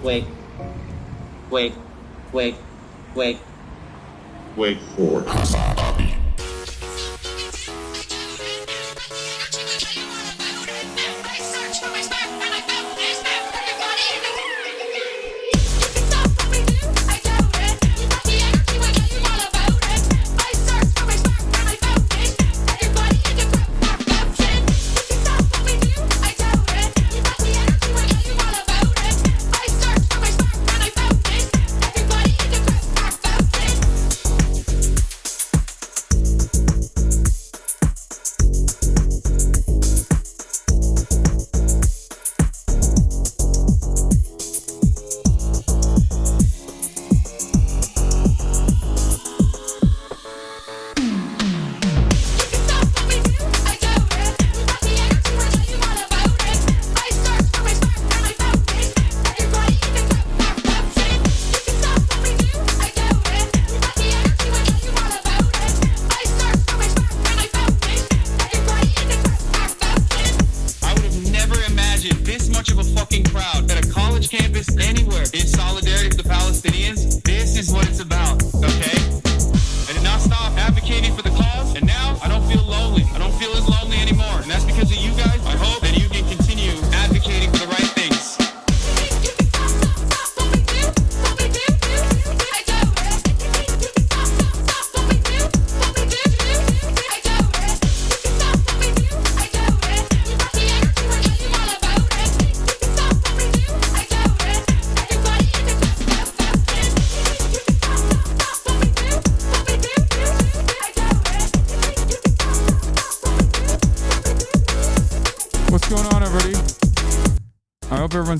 Wait. Wait. Wait. Wait. Wait for it. Hasanabi.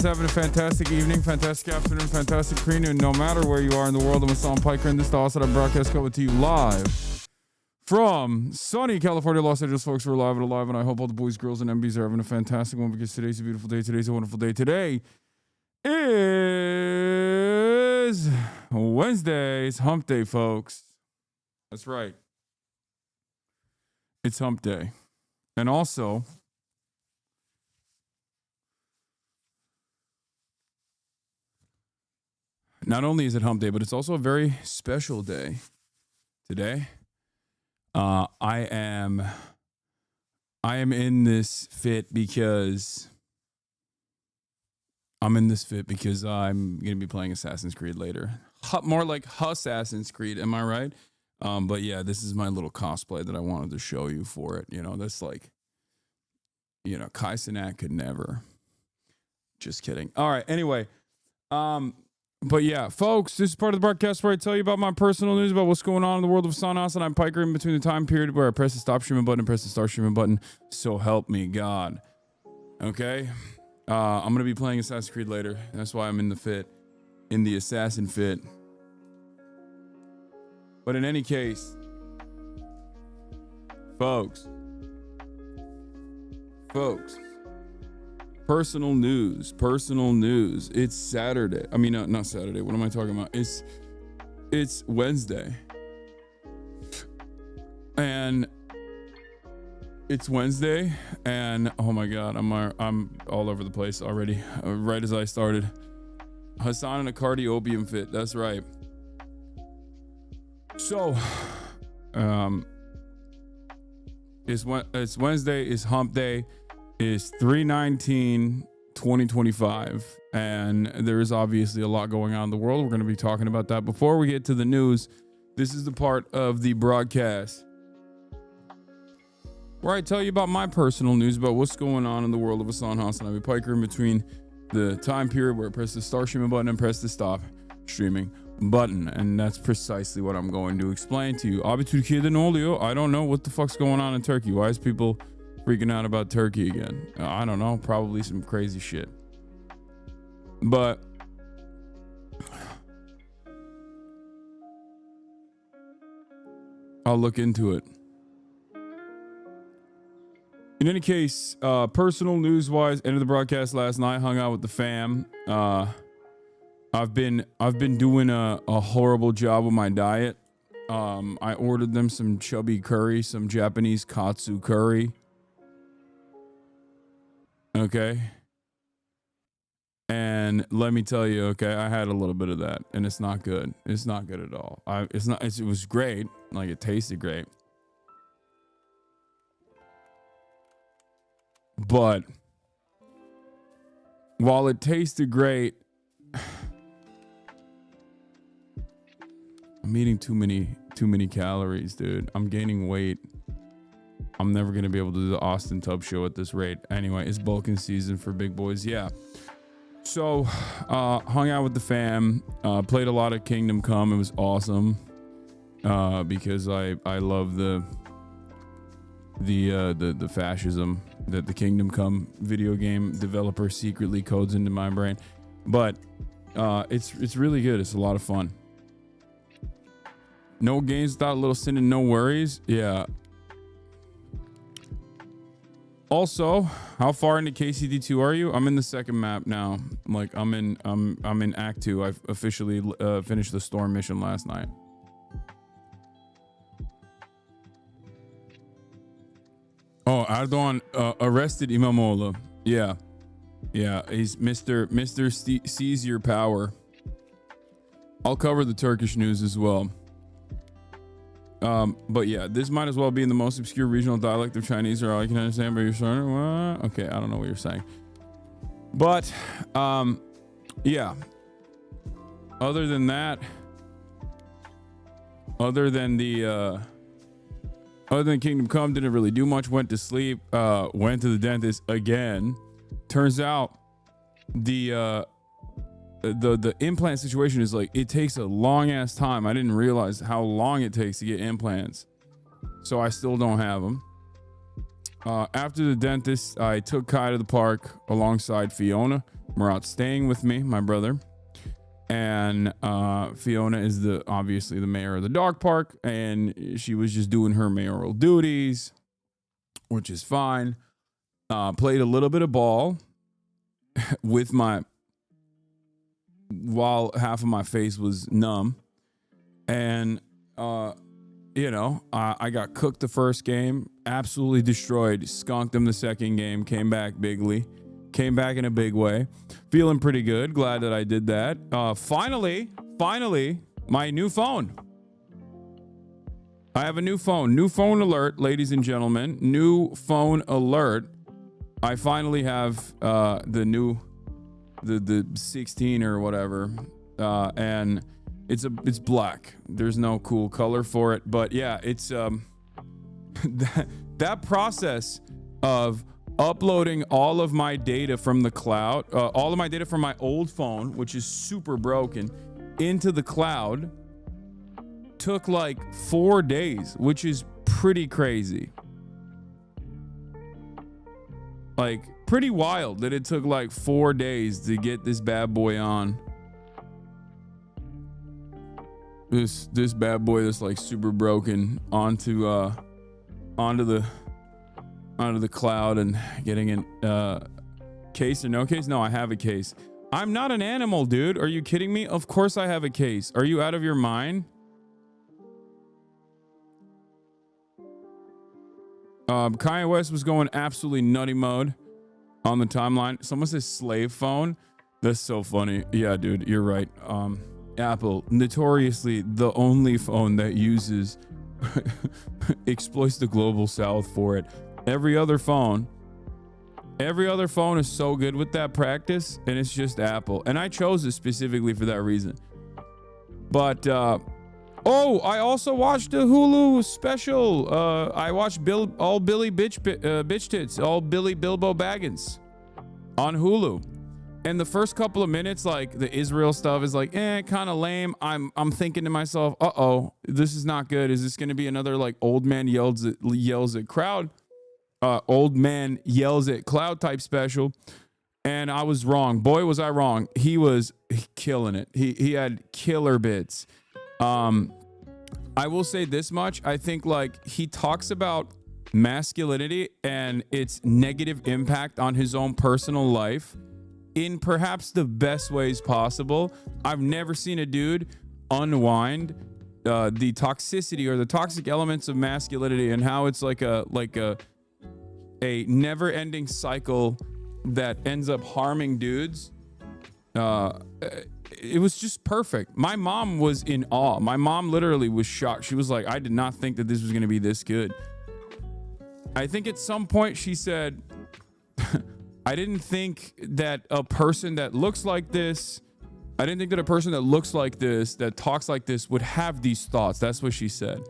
Having a fantastic evening, fantastic afternoon, fantastic afternoon, no matter where you are in the world. I'm Hassan Piker, and this is the Hasanabi broadcast coming to you live from sunny California, Los Angeles. Folks, we're live and alive, and I hope all the boys, girls, and MBs are having a fantastic one because today's a beautiful day. Today's a wonderful day. Today is Wednesday. It's hump day, folks. That's right. It's hump day. And also, not only is it hump day, but it's also a very special day today. I am in this fit because I'm going to be playing Assassin's Creed later. More like Assassin's Creed, am I right? But yeah, this is my little cosplay that I wanted to show you for it. You know, that's like, you know, Kai Cenat could never. Just kidding. All right. Anyway, but yeah, folks, this is part of the broadcast where I tell you about my personal news about what's going on in the world of Hassan, and I'm Piker in between the time period where I press the stop streaming button and press the start streaming button. So help me God. Okay? I'm going to be playing Assassin's Creed later. That's why I'm in the assassin fit. But in any case, folks, Personal news. It's Saturday. I mean, not Saturday. What am I talking about? It's Wednesday. And it's Wednesday. And oh my God, I'm all over the place already. Right as I started. Hassan in a cardiobium fit. That's right. So, it's Wednesday. It's hump day. Is 3/19/2025, and there is obviously a lot going on in the world. We're going to be talking about that. Before we get to the news, this is the part of the broadcast where I tell you about my personal news about what's going on in the world of Hassan Hasanabi Piker in between the time period where I press the start streaming button and press the stop streaming button. And that's precisely what I'm going to explain to you. Abi Türkiye'de ne oluyor? I don't know what the fuck's going on in Turkey. Why is people freaking out about Turkey again? I don't know, probably some crazy shit. But I'll look into it. In any case, personal news wise, ended the broadcast last night, hung out with the fam. I've been doing a horrible job with my diet. I ordered them some chubby curry, some Japanese katsu curry. Okay. And let me tell you, okay, I had a little bit of that, and it's not good. It's not good at all. It was great. Like, it tasted great. But while it tasted great, I'm eating too many calories, dude. I'm gaining weight. I'm never going to be able to do the Austin Tub show at this rate. Anyway, it's bulking season for big boys. Yeah. So, hung out with the fam, played a lot of Kingdom Come. It was awesome. Because I love the fascism that the Kingdom Come video game developer secretly codes into my brain. But, it's really good. It's a lot of fun. No games without a little sin and no worries. Yeah. Also, how far into KCD2 are you? I'm in the second map now. Like, I'm in Act 2. I've officially finished the storm mission last night. Oh, Erdogan arrested Imamoğlu. Yeah. Yeah, he's Mr. Seize Your Power. I'll cover the Turkish news as well. But yeah, this might as well be in the most obscure regional dialect of Chinese, or all I can understand, but you're saying, what? Okay, I don't know what you're saying. But, yeah. Other than that, other than Kingdom Come, didn't really do much, went to sleep, went to the dentist again. Turns out the implant situation is like, it takes a long ass time. I didn't realize how long it takes to get implants, so I still don't have them. After the dentist, I took Kai to the park alongside Fiona. Murat's staying with me, my brother, and Fiona is obviously the mayor of the dog park, and she was just doing her mayoral duties, which is fine. Played a little bit of ball with while half of my face was numb, and I got cooked the first game, absolutely destroyed, skunked them the second game, came back in a big way, feeling pretty good, glad that I did that. Finally, my new phone. I have a new phone alert, ladies and gentlemen, new phone alert. I finally have the 16 or whatever, and it's black. There's no cool color for it, but yeah, it's that process of uploading all of my data from the cloud, all of my data from my old phone, which is super broken, into the cloud took like 4 days, which is pretty crazy. Like, pretty wild that it took like 4 days to get this bad boy on. This bad boy that's like super broken onto the cloud and getting in case or no case. No, I have a case. I'm not an animal, dude. Are you kidding me? Of course I have a case. Are you out of your mind? Kanye West was going absolutely nutty mode on the timeline. Someone says slave phone. That's so funny. Yeah, dude, you're right. Apple, notoriously the only phone that uses exploits the global south for it. Every other phone is so good with that practice, and it's just Apple. And I chose it specifically for that reason. But I also watched a Hulu special. I watched All Billy Bitch Tits, All Billy Bilbo Baggins on Hulu. And the first couple of minutes, like the Israel stuff is like, kind of lame. I'm thinking to myself, this is not good. Is this going to be another like old man yells at crowd type special? And I was wrong. Boy, was I wrong. He was killing it. He had killer bits. I will say this much. I think like he talks about masculinity and its negative impact on his own personal life in perhaps the best ways possible. I've never seen a dude unwind the toxicity or the toxic elements of masculinity and how it's like a never-ending cycle that ends up harming dudes it was just perfect. My mom was in awe. My mom literally was shocked. She was like, I did not think that this was going to be this good. I think at some point she said, I didn't think that a person that looks like this, I didn't think that a person that looks like this, that talks like this, would have these thoughts. That's what she said,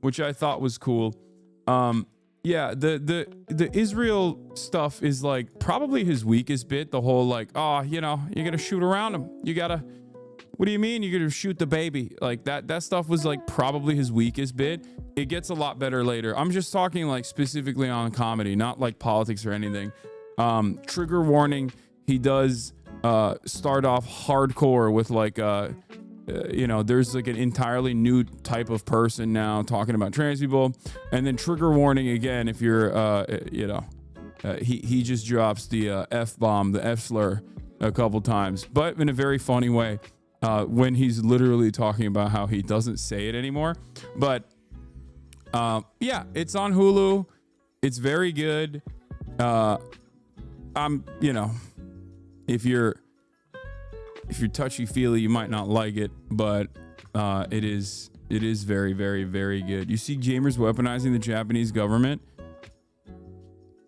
which I thought was cool. Yeah, the Israel stuff is like probably his weakest bit. The whole like, oh, you know, you're gonna shoot around him. You gotta, what do you mean you're gonna shoot the baby? Like that stuff was like probably his weakest bit. It gets a lot better later. I'm just talking like specifically on comedy, not like politics or anything. Trigger warning, he does start off hardcore with like you know, there's like an entirely new type of person now talking about trans people, and then trigger warning again if you're you know, he just drops the F-bomb, the F slur a couple times, but in a very funny way, when he's literally talking about how he doesn't say it anymore. But yeah, it's on Hulu. It's very good. You know, if you're touchy-feely, you might not like it, but it is very, very, very good. You see gamers weaponizing the Japanese government?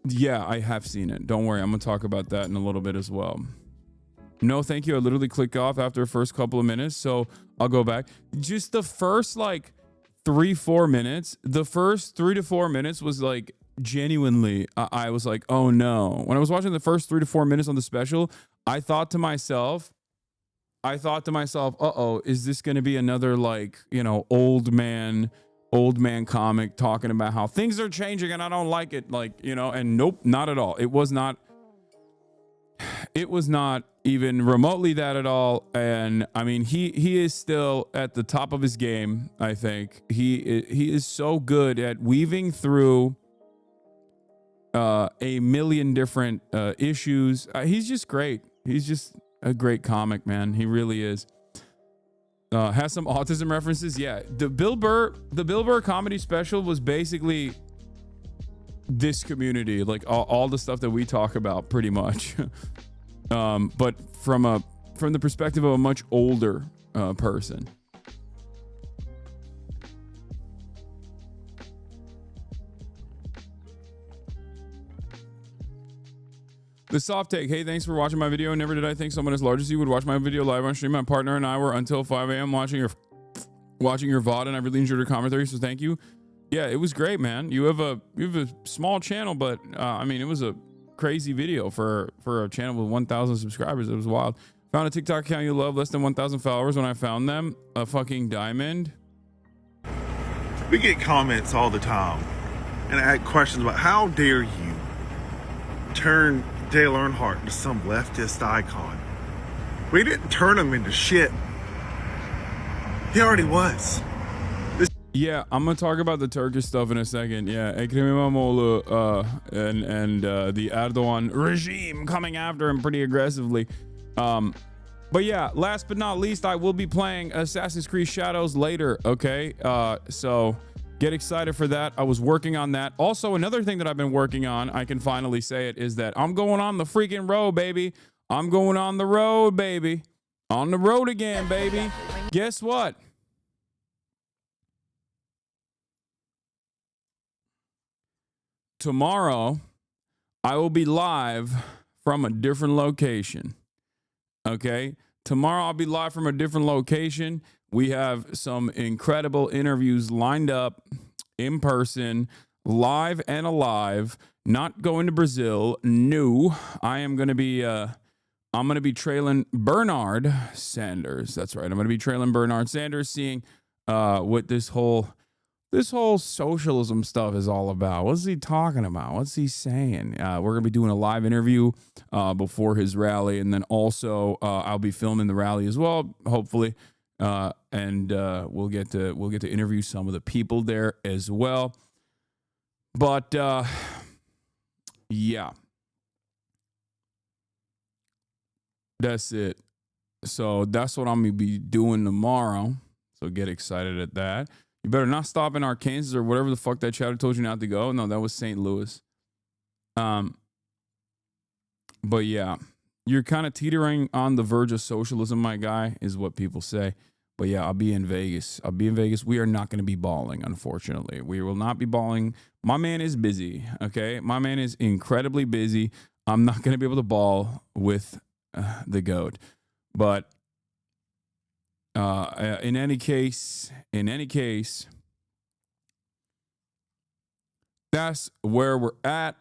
Yeah, I have seen it. Don't worry, I'm gonna talk about that in a little bit as well. No, thank you. I literally clicked off after the first couple of minutes, so I'll go back. Just the first like 3-4 minutes, the first 3 to 4 minutes was like genuinely, I was like, oh no. When I was watching the first 3 to 4 minutes on the special, I thought to myself, uh-oh, is this going to be another like, you know, old man comic talking about how things are changing and I don't like it, like, you know, and nope, not at all. It was not even remotely that at all. And I mean, he is still at the top of his game. I think he is so good at weaving through a million different issues. He's just great. He's just a great comic, man. He really is. Has some autism references. Yeah, the Bill Burr comedy special was basically this community, like all the stuff that we talk about pretty much. But from the perspective of a much older person. The soft take. Hey, thanks for watching my video. Never did I think someone as large as you would watch my video live on stream. My partner and I were until 5 a.m. watching your VOD, and I really enjoyed your commentary, so thank you. Yeah, it was great, man. You have a small channel, but I mean, it was a crazy video for a channel with 1,000 subscribers. It was wild. Found a TikTok account you love, less than 1,000 followers. When I found them, a fucking diamond. We get comments all the time, and I had questions about how dare you turn Dale Earnhardt into some leftist icon. We didn't turn him into shit. He already was. Yeah, I'm gonna talk about the Turkish stuff in a second. Yeah, Ekrem İmamoğlu and the Erdogan regime coming after him pretty aggressively. But yeah, last but not least, I will be playing Assassin's Creed Shadows later. Okay, so get excited for that. I was working on that. Also, another thing that I've been working on, I can finally say it, is that I'm going on the freaking road, baby. I'm going on the road, baby. On the road again, baby. Guess what? Tomorrow, I will be live from a different location. Okay? Tomorrow, I'll be live from a different location. We have some incredible interviews lined up in person, live and alive. Not going to Brazil. No, I am going to be, I'm going to be trailing Bernard Sanders. That's right. I'm going to be trailing Bernard Sanders, seeing what this whole socialism stuff is all about. What's he talking about? What's he saying? We're going to be doing a live interview before his rally. And then also I'll be filming the rally as well, hopefully. And we'll get to interview some of the people there as well. But yeah, that's it. So that's what I'm gonna be doing tomorrow. So get excited at that. You better not stop in Arkansas or whatever the fuck that chatter told you not to go. No, that was St. Louis. But yeah, You're kind of teetering on the verge of socialism, my guy, is what people say. But yeah, I'll be in Vegas. We are not going to be balling, unfortunately. We will not be balling. My man is busy, okay? My man is incredibly busy. I'm not going to be able to ball with the GOAT. But in any case, that's where we're at.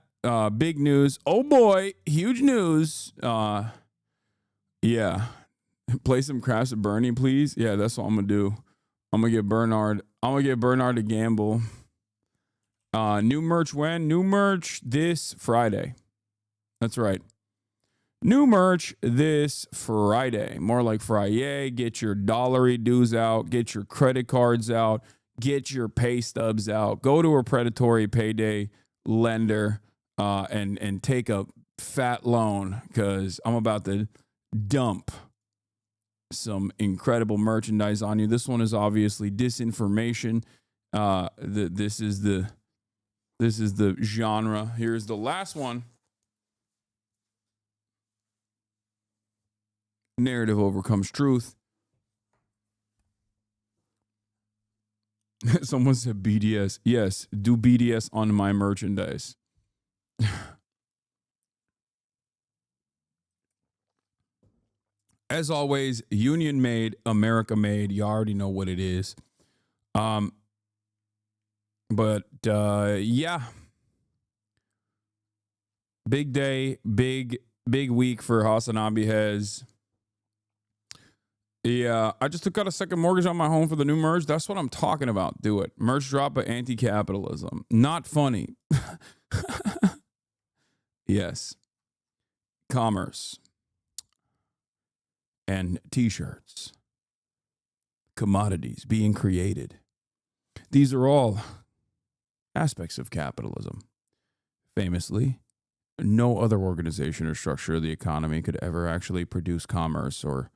Big news. Oh boy, huge news. Yeah. Play some Crash with Bernie, please. Yeah, that's what I'm gonna do. I'm gonna get Bernard to gamble. New merch when? New merch this Friday. That's right. New merch this Friday. More like Friday. Get your dollary dues out. Get your credit cards out. Get your pay stubs out. Go to a predatory payday lender and take a fat loan, because I'm about to dump some incredible merchandise on you. This one is obviously disinformation. This is the genre. Here's the last one. Narrative overcomes truth. Someone said BDS. Yes, do BDS on my merchandise. As always, Union made, America made. You already know what it is. Yeah. Big day, big week for Hasanabi has. Yeah, I just took out a second mortgage on my home for the new merge. That's what I'm talking about. Do it. Merch drop of anti-capitalism. Not funny. Yes. Commerce. And t-shirts. Commodities being created. These are all aspects of capitalism. Famously, no other organization or structure of the economy could ever actually produce commerce or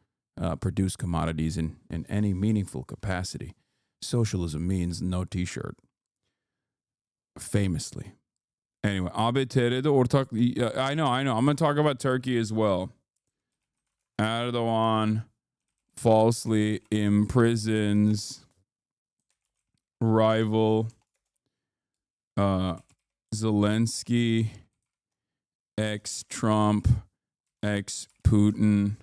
produce commodities in any meaningful capacity. Socialism means no t-shirt. Famously. Anyway, I know. I'm going to talk about Turkey as well. Erdogan falsely imprisons rival Zelensky, ex-Trump, ex-Putin.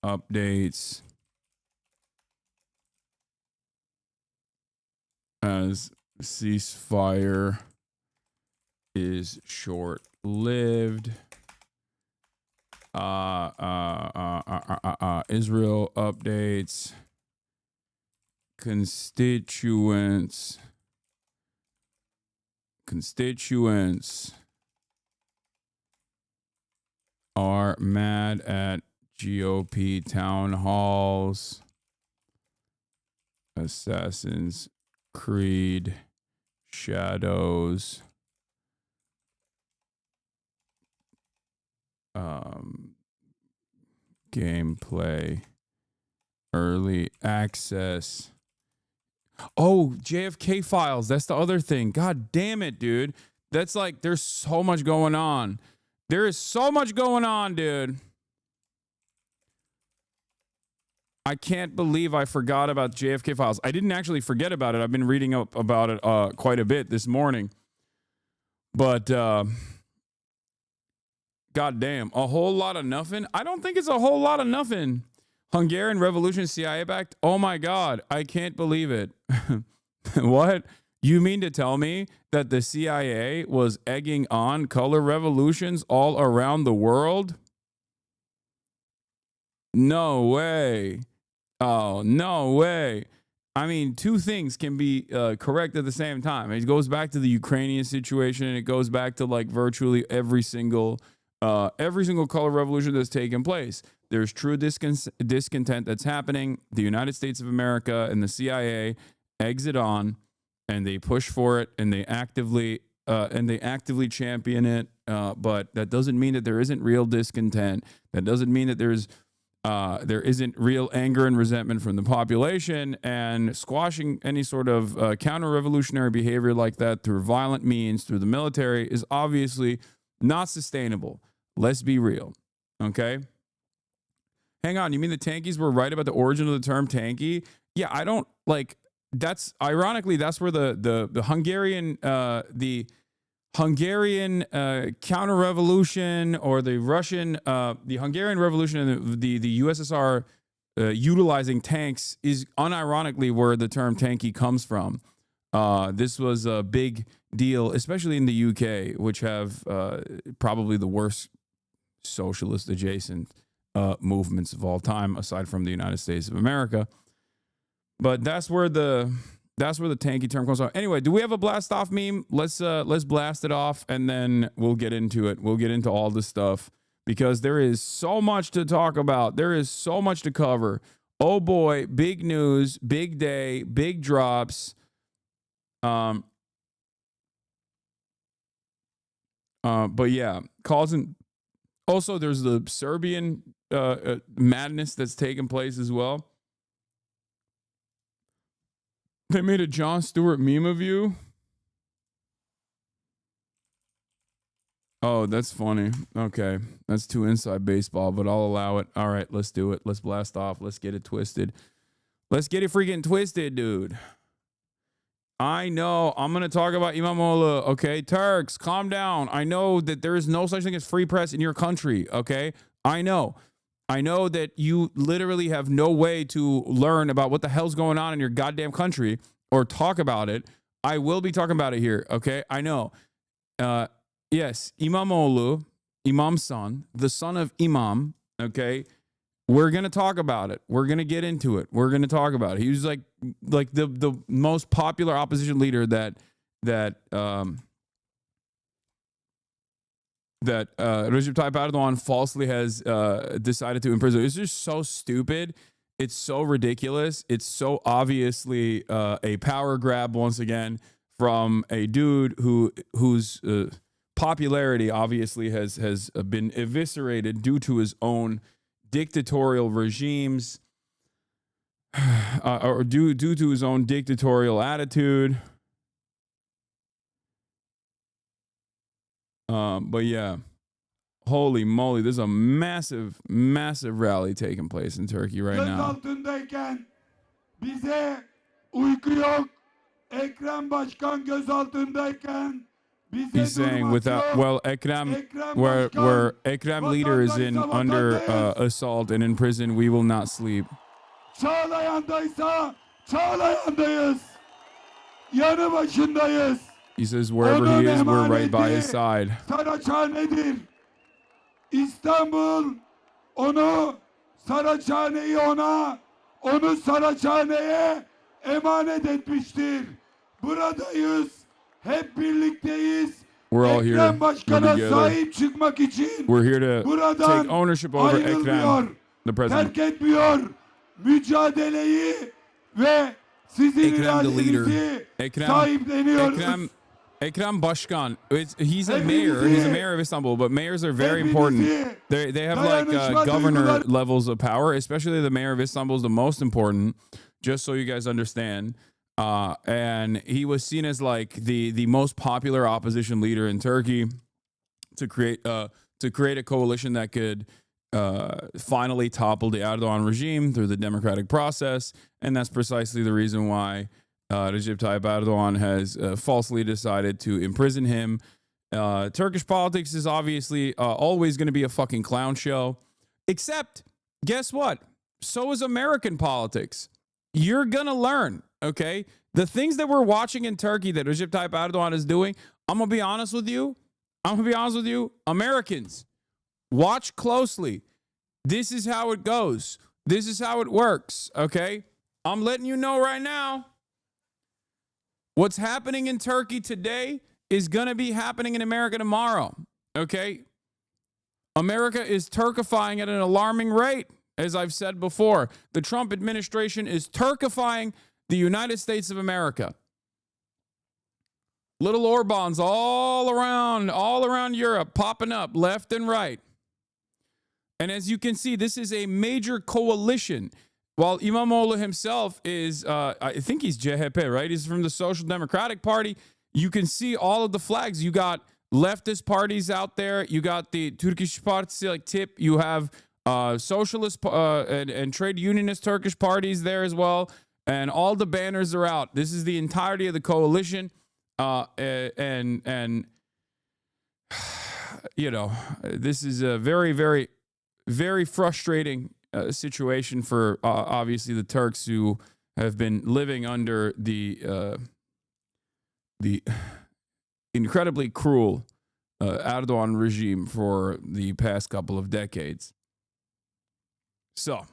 Updates as ceasefire is short-lived. Israel updates. Constituents are mad at GOP town halls. Assassin's Creed Shadows. Gameplay. Early access. Oh, JFK files. That's the other thing. God damn it, dude. That's like, there's so much going on. There is so much going on, dude. I can't believe I forgot about JFK files. I didn't actually forget about it. I've been reading up about it quite a bit this morning. But, goddamn, a whole lot of nothing? I don't think it's a whole lot of nothing. Hungarian Revolution CIA backed? Oh my God, I can't believe it. What? You mean to tell me that the CIA was egging on color revolutions all around the world? No way. Oh, no way. I mean, two things can be correct at the same time. It goes back to the Ukrainian situation, and it goes back to like virtually every single color revolution that's taken place. There's true discontent that's happening. The United States of America and the CIA exit on, and they push for it, and they actively champion it. But that doesn't mean that there isn't real discontent. That doesn't mean that there isn't real anger and resentment from the population, and squashing any sort of counter-revolutionary behavior like that through violent means, through the military, is obviously Not sustainable. Let's be real. Okay. Hang on. You mean the tankies were right about the origin of the term tanky? Yeah, I don't like. That's ironically that's where the Hungarian counter revolution or the Hungarian revolution and the USSR utilizing tanks is unironically where the term tanky comes from. This was a big deal, especially in the UK, which have probably the worst socialist adjacent movements of all time, aside from the United States of America. But that's where the tanky term comes from. Anyway, do we have a blast off meme? Let's blast it off, and then we'll get into it. We'll get into all this stuff because there is so much to talk about. There is so much to cover. Oh boy, big news, big day, big drops. But yeah, causing. Also, there's the Serbian madness that's taking place as well. They made a Jon Stewart meme of you. Oh, that's funny. Okay, that's too inside baseball, but I'll allow it. All right, let's do it. Let's blast off. Let's get it twisted. Let's get it freaking twisted, dude. I know. I'm going to talk about Imamoglu. Okay, Turks, calm down. I know that there is no such thing as free press in your country. Okay, I know. I know that you literally have no way to learn about what the hell's going on in your goddamn country or talk about it. I will be talking about it here. Okay, I know. Yes, Imamoglu, Imam's son, the son of Imam. Okay. We're going to talk about it. We're going to get into it. We're going to talk about it. He was like the most popular opposition leader that Recep Tayyip Erdogan falsely has decided to imprison. It's just so stupid. It's so ridiculous. It's so obviously a power grab once again from a dude whose popularity obviously has been eviscerated due to his own dictatorial regimes, or due to his own dictatorial attitude. But yeah, holy moly, there's a massive rally taking place in Turkey right now. Gözaltındayken bize uyku yok. Ekrem Başkan gözaltındayken He's saying without, well, Ekrem, where Ekrem leader is under assault and in prison, we will not sleep. Çağlayan'daysa Çağlayan'dayız. Yanı başındayız. He says wherever he is, we're right by his side. Saraçhane'dir. İstanbul onu, Saraçhane'yi ona, onu Saraçhane'ye emanet etmiştir. Buradayız. Hep birlikteyiz. We're all here together. Sahip çıkmak için we're here to take ownership over Ekrem, the president. Terk etmiyor mücadeleyi ve sizin iradenizi sahipleniyoruz. Ekrem Başkan. He's a mayor. He's a mayor of Istanbul, but mayors are very important. They have like governor levels of power, especially the mayor of Istanbul is the most important, just so you guys understand. And he was seen as like the most popular opposition leader in Turkey to create a coalition that could finally topple the Erdogan regime through the democratic process. And that's precisely the reason why Recep Tayyip Erdogan has falsely decided to imprison him. Turkish politics is obviously always going to be a fucking clown show. Except, guess what? So is American politics. You're going to learn. Okay, the things that we're watching in Turkey that Recep Tayyip Erdogan is doing, I'm going to be honest with you. Americans, watch closely. This is how it goes. This is how it works. Okay, I'm letting you know right now. What's happening in Turkey today is going to be happening in America tomorrow. Okay, America is Turkifying at an alarming rate. As I've said before, the Trump administration is Turkifying the United States of America. Little Orbans all around Europe, popping up left and right. And as you can see, this is a major coalition. While Imamoglu himself is, I think he's CHP, right? He's from the Social Democratic Party. You can see all of the flags. You got leftist parties out there. You got the Turkish Partisi like TIP. You have socialist and trade unionist Turkish parties there as well. And all the banners are out. This is the entirety of the coalition. And you know, this is a very, very, very frustrating situation for obviously the Turks who have been living under the incredibly cruel Erdogan regime for the past couple of decades. So,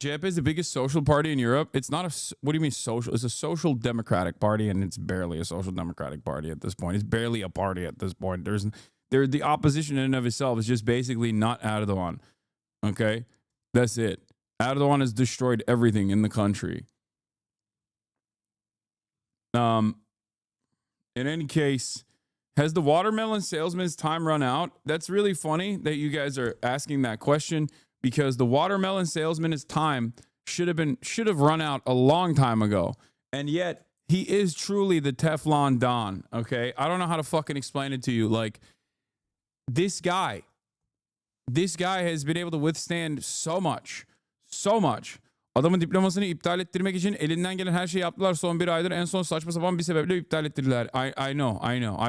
CHP is the biggest social party in Europe. It's not a, what do you mean social? It's a social democratic party, and it's barely a social democratic party at this point. It's barely a party at this point. The opposition in and of itself is just basically not Erdogan. Okay? That's it. Erdogan has destroyed everything in the country. In any case, has the watermelon salesman's time run out? That's really funny that you guys are asking that question, because the watermelon salesman's time should have run out a long time ago. And yet he is truly the Teflon Don. Okay? I don't know how to fucking explain it to you. Like, this guy has been able to withstand so much. Adamın diplomasını iptal ettirmek için elinden gelen her şeyi yaptılar son bir aydır. En son saçma sapan bir sebeple iptal ettirdiler. I know.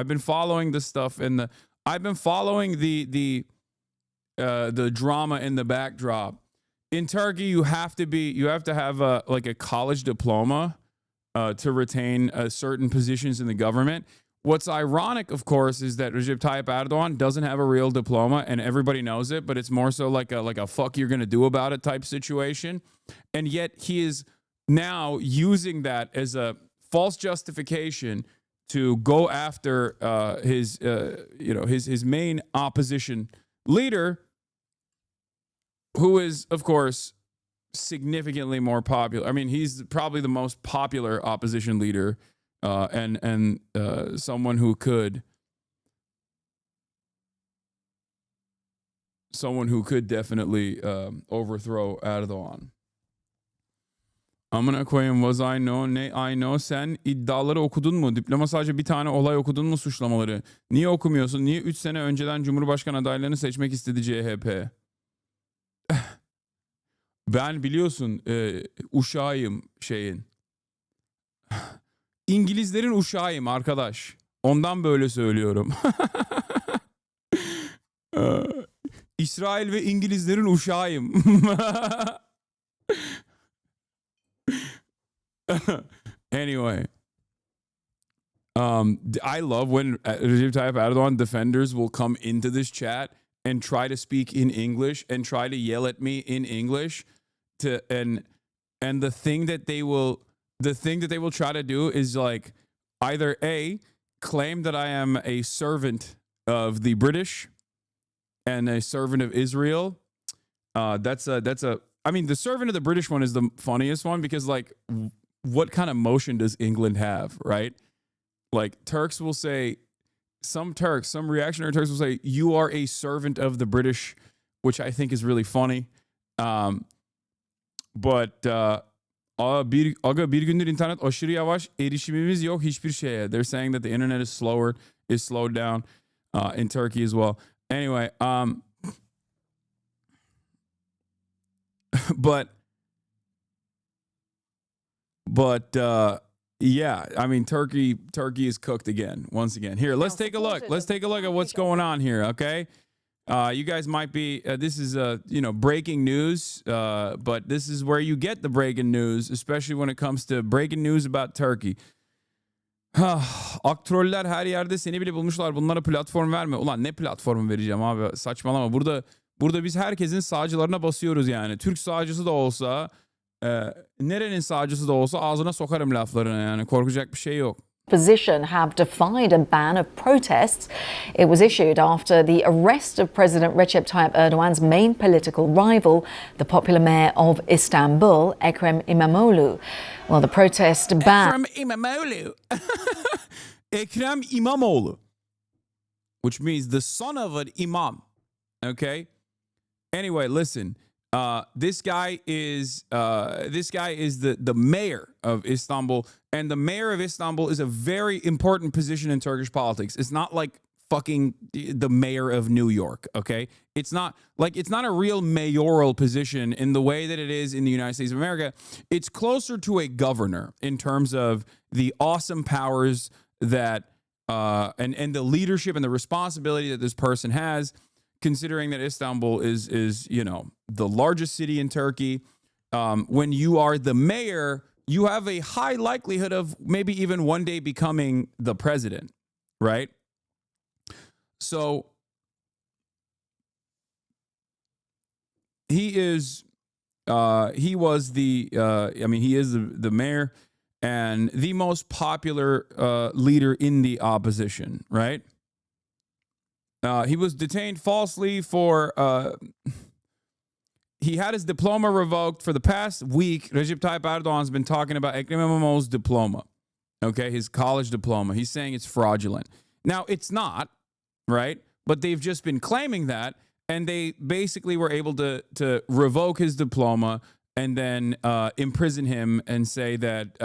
I've been following this stuff I've been following the drama in the backdrop. In Turkey, you have to have a college diploma to retain certain positions in the government. What's ironic, of course, is that Recep Tayyip Erdogan doesn't have a real diploma, and everybody knows it, but it's more so like a fuck you're gonna do about it type situation. And yet he is now using that as a false justification to go after his main opposition leader, who is, of course, significantly more popular. I mean, he's probably the most popular opposition leader, and someone who could definitely overthrow Erdogan. Amına koyayım, was I know, ne I know, sen iddiaları okudun mu? Diploma sadece bir tane olay okudun mu suçlamaları? Niye okumuyorsun? Niye 3 sene önceden Cumhurbaşkanı adaylarını seçmek istedi CHP? Ben biliyorsun uşağıyım şeyin. İngilizlerin uşağıyım arkadaş. Ondan böyle söylüyorum. İsrail ve İngilizlerin uşağıyım. Anyway, I love when Recep Tayyip Erdogan defenders will come into this chat and try to speak in English and try to yell at me in English and the thing that they will try to do is like either A, claim that I am a servant of the British and a servant of Israel. I mean, the servant of the British one is the funniest one because, like, what kind of motion does England have, right? Like, Turks will say, some reactionary Turks will say, you are a servant of the British, which I think is really funny. But bir gündür internet aşırı yavaş, erişimimiz yok hiçbir şeye. They're saying that the internet is slowed down in Turkey as well. Anyway, yeah, I mean, Turkey is cooked again, once again. Here, let's take a look. Let's take a look at what's going on here, okay? You guys might be, this is, breaking news, but this is where you get the breaking news, especially when it comes to breaking news about Turkey. Aktroller her yerde seni bile bulmuşlar. Bunlara platform verme. Ulan ne platformu vereceğim abi? Saçmalama. Burada biz herkesin sağcılarına basıyoruz yani. Türk sağcısı da olsa, nerenin sağcısı da olsa ağzına sokarım laflarını yani. Korkacak bir şey yok. Opposition have defied a ban of protests. It was issued after the arrest of President Recep Tayyip Erdogan's main political rival, the popular mayor of Istanbul, Ekrem İmamoğlu. Well, the protest ban... Ekrem İmamoğlu. Ekrem İmamoğlu. Which means the son of an imam. Okay? Anyway, listen. This guy is the mayor of Istanbul, and the mayor of Istanbul is a very important position in Turkish politics. It's not like fucking the mayor of New York, okay? It's not a real mayoral position in the way that it is in the United States of America. It's closer to a governor in terms of the awesome powers that and the leadership and the responsibility that this person has, considering that Istanbul is you know, the largest city in Turkey. When you are the mayor, you have a high likelihood of maybe even one day becoming the president, right? So he was the mayor and the most popular leader in the opposition, right? He was detained falsely for he had his diploma revoked. For the past week, Recep Tayyip Erdogan's been talking about Ekrem İmamoğlu's diploma, okay, his college diploma. He's saying it's fraudulent. Now, it's not, right? But they've just been claiming that, and they basically were able to revoke his diploma and then imprison him and say that,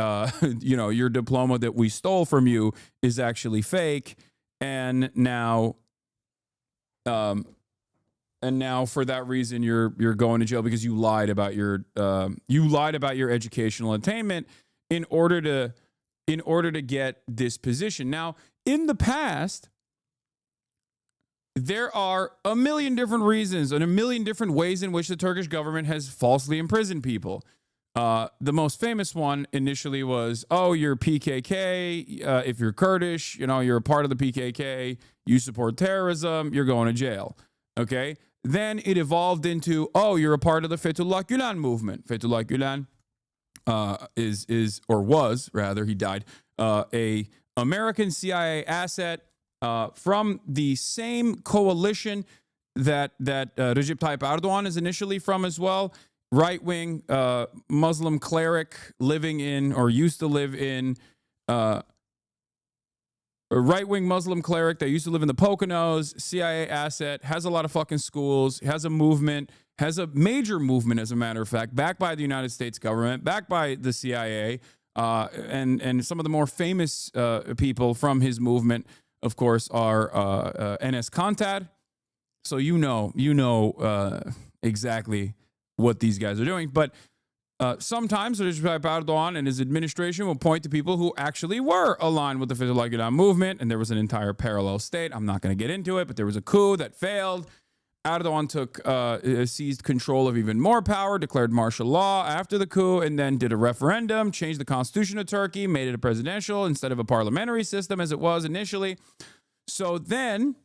you know, your diploma that we stole from you is actually fake, and now for that reason you're going to jail because you lied about your educational attainment in order to get this position. Now, in the past, there are a million different reasons and a million different ways in which the Turkish government has falsely imprisoned people. The most famous one initially was, oh, you're PKK. If you're Kurdish, you know, you're a part of the PKK. You support terrorism. You're going to jail. Okay. Then it evolved into, oh, you're a part of the Fethullah Gülen movement. Fethullah Gülen he died, a American CIA asset from the same coalition that Recep Tayyip Erdogan is initially from as well. Right-wing Muslim cleric living in, or used to live in, a right-wing Muslim cleric that used to live in the Poconos, CIA asset, has a lot of fucking schools, has a movement, has a major movement, as a matter of fact, backed by the United States government, backed by the CIA, and some of the more famous people from his movement, of course, are Enes Kanter. So you know exactly what these guys are doing. But sometimes Recep Tayyip Erdogan and his administration will point to people who actually were aligned with the Fethullah Gülen movement, and there was an entire parallel state. I'm not going to get into it, but there was a coup that failed. Erdogan seized control of even more power, declared martial law after the coup, and then did a referendum, changed the constitution of Turkey, made it a presidential instead of a parliamentary system as it was initially. So then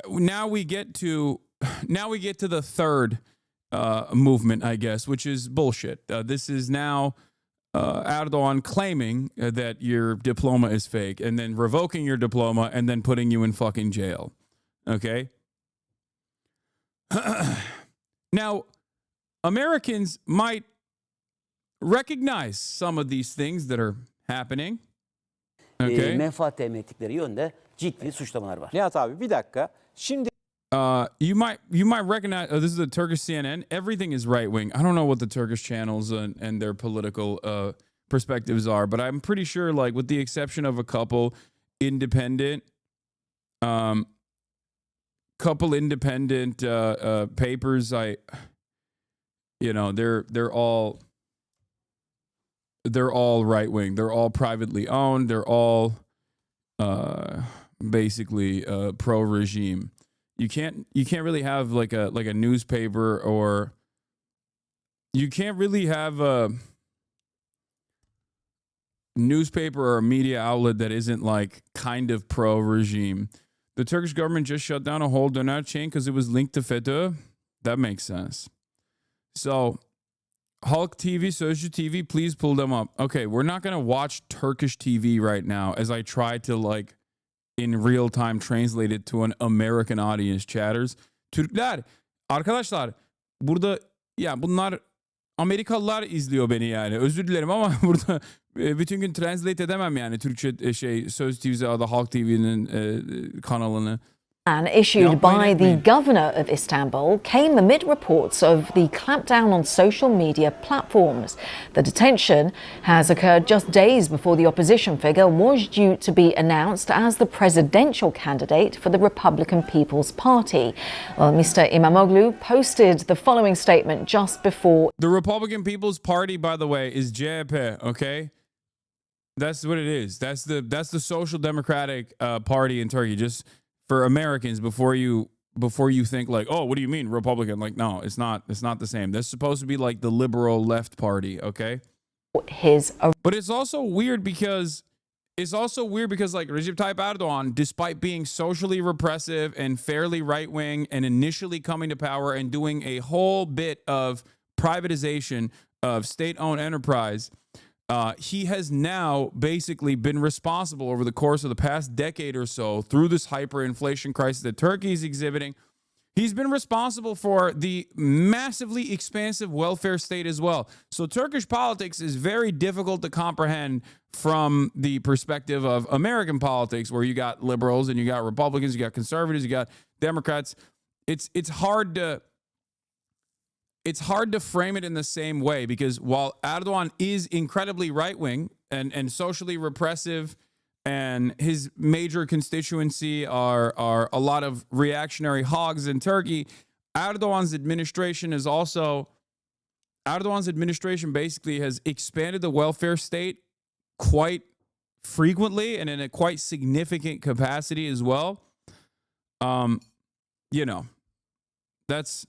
now we get to the third movement, I guess, which is bullshit. This is now Erdogan claiming that your diploma is fake and then revoking your diploma and then putting you in fucking jail. Okay? Now, Americans might recognize some of these things that are happening. Okay? Menfaat temin ettikleri yönde ciddi suçlamalar var. Nihat abi bir dakika. Şimdi you might recognize, this is the Turkish CNN. Everything is right wing. I don't know what the Turkish channels and their political perspectives are, but I'm pretty sure, like, with the exception of a couple independent papers, they're all right wing. They're all privately owned. They're all basically pro regime. You can't really have like a newspaper, or you can't really have a newspaper or a media outlet that isn't like kind of pro regime. The Turkish government just shut down a whole doner chain because it was linked to FETÖ. That makes sense. So Halk TV, Sözcü TV, please pull them up. Okay, we're not going to watch Turkish TV right now as I try to, like, in real time translate it to an American audience, chatters. Türkler, arkadaşlar, burada ya bunlar Amerikalılar izliyor beni yani. Özür dilerim ama burada bütün gün translate edemem yani Türkçe Söz TV'de ya da Halk TV'nin kanalını. issued by the governor of Istanbul came amid reports of the clampdown on social media platforms. The detention has occurred just days before the opposition figure was due to be announced as the presidential candidate for the Republican People's Party. Well, Mr. Imamoglu posted the following statement just before. The Republican People's Party, by the way, is CHP, okay? That's what it is. That's the Social Democratic Party in Turkey. Just for Americans, before you think like, oh, what do you mean Republican? Like, no, it's not the same. That's supposed to be like the liberal left party, okay? But it's also weird because like Recep Tayyip Erdogan, despite being socially repressive and fairly right wing and initially coming to power and doing a whole bit of privatization of state-owned enterprise, he has now basically been responsible over the course of the past decade or so through this hyperinflation crisis that Turkey is exhibiting. He's been responsible for the massively expansive welfare state as well. So Turkish politics is very difficult to comprehend from the perspective of American politics, where you got liberals and you got Republicans, you got conservatives, you got Democrats. It's hard to frame it in the same way, because while Erdogan is incredibly right-wing and socially repressive, and his major constituency are a lot of reactionary hogs in Turkey, Erdogan's administration basically has expanded the welfare state quite frequently and in a quite significant capacity as well. That's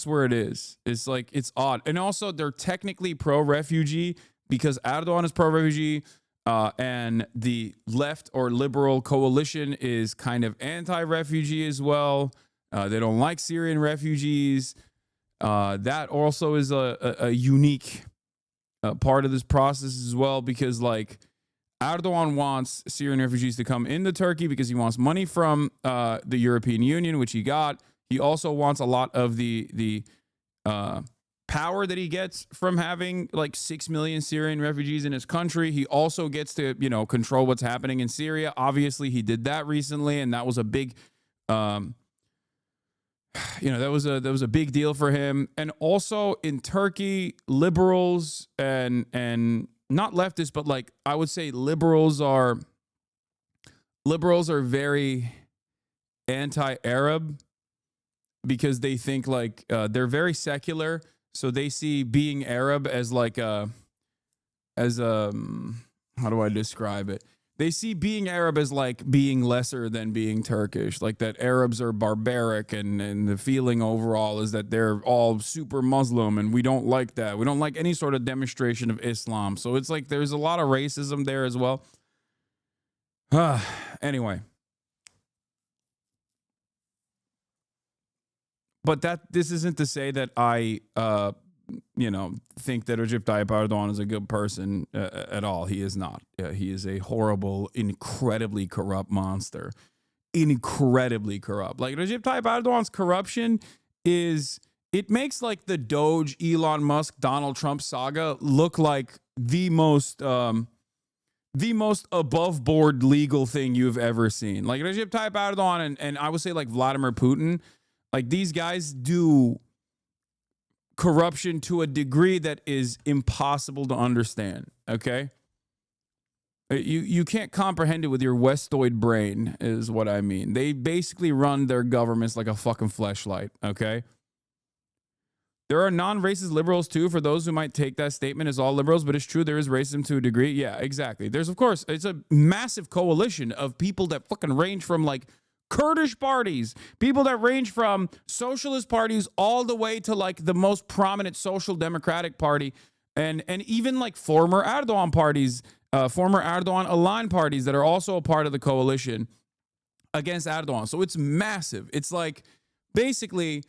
where it is. It's like, it's odd. And also they're technically pro-refugee because Erdogan is pro-refugee, and the left or liberal coalition is kind of anti-refugee as well. They don't like Syrian refugees. That also is a unique part of this process as well, because like Erdogan wants Syrian refugees to come into Turkey because he wants money from the European Union, which he got. He also wants a lot of the power that he gets from having like 6 million Syrian refugees in his country. He also gets to, control what's happening in Syria. Obviously, he did that recently, and that was a big, that was a big deal for him. And also in Turkey, liberals and not leftists, but like I would say liberals are very anti-Arab, because they think like they're very secular. So they see being Arab as like how do I describe it? They see being Arab as like being lesser than being Turkish, like that Arabs are barbaric, and the feeling overall is that they're all super Muslim, and we don't like that. We don't like any sort of demonstration of Islam. So it's like there's a lot of racism there as well. Anyway. But this isn't to say that I, think that Recep Tayyip Erdogan is a good person at all. He is not. He is a horrible, incredibly corrupt monster. Incredibly corrupt. Like Recep Tayyip Erdogan's corruption it makes like the Doge, Elon Musk, Donald Trump saga look like the most above board legal thing you've ever seen. Like Recep Tayyip Erdogan and I would say like Vladimir Putin. Like these guys do corruption to a degree that is impossible to understand, okay? You can't comprehend it with your Westoid brain is what I mean. They basically run their governments like a fucking fleshlight, okay? There are non-racist liberals too, for those who might take that statement as all liberals, but it's true, there is racism to a degree. Yeah, exactly. There's, of course, it's a massive coalition of people that fucking range from like Kurdish parties, people that range from socialist parties all the way to like the most prominent social democratic party, and even like former Erdogan parties, former Erdogan aligned parties that are also a part of the coalition against Erdogan. So it's massive. It's like basically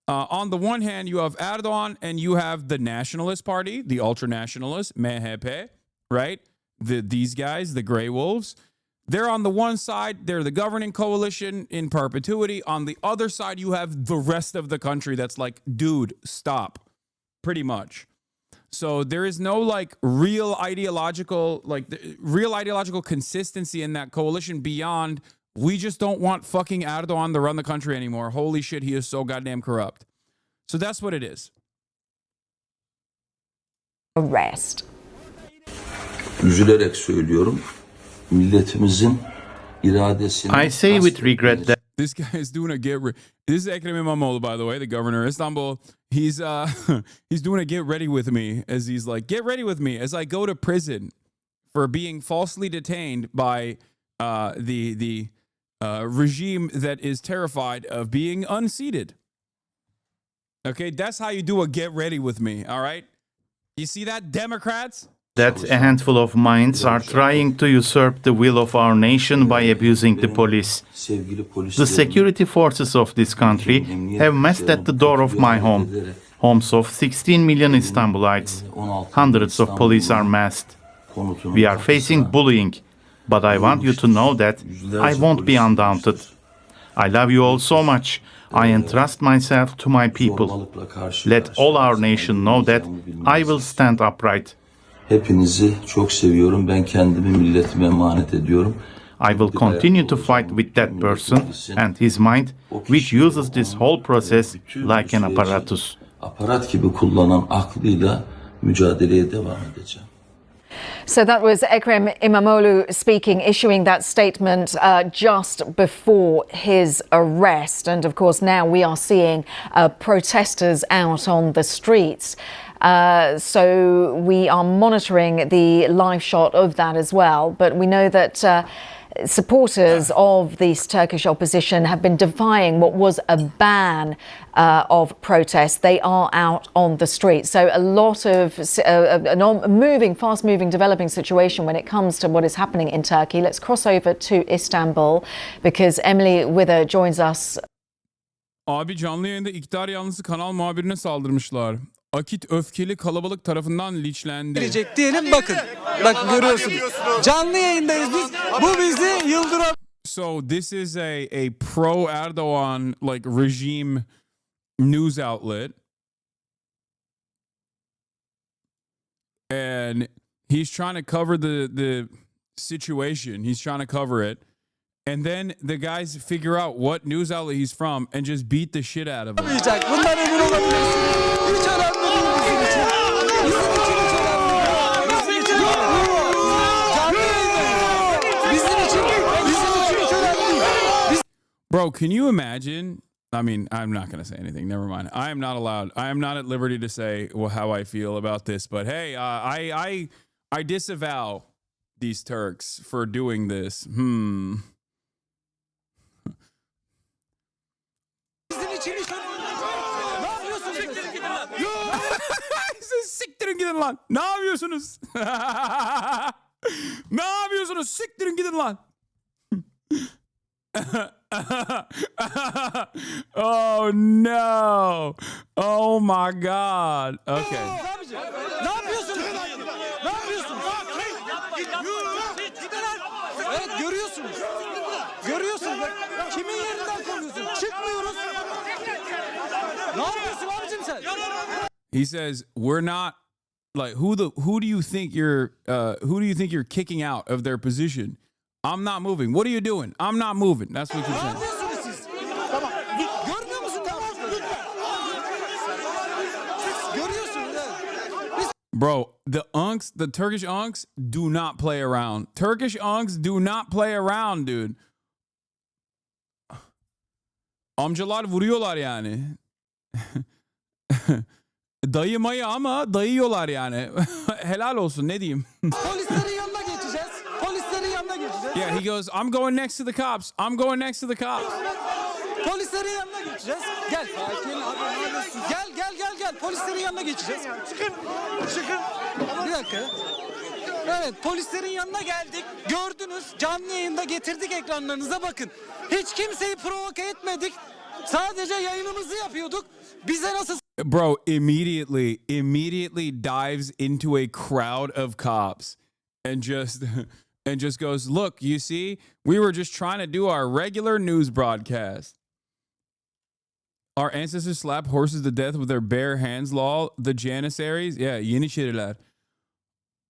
on the one hand you have Erdogan and you have the nationalist party, the ultra nationalists, MHP, right? These guys, the Grey Wolves. They're on the one side, they're the governing coalition in perpetuity. On the other side, you have the rest of the country that's like, dude, stop, pretty much. So there is no like real ideological consistency in that coalition beyond We just don't want fucking Erdogan to run the country anymore. Holy shit, he is so goddamn corrupt. So that's what it is. Arrest. Üzülerek söylüyorum. Milletimizin iradesini... I say with regret that this guy is doing a this is Ekrem İmamoğlu, by the way, the governor of Istanbul. He's he's doing a get ready with me, as he's like, get ready with me as I go to prison for being falsely detained by the regime that is terrified of being unseated. Okay, that's how you do a get ready with me, all right? You see that, Democrats? a handful of minds are trying to usurp the will of our nation by abusing the police. The security forces of this country have massed at the door of my home, homes of 16 million Istanbulites. Hundreds of police are massed. We are facing bullying, but I want you to know that I won't be undaunted. I love you all so much. I entrust myself to my people. Let all our nation know that I will stand upright. Hepinizi çok seviyorum. Ben kendimi milletime emanet ediyorum. I will continue to fight with that person and his mind, which uses this whole process like an apparatus. Aparat gibi kullanan aklıyla mücadeleye devam edeceğim. So that was Ekrem İmamoğlu speaking, issuing that statement just before his arrest. And of course, now we are seeing protesters out on the streets. So we are monitoring the live shot of that as well. But we know that supporters of this Turkish opposition have been defying what was a ban of protests. They are out on the streets. So a lot of fast-moving, developing situation when it comes to what is happening in Turkey. Let's cross over to Istanbul because Emily Wither joins us. Abi canlı yayında iktidar yanlısı kanal muhabirine saldırmışlar. Akit öfkeli kalabalık tarafından linçlendi. Gelecek diyelim bakın. Bak görüyorsunuz. Canlı yayındayız biz. Bu bizi yıldıran. So this is a pro Erdogan like regime news outlet. And he's trying to cover the situation. He's trying to cover it. And then the guys figure out what news outlet he's from and just beat the shit out of him. Bundan emin olabilirsiniz. Hiç önemli değil bizim için. Bizim için hiç önemli değil. Bizim için canlı yayındayız. Bizim için hiç önemli değil. Bro, can you imagine? I mean, I'm not going to say anything. Never mind. I am not allowed. I am not at liberty to say how I feel about this. But hey, I disavow these Turks for doing this. Siktirin gidin lan. Ne yapıyorsunuz? Ne yapıyorsunuz? Siktirin gidin lan. Oh no. Oh my god. Okay. Ne yapıyorsunuz? Ne yapıyorsunuz? Evet görüyorsunuz. Görüyorsunuz. Kimin yerinden kovuyorsun? Çıkmıyoruz. Ne yapıyorsun abicim sen? He says we're not like who do you think you're kicking out of their position? I'm not moving. What are you doing? I'm not moving. That's what you're saying. Tamam. Görmüyor musun? Görüyorsun. Bro, the Turkish unks do not play around. Turkish unks do not play around, dude. Amcalar vuruyorlar yani. Dayı mayı ama dayıyorlar yani. Helal olsun, ne diyeyim. Polislerin yanına geçeceğiz. Polislerin yanına geçeceğiz. Yeah, he goes, I'm going next to the cops. I'm going next to the cops. Polislerin yanına geçeceğiz. Gel. Sakin abi. Gel. Polislerin yanına geçeceğiz. Çıkın. Bir dakika. Evet, polislerin yanına geldik. Gördünüz. Canlı yayında getirdik ekranlarınıza, bakın. Hiç kimseyi provoke etmedik. Sadece yayınımızı yapıyorduk. Bize nasıl... Bro, immediately dives into a crowd of cops and just goes, look, you see, we were just trying to do our regular news broadcast. Our ancestors slapped horses to death with their bare hands, lol. The Janissaries, yeah, Yeniçeriler.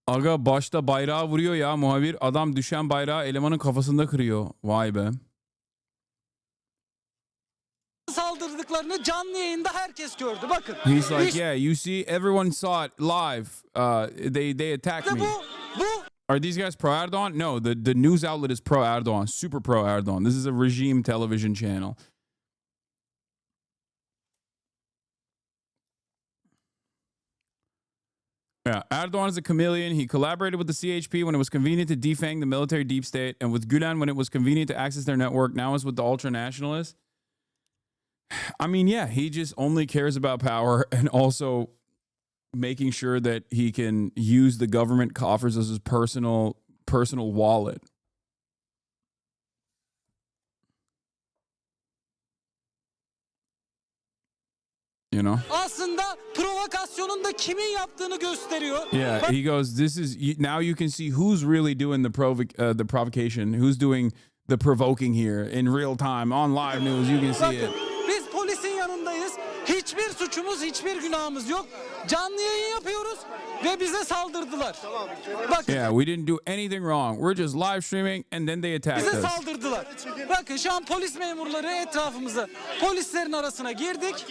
Aga başta bayrağı vuruyor ya muhabir. Adam düşen bayrağı elemanın kafasında kırıyor. Vay be. memurlarını canlı yayında herkes gördü. Bakın. He's like, yeah, you see, everyone saw it live. They attacked me. Are these guys pro Erdogan? No, the news outlet is pro Erdogan, super pro Erdogan. This is a regime television channel. Yeah, Erdogan is a chameleon. He collaborated with the CHP when it was convenient to defang the military deep state, and with Gülen when it was convenient to access their network. Now it's with the ultra-nationalists. I mean, yeah, he just only cares about power and also making sure that he can use the government coffers as his personal wallet. You know? Aslında provokasyonun da kimin yaptığını gösteriyor. Yeah, he goes, this is, now you can see who's really doing the provocation, who's doing the provoking here in real time, on live news, you can see it. Biz polisin yanındayız. Hiçbir suçumuz, hiçbir günahımız yok. Canlı yayın yapıyoruz ve bize saldırdılar. Bakın. Yeah, we didn't do anything wrong. We're just live streaming and then they attacked Bize us. saldırdılar. Bakın şu an polis memurları etrafımıza, polislerin arasına girdik.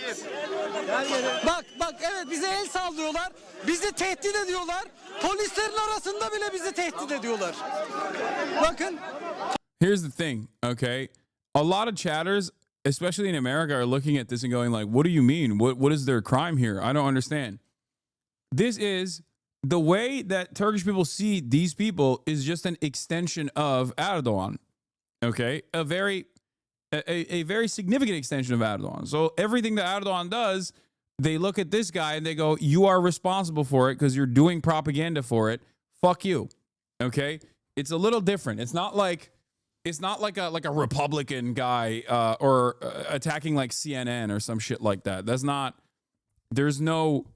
Bak evet bize el sallıyorlar. Bizi tehdit ediyorlar. Polislerin arasında bile bizi tehdit ediyorlar. Bakın. Here's the thing, okay? A lot of chatters, especially in America, are looking at this and going like, what do you mean? What is their crime here? I don't understand. This is the way that Turkish people see these people is just an extension of Erdogan. Okay? A very significant extension of Erdogan. So everything that Erdogan does, they look at this guy and they go, you are responsible for it because you're doing propaganda for it. Fuck you. Okay? It's a little different. It's not like a Republican guy or attacking like CNN or some shit like that. That's not. There's no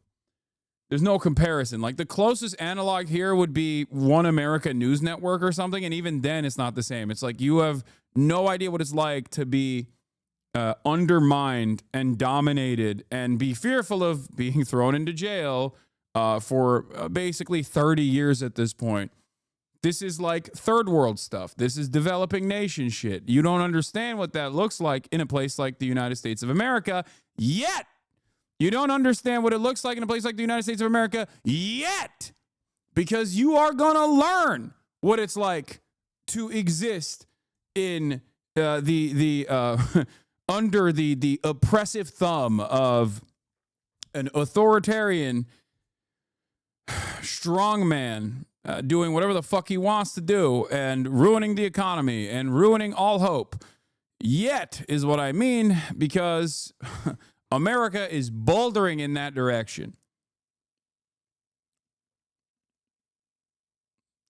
comparison. Like the closest analog here would be One America News Network or something, and even then, it's not the same. It's like you have no idea what it's like to be undermined and dominated and be fearful of being thrown into jail for basically 30 years at this point. This is like third world stuff. This is developing nation shit. You don't understand what that looks like in a place like the United States of America yet. You don't understand what it looks like in a place like the United States of America yet. Because you are going to learn what it's like to exist in under the oppressive thumb of an authoritarian strongman doing whatever the fuck he wants to do and ruining the economy and ruining all hope. Yet is what I mean, because America is bouldering in that direction.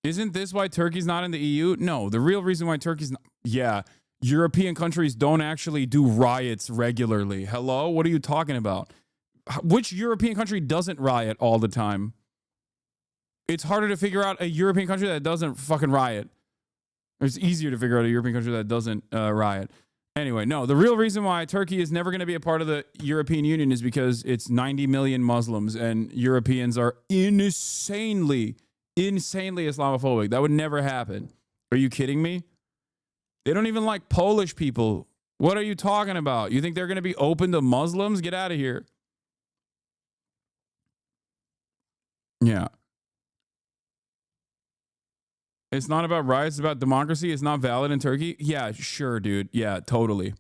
Isn't this why Turkey's not in the EU? No, the real reason why Turkey's not. Yeah, European countries don't actually do riots regularly. Hello? What are you talking about? Which European country doesn't riot all the time? It's harder to figure out a European country that doesn't fucking riot. It's easier to figure out a European country that doesn't riot. Anyway, no, the real reason why Turkey is never going to be a part of the European Union is because it's 90 million Muslims and Europeans are insanely Islamophobic. That would never happen. Are you kidding me? They don't even like Polish people. What are you talking about? You think they're going to be open to Muslims? Get out of here. Yeah. It's not about riots, it's about democracy. It's not valid in Turkey. Yeah, sure, dude. Yeah, totally.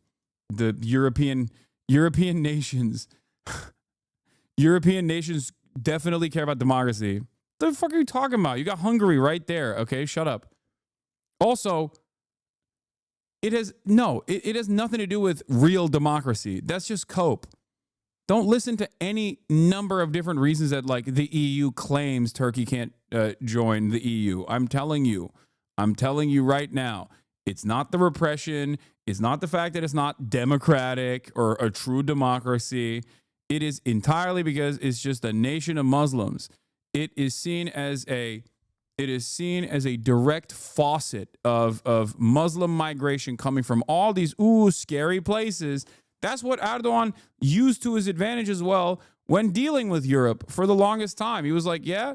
The European nations, European nations definitely care about democracy. What the fuck are you talking about? You got Hungary right there. Okay, shut up. Also, it has nothing to do with real democracy. That's just cope. Don't listen to any number of different reasons that like the EU claims Turkey can't join the EU. I'm telling you right now, it's not the repression. It's not the fact that it's not democratic or a true democracy. It is entirely because it's just a nation of Muslims. It is seen as a direct faucet of Muslim migration coming from all these scary places. That's what Erdogan used to his advantage as well when dealing with Europe for the longest time. He was like, yeah,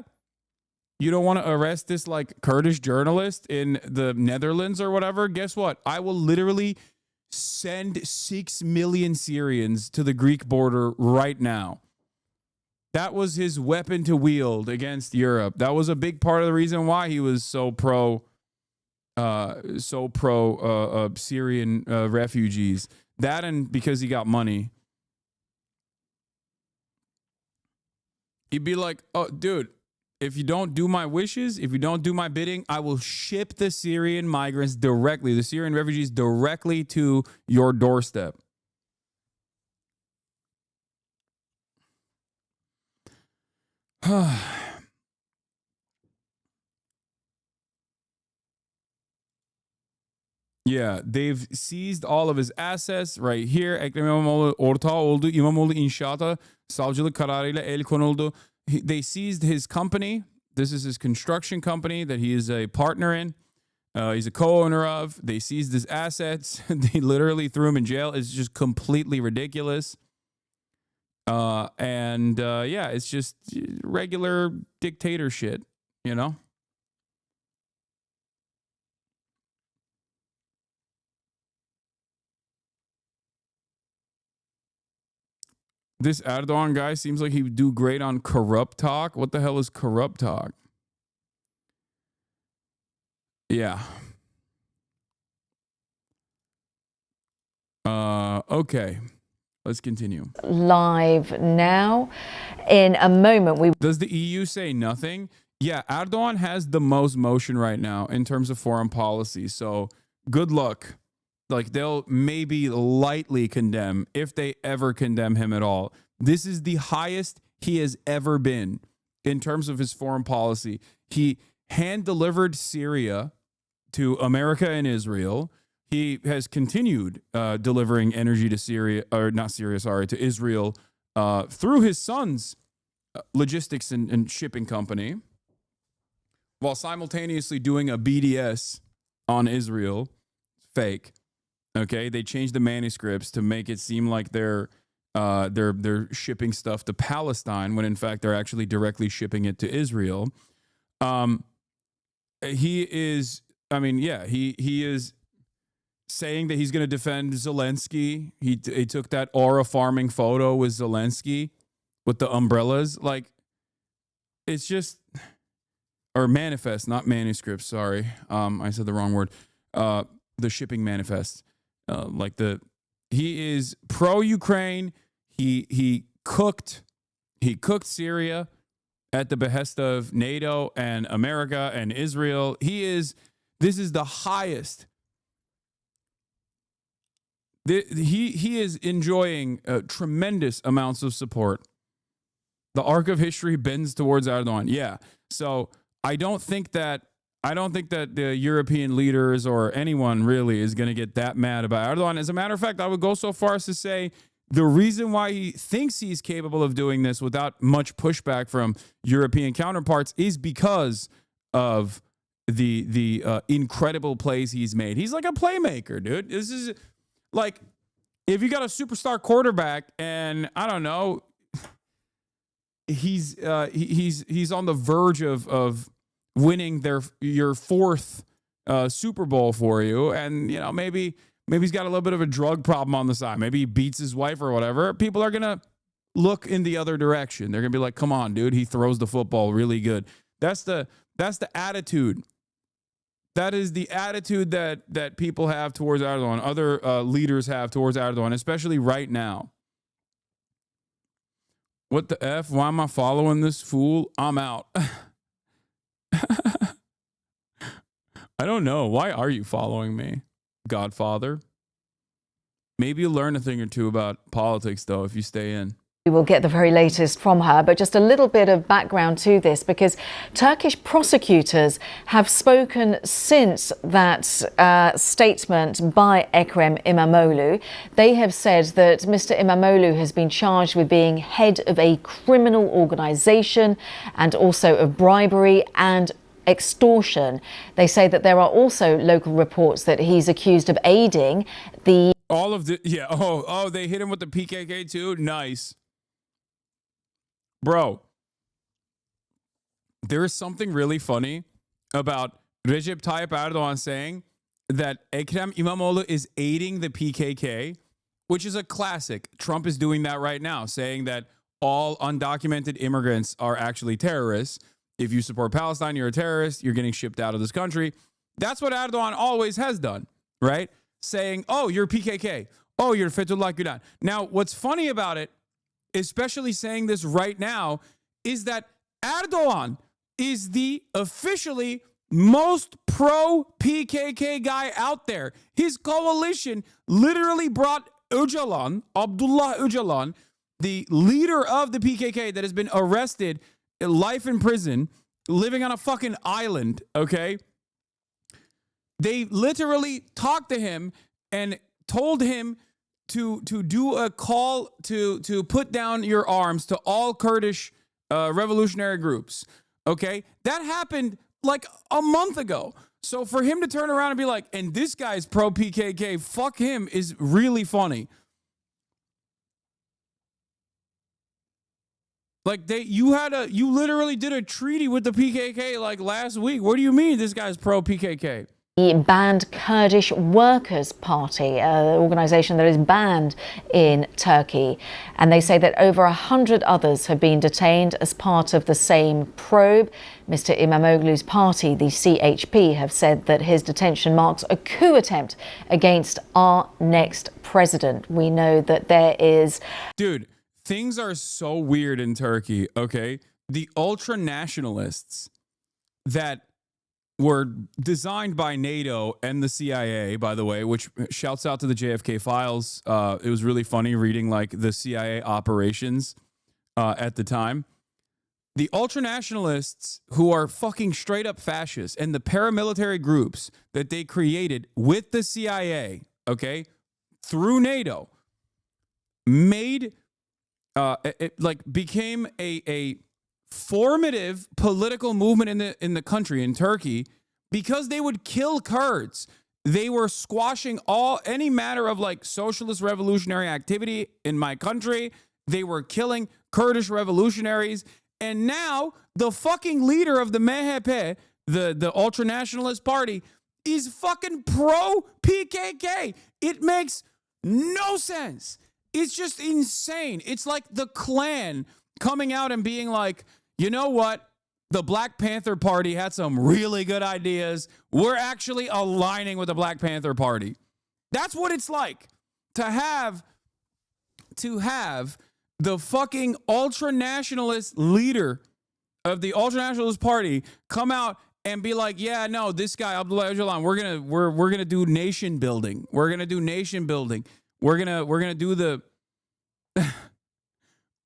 you don't want to arrest this like Kurdish journalist in the Netherlands or whatever? Guess what? I will literally send 6 million Syrians to the Greek border right now. That was his weapon to wield against Europe. That was a big part of the reason why he was so pro Syrian refugees. That and because he got money. He'd be like, oh, dude, if you don't do my wishes, if you don't do my bidding, I will ship the Syrian migrants directly, the Syrian refugees directly to your doorstep. Yeah, they've seized all of his assets right here. Ekrem İmamoğlu ortağı oldu. İmamoğlu inşaata savcılık kararıyla el konuldu. They seized his company. This is his construction company that he is a partner in. He's a co-owner of. They seized his assets. They literally threw him in jail. It's just completely ridiculous. Yeah, it's just regular dictator shit, you know? This Erdogan guy seems like he would do great on corrupt talk. What the hell is corrupt talk? Yeah. Okay. Let's continue. Live now. In a moment, Does the EU say nothing? Yeah, Erdogan has the most motion right now in terms of foreign policy. So good luck. Like, they'll maybe lightly condemn, if they ever condemn him at all. This is the highest he has ever been in terms of his foreign policy. He hand-delivered Syria to America and Israel. He has continued delivering energy to Syria, or not Syria, sorry, to Israel through his son's logistics and shipping company, while simultaneously doing a BDS on Israel. Fake. Okay, they changed the manuscripts to make it seem like they're shipping stuff to Palestine when in fact they're actually directly shipping it to Israel. He is saying that he's going to defend Zelensky. He took that aura farming photo with Zelensky with the umbrellas. Like, it's just, or manifest, not manuscript. Sorry, I said the wrong word. The shipping manifest. He is pro-Ukraine. He cooked Syria at the behest of NATO and America and Israel. This is the highest. He is enjoying tremendous amounts of support. The arc of history bends towards Erdogan. Yeah. So I don't think that the European leaders or anyone really is going to get that mad about Erdogan. As a matter of fact, I would go so far as to say the reason why he thinks he's capable of doing this without much pushback from European counterparts is because of the incredible plays he's made. He's like a playmaker, dude. This is like, if you got a superstar quarterback and I don't know, he's on the verge of winning your fourth Super Bowl for you, and you know, maybe he's got a little bit of a drug problem on the side. Maybe he beats his wife or whatever. People are gonna look in the other direction. They're gonna be like, "Come on, dude, he throws the football really good." That's the attitude. That is the attitude that people have towards Erdogan. Other leaders have towards Erdogan, especially right now. What the F? Why am I following this fool? I'm out. I don't know. Why are you following me, Godfather? Maybe you'll learn a thing or two about politics, though, if you stay in. We will get the very latest from her, but just a little bit of background to this, because Turkish prosecutors have spoken since that statement by Ekrem İmamoğlu. They have said that Mr. İmamoğlu has been charged with being head of a criminal organization and also of bribery and extortion. They say that there are also local reports that he's accused of aiding the... All of the... Yeah. Oh, they hit him with the PKK too? Nice. Bro, there is something really funny about Recep Tayyip Erdogan saying that Ekrem İmamoğlu is aiding the PKK, which is a classic. Trump is doing that right now, saying that all undocumented immigrants are actually terrorists. If you support Palestine, you're a terrorist. You're getting shipped out of this country. That's what Erdogan always has done, right? Saying, oh, you're PKK. Oh, you're Fethullah Gülen. Now, what's funny about it, especially saying this right now, is that Erdogan is the officially most pro-PKK guy out there. His coalition literally brought Öcalan, Abdullah Öcalan, the leader of the PKK that has been arrested, life in prison, living on a fucking island, okay? They literally talked to him and told him to do a call to put down your arms to all Kurdish revolutionary groups, okay? That happened like a month ago. So for him to turn around and be like, and this guy's pro-PKK, fuck him, is really funny. Like you literally did a treaty with the PKK like last week. What do you mean this guy's pro-PKK? The banned Kurdish Workers' Party, an organisation that is banned in Turkey. And they say that over 100 others have been detained as part of the same probe. Mr. İmamoğlu's party, the CHP, have said that his detention marks a coup attempt against our next president. We know that there is... Dude, things are so weird in Turkey, okay? The ultra-nationalists that were designed by NATO and the CIA, by the way, which shouts out to the JFK files. It was really funny reading like the CIA operations at the time. The ultranationalists who are fucking straight up fascists and the paramilitary groups that they created with the CIA, okay, through NATO, made became a formative political movement in the country, in Turkey, because they would kill Kurds. They were squashing any matter of like socialist revolutionary activity in my country. They were killing Kurdish revolutionaries. And now the fucking leader of the MHP, the ultranationalist party, is fucking pro PKK. It makes no sense. It's just insane. It's like the Klan coming out and being like, you know what? The Black Panther Party had some really good ideas. We're actually aligning with the Black Panther Party. That's what it's like to have the fucking ultra-nationalist leader of the ultra-nationalist party come out and be like, yeah, no, this guy, Abdullah Öcalan, we're gonna do nation building. We're gonna do nation building. We're gonna do the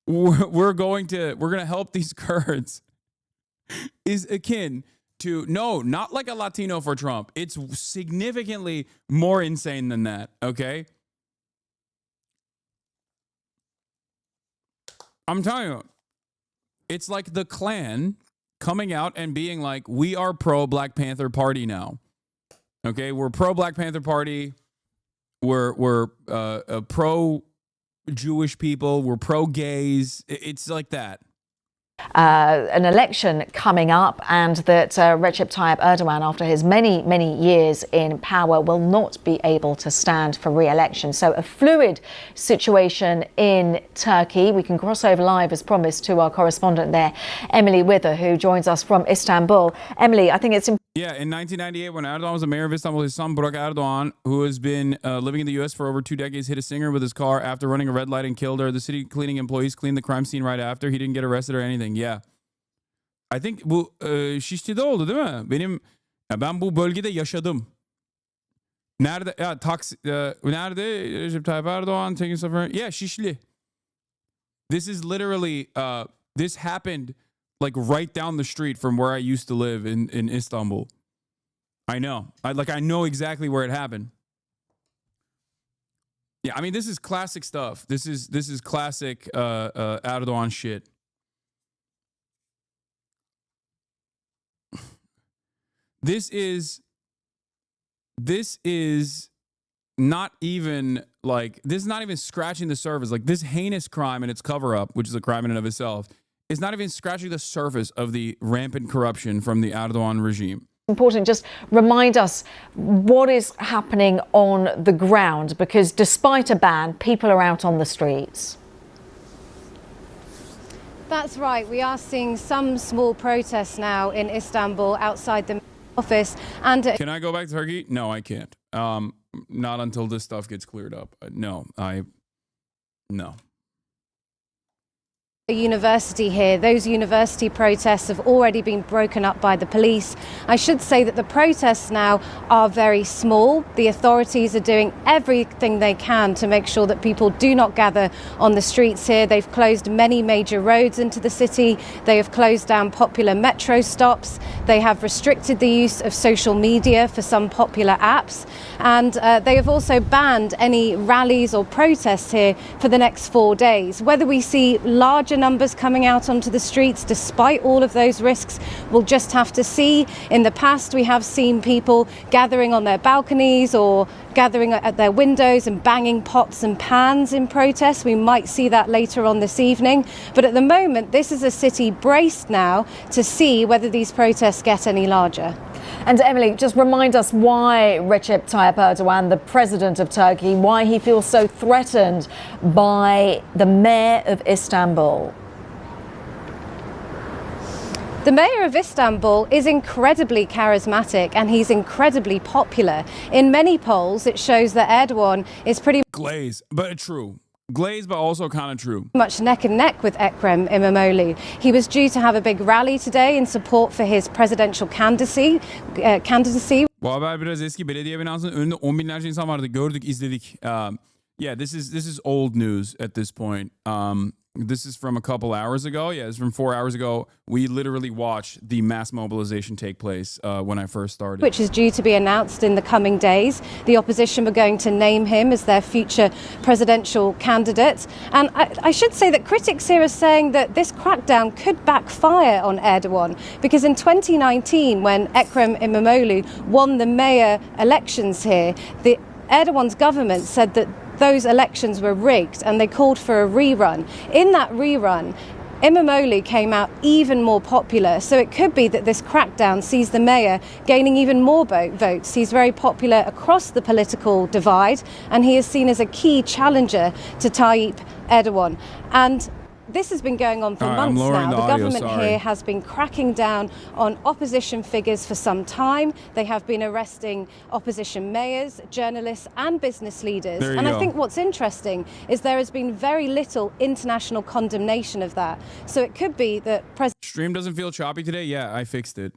we're gonna help these Kurds is akin to, no, not like a Latino for Trump. It's significantly more insane than that, okay? I'm telling you, it's like the Klan coming out and being like, we are pro Black Panther Party now. Okay, we're pro Black Panther Party. We're pro Jewish people. We're pro gays. It's like that. An election coming up, and that Recep Tayyip Erdogan, after his many years in power, will not be able to stand for re-election. So a fluid situation in Turkey. We can cross over live, as promised, to our correspondent there, Emily Wither, who joins us from Istanbul. Emily, I think it's important. Yeah, in 1998, when Erdogan was the mayor of Istanbul, his son Burak Erdogan, who has been living in the U.S. for over 2 decades, hit a singer with his car after running a red light and killed her. The city cleaning employees cleaned the crime scene right after. He didn't get arrested or anything. Yeah. I think bu Şişli'de oldu değil mi? Ben bu bölgede yaşadım. Nerede? Ya nerede? Recep Tayyip Erdoğan taking suffer. Yeah, Şişli. This is literally this happened like right down the street from where I used to live in Istanbul. I know. I know exactly where it happened. Yeah, I mean, this is classic stuff. This is classic Erdogan shit. This is not even like, this is not even scratching the surface. Like, this heinous crime and its cover up, which is a crime in and of itself, is not even scratching the surface of the rampant corruption from the Erdogan regime. Important, just remind us what is happening on the ground, because despite a ban, people are out on the streets. That's right. We are seeing some small protests now in Istanbul outside the office. And can I go back to Turkey? No, I can't. Not until this stuff gets cleared up. No. University here. Those university protests have already been broken up by the police. I should say that the protests now are very small. The authorities are doing everything they can to make sure that people do not gather on the streets here. They've closed many major roads into the city. They have closed down popular metro stops. They have restricted the use of social media for some popular apps. And they have also banned any rallies or protests here for the next 4 days. Whether we see larger numbers coming out onto the streets despite all of those risks, we'll just have to see. In the past, we have seen people gathering on their balconies or gathering at their windows and banging pots and pans in protest. We might see that later on this evening. But at the moment, this is a city braced now to see whether these protests get any larger. And Emily, just remind us why Recep Tayyip Erdogan, the president of Turkey, why he feels so threatened by the mayor of Istanbul. The mayor of Istanbul is incredibly charismatic and he's incredibly popular. In many polls, it shows that Erdogan is pretty glaze, but true. Glaze, but also kind of true. Much neck and neck with Ekrem İmamoğlu. He was due to have a big rally today in support for his presidential candidacy. Bu haber biraz eski. Belediye binasının önünde 10 binlerce insan vardı. Gördük, izledik. Yeah, this is old news at this point. This is from a couple hours ago. Yeah, it's from 4 hours ago. We literally watched the mass mobilization take place when I first started. Which is due to be announced in the coming days. The opposition were going to name him as their future presidential candidate. And I should say that critics here are saying that this crackdown could backfire on Erdogan, because in 2019, when Ekrem İmamoğlu won the mayor elections here, Erdogan's government said that those elections were rigged and they called for a rerun. In that rerun, İmamoğlu came out even more popular, so it could be that this crackdown sees the mayor gaining even more votes. He's very popular across the political divide and he is seen as a key challenger to Tayyip Erdogan. And this has been going on for months now. The government here has been cracking down on opposition figures for some time. They have been arresting opposition mayors, journalists and business leaders. And I think what's interesting is there has been very little international condemnation of that. So it could be that Stream doesn't feel choppy today? Yeah, I fixed it.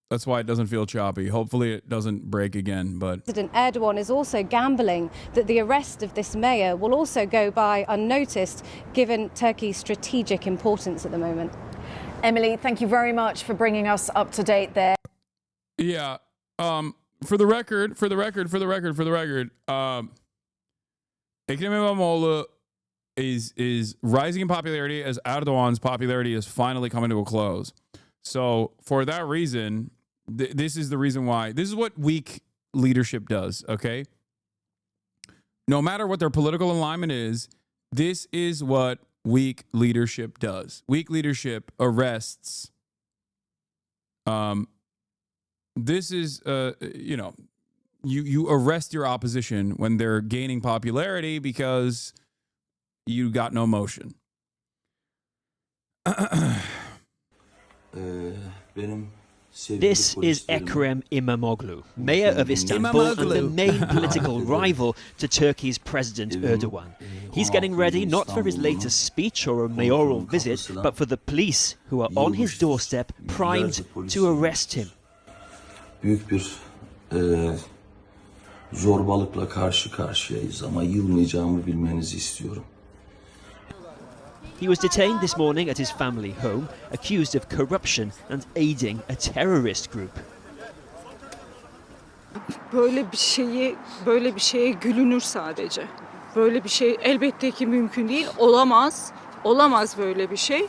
That's why it doesn't feel choppy. Hopefully it doesn't break again. But President Erdogan is also gambling that the arrest of this mayor will also go by unnoticed, given Turkey's strategic importance at the moment. Emily, thank you very much for bringing us up to date there. Yeah. For the record, Ekrem İmamoğlu is rising in popularity as Erdogan's popularity is finally coming to a close. So for that reason, this is the reason why. This is what weak leadership does, okay? No matter what their political alignment is, this is what weak leadership does. Weak leadership arrests. This is, you arrest your opposition when they're gaining popularity because you got no motion. This is Ekrem İmamoğlu, mayor of Istanbul and the main political rival to Turkey's President Erdogan. He's getting ready not for his latest speech or a mayoral visit, but for the police who are on his doorstep, primed to arrest him. Büyük bir zorbalıkla karşı karşıyayız ama yılmayacağımı bilmenizi istiyorum. He was detained this morning at his family home, accused of corruption and aiding a terrorist group. Böyle bir şeye gülünür sadece. Böyle bir şey elbette ki mümkün değil, olamaz böyle bir şey.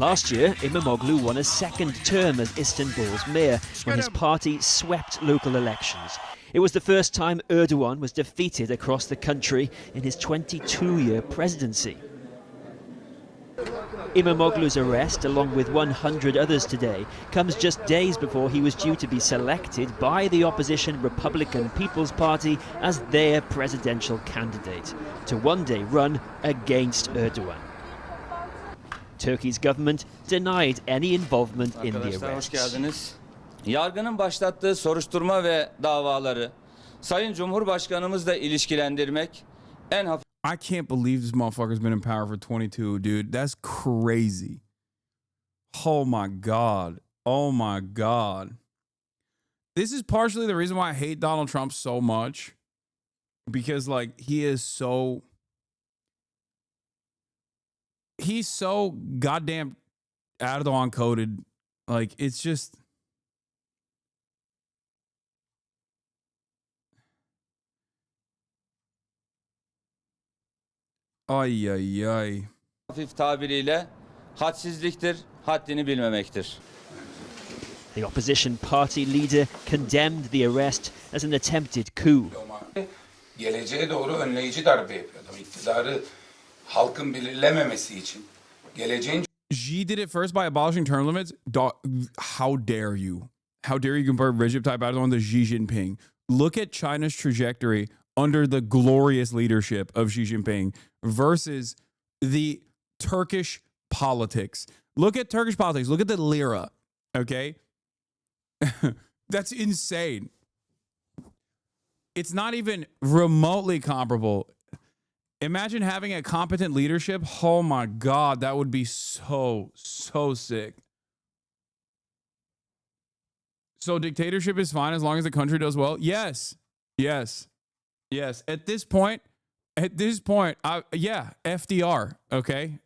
Last year, İmamoğlu won a second term as Istanbul's mayor when his party swept local elections. It was the first time Erdogan was defeated across the country in his 22-year presidency. Imamoglu's arrest, along with 100 others today, comes just days before he was due to be selected by the opposition Republican People's Party as their presidential candidate to one day run against Erdogan. Turkey's government denied any involvement in the arrests. Yargının başlattığı soruşturma ve davaları Sayın Cumhurbaşkanımızla ilişkilendirmek en hafif. I can't believe this motherfucker's been in power for 22, dude. That's crazy. Oh my God. Oh my God. This is partially the reason why I hate Donald Trump so much. Because, like, he's so goddamn Erdogan coded. Like, it's just. Ay ay ay. Hafif tabiriyle hadsizliktir, haddini bilmemektir. The opposition party leader condemned the arrest as an attempted coup. Geleceğe doğru önleyici darbe yapıyor adam. İktidarı halkın belirlememesi için. Geleceğin Xi did it first by abolishing term limits. How dare you? How dare you compare Recep Tayyip Erdogan to Xi Jinping? Look at China's trajectory under the glorious leadership of Xi Jinping versus the Turkish politics. Look at Turkish politics. Look at the lira, okay? That's insane. It's not even remotely comparable. Imagine having a competent leadership. Oh my God, that would be so sick. So dictatorship is fine as long as the country does well? Yes. At this point, yeah, FDR, okay?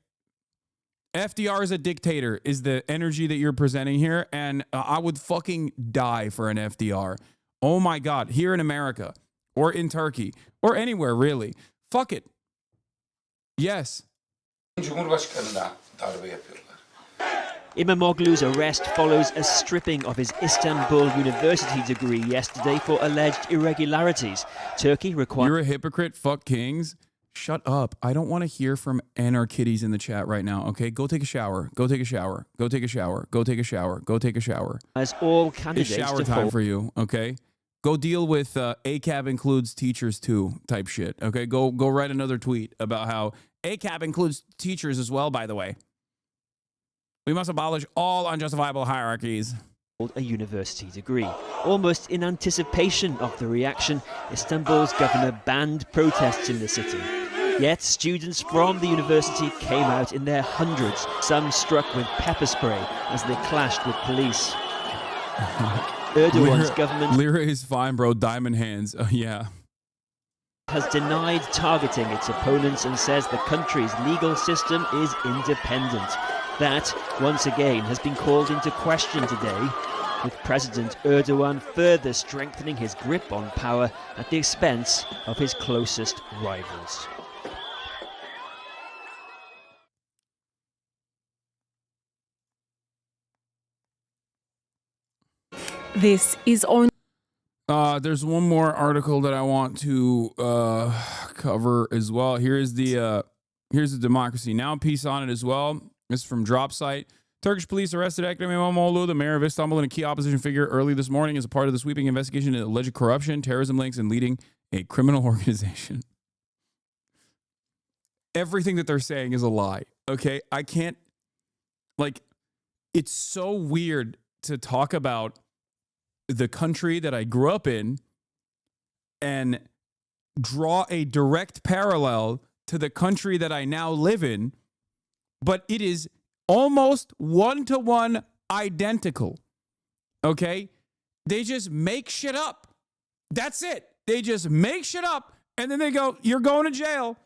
FDR is a dictator, is the energy that you're presenting here, and I would fucking die for an FDR. Oh my God, here in America, or in Turkey, or anywhere really. Fuck it. Yes. Cumhurbaşkanına darbe yapıyorlar. Imamoglu's arrest follows a stripping of his Istanbul University degree yesterday for alleged irregularities. Turkey requires... You're a hypocrite, fuck kings. Shut up. I don't want to hear from anarchitties in the chat right now, okay? Go take a shower. Go take a shower. Go take a shower. Go take a shower. Go take a shower. As all candidates it's shower time for you, okay? Go deal with ACAB includes teachers too type shit, okay? Go write another tweet about how ACAB includes teachers as well, by the way. We must abolish all unjustifiable hierarchies. A university degree. Almost in anticipation of the reaction, Istanbul's governor banned protests in the city. Yet students from the university came out in their hundreds, some struck with pepper spray as they clashed with police. Erdogan's government... Lira is fine, bro. Diamond hands. Yeah. ...has denied targeting its opponents and says the country's legal system is independent. That, once again, has been called into question today, with President Erdogan further strengthening his grip on power at the expense of his closest rivals. This is on. There's one more article that I want to cover as well. Here's the democracy now piece on it as well. This is from Dropsite. Turkish police arrested Ekrem İmamoğlu, the mayor of Istanbul, and a key opposition figure early this morning as a part of the sweeping investigation into alleged corruption, terrorism links, and leading a criminal organization. Everything that they're saying is a lie, okay? I can't, like, it's so weird to talk about the country that I grew up in and draw a direct parallel to the country that I now live in, but it is almost one-to-one identical, okay? They just make shit up. That's it. They just make shit up, and then they go, you're going to jail.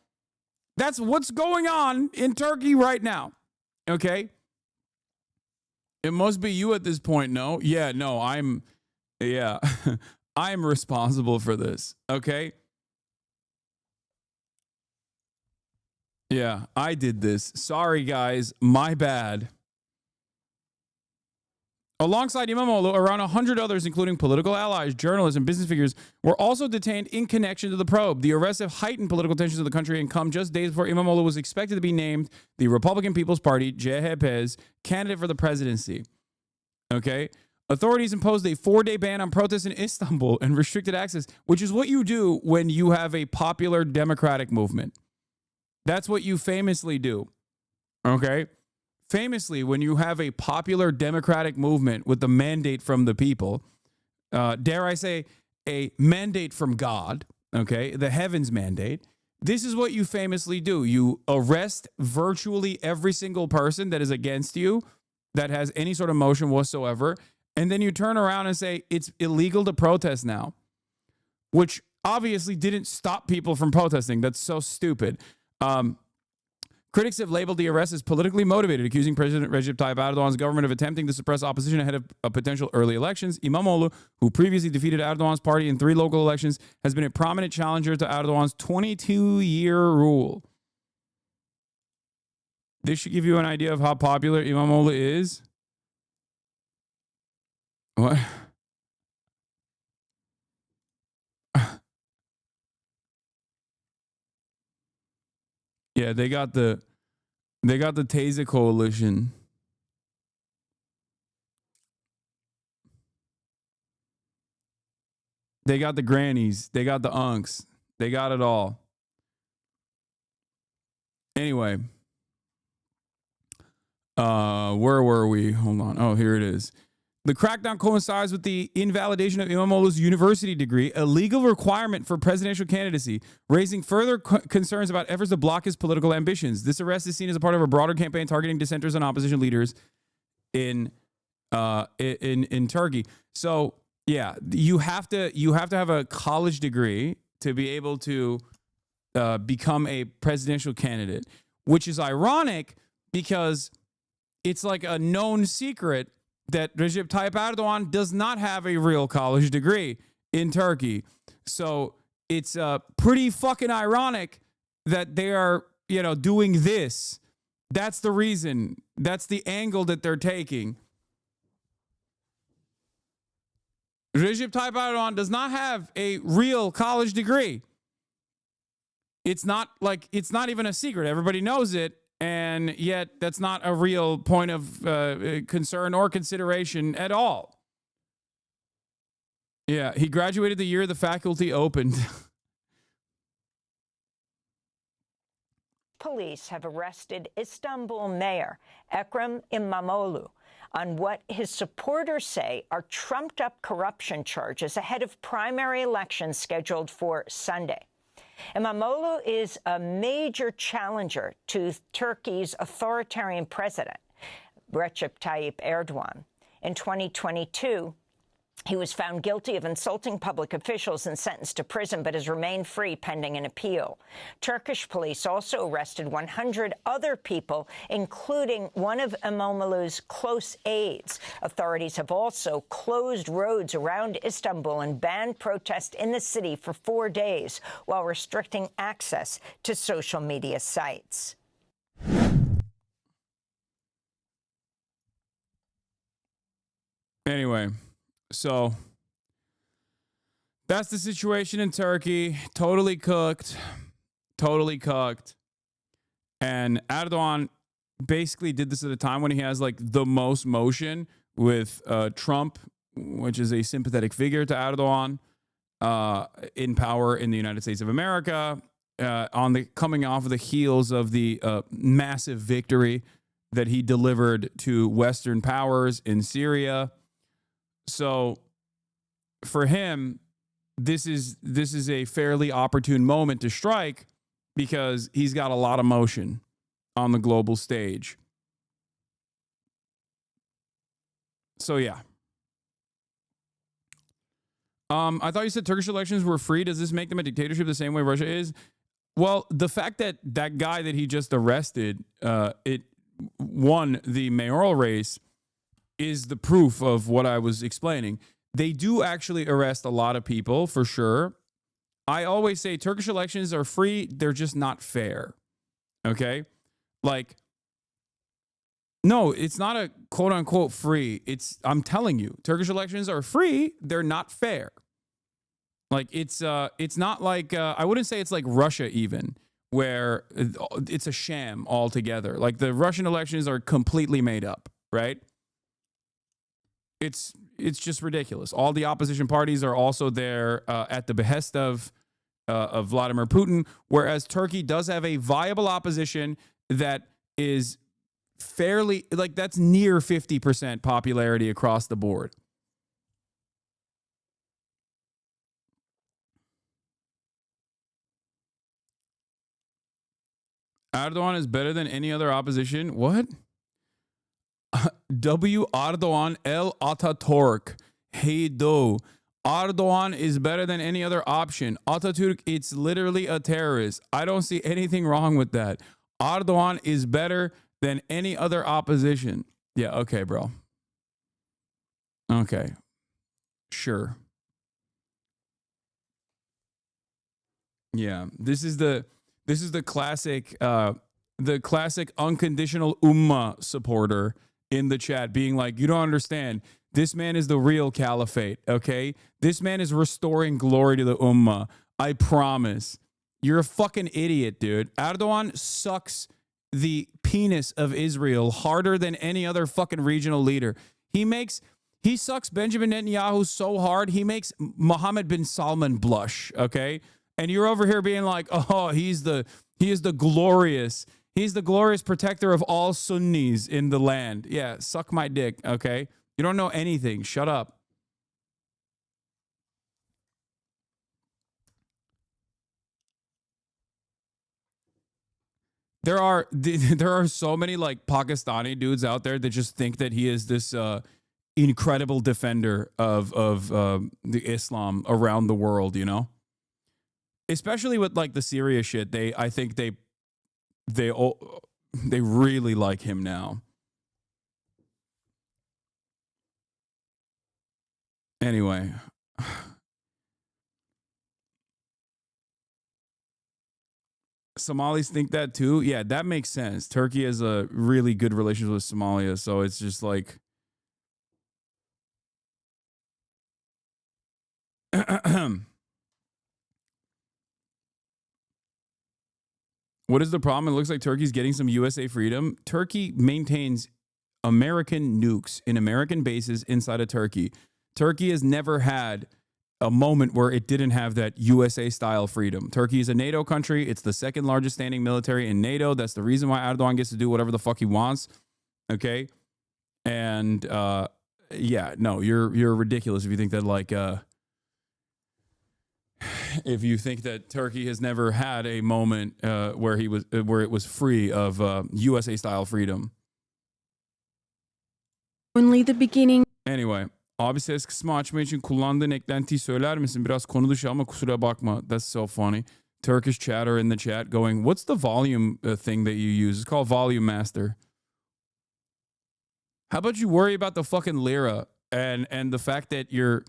That's what's going on in Turkey right now, okay? It must be you at this point, no? Yeah, no, I'm responsible for this, okay? Yeah, I did this. Sorry, guys. My bad. Alongside Imamoglu, around 100 others, including political allies, journalists, and business figures, were also detained in connection to the probe. The arrests have heightened political tensions in the country and come just days before Imamoglu was expected to be named the Republican People's Party, CHP's, candidate for the presidency. Okay? Authorities imposed a 4-day ban on protests in Istanbul and restricted access, which is what you do when you have a popular democratic movement. That's what you famously do. Okay? Famously, when you have a popular democratic movement with the mandate from the people, dare I say, a mandate from God, okay, the heavens mandate, this is what you famously do. You arrest virtually every single person that is against you, that has any sort of motion whatsoever, and then you turn around and say, it's illegal to protest now, which obviously didn't stop people from protesting. That's so stupid. Critics have labeled the arrest as politically motivated, accusing President Recep Tayyip Erdogan's government of attempting to suppress opposition ahead of potential early elections. Imamoglu, who previously defeated Erdogan's party in 3 local elections, has been a prominent challenger to Erdogan's 22-year rule. This should give you an idea of how popular Imamoglu is. What? Yeah, they got the Taser Coalition. They got the grannies. They got the unks. They got it all. Anyway. Where were we? Hold on. Oh, here it is. The crackdown coincides with the invalidation of Imamoglu's university degree, a legal requirement for presidential candidacy, raising further concerns about efforts to block his political ambitions. This arrest is seen as a part of a broader campaign targeting dissenters and opposition leaders in Turkey. So, yeah, you have to have a college degree to be able to become a presidential candidate, which is ironic because it's like a known secret that Recep Tayyip Erdogan does not have a real college degree in Turkey. So it's pretty fucking ironic that they are, doing this. That's the reason. That's the angle that they're taking. Recep Tayyip Erdogan does not have a real college degree. It's not even a secret. Everybody knows it. And yet that's not a real point of concern or consideration at all. Yeah, he graduated the year the faculty opened. Police have arrested Istanbul Mayor Ekrem İmamoğlu on what his supporters say are trumped-up corruption charges ahead of primary elections scheduled for Sunday. İmamoğlu is a major challenger to Turkey's authoritarian president, Recep Tayyip Erdogan. In 2022, he was found guilty of insulting public officials and sentenced to prison, but has remained free pending an appeal. Turkish police also arrested 100 other people, including one of İmamoğlu's close aides. Authorities have also closed roads around Istanbul and banned protests in the city for 4 days, while restricting access to social media sites. Anyway. So that's the situation in Turkey. Totally cooked. And Erdogan basically did this at a time when he has like the most motion with Trump, which is a sympathetic figure to Erdogan, in power in the United States of America, coming off of the heels of the massive victory that he delivered to Western powers in Syria. So for him, this is a fairly opportune moment to strike because he's got a lot of motion on the global stage. So yeah. I thought you said Turkish elections were free. Does this make them a dictatorship the same way Russia is? Well, the fact that that guy that he just arrested, it won the mayoral race is the proof of what I was explaining. They do actually arrest a lot of people, for sure. I always say Turkish elections are free. They're just not fair. Okay? Like, No, it's not a quote unquote free. I'm telling you, Turkish elections are free. They're not fair. Like it's not like I wouldn't say it's like Russia even, where it's a sham altogether. Like the Russian elections are completely made up, right? It's just ridiculous. All the opposition parties are also there at the behest of Vladimir Putin, whereas Turkey does have a viable opposition that is fairly, like, that's near 50% popularity across the board. Erdogan is better than any other opposition. What? W. Erdogan El Atatürk. Hey do. Erdogan is better than any other option. Atatürk, it's literally a terrorist. I don't see anything wrong with that. Erdogan is better than any other opposition. Yeah, okay, bro. Okay. Sure. Yeah, this is the classic unconditional Ummah supporter in the chat being like, you don't understand. This man is the real caliphate, okay? This man is restoring glory to the Ummah. I promise. You're a fucking idiot, dude. Erdogan sucks the penis of Israel harder than any other fucking regional leader. He sucks Benjamin Netanyahu so hard, he makes Mohammed bin Salman blush, okay? And you're over here being like, oh, he is the glorious protector of all Sunnis in the land. Yeah, suck my dick, okay? You don't know anything. Shut up. There are so many like Pakistani dudes out there that just think that he is this incredible defender of the Islam around the world, you know? Especially with like the Syria shit, I think they really like him now. Anyway, Somalis think that too. Yeah, that makes sense. Turkey has a really good relationship with Somalia, so it's just like what is the problem? It looks like Turkey's getting some USA freedom. Turkey maintains American nukes in American bases inside of Turkey. Turkey has never had a moment where it didn't have that USA-style freedom. Turkey is a NATO country. It's the second largest standing military in NATO. That's the reason why Erdogan gets to do whatever the fuck he wants. Okay? And, yeah, no, you're ridiculous if you think that, like, if you think that Turkey has never had a moment where it was free of USA-style freedom. Only the beginning. Anyway, abi ses kısmı açma için kullandığın eklentiyi söyler misin? Biraz konu dışı ama kusura bakma. That's so funny. Turkish chatter in the chat going, what's the volume thing that you use? It's called Volume Master. How about you worry about the fucking lira and the fact that you're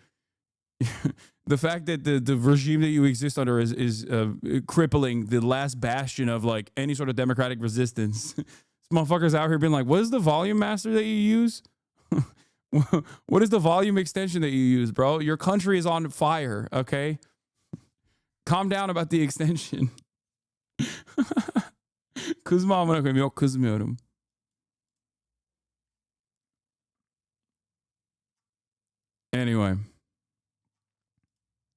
the fact that the regime that you exist under is crippling the last bastion of like any sort of democratic resistance. This motherfucker's out here being like, what is the volume master that you use? What is the volume extension that you use, bro? Your country is on fire, okay? Calm down about the extension. Kızma amına koyayım. Yok, kızmıyorum. Anyway.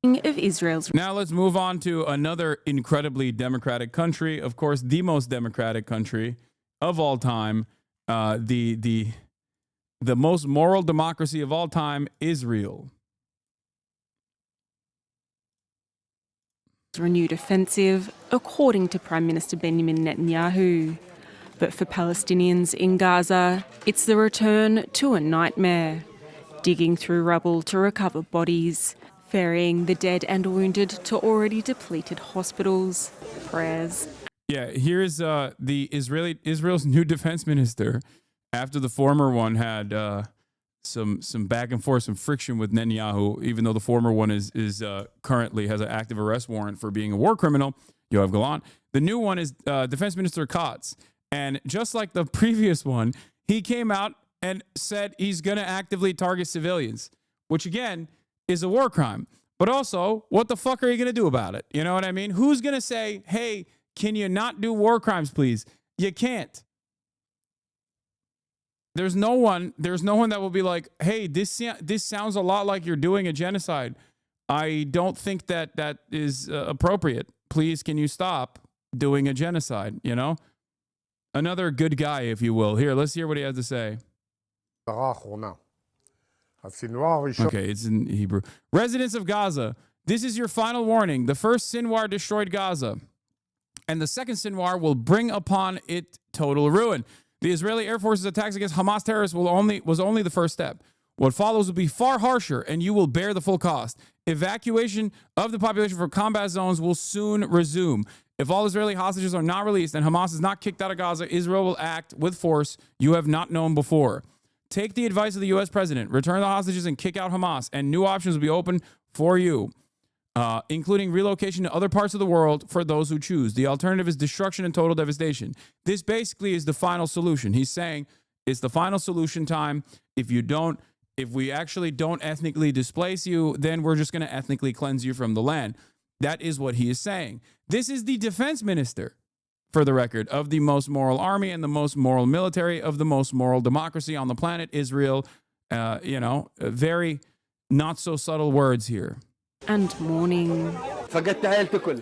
Of Israel's. Now let's move on to another incredibly democratic country. Of course, the most democratic country of all time. The most moral democracy of all time, Israel. Renewed offensive, according to Prime Minister Benjamin Netanyahu. But for Palestinians in Gaza, it's the return to a nightmare. Digging through rubble to recover bodies, ferrying the dead and wounded to already depleted hospitals. Prayers. Yeah, here's Israel's new defense minister. After the former one had some back and forth, some friction with Netanyahu, even though the former one is currently has an active arrest warrant for being a war criminal, Yoav Gallant. The new one is Defense Minister Katz. And just like the previous one, he came out and said he's going to actively target civilians, which again is a war crime. But also, what the fuck are you going to do about it? You know what I mean? Who's going to say, hey, can you not do war crimes, please? You can't. There's no one that will be like, hey, this sounds a lot like you're doing a genocide. I don't think that is appropriate. Please, can you stop doing a genocide? You know, another good guy, if you will. Here, let's hear what he has to say. Okay, it's in Hebrew. Residents of Gaza, this is your final warning. The first Sinwar destroyed Gaza, and the second Sinwar will bring upon it total ruin. The Israeli Air Force's attacks against Hamas terrorists was only the first step. What follows will be far harsher, and you will bear the full cost. Evacuation of the population from combat zones will soon resume. If all Israeli hostages are not released and Hamas is not kicked out of Gaza, Israel will act with force you have not known before. Take the advice of the U.S. president, return the hostages and kick out Hamas, and new options will be open for you, including relocation to other parts of the world for those who choose. The alternative is destruction and total devastation. This basically is the final solution. He's saying it's the final solution time. If we actually don't ethnically displace you, then we're just going to ethnically cleanse you from the land. That is what he is saying. This is the defense minister, for the record, of the most moral army and the most moral military of the most moral democracy on the planet, Israel. Very not so subtle words here. And mourning.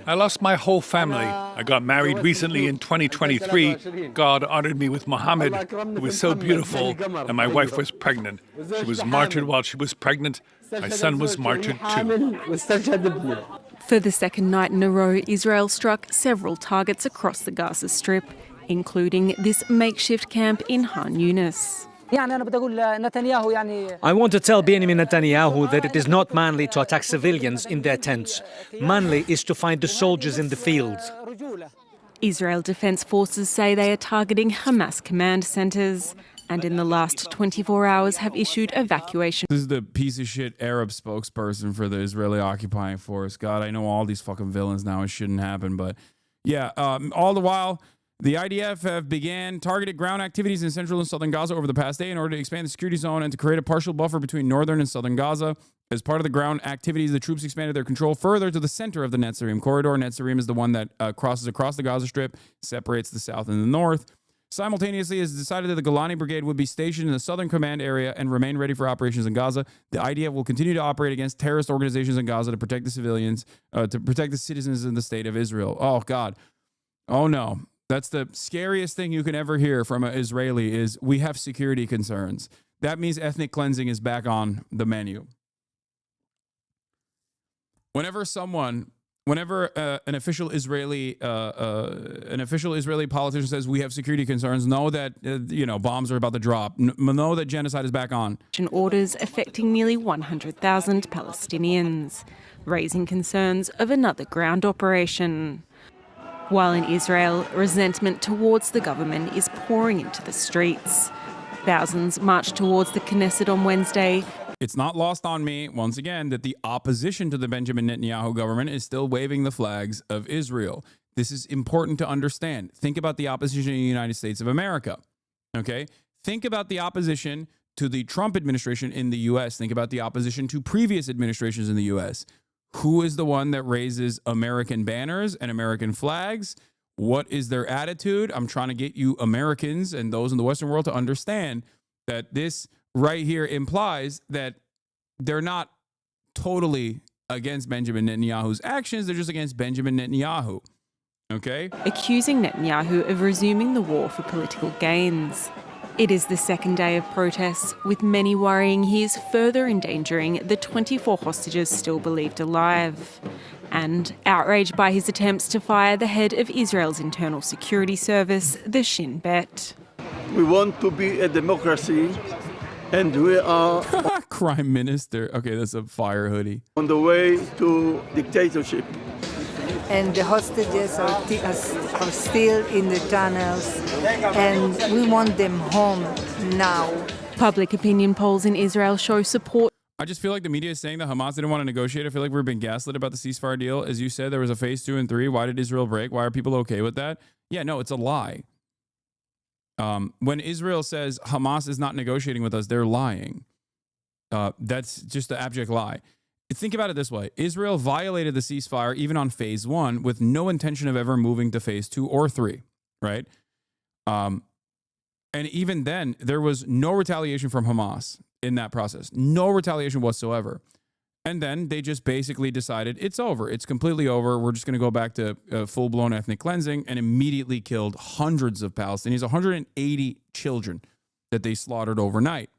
I lost my whole family. I got married recently in 2023. God honored me with Muhammad, who was so beautiful, and my wife was pregnant. She was martyred while she was pregnant. My son was martyred too. For the second night in a row, Israel struck several targets across the Gaza Strip, including this makeshift camp in Han Yunis. I want to tell Benjamin Netanyahu that it is not manly to attack civilians in their tents. Manly is to find the soldiers in the fields. Israel Defense Forces say they are targeting Hamas command centers, and in the last 24 hours have issued evacuation. This is the piece of shit Arab spokesperson for the Israeli occupying force. God, I know all these fucking villains now. It shouldn't happen, but yeah, all the while, the IDF have began targeted ground activities in central and southern Gaza over the past day in order to expand the security zone and to create a partial buffer between northern and southern Gaza. As part of the ground activities, the troops expanded their control further to the center of the Netzarim corridor. Netzarim is the one that crosses across the Gaza Strip, separates the south and the north. Simultaneously, it is decided that the Golani Brigade would be stationed in the southern command area and remain ready for operations in Gaza. The IDF will continue to operate against terrorist organizations in Gaza to protect the civilians, to protect the citizens in the state of Israel. Oh, God. Oh, no. That's the scariest thing you can ever hear from an Israeli is we have security concerns. That means ethnic cleansing is back on the menu. Whenever an official Israeli politician says we have security concerns, know that bombs are about to drop. Know that genocide is back on. Orders affecting nearly 100,000 Palestinians, raising concerns of another ground operation. While in Israel, resentment towards the government is pouring into the streets. Thousands marched towards the Knesset on Wednesday. It's not lost on me, once again, that the opposition to the Benjamin Netanyahu government is still waving the flags of Israel. This is important to understand. Think about the opposition in the United States of America, okay? Think about the opposition to the Trump administration in the U.S. Think about the opposition to previous administrations in the U.S. Who is the one that raises American banners and American flags? What is their attitude? I'm trying to get you Americans and those in the Western world to understand that this right here implies that they're not totally against Benjamin Netanyahu's actions. They're just against Benjamin Netanyahu. Okay? Accusing Netanyahu of resuming the war for political gains. It is the second day of protests, with many worrying he is further endangering the 24 hostages still believed alive, and outraged by his attempts to fire the head of Israel's internal security service, the Shin Bet. We want to be a democracy, and we are Crime Minister. Okay, that's a fire hoodie. On the way to dictatorship. And the hostages are still in the tunnels, and we want them home now. Public opinion polls in Israel show support. I just feel like the media is saying that Hamas didn't want to negotiate. I feel like we're being gaslit about the ceasefire deal. As you said, there was a phase 2 and 3. Why did Israel break? Why are people okay with that? Yeah, no, it's a lie. When Israel says Hamas is not negotiating with us, they're lying. That's just an abject lie. Think about it this way. Israel violated the ceasefire even on phase 1 with no intention of ever moving to phase 2 or 3, right? And even then, there was no retaliation from Hamas in that process. No retaliation whatsoever. And then they just basically decided it's over. It's completely over. We're just going to go back to full-blown ethnic cleansing, and immediately killed hundreds of Palestinians, 180 children that they slaughtered overnight.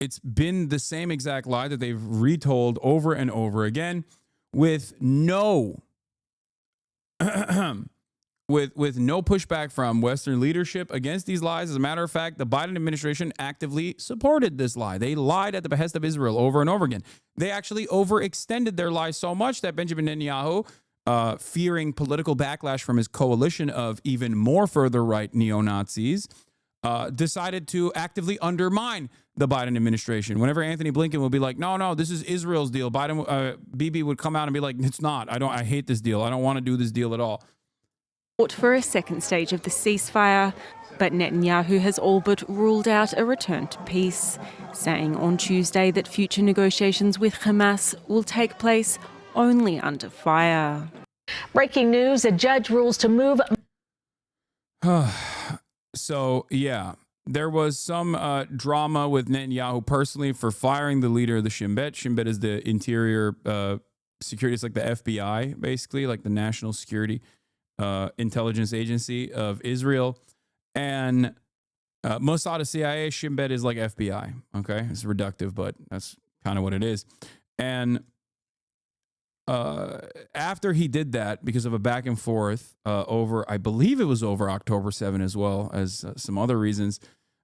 It's been the same exact lie that they've retold over and over again with no with no pushback from Western leadership against these lies. As a matter of fact, the Biden administration actively supported this lie. They lied at the behest of Israel over and over again. They actually overextended their lies so much that Benjamin Netanyahu, fearing political backlash from his coalition of even more further right neo-Nazis, decided to actively undermine the Biden administration. Whenever Anthony Blinken would be like, no, this is Israel's deal, Bibi would come out and be like, it's not. I hate this deal. I don't want to do this deal at all. For a second stage of the ceasefire, but Netanyahu has all but ruled out a return to peace, saying on Tuesday that future negotiations with Hamas will take place only under fire. Breaking news, a judge rules to move. So, yeah, there was some drama with Netanyahu personally for firing the leader of the Shin Bet. Shin Bet is the interior security. It's like the FBI, basically, like the National Security Intelligence Agency of Israel. And Mossad is CIA, Shin Bet is like FBI. Okay, it's reductive, but that's kind of what it is. And after he did that, because of a back and forth over, I believe it was over October 7 as well as some other reasons,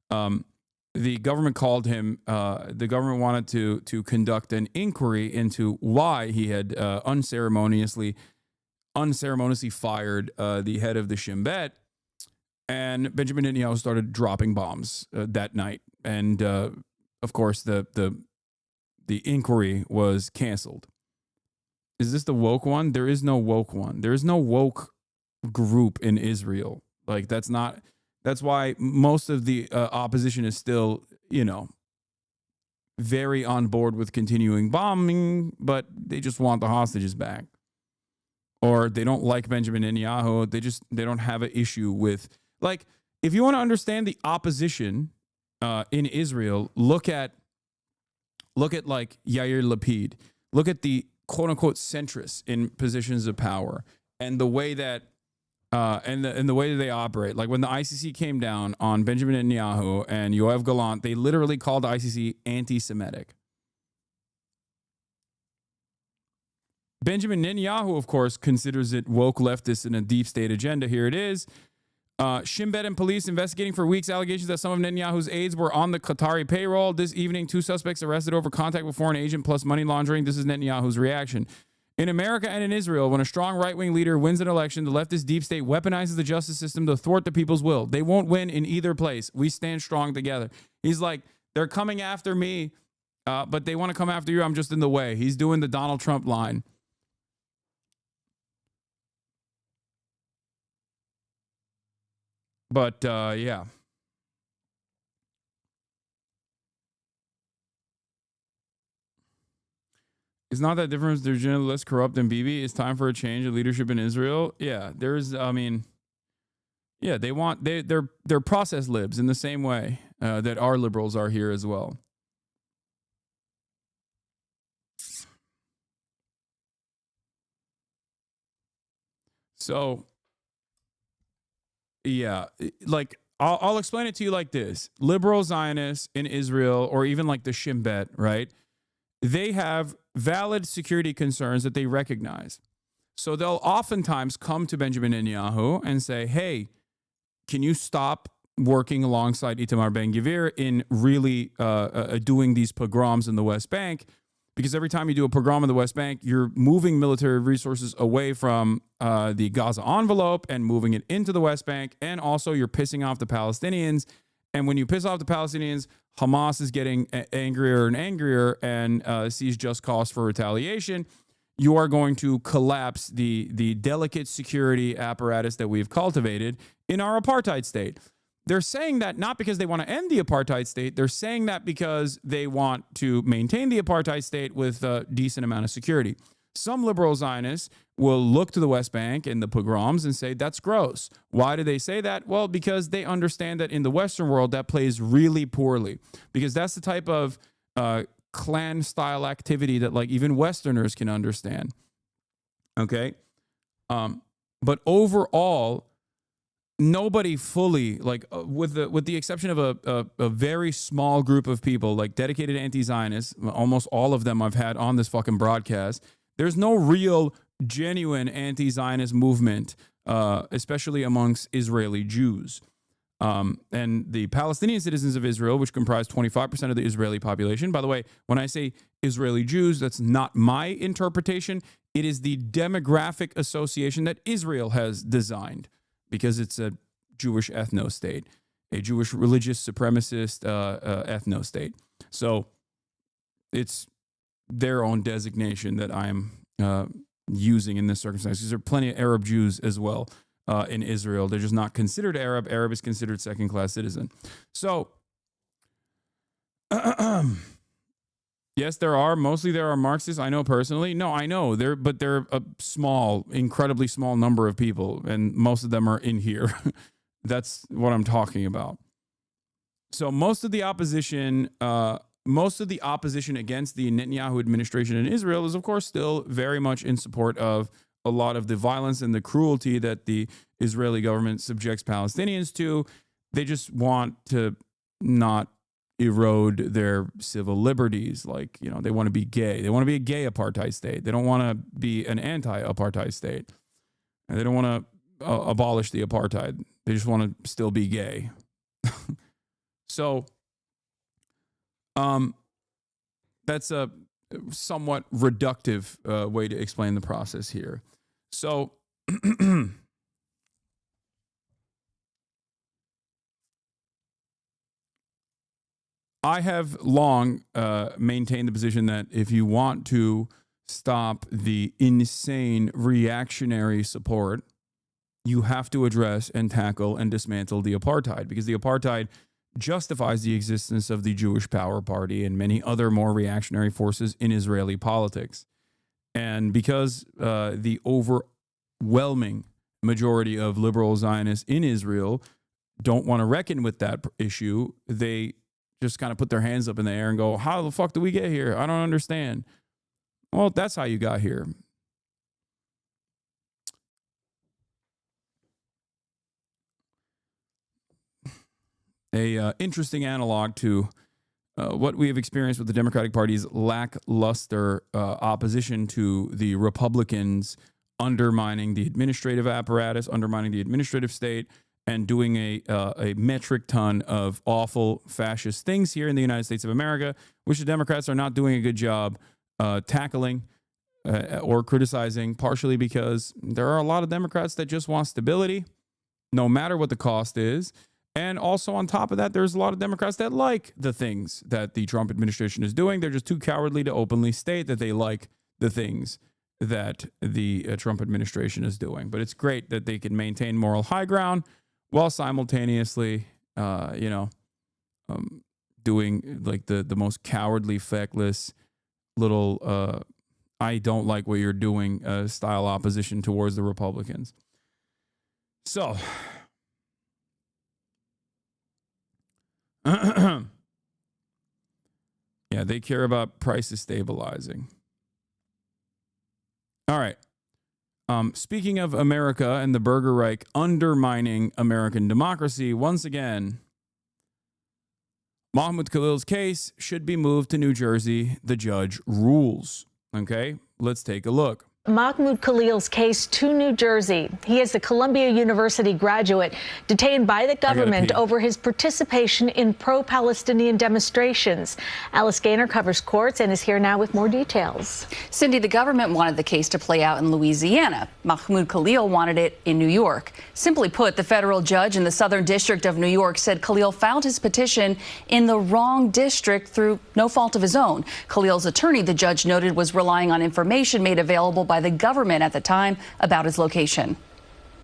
the government called him. The government wanted to conduct an inquiry into why he had unceremoniously fired the head of the Shin Bet. And Benjamin Netanyahu started dropping bombs that night. And of course, the inquiry was canceled. Is this the woke one? There is no woke one. There is no woke group in Israel. Like, that's why most of the opposition is still, very on board with continuing bombing, but they just want the hostages back. Or they don't like Benjamin Netanyahu. They don't have an issue with, like, if you want to understand the opposition in Israel, look at like Yair Lapid. Look at the quote unquote centrists in positions of power and the way that and the way that they operate. Like when the ICC came down on Benjamin Netanyahu and Yoav Gallant, they literally called the ICC anti-Semitic. Benjamin Netanyahu, of course, considers it woke leftist and a deep state agenda. Here it is. Shin Bet and police investigating for weeks allegations that some of Netanyahu's aides were on the Qatari payroll. This evening, 2 suspects arrested over contact with foreign agent plus money laundering. This is Netanyahu's reaction. In America and in Israel, when a strong right-wing leader wins an election, the leftist deep state weaponizes the justice system to thwart the people's will. They won't win in either place. We stand strong together. He's like, they're coming after me, but they want to come after you. I'm just in the way. He's doing the Donald Trump line. But, yeah. It's not that different. They're generally less corrupt than Bibi. It's time for a change of leadership in Israel. Yeah, yeah, they're process libs in the same way that our liberals are here as well. So, yeah, like I'll explain it to you like this. Liberal Zionists in Israel, or even like the Shin Bet, right? They have valid security concerns that they recognize. So they'll oftentimes come to Benjamin Netanyahu and say, hey, can you stop working alongside Itamar Ben-Gvir in really doing these pogroms in the West Bank? Because every time you do a pogrom in the West Bank, you're moving military resources away from the Gaza envelope and moving it into the West Bank. And also you're pissing off the Palestinians. And when you piss off the Palestinians, Hamas is getting angrier and angrier and sees just cause for retaliation. you are going to collapse the delicate security apparatus that we've cultivated in our apartheid state. They're saying that not because they want to end the apartheid state. They're saying that because they want to maintain the apartheid state with a decent amount of security. Some liberal Zionists will look to the West Bank and the pogroms and say, that's gross. Why do they say that? Well, because they understand that in the Western world, that plays really poorly. Because that's the type of clan-style activity that like even Westerners can understand. Okay? But overall, nobody fully, like with the exception of a very small group of people, like dedicated anti-Zionists, almost all of them I've had on this fucking broadcast, there's no real, genuine anti-Zionist movement, especially amongst Israeli Jews. And the Palestinian citizens of Israel, which comprise 25% of the Israeli population. By the way, when I say Israeli Jews, that's not my interpretation. It is the demographic association that Israel has designed because it's a Jewish ethno-state, a Jewish religious supremacist ethno-state. So it's their own designation that I'm using in this circumstance. There are plenty of Arab Jews as well in Israel. They're just not considered Arab. Arab is considered second-class citizen. So, yes, there are Marxists. I know personally. No, I know. But they're a small, incredibly small number of people, and most of them are in here. That's what I'm talking about. So most of the opposition against the Netanyahu administration in Israel is, of course, still very much in support of a lot of the violence and the cruelty that the Israeli government subjects Palestinians to. They just want to not erode their civil liberties. Like, you know, they want to be gay. They want to be a gay apartheid state. They don't want to be an anti-apartheid state. And they don't want to abolish the apartheid. They just want to still be gay. So, that's a somewhat reductive way to explain the process here. So, I have long maintained the position that if you want to stop the insane reactionary support, you have to address and tackle and dismantle the apartheid, because the apartheid justifies the existence of the Jewish Power Party and many other more reactionary forces in Israeli politics. And because the overwhelming majority of liberal Zionists in Israel don't want to reckon with that issue, they just kind of put their hands up in the air and go, how the fuck did we get here? I don't understand. Well, that's how you got here. A interesting analog to what we have experienced with the Democratic Party's lackluster opposition to the Republicans undermining the administrative apparatus, undermining the administrative state, and doing a metric ton of awful fascist things here in the United States of America, which the Democrats are not doing a good job tackling or criticizing, partially because there are a lot of Democrats that just want stability, no matter what the cost is. And also on top of that, there's a lot of Democrats that like the things that the Trump administration is doing. They're just too cowardly to openly state that they like the things that the Trump administration is doing. But it's great that they can maintain moral high ground while simultaneously, doing like the most cowardly, feckless little I don't like what you're doing style opposition towards the Republicans. So, yeah, they care about prices stabilizing. All right. Speaking of America and the Burger Reich undermining American democracy, once again, Mahmoud Khalil's case should be moved to New Jersey. The judge rules. Okay, let's take a look. Mahmoud Khalil's case to New Jersey. He is the Columbia University graduate detained by the government over his participation in pro-Palestinian demonstrations. Alice Gaynor covers courts and is here now with more details. Cindy, the government wanted the case to play out in Louisiana. Mahmoud Khalil wanted it in New York. Simply put, the federal judge in the Southern District of New York said Khalil filed his petition in the wrong district through no fault of his own. Khalil's attorney, the judge noted, was relying on information made available by the government at the time about his location.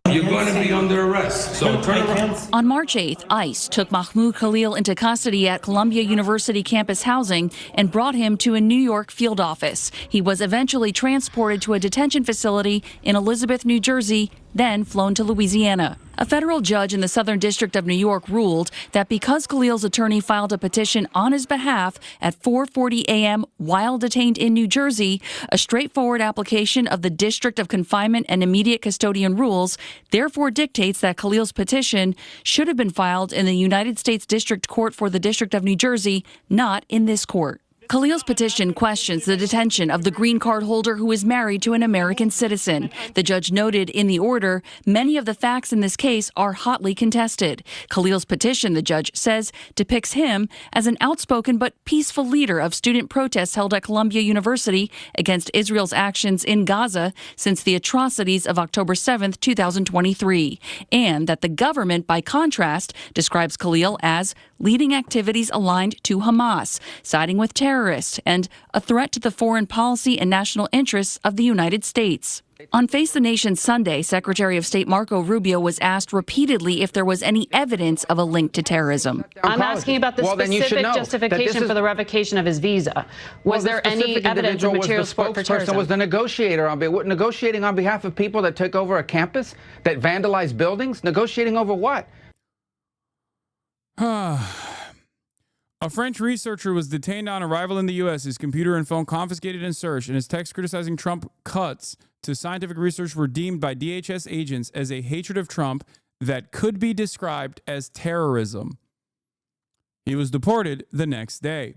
You're going to be under arrest, so turn around. On March 8th, ICE took Mahmoud Khalil into custody at Columbia University campus housing and brought him to a New York field office. He was eventually transported to a detention facility in Elizabeth, New Jersey, then flown to Louisiana. A federal judge in the Southern District of New York ruled that because Khalil's attorney filed a petition on his behalf at 4:40 a.m. while detained in New Jersey, a straightforward application of the District of Confinement and Immediate Custodian rules therefore dictates that Khalil's petition should have been filed in the United States District Court for the District of New Jersey, not in this court. Khalil's petition questions the detention of the green card holder who is married to an American citizen. The judge noted in the order, many of the facts in this case are hotly contested. Khalil's petition, the judge says, depicts him as an outspoken but peaceful leader of student protests held at Columbia University against Israel's actions in Gaza since the atrocities of October 7, 2023, and that the government, by contrast, describes Khalil as leading activities aligned to Hamas, siding with terrorists, and a threat to the foreign policy and national interests of the United States. On Face the Nation Sunday, Secretary of State Marco Rubio was asked repeatedly if there was any evidence of a link to terrorism. I'm asking about the specific justification for the revocation of his visa. Was there any evidence or material support for terrorism? Was the negotiator negotiating on behalf of people that took over a campus, that vandalized buildings? Negotiating over what? A French researcher was detained on arrival in the U.S., his computer and phone confiscated and searched, and his text criticizing Trump cuts to scientific research were deemed by DHS agents as a hatred of Trump that could be described as terrorism. He was deported the next day.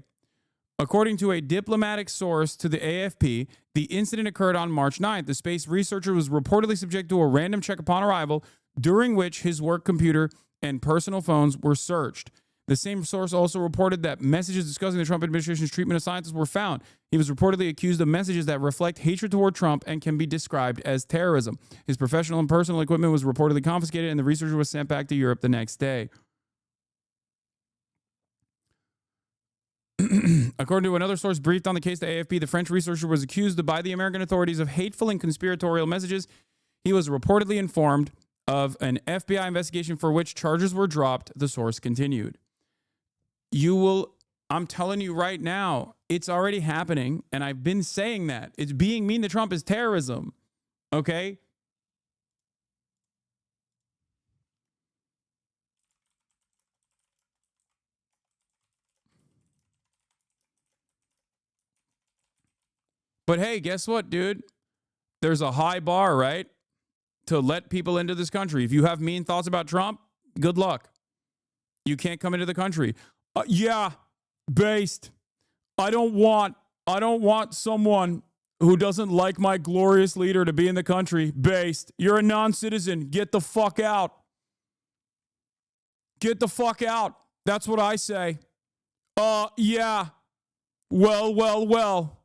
According to a diplomatic source to the AFP, the incident occurred on March 9th. The space researcher was reportedly subject to a random check upon arrival, during which his work computer and personal phones were searched. The same source also reported that messages discussing the Trump administration's treatment of scientists were found. He was reportedly accused of messages that reflect hatred toward Trump and can be described as terrorism. His professional and personal equipment was reportedly confiscated, and the researcher was sent back to Europe the next day. According to another source briefed on the case to AFP, the French researcher was accused by the American authorities of hateful and conspiratorial messages. He was reportedly informed of an FBI investigation for which charges were dropped, the source continued. I'm telling you right now, it's already happening, and I've been saying that. It's being mean to Trump is terrorism, okay? But hey, guess what, dude? There's a high bar, right? To let people into this country. If you have mean thoughts about Trump, good luck. You can't come into the country. Yeah, based. I don't want someone who doesn't like my glorious leader to be in the country. Based. You're a non-citizen. Get the fuck out. Get the fuck out. That's what I say. Yeah. Well.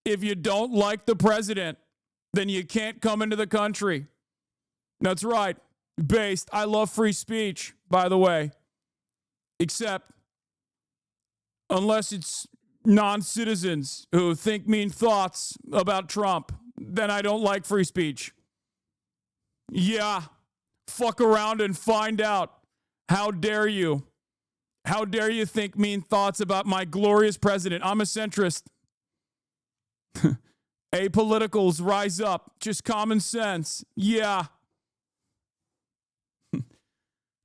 If you don't like the president, then you can't come into the country. That's right. Based. I love free speech, by the way. Except, unless it's non-citizens who think mean thoughts about Trump, then I don't like free speech. Yeah, fuck around and find out. How dare you? How dare you think mean thoughts about my glorious president? I'm a centrist. Apoliticals, rise up. Just common sense. Yeah.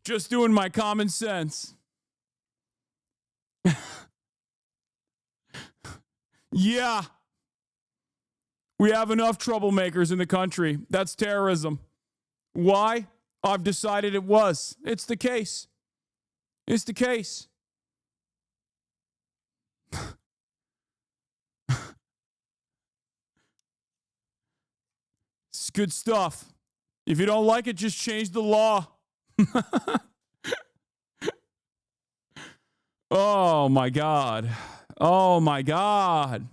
Just doing my common sense. Yeah. We have enough troublemakers in the country. That's terrorism. Why? I've decided it was. It's the case. It's the case. It's good stuff. If you don't like it, just change the law. Oh, my God. Oh, my God.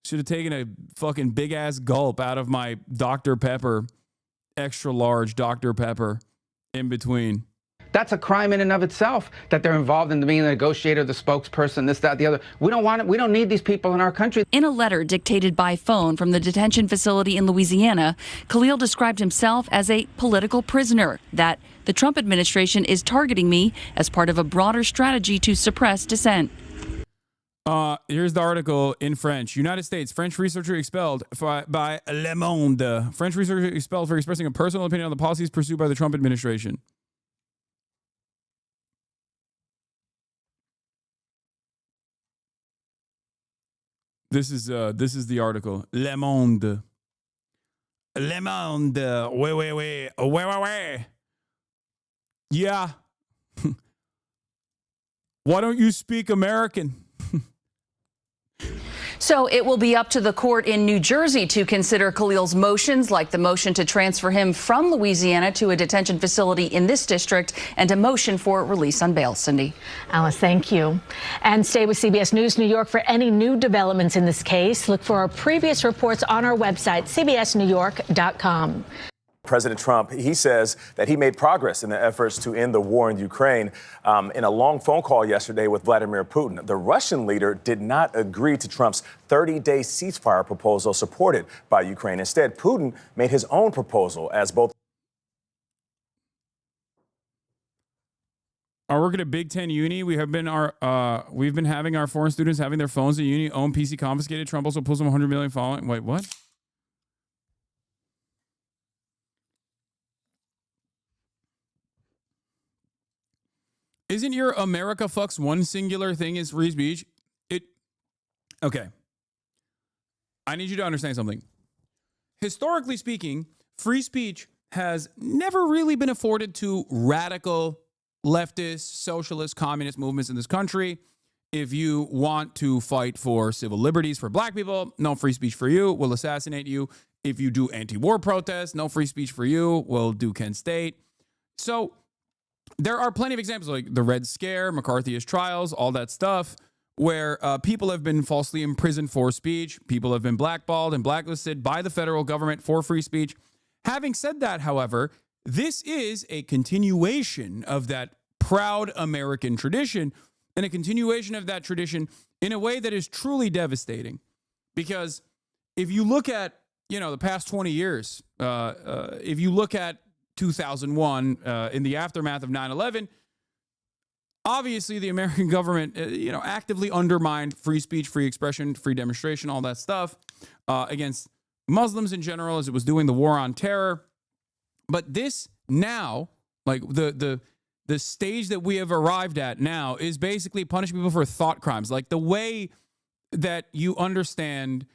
Should have taken a fucking big-ass gulp out of my Dr. Pepper, extra large Dr. Pepper in between. That's a crime in and of itself, that they're involved in being the negotiator, the spokesperson, this, that, the other. We don't want it. We don't need these people in our country. In a letter dictated by phone from the detention facility in Louisiana, Khalil described himself as a political prisoner, that the Trump administration is targeting me as part of a broader strategy to suppress dissent. Here's the article in French. United States, French researcher expelled by Le Monde. French researcher expelled for expressing a personal opinion on the policies pursued by the Trump administration. This is the article. Le Monde. Le Monde. Ouais. Yeah. Why don't you speak American? So it will be up to the court in New Jersey to consider Khalil's motions, like the motion to transfer him from Louisiana to a detention facility in this district and a motion for release on bail. Cindy. Alice, thank you. And stay with CBS News New York for any new developments in this case. Look for our previous reports on our website, cbsnewyork.com. President Trump, he says that he made progress in the efforts to end the war in Ukraine. In a long phone call yesterday with Vladimir Putin, the Russian leader did not agree to Trump's 30-day ceasefire proposal supported by Ukraine. Instead, Putin made his own proposal as both. I work at a Big Ten uni. We've been having our foreign students having their phones at uni own PC confiscated. Trump also pulls them 100 million following. Wait, what? Isn't your America fucks one singular thing is free speech? Okay. I need you to understand something. Historically speaking, free speech has never really been afforded to radical leftist, socialist, communist movements in this country. If you want to fight for civil liberties for black people, no free speech for you. We'll assassinate you. If you do anti-war protests, no free speech for you. We'll do Kent State. So there are plenty of examples like the Red Scare, McCarthyist trials, all that stuff, where people have been falsely imprisoned for speech. People have been blackballed and blacklisted by the federal government for free speech. Having said that, however, this is a continuation of that proud American tradition and a continuation of that tradition in a way that is truly devastating. Because if you look at, the past 20 years, if you look at 2001, in the aftermath of 9/11, obviously the American government, actively undermined free speech, free expression, free demonstration, all that stuff against Muslims in general as it was doing the war on terror. But this now, like the stage that we have arrived at now is basically punishing people for thought crimes, like the way that you understand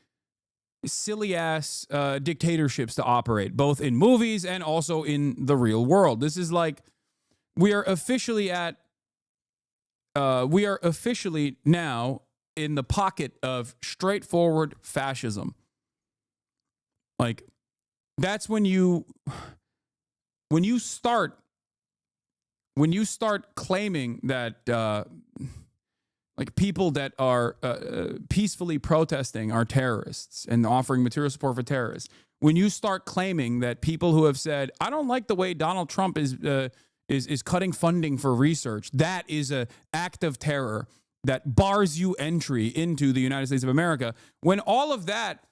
silly ass dictatorships to operate, both in movies and also in the real world. This is like we are officially now in the pocket of straightforward fascism. Like that's when you start claiming that like people that are peacefully protesting are terrorists and offering material support for terrorists. When you start claiming that people who have said, I don't like the way Donald Trump is cutting funding for research, that is an act of terror that bars you entry into the United States of America. When all of that,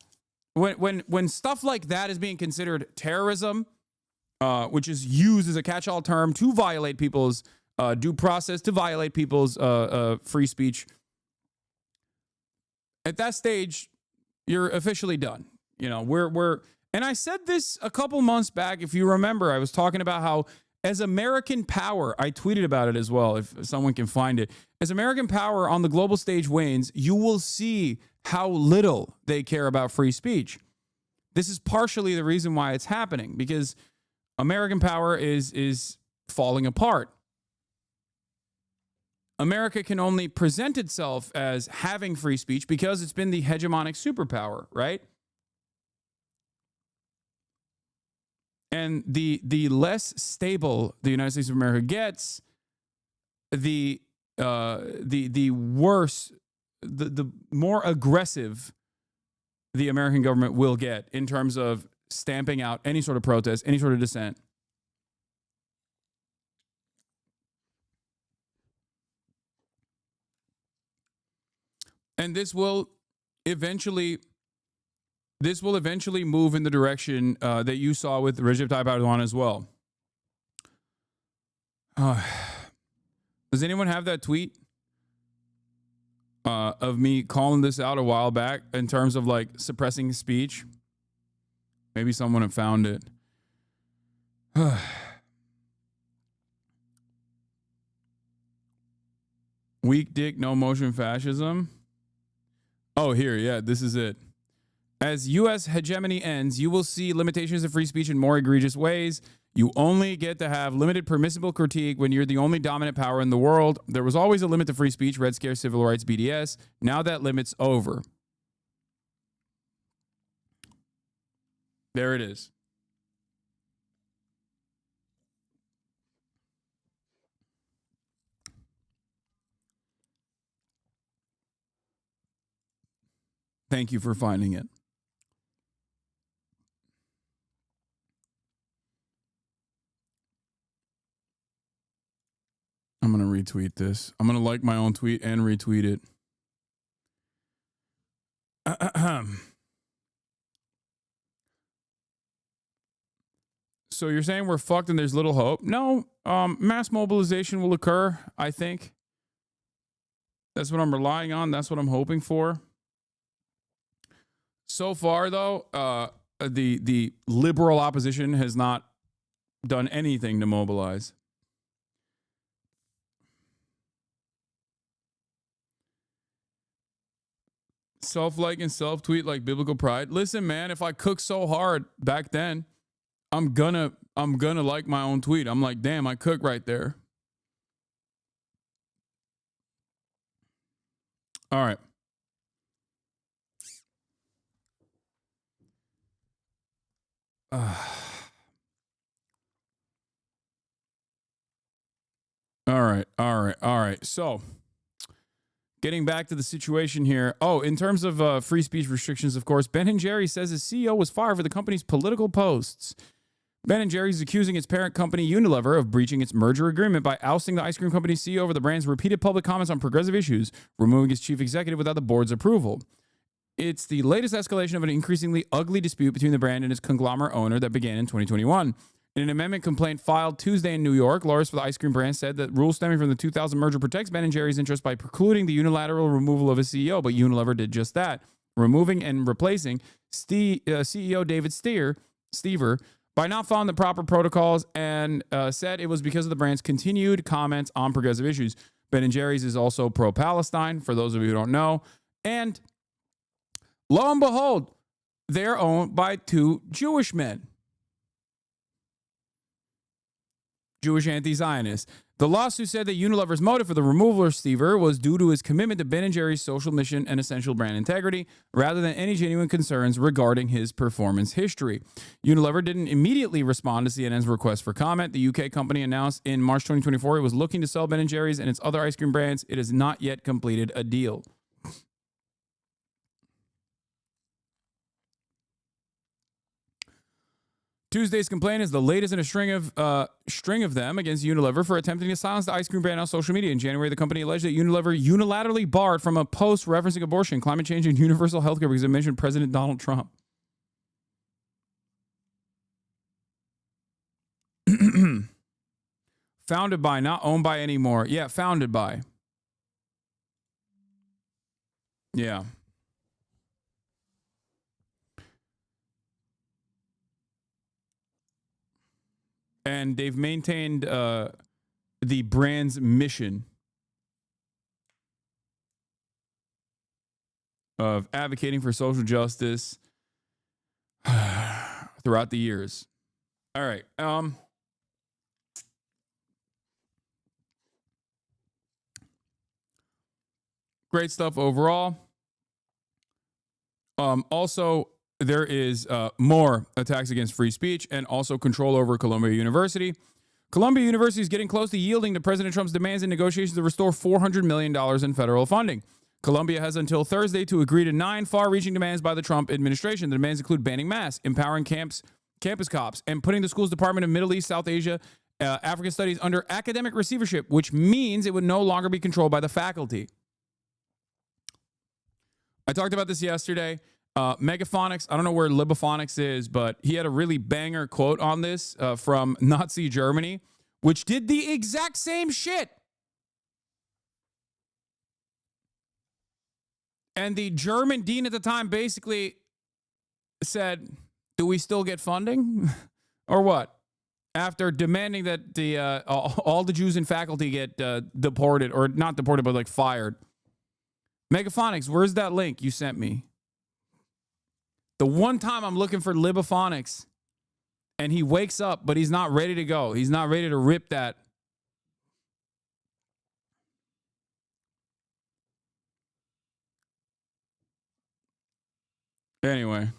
when stuff like that is being considered terrorism, which is used as a catch-all term to violate people's due process, to violate people's free speech. At that stage, you're officially done. And I said this a couple months back. If you remember, I was talking about how as American power, I tweeted about it as well, if someone can find it. As American power on the global stage wanes, you will see how little they care about free speech. This is partially the reason why it's happening, because American power is falling apart. America can only present itself as having free speech because it's been the hegemonic superpower, right? And the less stable the United States of America gets, the worse, the more aggressive the American government will get in terms of stamping out any sort of protest, any sort of dissent. And this will eventually move in the direction that you saw with Recep Tayyip Erdogan as well. Does anyone have that tweet of me calling this out a while back in terms of like suppressing speech? Maybe someone had found it. Weak dick, no motion fascism. Oh, here, yeah, this is it. As U.S. hegemony ends, you will see limitations of free speech in more egregious ways. You only get to have limited permissible critique when you're the only dominant power in the world. There was always a limit to free speech, Red Scare, civil rights, BDS. Now that limit's over. There it is. Thank you for finding it. I'm going to retweet this. I'm going to like my own tweet and retweet it. So you're saying we're fucked and there's little hope? No, mass mobilization will occur, I think. That's what I'm relying on. That's what I'm hoping for. So far, though, the liberal opposition has not done anything to mobilize. Self-like and self-tweet like biblical pride. Listen, man, if I cooked so hard back then, I'm gonna like my own tweet. I'm like, damn, I cook right there. All right. All right. So, getting back to the situation here. Oh, in terms of free speech restrictions, of course, Ben & Jerry's says his CEO was fired for the company's political posts. Ben & Jerry's is accusing its parent company Unilever of breaching its merger agreement by ousting the ice cream company's CEO over the brand's repeated public comments on progressive issues, removing its chief executive without the board's approval. It's the latest escalation of an increasingly ugly dispute between the brand and its conglomerate owner that began in 2021. In an amendment complaint filed Tuesday in New York, lawyers for the ice cream brand said that rules stemming from the 2000 merger protects Ben & Jerry's interest by precluding the unilateral removal of a CEO, but Unilever did just that, removing and replacing CEO David Stever by not following the proper protocols, and said it was because of the brand's continued comments on progressive issues. Ben & Jerry's is also pro-Palestine, for those of you who don't know, and lo and behold, they're owned by two Jewish men. Jewish anti-Zionists. The lawsuit said that Unilever's motive for the removal of Stever was due to his commitment to Ben & Jerry's social mission and essential brand integrity, rather than any genuine concerns regarding his performance history. Unilever didn't immediately respond to CNN's request for comment. The UK company announced in March 2024 it was looking to sell Ben & Jerry's and its other ice cream brands. It has not yet completed a deal. Tuesday's complaint is the latest in a string of them against Unilever for attempting to silence the ice cream brand on social media. In January, the company alleged that Unilever unilaterally barred from a post referencing abortion, climate change, and universal health care because it mentioned President Donald Trump. Founded by, not owned by anymore. Yeah, founded by. Yeah. And they've maintained the brand's mission of advocating for social justice throughout the years. All right. Great stuff overall. Also, there is more attacks against free speech and also control over Columbia University. Columbia University is getting close to yielding to President Trump's demands in negotiations to restore $400 million in federal funding. Columbia has until Thursday to agree to 9 far-reaching demands by the Trump administration. The demands include banning masks, empowering campus cops, and putting the school's Department of Middle East, South Asia, African Studies under academic receivership, which means it would no longer be controlled by the faculty. I talked about this yesterday. Megaphonics, I don't know where Libophonics is, but he had a really banger quote on this from Nazi Germany, which did the exact same shit. And the German dean at the time basically said, do we still get funding or what? After demanding that the all the Jews in faculty get deported, or not deported, but like fired. Megaphonics, where's that link you sent me? The one time I'm looking for Libophonics and he wakes up, but he's not ready to go. He's not ready to rip that. Anyway.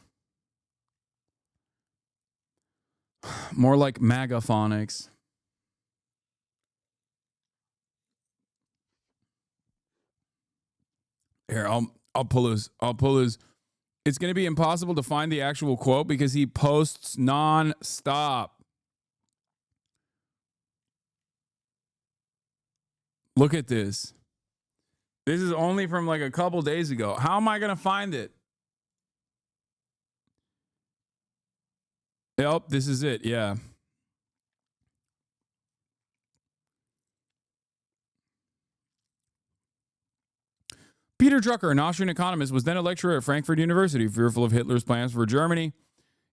More like Magaphonics. Here, I'll pull his. It's going to be impossible to find the actual quote because he posts non-stop. Look at this. This is only from like a couple days ago. How am I going to find it? Yep, this is it. Yeah. Peter Drucker, an Austrian economist, was then a lecturer at Frankfurt University. Fearful of Hitler's plans for Germany,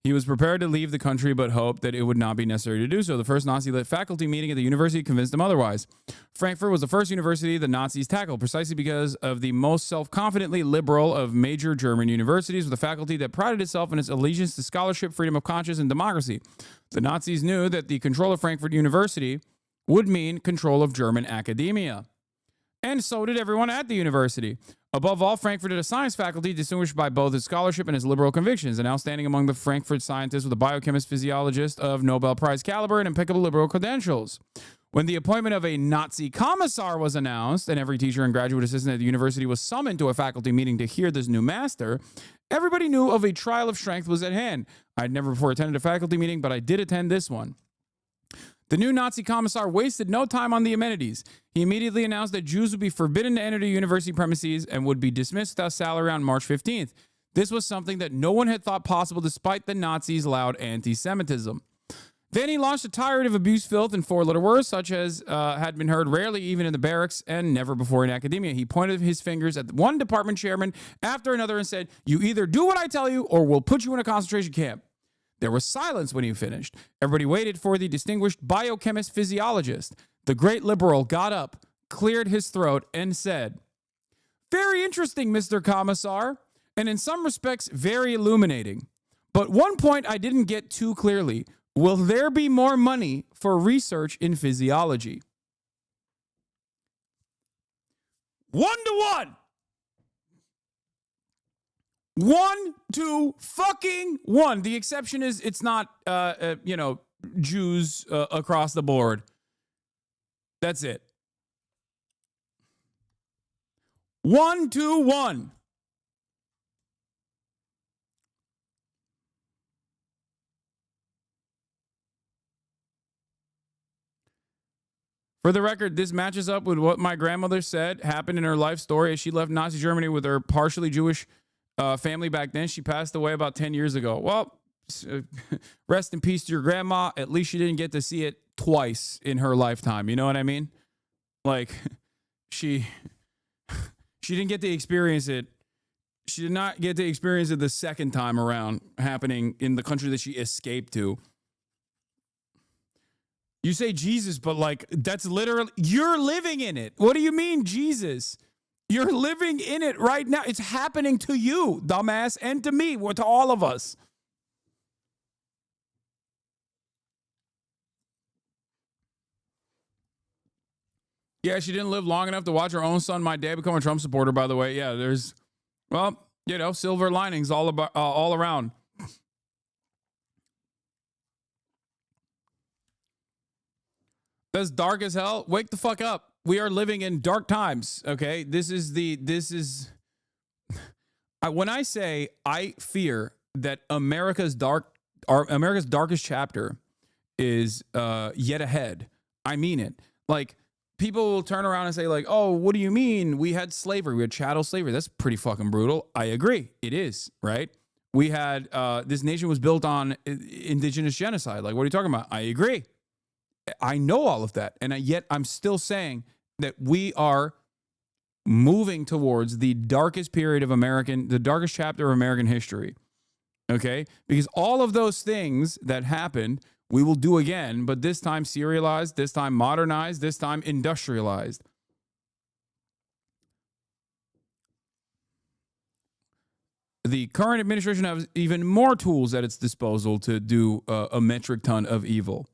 he was prepared to leave the country but hoped that it would not be necessary to do so. The first Nazi-led faculty meeting at the university convinced him otherwise. Frankfurt was the first university the Nazis tackled, precisely because of the most self-confidently liberal of major German universities, with a faculty that prided itself in its allegiance to scholarship, freedom of conscience, and democracy. The Nazis knew that the control of Frankfurt University would mean control of German academia. And so did everyone at the university. Above all, Frankfurt had a science faculty distinguished by both its scholarship and its liberal convictions, and outstanding among the Frankfurt scientists with a biochemist, physiologist of Nobel Prize caliber and impeccable liberal credentials. When the appointment of a Nazi commissar was announced, and every teacher and graduate assistant at the university was summoned to a faculty meeting to hear this new master, everybody knew of a trial of strength was at hand. I'd never before attended a faculty meeting, but I did attend this one. The new Nazi commissar wasted no time on the amenities. He immediately announced that Jews would be forbidden to enter the university premises and would be dismissed without salary on March 15th. This was something that no one had thought possible despite the Nazis' loud anti-Semitism. Then he launched a tirade of abuse, filth, and four-letter words, such as had been heard rarely even in the barracks and never before in academia. He pointed his fingers at one department chairman after another and said, "You either do what I tell you or we'll put you in a concentration camp." There was silence when he finished. Everybody waited for the distinguished biochemist physiologist. The great liberal got up, cleared his throat, and said, "Very interesting, Mr. Commissar, and in some respects very illuminating. But one point I didn't get too clearly. Will there be more money for research in physiology?" 1-1. 1-1. The exception is it's not, Jews across the board. That's it. 1-1. For the record, this matches up with what my grandmother said happened in her life story as she left Nazi Germany with her partially Jewish family back then. She passed away about 10 years ago. Well, rest in peace to your grandma. At least she didn't get to see it twice in her lifetime. You know what I mean? Like, she didn't get to experience it. She did not get to experience it the second time around happening in the country that she escaped to. You say Jesus, but like, that's literally, you're living in it. What do you mean, Jesus? You're living in it right now. It's happening to you, dumbass, and to me, to all of us. Yeah, she didn't live long enough to watch her own son, my dad, become a Trump supporter, by the way. Yeah, there's, well, silver linings all around. That's dark as hell. Wake the fuck up. We are living in dark times. Okay. When I say I fear that America's darkest chapter is yet ahead, I mean it. Like, people will turn around and say, like, oh, what do you mean? We had slavery. We had chattel slavery. That's pretty fucking brutal. I agree. It is, right? We had, this nation was built on indigenous genocide. Like, what are you talking about? I agree. I know all of that. And yet I'm still saying that we are moving towards the darkest period of the darkest chapter of American history. Okay? Because all of those things that happened, we will do again, but this time serialized, this time modernized, this time industrialized. The current administration has even more tools at its disposal to do a metric ton of evil.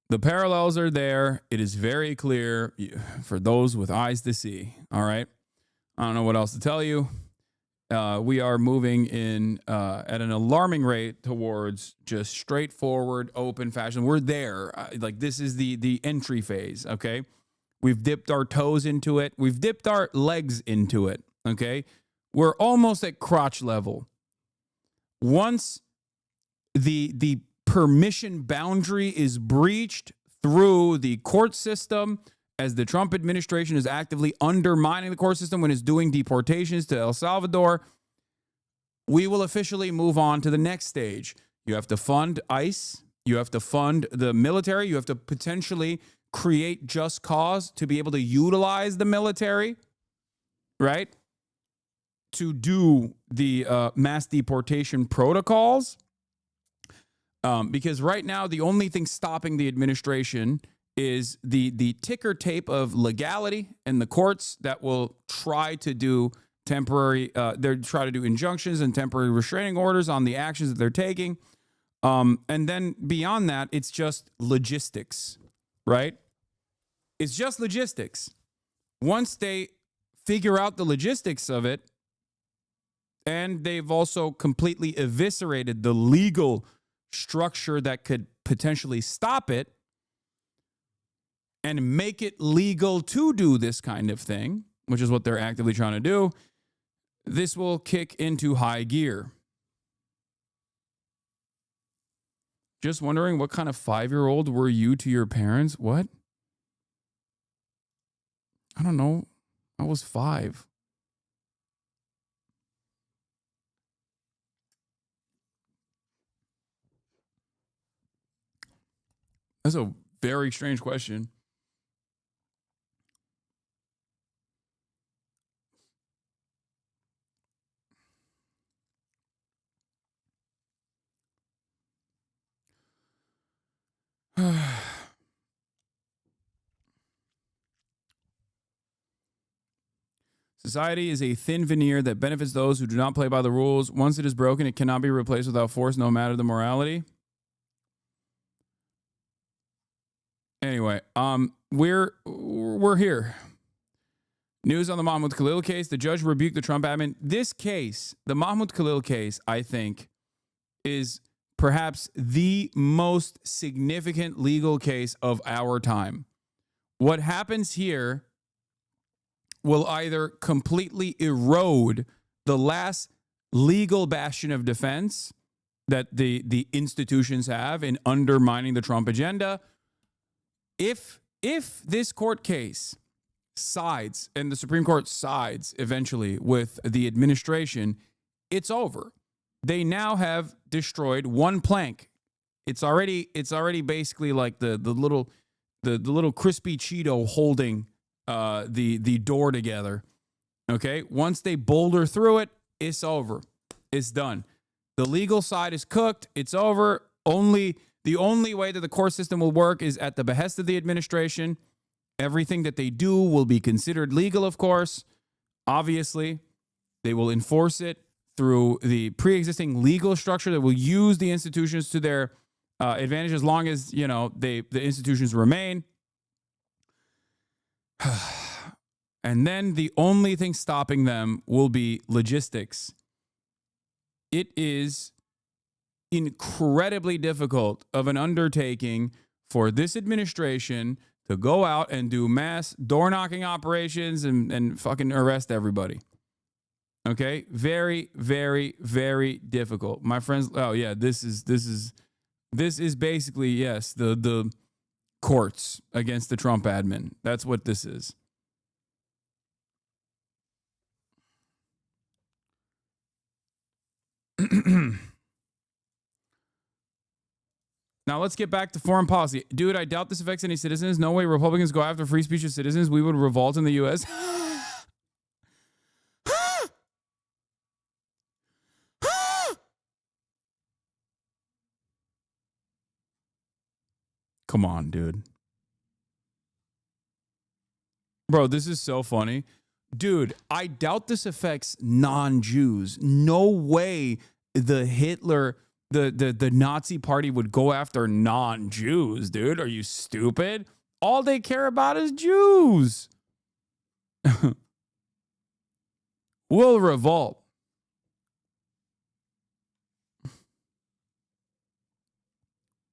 The parallels are there. It is very clear for those with eyes to see. All right. I don't know what else to tell you. We are moving in at an alarming rate towards just straightforward, open fashion. We're there. Like, this is the entry phase. Okay. We've dipped our toes into it. We've dipped our legs into it. Okay. We're almost at crotch level. Once the permission boundary is breached through the court system, as the Trump administration is actively undermining the court system when it's doing deportations to El Salvador, we will officially move on to the next stage. You have to fund ICE. You have to fund the military. You have to potentially create just cause to be able to utilize the military, right? To do the mass deportation protocols. Because right now, the only thing stopping the administration is the ticker tape of legality and the courts that will try to do try to do injunctions and temporary restraining orders on the actions that they're taking. And then beyond that, it's just logistics, right? It's just logistics. Once they figure out the logistics of it, and they've also completely eviscerated the legal structure that could potentially stop it and make it legal to do this kind of thing, which is what they're actively trying to do, this will kick into high gear. Just wondering, what kind of 5-year-old were you to your parents? What? I don't know. I was 5. That's a very strange question. Society is a thin veneer that benefits those who do not play by the rules. Once it is broken, it cannot be replaced without force, no matter the morality. Anyway, we're here. News on the Mahmoud Khalil case. The judge rebuked the Trump admin. This case, the Mahmoud Khalil case, I think, is perhaps the most significant legal case of our time. What happens here will either completely erode the last legal bastion of defense that the institutions have in undermining the Trump agenda. If this court case sides and the Supreme Court sides eventually with the administration, it's over. They now have destroyed one plank. It's already basically like the little crispy Cheeto holding the door together. Okay, once they boulder through it, it's over. It's done. The legal side is cooked. It's over. The only way that the court system will work is at the behest of the administration. Everything that they do will be considered legal, of course. Obviously, they will enforce it through the pre-existing legal structure that will use the institutions to their advantage as long as, the institutions remain. And then the only thing stopping them will be logistics. It is incredibly difficult of an undertaking for this administration to go out and do mass door-knocking operations and fucking arrest everybody. Okay? Very, very, very difficult. My friends, oh yeah, this is basically, yes, the courts against the Trump admin. That's what this is. Now let's get back to foreign policy. Dude, I doubt this affects any citizens. No way Republicans go after free speech of citizens. We would revolt in the U.S. Come on, dude. Bro, this is so funny. Dude, I doubt this affects non-Jews. No way the Hitler, the Nazi party would go after non-Jews, dude. Are you stupid? All they care about is Jews. We'll revolt.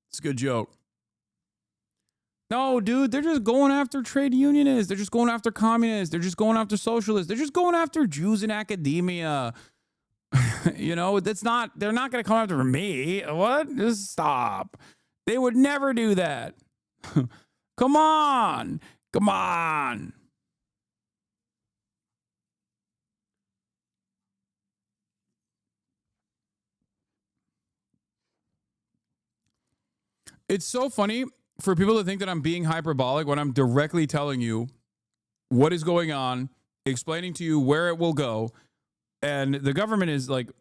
It's a good joke. No, dude, they're just going after trade unionists. They're just going after communists. They're just going after socialists. They're just going after Jews in academia. You know, they're not going to come after me. What? Just stop. They would never do that. Come on. Come on. It's so funny for people to think that I'm being hyperbolic when I'm directly telling you what is going on, explaining to you where it will go, and the government is like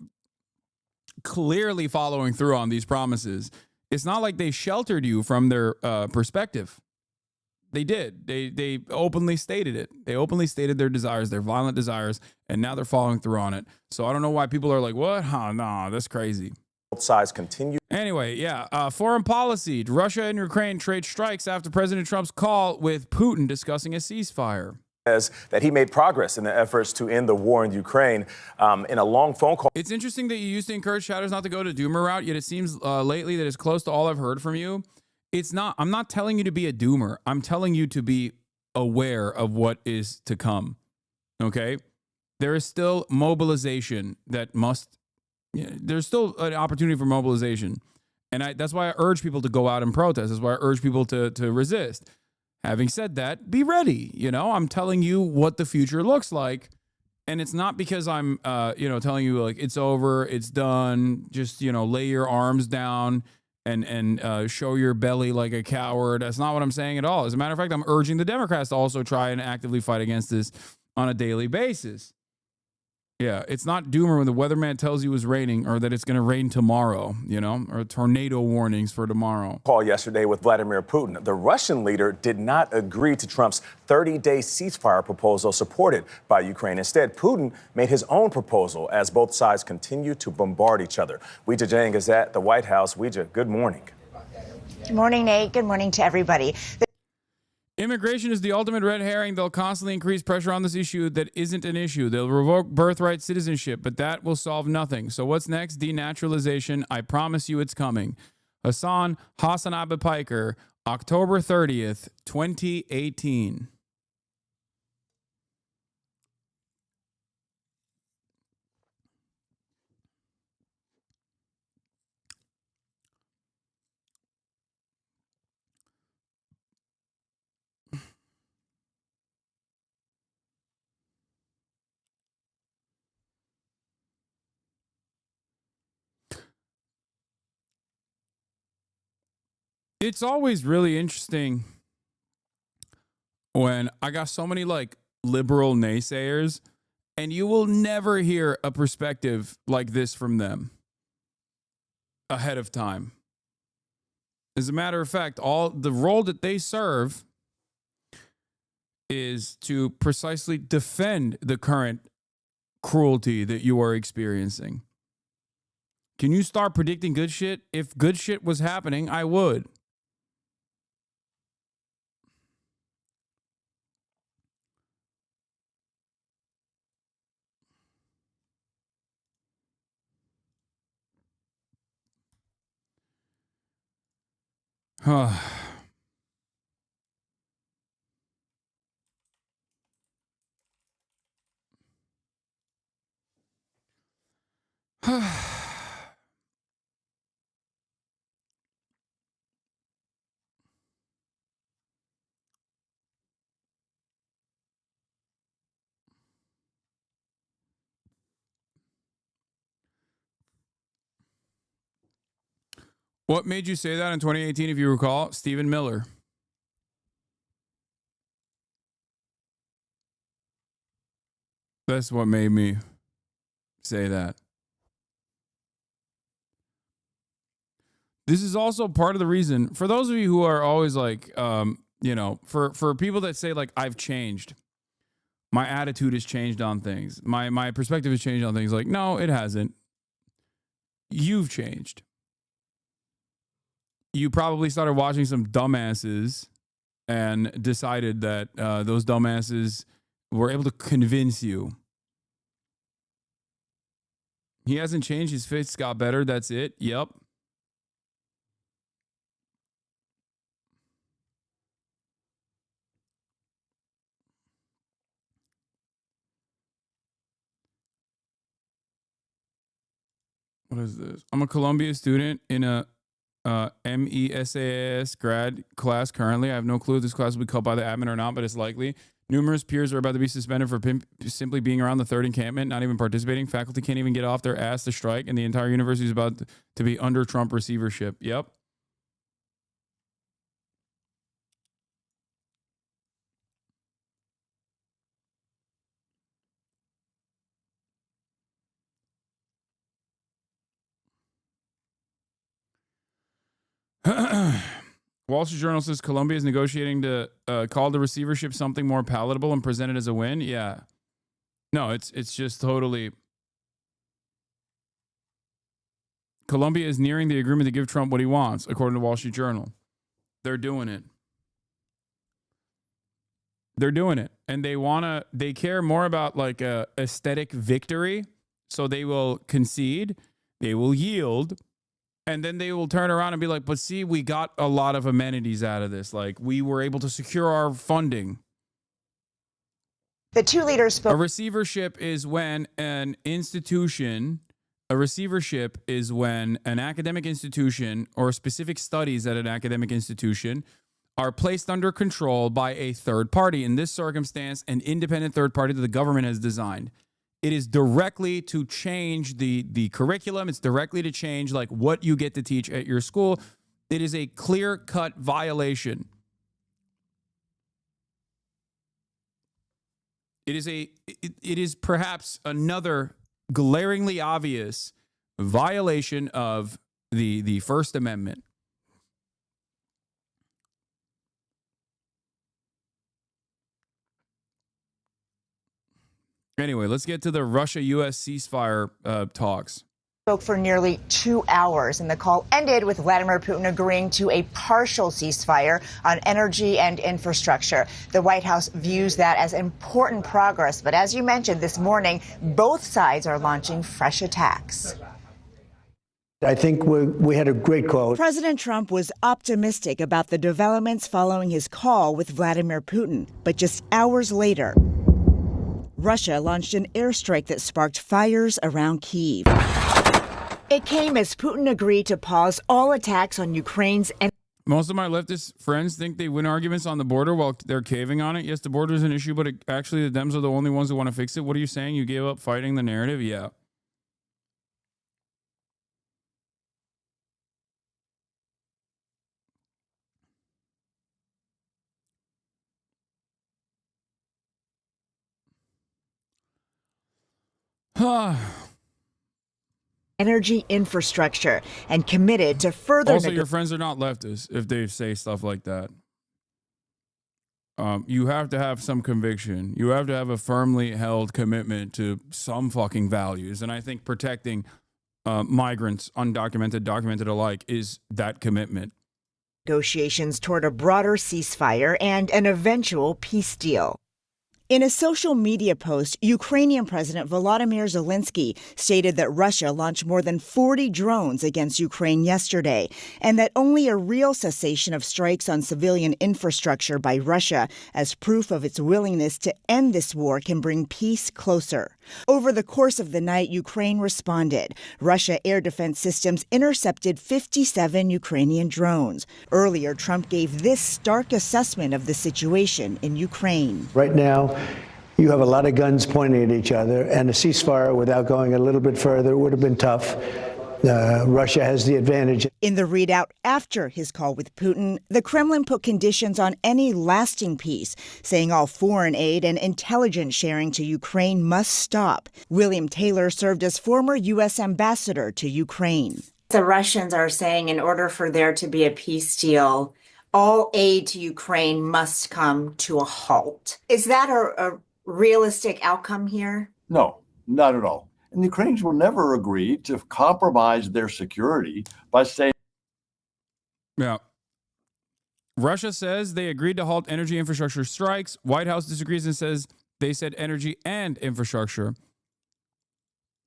clearly following through on these promises. It's not like they sheltered you from their perspective. They did. They openly stated it. They openly stated their desires, their violent desires, and now they're following through on it. So I don't know why people are like, what? Huh, nah, that's crazy. Both sides continue. Anyway, yeah. Foreign policy. Russia and Ukraine trade strikes after President Trump's call with Putin discussing a ceasefire. Says that he made progress in the efforts to end the war in Ukraine in a long phone call. It's interesting that you used to encourage chatters not to go to doomer route, yet it seems lately that it's close to all I've heard from you. It's not. I'm not telling you to be a doomer. I'm telling you to be aware of what is to come. Okay? There is still mobilization that must... There's still an opportunity for mobilization. And that's why I urge people to go out and protest. That's why I urge people to resist. Having said that, be ready. You know, I'm telling you what the future looks like. And it's not because I'm, telling you like it's over, it's done. Just, lay your arms down and show your belly like a coward. That's not what I'm saying at all. As a matter of fact, I'm urging the Democrats to also try and actively fight against this on a daily basis. Yeah, it's not doomer when the weatherman tells you it's raining or that it's going to rain tomorrow, or tornado warnings for tomorrow. Call yesterday with Vladimir Putin. The Russian leader did not agree to Trump's 30-day ceasefire proposal supported by Ukraine. Instead, Putin made his own proposal as both sides continue to bombard each other. Weijia Jiang is at the White House. Weijia, good morning. Good morning, Nate. Good morning to everybody. Immigration is the ultimate red herring. They'll constantly increase pressure on this issue that isn't an issue. They'll revoke birthright citizenship, but that will solve nothing. So what's next? Denaturalization. I promise you it's coming. Hasanabi Piker, October 30th, 2018. It's always really interesting when I got so many like liberal naysayers, and you will never hear a perspective like this from them ahead of time. As a matter of fact, all the role that they serve is to precisely defend the current cruelty that you are experiencing. Can you start predicting good shit? If good shit was happening, I would. What made you say that in 2018, if you recall? Stephen Miller. That's what made me say that. This is also part of the reason, for those of you who are always like, you know, for people that say like, I've changed. My attitude has changed on things. My perspective has changed on things. Like, no, it hasn't. You've changed. You probably started watching some dumbasses and decided that those dumbasses were able to convince you. He hasn't changed. His face got better. That's it. Yep. What is this? I'm a Columbia student in a MESAS grad class currently. I have no clue if this class will be called by the admin or not, but it's likely. Numerous peers are about to be suspended for simply being around the third encampment, not even participating. Faculty can't even get off their ass to strike, and the entire university is about to be under Trump receivership. Yep. Wall Street Journal says Columbia is negotiating to call the receivership something more palatable and present it as a win. Yeah. No, it's just totally. Columbia is nearing the agreement to give Trump what he wants, according to Wall Street Journal. They're doing it. They're doing it. And they care more about like a aesthetic victory. So they will concede, they will yield. And then they will turn around and be like, but see, we got a lot of amenities out of this. Like, we were able to secure our funding. The two leaders spoke. A receivership is when an institution, a receivership is when an academic institution or specific studies at an academic institution are placed under control by a third party. In this circumstance, an independent third party that the government has designed. It is directly to change the curriculum. It's directly to change like what you get to teach at your school. It is a clear-cut violation. It is perhaps another glaringly obvious violation of the First Amendment. Anyway, let's get to the Russia-U.S. ceasefire talks. Spoke for nearly 2 hours, and the call ended with Vladimir Putin agreeing to a partial ceasefire on energy and infrastructure. The White House views that as important progress, but as you mentioned this morning, both sides are launching fresh attacks. I think we had a great call. President Trump was optimistic about the developments following his call with Vladimir Putin, but just hours later, Russia launched an airstrike that sparked fires around Kyiv. It came as Putin agreed to pause all attacks on Ukraine's. Most of my leftist friends think they win arguments on the border while they're caving on it. Yes, the border is an issue, but actually the Dems are the only ones who want to fix it. What are you saying? You gave up fighting the narrative? Yeah. Energy infrastructure and committed to further. Also, your friends are not leftists if they say stuff like that. You have to have some conviction. You have to have a firmly held commitment to some fucking values. And I think protecting migrants, undocumented, documented alike, is that commitment. Negotiations toward a broader ceasefire and an eventual peace deal. In a social media post, Ukrainian President Volodymyr Zelensky stated that Russia launched more than 40 drones against Ukraine yesterday, and that only a real cessation of strikes on civilian infrastructure by Russia as proof of its willingness to end this war can bring peace closer. Over the course of the night, Ukraine responded. Russia air defense systems intercepted 57 Ukrainian drones. Earlier, Trump gave this stark assessment of the situation in Ukraine. Right now, you have a lot of guns pointing at each other, and a ceasefire without going a little bit further would have been tough. Russia has the advantage. In the readout after his call with Putin, the Kremlin put conditions on any lasting peace, saying all foreign aid and intelligence sharing to Ukraine must stop. William Taylor served as former U.S. ambassador to Ukraine. The Russians are saying in order for there to be a peace deal, all aid to Ukraine must come to a halt. Is that a realistic outcome here? No, not at all. And the Ukrainians will never agree to compromise their security by saying. Yeah. Russia says they agreed to halt energy infrastructure strikes. White House disagrees and says they said energy and infrastructure.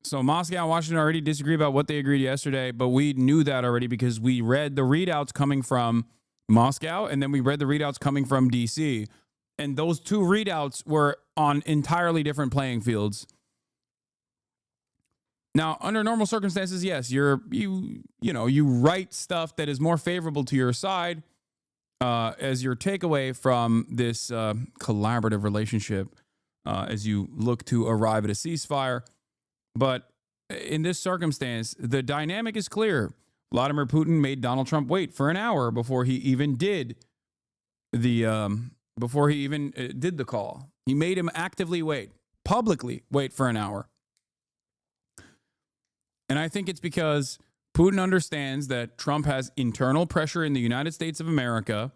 So Moscow and Washington already disagree about what they agreed yesterday, but we knew that already because we read the readouts coming from Moscow and then we read the readouts coming from D.C. And those two readouts were on entirely different playing fields. Now, under normal circumstances, yes, you write stuff that is more favorable to your side as your takeaway from this collaborative relationship as you look to arrive at a ceasefire. But in this circumstance, the dynamic is clear. Vladimir Putin made Donald Trump wait for an hour before he even did the call. He made him actively wait, publicly wait for an hour. And I think it's because Putin understands that Trump has internal pressure in the United States of America.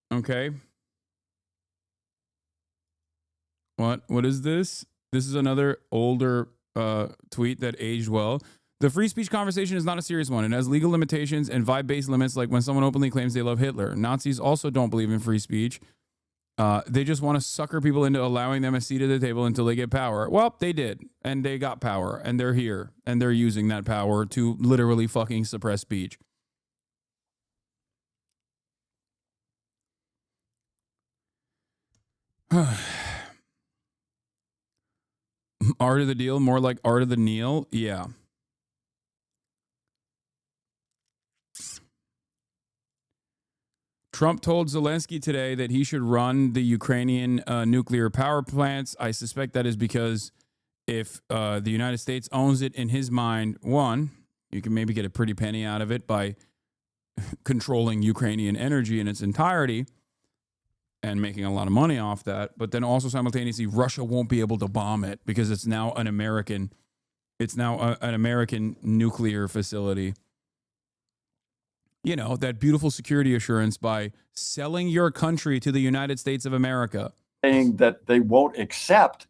Okay. What is this? This is another older tweet that aged well. The free speech conversation is not a serious one. It has legal limitations and vibe-based limits, like when someone openly claims they love Hitler. Nazis also don't believe in free speech. They just want to sucker people into allowing them a seat at the table until they get power. Well, they did, and they got power, and they're here, and they're using that power to literally fucking suppress speech. Art of the deal, more like art of the kneel. Yeah. Trump told Zelensky today that he should run the Ukrainian nuclear power plants. I suspect that is because if the United States owns it, in his mind, one, you can maybe get a pretty penny out of it by controlling Ukrainian energy in its entirety and making a lot of money off that. But then also simultaneously, Russia won't be able to bomb it because it's now an American nuclear facility. You know, that beautiful security assurance by selling your country to the United States of America. Saying that they won't accept.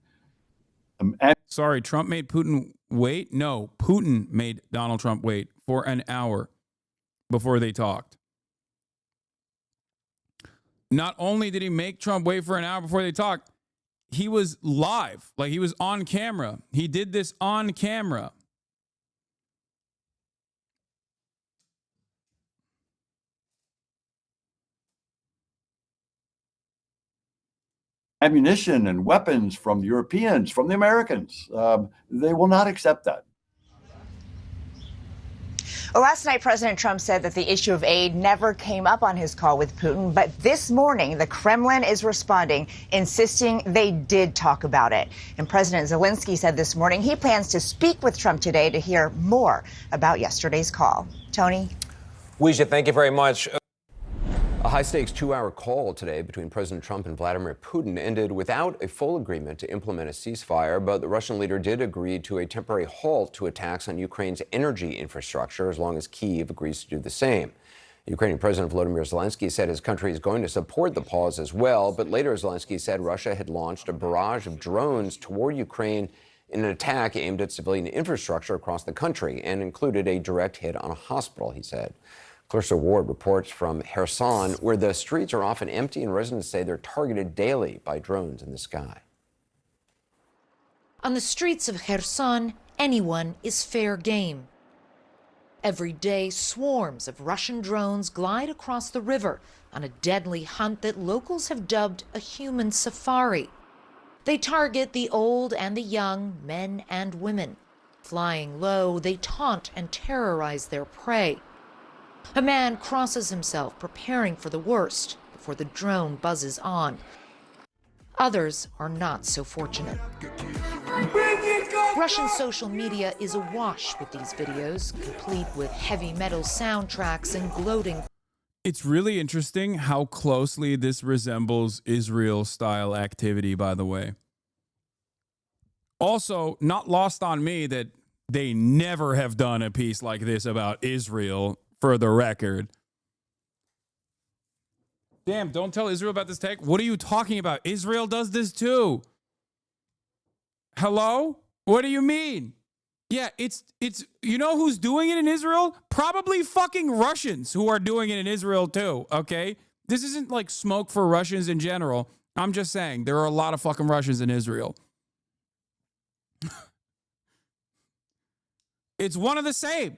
Sorry, Trump made Putin wait? No, Putin made Donald Trump wait for an hour before they talked. Not only did he make Trump wait for an hour before they talked, he was live, like he was on camera. He did this on camera. Ammunition and weapons from the Europeans, from the Americans. They will not accept that. Well, last night, President Trump said that the issue of aid never came up on his call with Putin. But this morning, the Kremlin is responding, insisting they did talk about it. And President Zelensky said this morning he plans to speak with Trump today to hear more about yesterday's call. Tony? Weijia, thank you very much. A high-stakes 2-hour call today between President Trump and Vladimir Putin ended without a full agreement to implement a ceasefire, but the Russian leader did agree to a temporary halt to attacks on Ukraine's energy infrastructure as long as Kyiv agrees to do the same. Ukrainian President Volodymyr Zelensky said his country is going to support the pause as well, but later Zelensky said Russia had launched a barrage of drones toward Ukraine in an attack aimed at civilian infrastructure across the country and included a direct hit on a hospital, he said. Clarissa Ward reports from Kherson, where the streets are often empty and residents say they're targeted daily by drones in the sky. On the streets of Kherson, anyone is fair game. Every day, swarms of Russian drones glide across the river on a deadly hunt that locals have dubbed a human safari. They target the old and the young, men and women. Flying low, they taunt and terrorize their prey. A man crosses himself, preparing for the worst, before the drone buzzes on. Others are not so fortunate. Russian social media is awash with these videos, complete with heavy metal soundtracks and gloating. It's really interesting how closely this resembles Israel-style activity, by the way. Also, not lost on me that they never have done a piece like this about Israel, for the record. Damn, don't tell Israel about this tech. What are you talking about? Israel does this too. Hello? What do you mean? Yeah, it's you know who's doing it in Israel? Probably fucking Russians who are doing it in Israel too, okay? This isn't like smoke for Russians in general. I'm just saying there are a lot of fucking Russians in Israel. It's one of the same.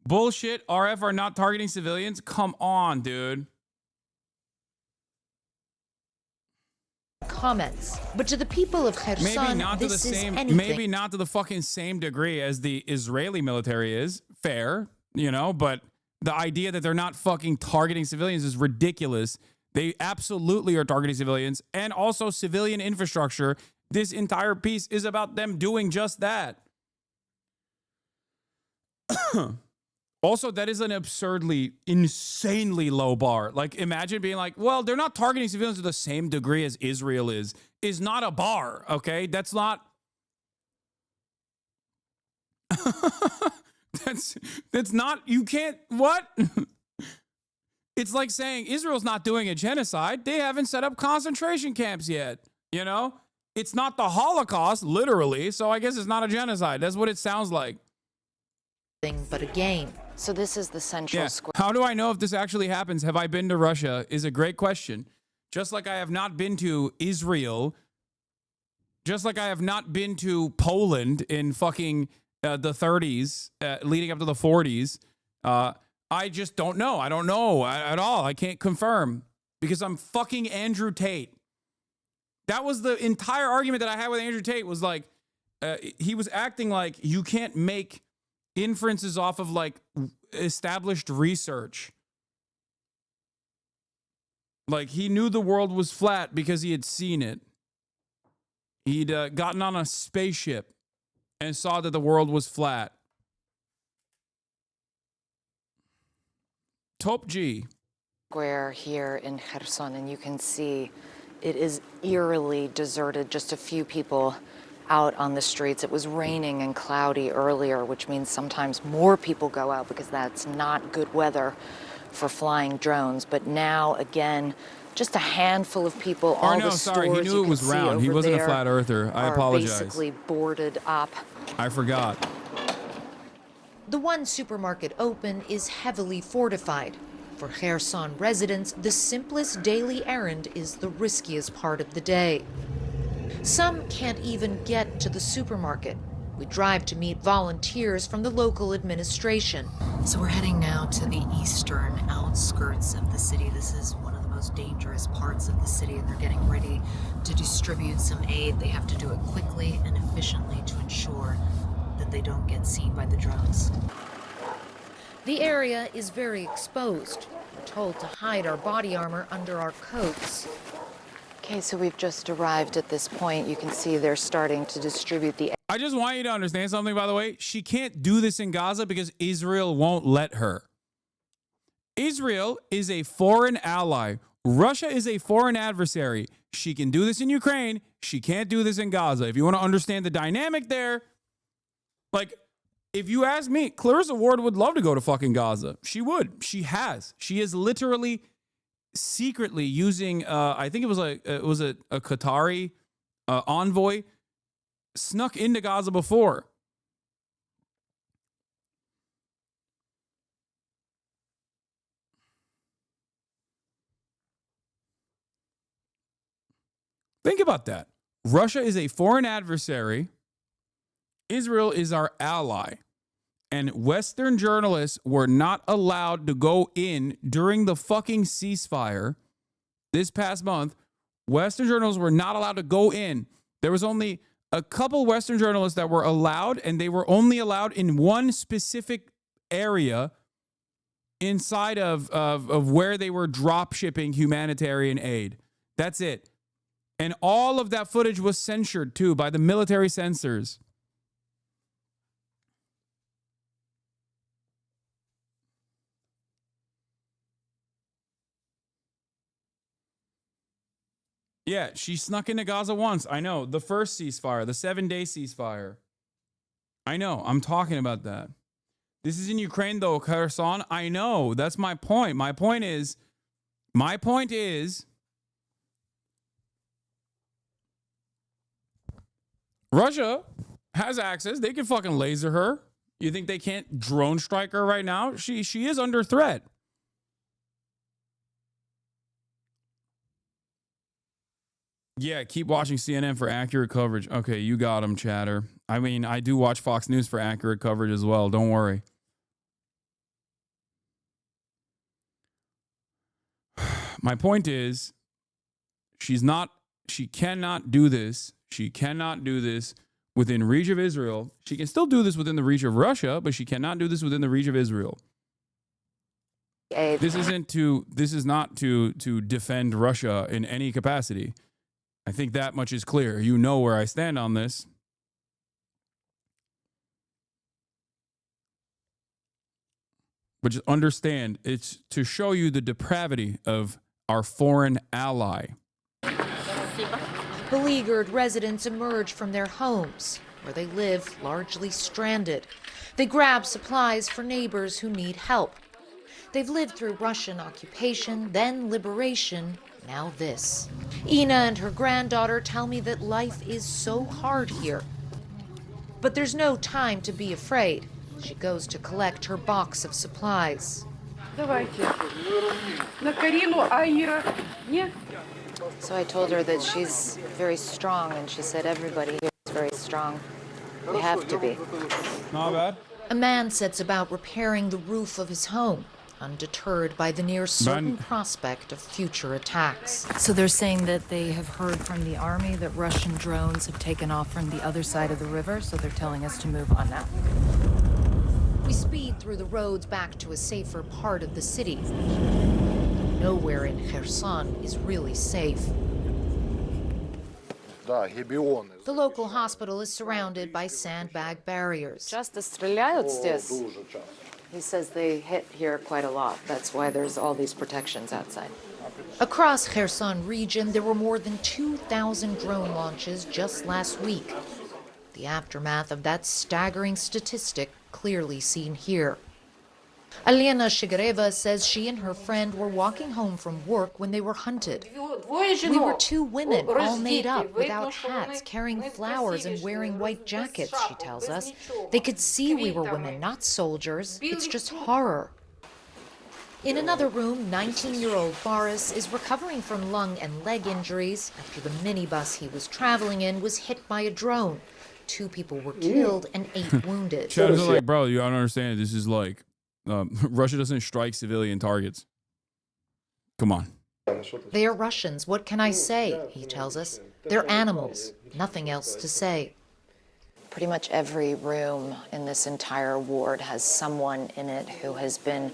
Bullshit. RF are not targeting civilians. Come on, dude. Comments, but to the people of Kherson, maybe not to the this same, is anything. maybe not to the fucking same degree as the Israeli military is. Fair, you know, but the idea that they're not fucking targeting civilians is ridiculous. They absolutely are targeting civilians and also civilian infrastructure. This entire piece is about them doing just that. Also, that is an absurdly, insanely low bar. Like, imagine being like, well, they're not targeting civilians to the same degree as Israel is not a bar, okay? That's not... that's not... You can't... What? It's like saying Israel's not doing a genocide. They haven't set up concentration camps yet, you know? It's not the Holocaust, literally, so I guess it's not a genocide. That's what it sounds like. But a game. So this is the central square. How do I know if this actually happens? Have I been to Russia? Is a great question. Just like I have not been to Israel, just like I have not been to Poland in fucking the 30s, leading up to the 40s. I just don't know. I don't know at all. I can't confirm because I'm fucking Andrew Tate. That was the entire argument that I had with Andrew Tate was like, he was acting like you can't make inferences off of like established research. Like he knew the world was flat because he had seen it. He'd gotten on a spaceship and saw that the world was flat. Top G. Square here in Kherson, and you can see it is eerily deserted. Just a few people out on the streets. It was raining and cloudy earlier, which means sometimes more people go out because that's not good weather for flying drones. But now, again, just a handful of people. All no, the sorry, he knew it was round. He wasn't a flat earther. I apologize. Basically boarded up. I forgot. The one supermarket open is heavily fortified. For Kherson residents, the simplest daily errand is the riskiest part of the day. Some can't even get to the supermarket. We drive to meet volunteers from the local administration. So we're heading now to the eastern outskirts of the city. This is one of the most dangerous parts of the city, and they're getting ready to distribute some aid. They have to do it quickly and efficiently to ensure that they don't get seen by the drones. The area is very exposed. We're told to hide our body armor under our coats. Okay, so we've just arrived at this point. You can see they're starting to distribute the... I just want you to understand something, by the way. She can't do this in Gaza because Israel won't let her. Israel is a foreign ally. Russia is a foreign adversary. She can do this in Ukraine. She can't do this in Gaza. If you want to understand the dynamic there, like, if you ask me, Clarissa Ward would love to go to fucking Gaza. She would. She has. She is literally secretly using, I think it was a Qatari envoy, snuck into Gaza before. Think about that. Russia is a foreign adversary. Israel is our ally. And Western journalists were not allowed to go in during the fucking ceasefire this past month. Western journalists were not allowed to go in. There was only a couple Western journalists that were allowed, and they were only allowed in one specific area inside of where they were drop shipping humanitarian aid. That's it. And all of that footage was censored too by the military censors. Yeah, she snuck into Gaza once. I know. The first ceasefire, the 7-day ceasefire. I know. I'm talking about that. This is in Ukraine, though, Kherson. I know. That's my point. My point is, Russia has access. They can fucking laser her. You think they can't drone strike her right now? She is under threat. Yeah, keep watching CNN for accurate coverage. Okay, you got them, chatter. I mean, I do watch Fox News for accurate coverage as well. Don't worry. My point is, she cannot do this. She cannot do this within reach of Israel. She can still do this within the reach of Russia, but she cannot do this within the reach of Israel. This is not to defend Russia in any capacity. I think that much is clear. You know where I stand on this. But just understand, it's to show you the depravity of our foreign ally. Beleaguered residents emerge from their homes, where they live largely stranded. They grab supplies for neighbors who need help. They've lived through Russian occupation, then liberation, now this. Ina and her granddaughter tell me that life is so hard here. But there's no time to be afraid. She goes to collect her box of supplies. So I told her that she's very strong, and she said everybody here is very strong. We have to be. Not bad. A man sets about repairing the roof of his home, undeterred by the near certain prospect of future attacks. So they're saying that they have heard from the army that Russian drones have taken off from the other side of the river, so they're telling us to move on now. We speed through the roads back to a safer part of the city. Nowhere in Kherson is really safe. The local hospital is surrounded by sandbag barriers. He says they hit here quite a lot. That's why there's all these protections outside. Across Kherson region, there were more than 2,000 drone launches just last week. The aftermath of that staggering statistic clearly seen here. Alena Shigareva says she and her friend were walking home from work when they were hunted. We were two women, all made up, without hats, carrying flowers and wearing white jackets, she tells us. They could see we were women, not soldiers. It's just horror. In another room, 19-year-old Boris is recovering from lung and leg injuries after the minibus he was traveling in was hit by a drone. 2 people were killed and 8 wounded. Chatters are like, bro, you don't understand. This is like, Russia doesn't strike civilian targets. Come on. They are Russians. What can I say? He tells us. They're animals. Nothing else to say. Pretty much every room in this entire ward has someone in it who has been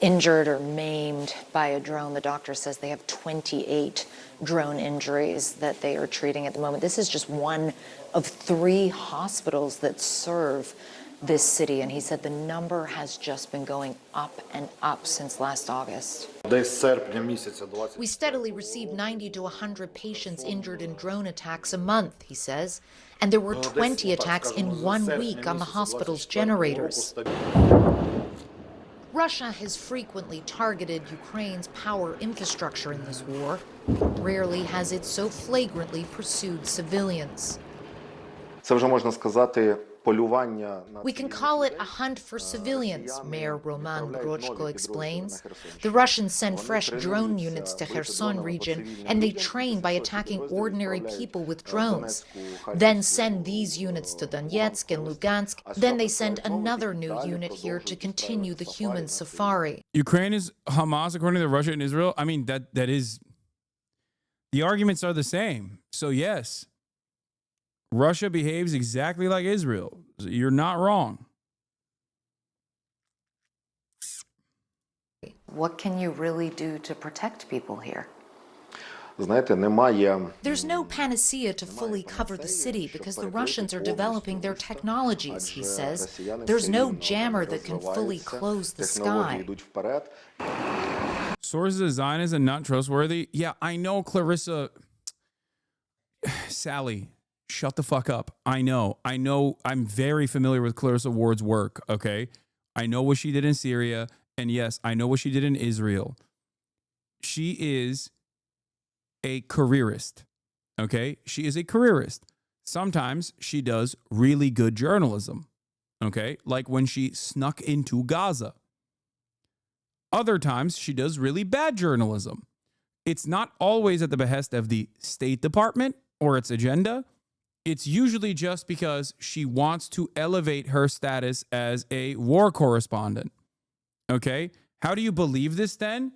injured or maimed by a drone. The doctor says they have 28 drone injuries that they are treating at the moment. This is just one of 3 hospitals that serve this city, and he said the number has just been going up and up since last August. We steadily receive 90 to 100 patients injured in drone attacks a month, he says, and there were 20 attacks in 1 week on the hospital's generators. Russia has frequently targeted Ukraine's power infrastructure in this war. Rarely has it so flagrantly pursued civilians. Це вже можна сказати We can call it a hunt for civilians, Mayor Roman Grochko explains. The Russians send fresh drone units to Kherson region, and they train by attacking ordinary people with drones. Then send these units to Donetsk and Lugansk. Then they send another new unit here to continue the human safari. Ukraine is Hamas, according to Russia and Israel. I mean, that is... The arguments are the same. So yes, Russia behaves exactly like Israel. You're not wrong. What can you really do to protect people here? There's no panacea to fully cover the city because the Russians are developing their technologies, he says. There's no jammer that can fully close the sky. Sources of Zionist and not trustworthy? Yeah, I know, Clarissa. Sally, shut the fuck up. I know. I'm very familiar with Clarissa Ward's work, okay? I know what she did in Syria, and yes, I know what she did in Israel. She is a careerist, okay? She is a careerist. Sometimes she does really good journalism, okay? Like when she snuck into Gaza. Other times she does really bad journalism. It's not always at the behest of the State Department or its agenda. It's usually just because she wants to elevate her status as a war correspondent. Okay? How do you believe this then?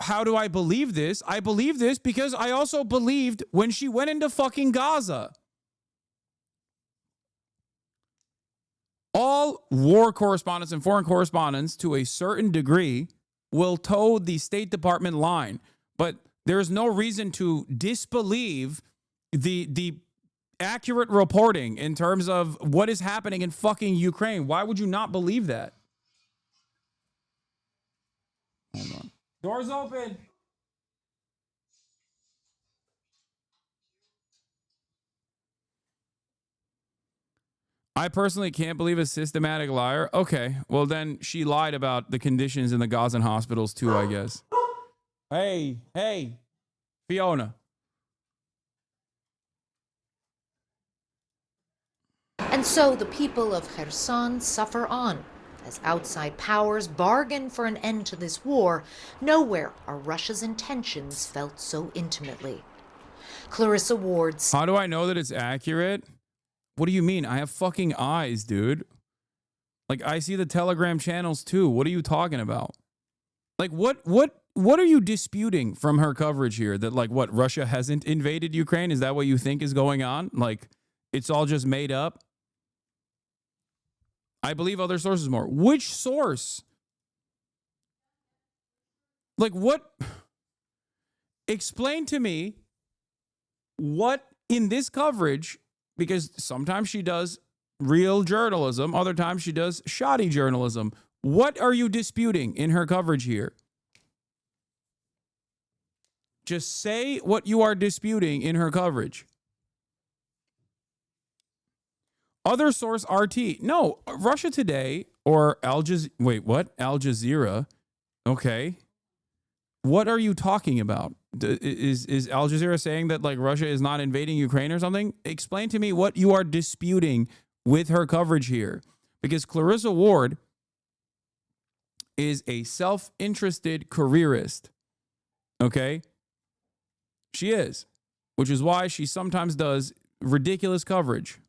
How do I believe this? I believe this because I also believed when she went into fucking Gaza. All war correspondents and foreign correspondents, to a certain degree, will toe the State Department line. But there's no reason to disbelieve the accurate reporting in terms of what is happening in fucking Ukraine. Why would you not believe that? Hold on. Doors open. I personally can't believe a systematic liar. Okay, well then she lied about the conditions in the Gazan hospitals too, I guess. Hey, Fiona. And so the people of Kherson suffer on. As outside powers bargain for an end to this war, nowhere are Russia's intentions felt so intimately. Clarissa Ward's... How do I know that it's accurate? What do you mean? I have fucking eyes, dude. Like, I see the Telegram channels too. What are you talking about? Like, what are you disputing from her coverage here? That, like, what, Russia hasn't invaded Ukraine? Is that what you think is going on? Like, it's all just made up? I believe other sources more. Which source? Like, what? Explain to me what in this coverage, because sometimes she does real journalism, other times she does shoddy journalism. What are you disputing in her coverage here? Just say what you are disputing in her coverage. Other source RT. No, Russia Today or Al Jazeera. Wait, what? Al Jazeera. Okay. What are you talking about? Is Al Jazeera saying that, like, Russia is not invading Ukraine or something? Explain to me what you are disputing with her coverage here. Because Clarissa Ward is a self-interested careerist. Okay? She is. Which is why she sometimes does ridiculous coverage.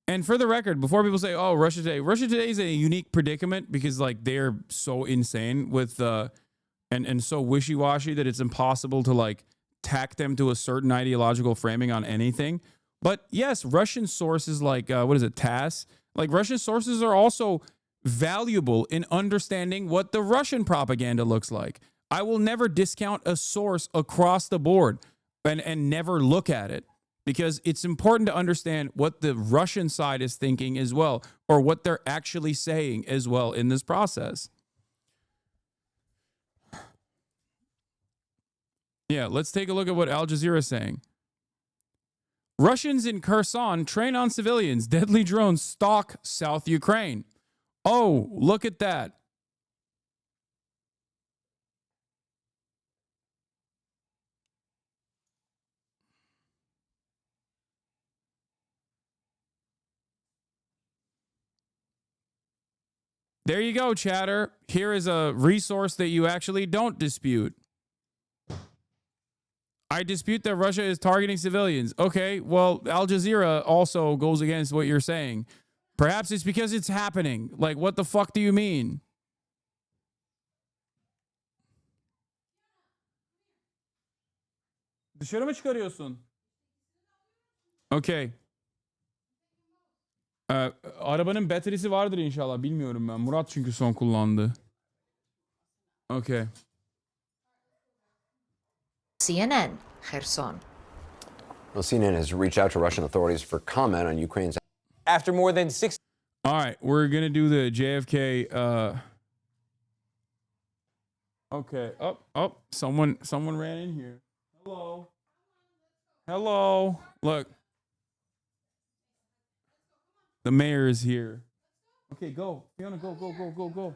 And for the record, before people say, oh, Russia Today is a unique predicament because, like, they're so insane with and so wishy-washy that it's impossible to, like, tack them to a certain ideological framing on anything. But yes, Russian sources like what is it, TASS? Like, Russian sources are also valuable in understanding what the Russian propaganda looks like. I will never discount a source across the board and never look at it. Because it's important to understand what the Russian side is thinking as well, or what they're actually saying as well in this process. Yeah, let's take a look at what Al Jazeera is saying. Russians in Kherson train on civilians. Deadly drones stalk South Ukraine. Oh, look at that. There you go, chatter. Here is a resource that you actually don't dispute. I dispute that Russia is targeting civilians. Okay, well, Al Jazeera also goes against what you're saying. Perhaps it's because it's happening. Like, what the fuck do you mean? Dışarı mı çıkarıyorsun? Okay. Arabanın bataryası vardır inşallah. Bilmiyorum ben. Murat çünkü son kullandı. Okay. CNN, Kherson. Well, CNN has reached out to Russian authorities for comment on Ukraine's. After more than 6. All right, we're gonna do the JFK. Okay. Oh, someone ran in here. Hello. Look. The mayor is here. Okay, go. Fiona, go.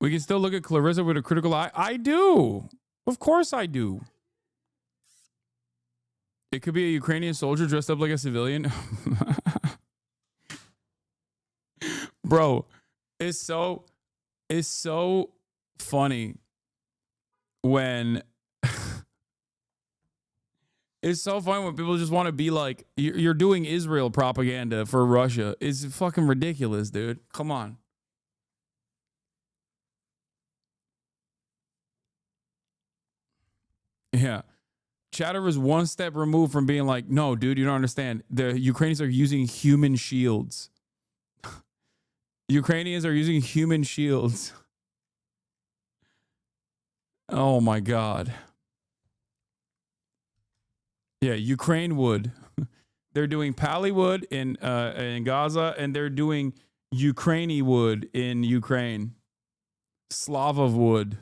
We can still look at Clarissa with a critical eye. I do. Of course I do. It could be a Ukrainian soldier dressed up like a civilian. Bro, it's so funny when it's so funny when people just want to be like, you're doing Israel propaganda for Russia. It's fucking ridiculous, dude. Come on. Yeah. Chatter is one step removed from being like, no, dude, you don't understand. The Ukrainians are using human shields. Ukrainians are using human shields. Oh my God. Yeah, Ukraine wood. They're doing Pali wood in Gaza, and they're doing Ukraini wood in Ukraine. Slavov wood.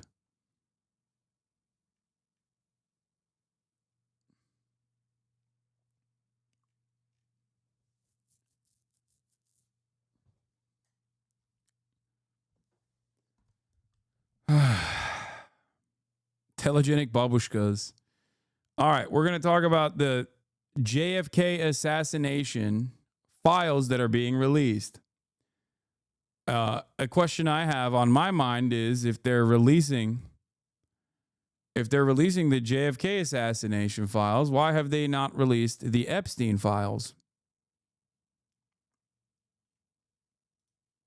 Telegenic babushkas. All right, we're going to talk about the JFK assassination files that are being released. A question I have on my mind is if they're releasing the JFK assassination files, why have they not released the Epstein files?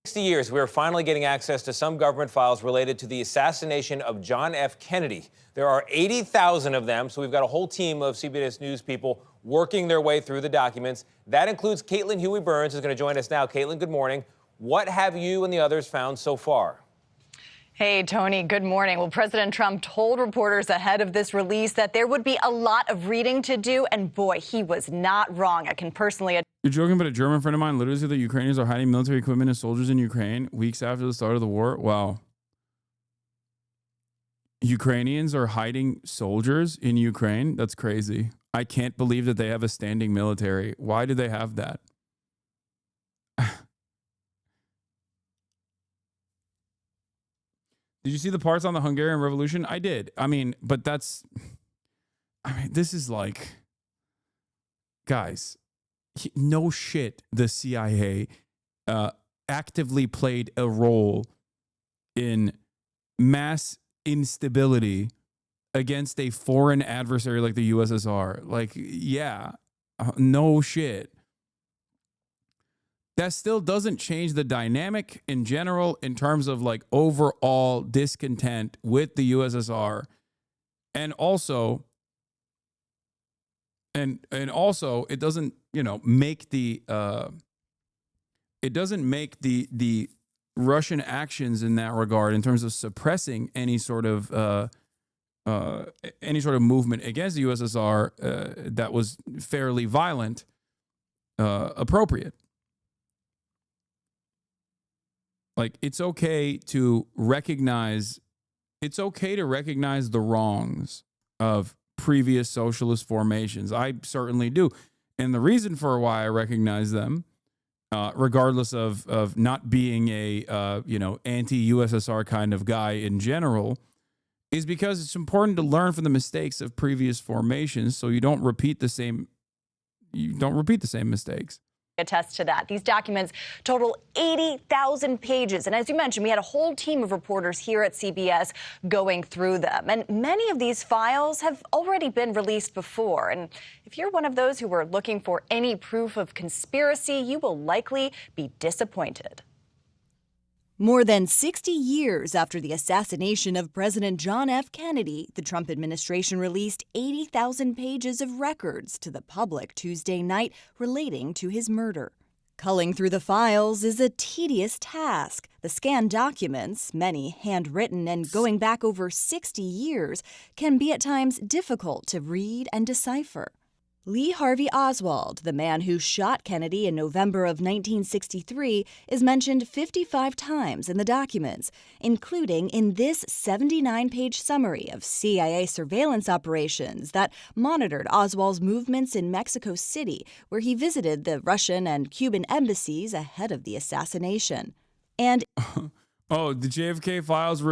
60 years, we are finally getting access to some government files related to the assassination of John F. Kennedy. There are 80,000 of them, so we've got a whole team of CBS News people working their way through the documents. That includes Caitlin Huey-Burns, who's going to join us now. Caitlin, good morning. What have you and the others found so far? Hey, Tony, good morning. Well, President Trump told reporters ahead of this release that there would be a lot of reading to do, and boy, he was not wrong. I can personally... You're joking, but a German friend of mine literally said that Ukrainians are hiding military equipment and soldiers in Ukraine weeks after the start of the war. Wow. Ukrainians are hiding soldiers in Ukraine? That's crazy. I can't believe that they have a standing military. Why do they have that? Did you see the parts on the Hungarian Revolution? I did. I mean, but this is like, guys, no shit. The CIA actively played a role in mass instability against a foreign adversary like the USSR. Like, yeah, no shit. That still doesn't change the dynamic in general in terms of like overall discontent with the USSR. And also it doesn't, make the Russian actions in that regard in terms of suppressing any sort of movement against the USSR that was fairly violent appropriate. Like, it's okay to recognize the wrongs of previous socialist formations. I certainly do. And the reason for why I recognize them, regardless of not being a, anti-USSR kind of guy in general, is because it's important to learn from the mistakes of previous formations so you don't repeat the same mistakes. Attest to that. These documents total 80,000 pages. And as you mentioned, we had a whole team of reporters here at CBS going through them. And many of these files have already been released before. And if you're one of those who were looking for any proof of conspiracy, you will likely be disappointed. More than 60 years after the assassination of President John F. Kennedy, the Trump administration released 80,000 pages of records to the public Tuesday night relating to his murder. Culling through the files is a tedious task. The scanned documents, many handwritten and going back over 60 years, can be at times difficult to read and decipher. Lee Harvey Oswald, the man who shot Kennedy in November of 1963, is mentioned 55 times in the documents, including in this 79-page summary of CIA surveillance operations that monitored Oswald's movements in Mexico City, where he visited the Russian and Cuban embassies ahead of the assassination. And the JFK files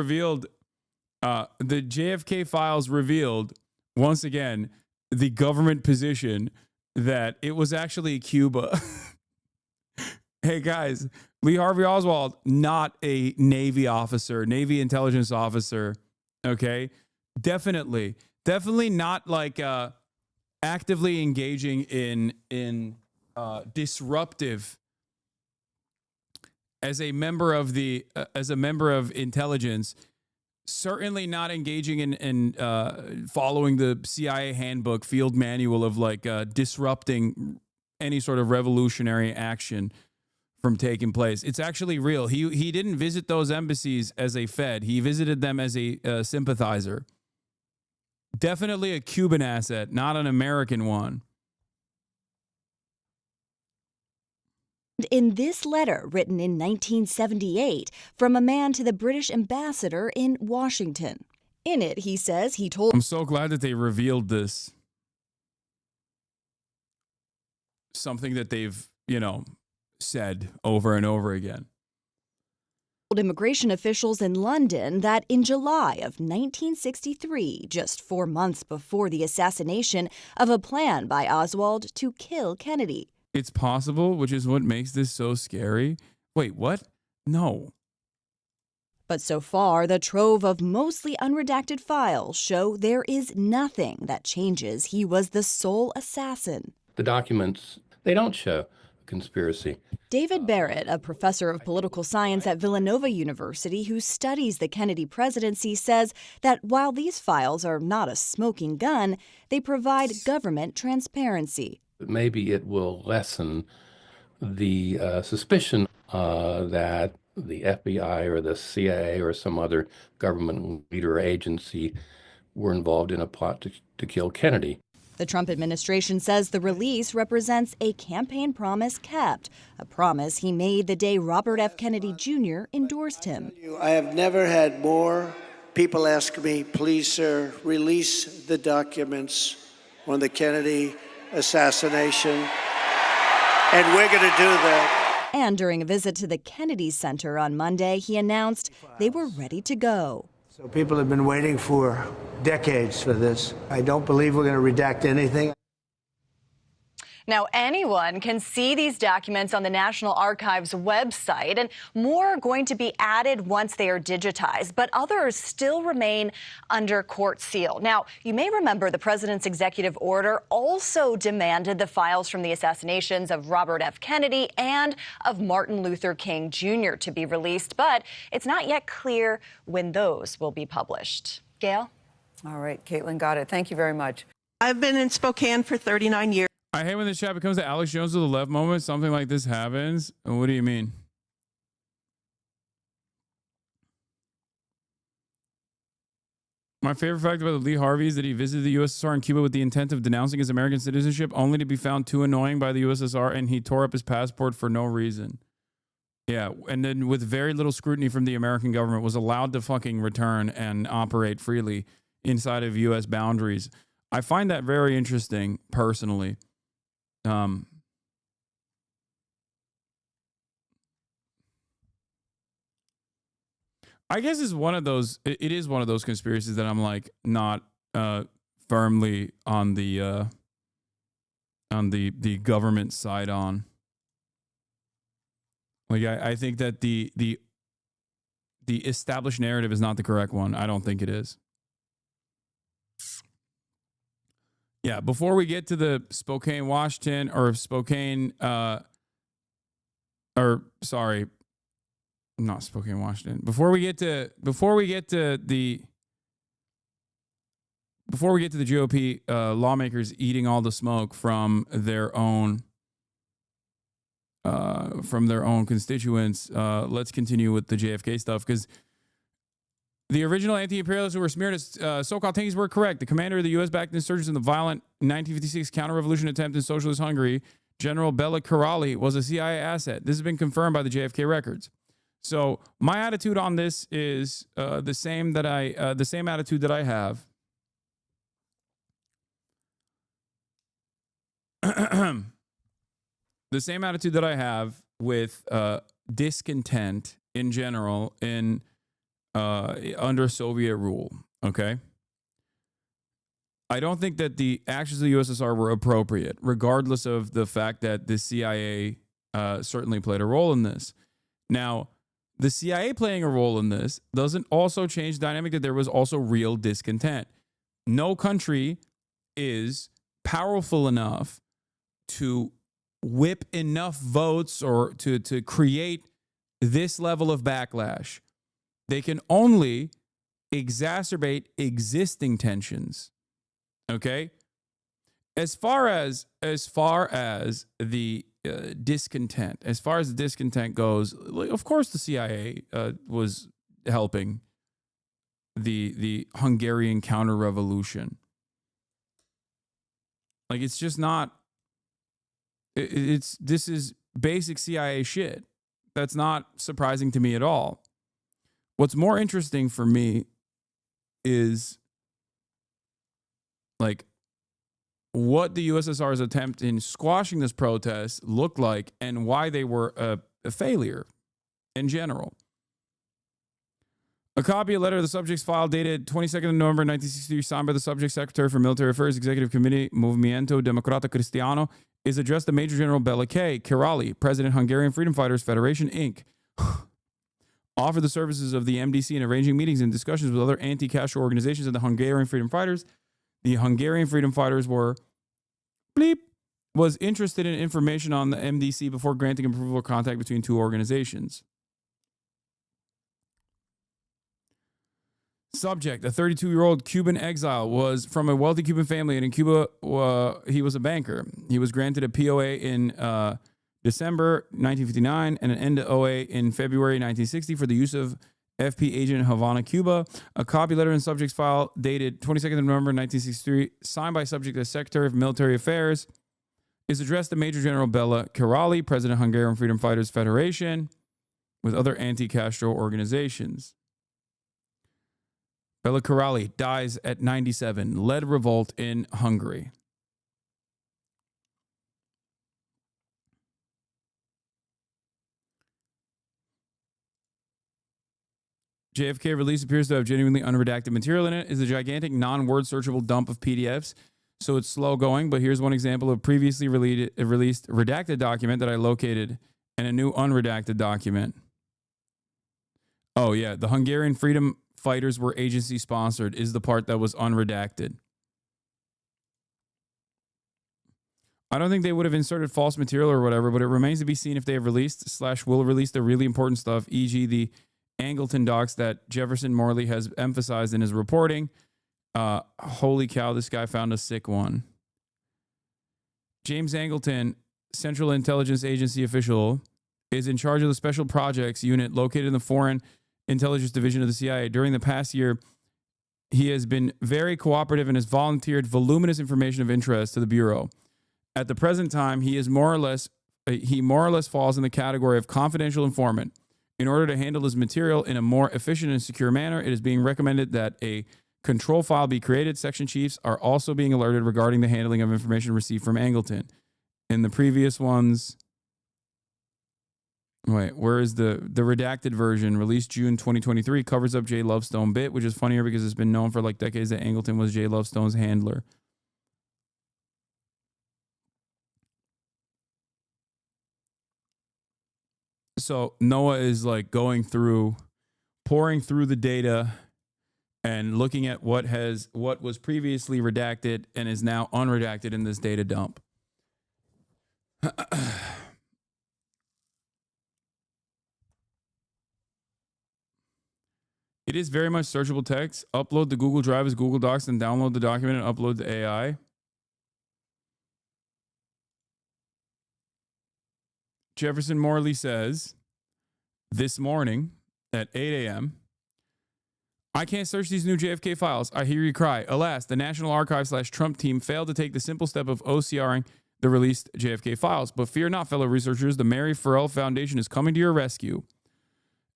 revealed once again the government position that it was actually Cuba. Hey guys, Lee Harvey Oswald, not a Navy officer, Navy intelligence officer. Okay, definitely not like actively engaging in disruptive as a member of intelligence. Certainly not engaging in following the CIA handbook field manual of like disrupting any sort of revolutionary action from taking place. It's actually real. He didn't visit those embassies as a Fed. He visited them as a sympathizer. Definitely a Cuban asset, not an American one. In this letter, written in 1978, from a man to the British ambassador in Washington. In it, he says he told... I'm so glad that they revealed this. Something that they've, said over and over again. Immigration officials in London that in July of 1963, just 4 months before the assassination of a plan by Oswald to kill Kennedy. It's possible, which is what makes this so scary. Wait, what? No. But so far, the trove of mostly unredacted files show there is nothing that changes he was the sole assassin. The documents, they don't show a conspiracy. David Barrett, a professor of political science at Villanova University who studies the Kennedy presidency, says that while these files are not a smoking gun, they provide government transparency. Maybe it will lessen the suspicion that the FBI or the CIA or some other government leader or agency were involved in a plot to kill Kennedy. The Trump administration says the release represents a campaign promise kept, a promise he made the day Robert F. Kennedy Jr. endorsed him. I have never had more people ask me, please, sir, release the documents on the Kennedy assassination, and we're going to do that. And during a visit to the Kennedy Center on Monday, he announced they were ready to go. So people have been waiting for decades for this. I don't believe we're going to redact anything. Now, anyone can see these documents on the National Archives website, and more are going to be added once they are digitized, but others still remain under court seal. Now, you may remember the president's executive order also demanded the files from the assassinations of Robert F. Kennedy and of Martin Luther King Jr. to be released, but it's not yet clear when those will be published. Gail? All right, Caitlin, got it. Thank you very much. I've been in Spokane for 39 years. I hate when this chat becomes the Alex Jones of the left moment. Something like this happens. What do you mean? My favorite fact about Lee Harvey is that he visited the USSR and Cuba with the intent of denouncing his American citizenship, only to be found too annoying by the USSR, and he tore up his passport for no reason. Yeah, and then with very little scrutiny from the American government, was allowed to fucking return and operate freely inside of U.S. boundaries. I find that very interesting, personally. I guess it's one of those. It is one of those conspiracies that I'm like not firmly on the government side on. Like I think that the established narrative is not the correct one. I don't think it is. Yeah, before we get to the Spokane, Washington, or Spokane, or sorry, not Spokane, Washington. Before we get to the GOP lawmakers eating all the smoke from their own constituents, let's continue with the JFK stuff, because the original anti-imperialists who were smeared as so-called tankies were correct. The commander of the U.S.-backed insurgents in the violent 1956 counter-revolution attempt in socialist Hungary, General Bela Karali, was a CIA asset. This has been confirmed by the JFK records. So my attitude on this is the same attitude that I have. The same attitude that I have with discontent in general in under Soviet rule, okay? I don't think that the actions of the USSR were appropriate, regardless of the fact that the CIA certainly played a role in this. Now, the CIA playing a role in this doesn't also change the dynamic that there was also real discontent. No country is powerful enough to whip enough votes or to create this level of backlash. They can only exacerbate existing tensions. Okay? As far as the discontent, as far as the discontent goes, of course the CIA was helping the Hungarian counter-revolution. Like, it's just not. This is basic CIA shit. That's not surprising to me at all. What's more interesting for me is like what the USSR's attempt in squashing this protest looked like and why they were a failure in general. A copy of a letter of the subject's file dated 22nd of November 1963, signed by the subject's Secretary for Military Affairs, Executive Committee, Movimiento Democrata Cristiano, is addressed to Major General Bela Karali, President, Hungarian Freedom Fighters Federation, Inc., offered the services of the MDC in arranging meetings and discussions with other anti-Castro organizations and the Hungarian Freedom Fighters. The Hungarian Freedom Fighters was interested in information on the MDC before granting approval of contact between two organizations. Subject, a 32-year-old Cuban exile, was from a wealthy Cuban family, and in Cuba, he was a banker. He was granted a POA in December 1959 and an NOA in February 1960 for the use of FP agent in Havana, Cuba. A copy letter in subject's file dated 22nd of November 1963, signed by subject as Secretary of Military Affairs, is addressed to Major General Bela Karali, President, Hungarian Freedom Fighters Federation, with other anti-Castro organizations. Bela Karali dies at 97, led revolt in Hungary. JFK release appears to have genuinely unredacted material in it. Is a gigantic non-word searchable dump of PDFs, so it's slow going, but here's one example of previously released redacted document that I located and a new unredacted document. Oh yeah, the Hungarian Freedom Fighters were agency sponsored is the part that was unredacted. I don't think they would have inserted false material or whatever, but it remains to be seen if they have released / will release the really important stuff, e.g. the Angleton docs that Jefferson Morley has emphasized in his reporting. Holy cow, this guy found a sick one. James Angleton, Central Intelligence Agency official, is in charge of the Special Projects Unit located in the Foreign Intelligence Division of the CIA. During the past year, he has been very cooperative and has volunteered voluminous information of interest to the Bureau. At the present time, he more or less falls in the category of confidential informant. In order to handle his material in a more efficient and secure manner, it is being recommended that a control file be created. Section chiefs are also being alerted regarding the handling of information received from Angleton. In the previous ones, Wait, where is the redacted version? Released June 2023, covers up Jay Lovestone bit, which is funnier because it's been known for like decades that Angleton was Jay Lovestone's handler. So Noah is like pouring through the data and looking at what was previously redacted and is now unredacted in this data dump. It is very much searchable text. Upload the Google Drive as Google Docs and download the document and upload to AI. Jefferson Morley says, this morning at 8 a.m., I can't search these new JFK files. I hear you cry. Alas, the National Archives/Trump team failed to take the simple step of OCRing the released JFK files. But fear not, fellow researchers. The Mary Farrell Foundation is coming to your rescue.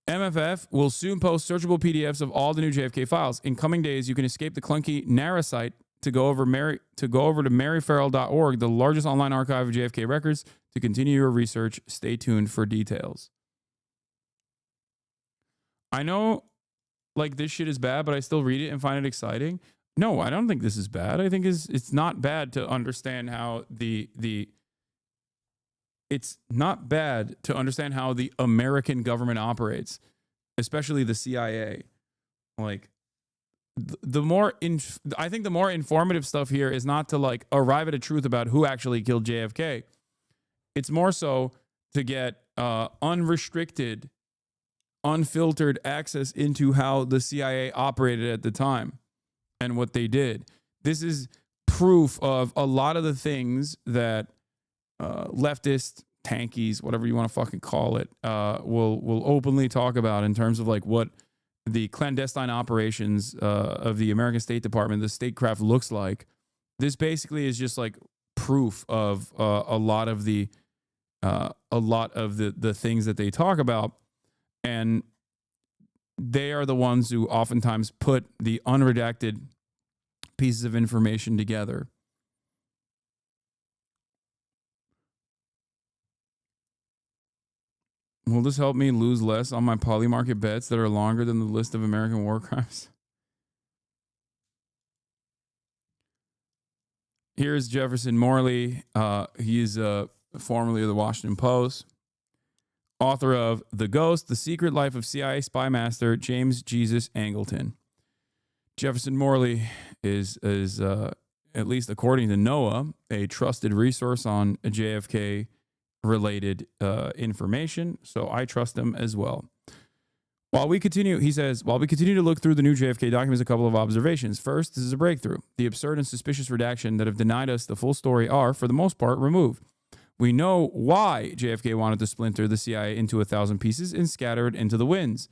MFF will soon post searchable PDFs of all the new JFK files. In coming days, you can escape the clunky NARA site to go over to maryfarrell.org, the largest online archive of JFK records, to continue your research. Stay tuned for details. I know, like, this shit is bad, but I still read it and find it exciting. No, I don't think this is bad. I think it's not bad to understand how it's not bad to understand how the American government operates, especially the CIA. Like, I think the more informative stuff here is not to like arrive at a truth about who actually killed JFK. It's more so to get unrestricted, unfiltered access into how the CIA operated at the time and what they did. This is proof of a lot of the things that leftist tankies, whatever you want to fucking call it, will openly talk about in terms of like what the clandestine operations of the American State Department, the statecraft, looks like. This basically is just like proof of a lot of the things that they talk about, and they are the ones who oftentimes put the unredacted pieces of information together. Will this help me lose less on my polymarket bets that are longer than the list of American war crimes? Here's Jefferson Morley. He's formerly of the Washington Post, author of The Ghost, The Secret Life of CIA Spy Master James Jesus Angleton. Jefferson Morley is at least according to Noah, a trusted resource on JFK related information, so I trust him as well. While we continue, he says, while we continue to look through the new JFK documents, a couple of observations. First, this is a breakthrough. The absurd and suspicious redaction that have denied us the full story are, for the most part, removed. We know why JFK wanted to splinter the CIA into 1,000 pieces and scatter it into the winds.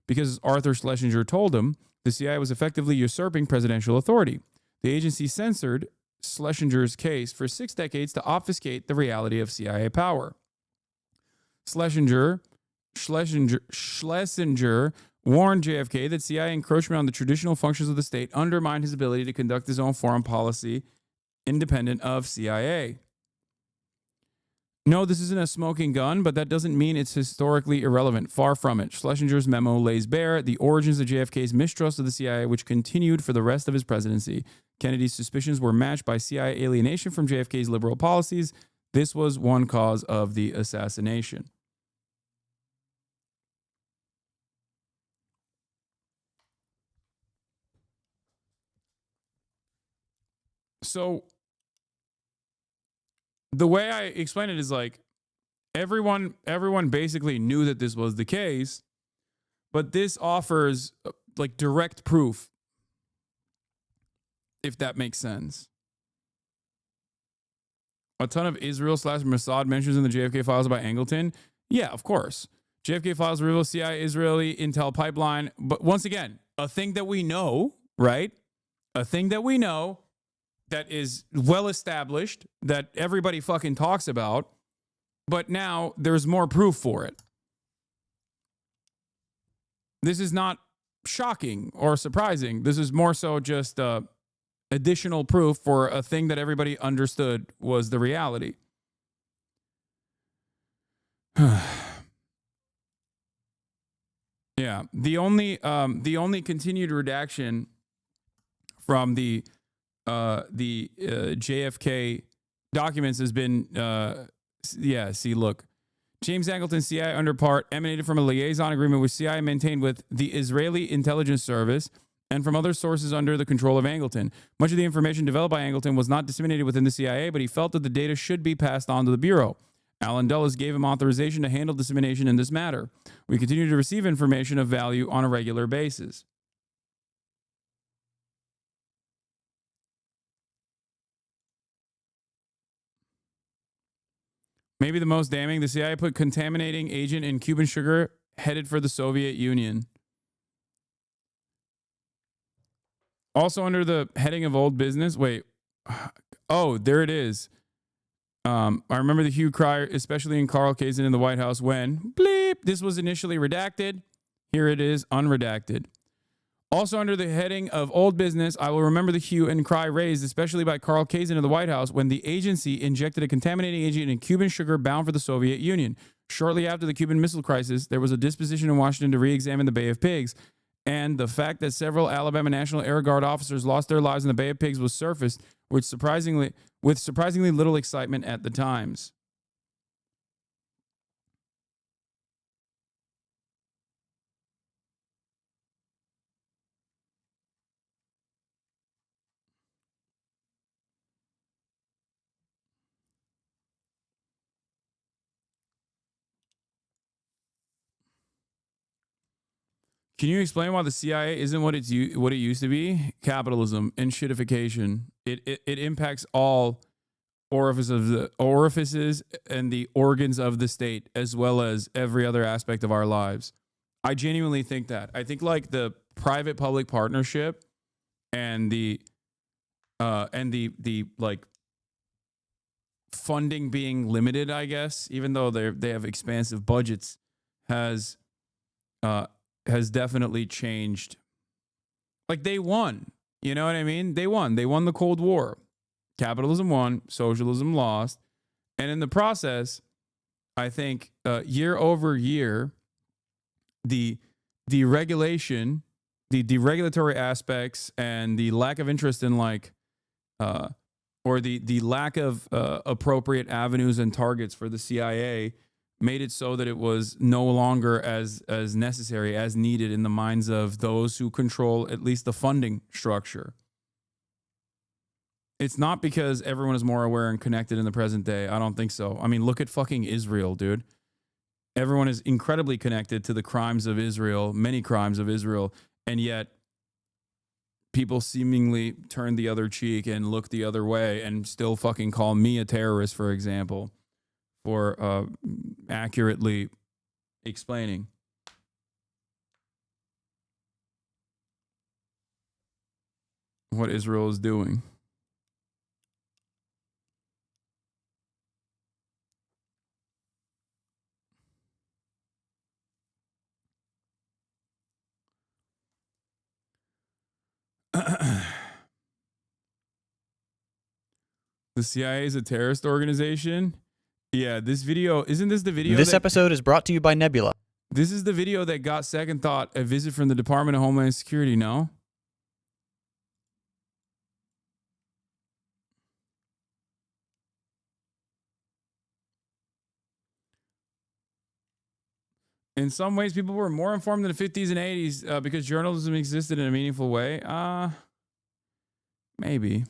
Because as Arthur Schlesinger told him, the CIA was effectively usurping presidential authority. The agency censored Schlesinger's case for 6 decades to obfuscate the reality of CIA power. Schlesinger warned JFK that CIA encroachment on the traditional functions of the state undermined his ability to conduct his own foreign policy independent of CIA. No, this isn't a smoking gun, but that doesn't mean it's historically irrelevant. Far from it. Schlesinger's memo lays bare the origins of JFK's mistrust of the CIA, which continued for the rest of his presidency. Kennedy's suspicions were matched by CIA alienation from JFK's liberal policies. This was one cause of the assassination. So the way I explain it is like everyone basically knew that this was the case, but this offers like direct proof, if that makes sense. A ton of Israel/Mossad mentions in the JFK files about Angleton. Yeah, of course. JFK files reveal CIA Israeli intel pipeline. But once again, a thing that we know, right? A thing that we know that is well established, that everybody fucking talks about, but now there's more proof for it. This is not shocking or surprising. This is more so just additional proof for a thing that everybody understood was the reality. Yeah. The only continued redaction from the JFK documents has been, look. James Angleton's CIA underpart emanated from a liaison agreement which CIA maintained with the Israeli intelligence service and from other sources under the control of Angleton. Much of the information developed by Angleton was not disseminated within the CIA, but he felt that the data should be passed on to the Bureau. Alan Dulles gave him authorization to handle dissemination in this matter. We continue to receive information of value on a regular basis. Maybe the most damning, the CIA put contaminating agent in Cuban sugar headed for the Soviet Union. Also under the heading of old business. Wait. Oh, there it is. I remember the hue cry, especially in Carl Kazin in the White House when, bleep, this was initially redacted. Here it is, unredacted. Also under the heading of old business, I will remember the hue and cry raised, especially by Carl Kazin of the White House, when the agency injected a contaminating agent in Cuban sugar bound for the Soviet Union. Shortly after the Cuban Missile Crisis, there was a disposition in Washington to re-examine the Bay of Pigs, and the fact that several Alabama National Air Guard officers lost their lives in the Bay of Pigs was surfaced, with surprisingly little excitement at the times. Can you explain why the CIA isn't what it used to be? Capitalism and shitification. It impacts all orifices and the organs of the state, as well as every other aspect of our lives. I genuinely think that. I think like the private-public partnership and the like funding being limited, I guess, even though they have expansive budgets, has definitely changed. Like they won, you know what I mean? They won the Cold War. Capitalism won, socialism lost. And in the process, I think year over year, the deregulation, the deregulatory aspects and the lack of interest in or the lack of appropriate avenues and targets for the CIA made it so that it was no longer as necessary, as needed in the minds of those who control at least the funding structure. It's not because everyone is more aware and connected in the present day. I don't think so. I mean, look at fucking Israel, dude. Everyone is incredibly connected to the crimes of Israel, many crimes of Israel, and yet people seemingly turn the other cheek and look the other way and still fucking call me a terrorist, for example, for accurately explaining. What Israel is doing. The CIA is a terrorist organization? Yeah, this video, isn't this the video? This episode is brought to you by Nebula. This is the video that got second thought, a visit from the Department of Homeland Security, no? In some ways, people were more informed in the 50s and 80s because journalism existed in a meaningful way. Maybe.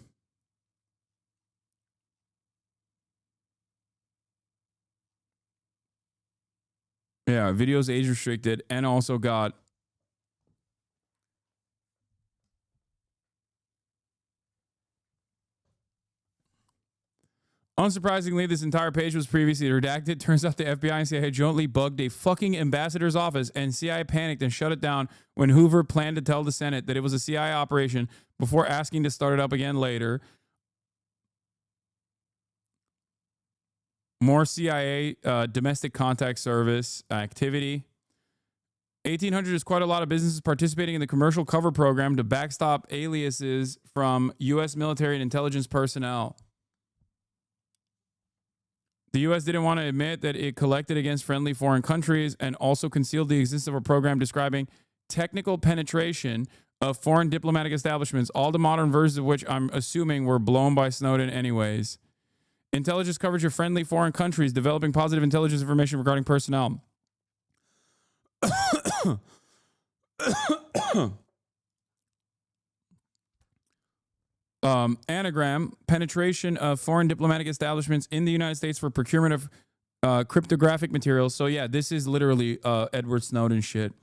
Yeah, videos age restricted and also got unsurprisingly, this entire page was previously redacted. Turns out the FBI and CIA jointly bugged a fucking ambassador's office, and CIA panicked and shut it down when Hoover planned to tell the Senate that it was a CIA operation before asking to start it up again later. More CIA domestic contact service activity. 1,800 is quite a lot of businesses participating in the commercial cover program to backstop aliases from U.S. military and intelligence personnel. The U.S. didn't want to admit that it collected against friendly foreign countries and also concealed the existence of a program describing technical penetration of foreign diplomatic establishments, all the modern versions of which I'm assuming were blown by Snowden anyways. Intelligence coverage of friendly foreign countries developing positive intelligence information regarding personnel. Anagram, penetration of foreign diplomatic establishments in the United States for procurement of cryptographic materials. So yeah, this is literally Edward Snowden shit.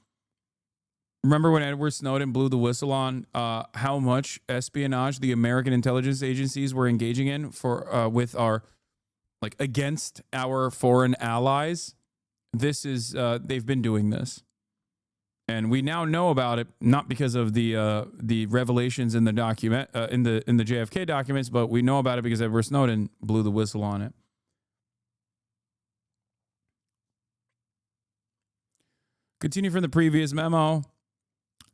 Remember when Edward Snowden blew the whistle on how much espionage the American intelligence agencies were engaging in for with our against our foreign allies? This is they've been doing this. And we now know about it, not because of the revelations in the document in the JFK documents, but we know about it because Edward Snowden blew the whistle on it. Continue from the previous memo.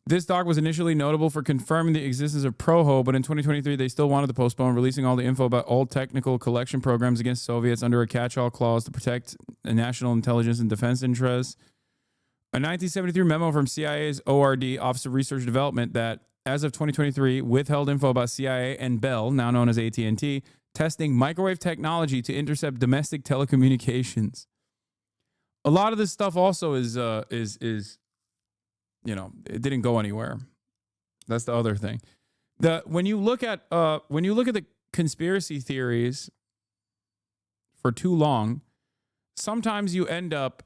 This doc was initially notable for confirming the existence of ProHo, but in 2023 they still wanted to postpone releasing all the info about all technical collection programs against Soviets under a catch-all clause to protect national intelligence and defense interests. A 1973 memo from CIA's ORD, Office of Research and Development, that, as of 2023, withheld info about CIA and Bell, now known as AT&T, testing microwave technology to intercept domestic telecommunications. A lot of this stuff also is it didn't go anywhere. That's the other thing. When you look at the conspiracy theories for too long, sometimes you end up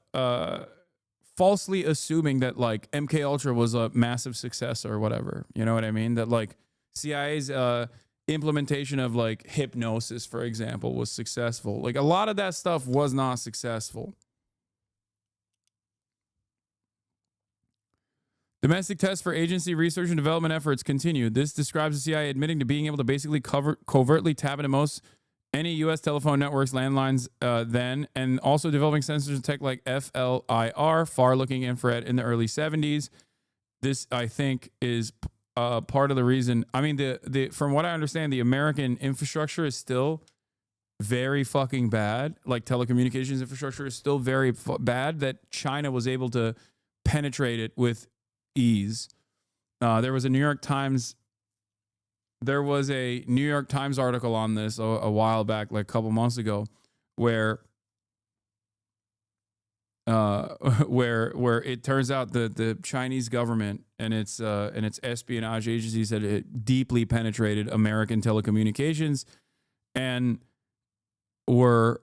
falsely assuming that MK Ultra was a massive success or whatever. You know what I mean? That CIA's implementation of hypnosis, for example, was successful. A lot of that stuff was not successful. Domestic tests for agency research and development efforts continued. This describes the CIA admitting to being able to basically covertly tap into most any U.S. telephone networks, landlines then, and also developing sensors and tech like FLIR, far-looking infrared, in the early 70s. This, I think, is part of the reason. I mean, from what I understand, the American infrastructure is still very fucking bad. Telecommunications infrastructure is still very bad, that China was able to penetrate it with ease. There was a New York Times article on this a while back, a couple months ago, where it turns out that the Chinese government and its espionage agencies had deeply penetrated American telecommunications and were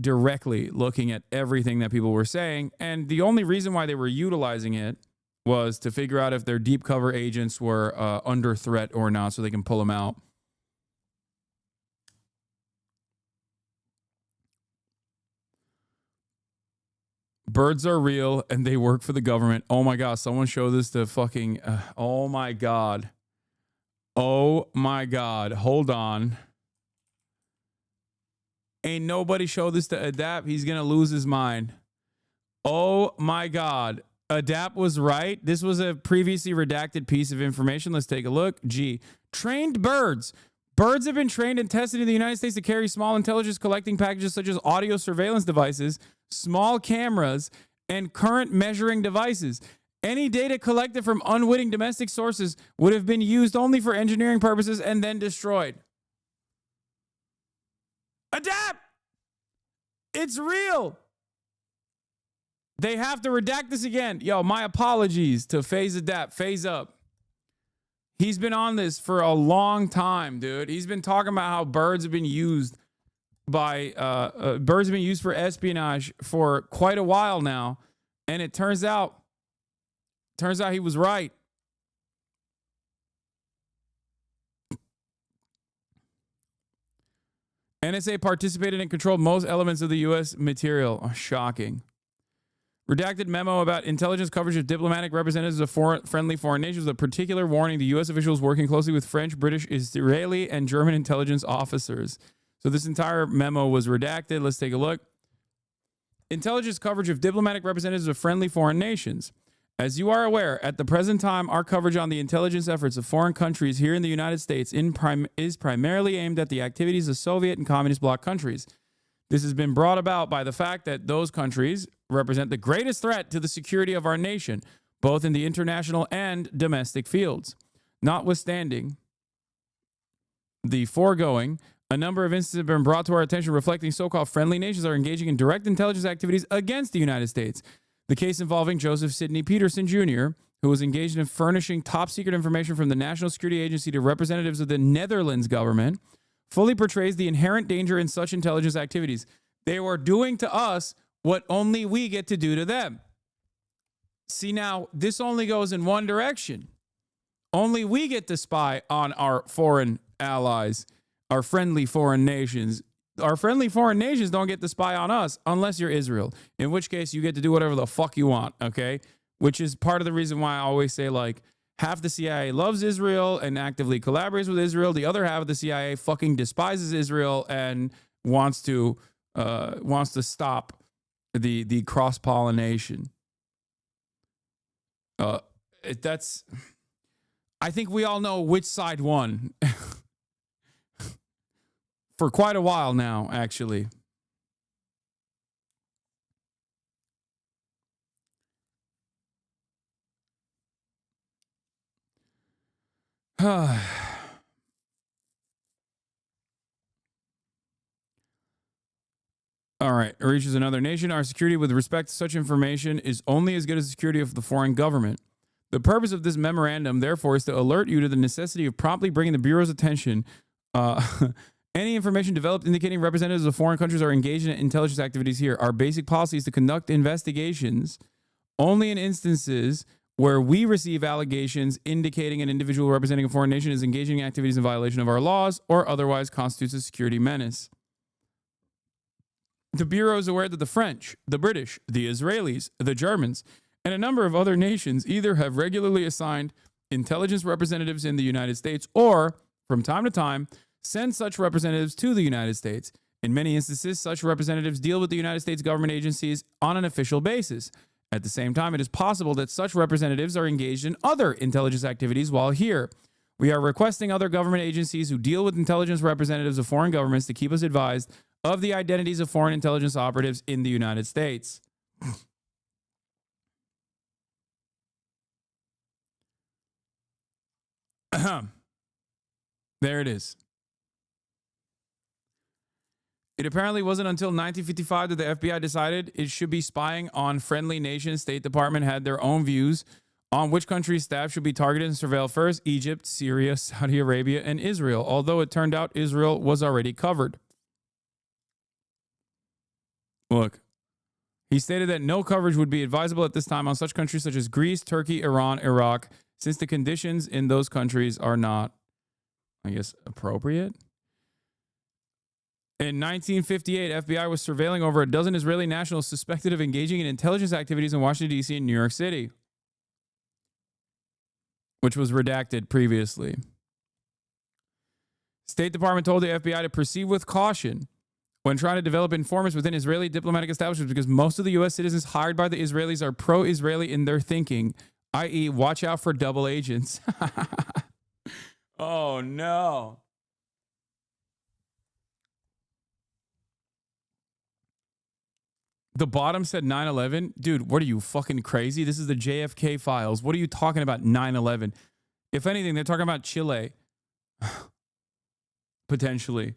directly looking at everything that people were saying. And the only reason why they were utilizing it was to figure out if their deep cover agents were under threat or not, so they can pull them out. Birds are real and they work for the government. Oh my God, someone show this to fucking, oh my God. Oh my God, hold on. Ain't nobody show this to Adapt. He's going to lose his mind. Oh my God. Adapt was right. This was a previously redacted piece of information. Let's take a look. G. Trained birds. Birds have been trained and tested in the United States to carry small intelligence collecting packages such as audio surveillance devices, small cameras, and current measuring devices. Any data collected from unwitting domestic sources would have been used only for engineering purposes and then destroyed. Adapt! It's real! They have to redact this again. Yo, my apologies to Phase Adapt. Phase Up. He's been on this for a long time, dude. He's been talking about how birds have been used for espionage for quite a while now, and it turns out he was right. NSA participated and controlled most elements of the U.S. material. Oh, shocking. Redacted memo about intelligence coverage of diplomatic representatives of friendly foreign nations, with a particular warning to U.S. officials working closely with French, British, Israeli, and German intelligence officers. So this entire memo was redacted. Let's take a look. Intelligence coverage of diplomatic representatives of friendly foreign nations. As you are aware, at the present time, our coverage on the intelligence efforts of foreign countries here in the United States is primarily aimed at the activities of Soviet and Communist bloc countries. This has been brought about by the fact that those countries represent the greatest threat to the security of our nation, both in the international and domestic fields. Notwithstanding the foregoing, a number of instances have been brought to our attention reflecting so-called friendly nations are engaging in direct intelligence activities against the United States. The case involving Joseph Sidney Peterson Jr., who was engaged in furnishing top-secret information from the National Security Agency to representatives of the Netherlands government, fully portrays the inherent danger in such intelligence activities. They were doing to us what only we get to do to them. See, now, this only goes in one direction. Only we get to spy on our foreign allies, our friendly foreign nations. Our friendly foreign nations don't get to spy on us unless you're Israel, in which case you get to do whatever the fuck you want, okay? Which is part of the reason why I always say, like, half the CIA loves Israel and actively collaborates with Israel. The other half of the CIA fucking despises Israel and wants to stop the cross-pollination. That's... I think we all know which side won. For quite a while now, actually. All right. It reaches another nation. Our security with respect to such information is only as good as the security of the foreign government. The purpose of this memorandum, therefore, is to alert you to the necessity of promptly bringing the Bureau's attention any information developed indicating representatives of foreign countries are engaged in intelligence activities here. Our basic policy is to conduct investigations only in instances where we receive allegations indicating an individual representing a foreign nation is engaging in activities in violation of our laws or otherwise constitutes a security menace. The Bureau is aware that the French, the British, the Israelis, the Germans, and a number of other nations either have regularly assigned intelligence representatives in the United States or, from time to time, send such representatives to the United States. In many instances, such representatives deal with the United States government agencies on an official basis. At the same time, it is possible that such representatives are engaged in other intelligence activities while here. We are requesting other government agencies who deal with intelligence representatives of foreign governments to keep us advised of the identities of foreign intelligence operatives in the United States. There it is. It apparently wasn't until 1955 that the FBI decided it should be spying on friendly nations. State Department had their own views on which country's staff should be targeted and surveilled first: Egypt, Syria, Saudi Arabia, and Israel, although it turned out Israel was already covered. Look, he stated that no coverage would be advisable at this time on such countries such as Greece, Turkey, Iran, Iraq, since the conditions in those countries are not, I guess, appropriate. In 1958, FBI was surveilling over a dozen Israeli nationals suspected of engaging in intelligence activities in Washington, D.C. and New York City, which was redacted previously. State Department told the FBI to proceed with caution when trying to develop informants within Israeli diplomatic establishments because most of the U.S. citizens hired by the Israelis are pro-Israeli in their thinking, i.e., watch out for double agents. Oh, no. The bottom said 9/11. Dude, what are you, fucking crazy? This is the JFK files. What are you talking about 9/11? If anything, they're talking about Chile. Potentially.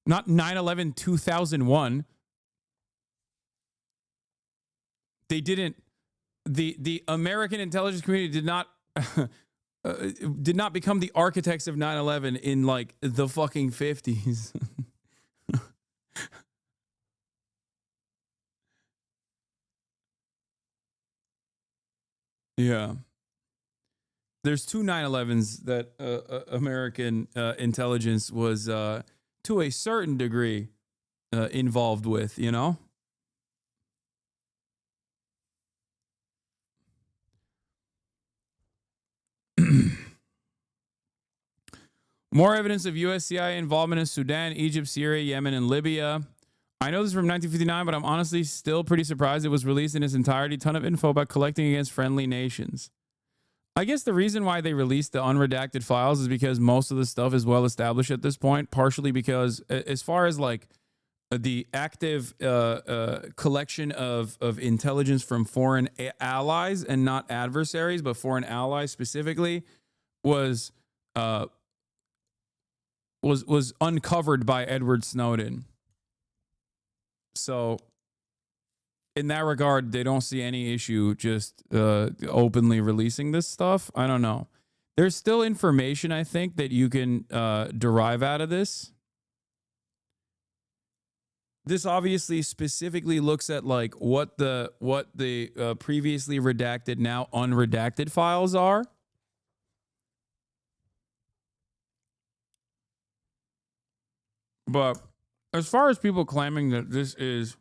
Not 9/11 2001. They didn't. The American intelligence community did not become the architects of 9/11 in like the fucking 50s. Yeah. There's two 9/11s that American intelligence was to a certain degree involved with, you know? More evidence of U.S. CIA involvement in Sudan, Egypt, Syria, Yemen, and Libya. I know this is from 1959, but I'm honestly still pretty surprised it was released in its entirety. Ton of info about collecting against friendly nations. I guess the reason why they released the unredacted files is because most of the stuff is well established at this point, partially because as far as like the active collection of intelligence from foreign allies and not adversaries, but foreign allies specifically, was uncovered by Edward Snowden. So in that regard, they don't see any issue just openly releasing this stuff. I don't know. There's still information, I think, that you can derive out of this. This obviously specifically looks at like what the previously redacted, now unredacted files are. But as far as people claiming that this is,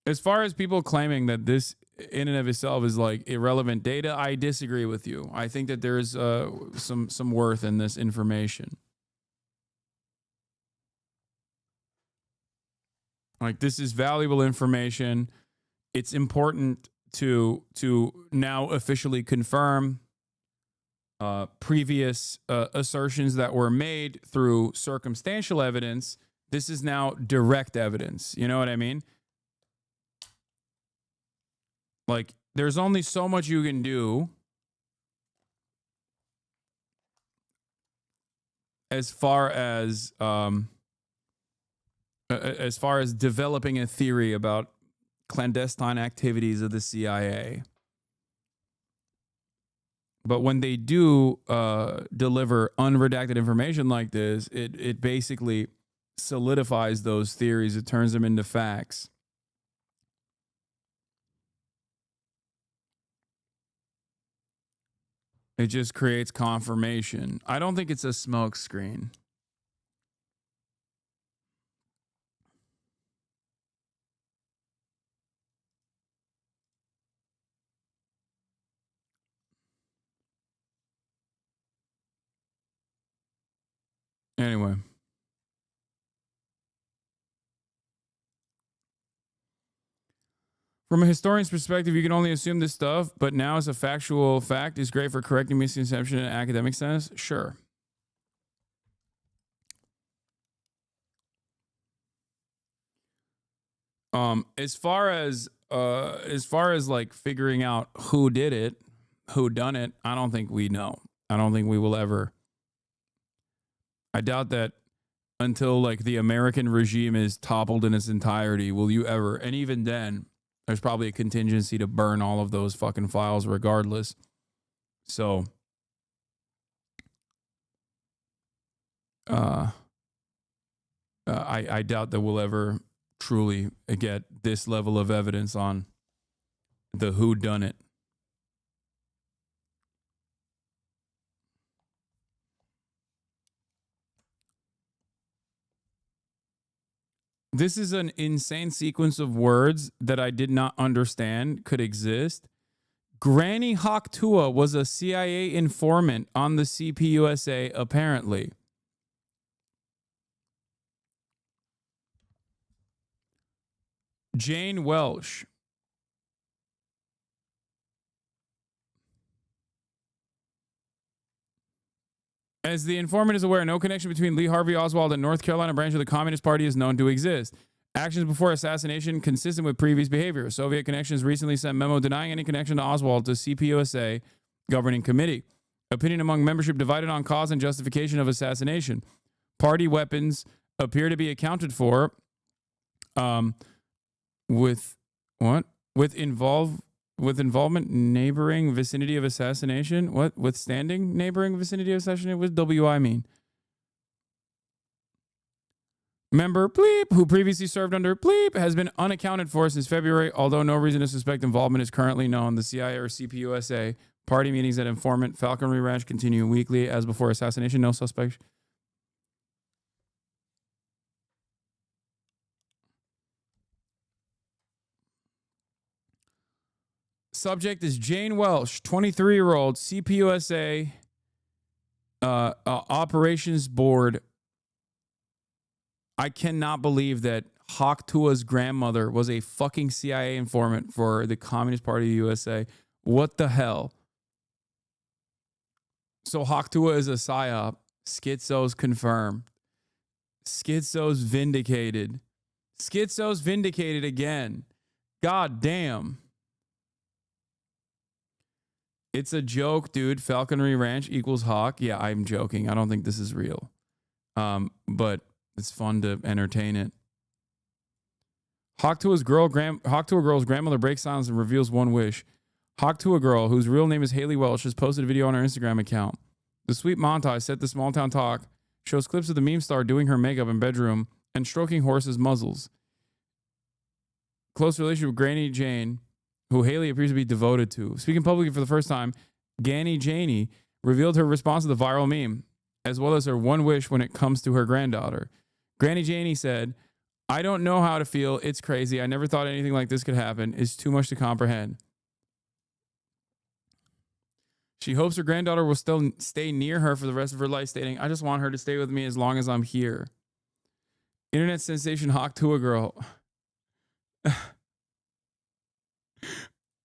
as far as people claiming that this in and of itself is like irrelevant data, I disagree with you. I think that there is some worth in this information. Like, this is valuable information. It's important to now officially confirm previous assertions that were made through circumstantial evidence. This is now direct evidence. You know what I mean? Like, there's only so much you can do as far as developing a theory about clandestine activities of the CIA. But when they do deliver unredacted information like this, it basically solidifies those theories. It turns them into facts. It just creates confirmation. I don't think it's a smoke screen. Anyway. From a historian's perspective, you can only assume this stuff, but now as a factual fact is great for correcting misconception in academic sense. Sure. As far as like figuring out who did it, who done it, I don't think we know. I don't think we will ever. I doubt that until like the American regime is toppled in its entirety, will you ever, and even then, there's probably a contingency to burn all of those fucking files regardless. So, I doubt that we'll ever truly get this level of evidence on the who done it. This is an insane sequence of words that I did not understand could exist. Granny Hawktua was a CIA informant on the CPUSA, apparently. Jane Welsh. As the informant is aware, no connection between Lee Harvey Oswald and North Carolina branch of the Communist Party is known to exist. Actions before assassination consistent with previous behavior. Soviet connections recently sent memo denying any connection to Oswald to CPUSA governing committee. Opinion among membership divided on cause and justification of assassination. Party weapons appear to be accounted for with involvement neighboring vicinity of assassination. What? Withstanding neighboring vicinity of assassination? What does WI mean? Member Bleep, who previously served under Bleep, has been unaccounted for since February, although no reason to suspect involvement is currently known. The CIA or CPUSA party meetings at informant Falconry Ranch continue weekly as before assassination. No suspect. Subject is Jane Welsh, 23-year-old CPUSA operations board. I cannot believe that Hawktua's grandmother was a fucking CIA informant for the Communist Party of the USA. What the hell? So Hawktua is a PSYOP. Schizos confirmed. Schizo's vindicated. Schizo's vindicated again. God damn. It's a joke, dude. Falconry Ranch equals Hawk. Yeah, I'm joking. I don't think this is real. But it's fun to entertain it. Hawk to a girl's grandmother breaks silence and reveals one wish. Hawk to a girl, whose real name is Haley Welsh, has posted a video on her Instagram account. The sweet montage set to Small Town Talk shows clips of the meme star doing her makeup in bedroom and stroking horses' muzzles. Close relationship with Granny Jane, who Haley appears to be devoted to. Speaking publicly for the first time, Granny Janie revealed her response to the viral meme, as well as her one wish when it comes to her granddaughter. Granny Janie said, "I don't know how to feel. It's crazy. I never thought anything like this could happen. It's too much to comprehend." She hopes her granddaughter will still stay near her for the rest of her life, stating, "I just want her to stay with me as long as I'm here." Internet sensation Hawk to a girl.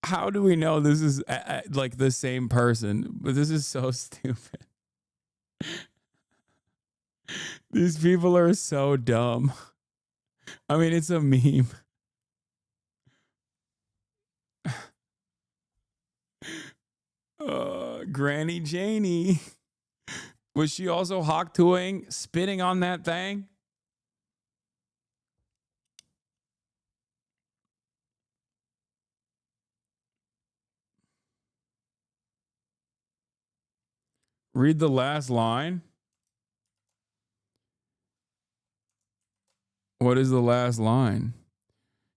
How do we know this is like the same person? But this is so stupid. These people are so dumb. I mean, it's a meme. Granny Janie. Was she also Hawk-toing, spitting on that thing? Read the last line. What is the last line?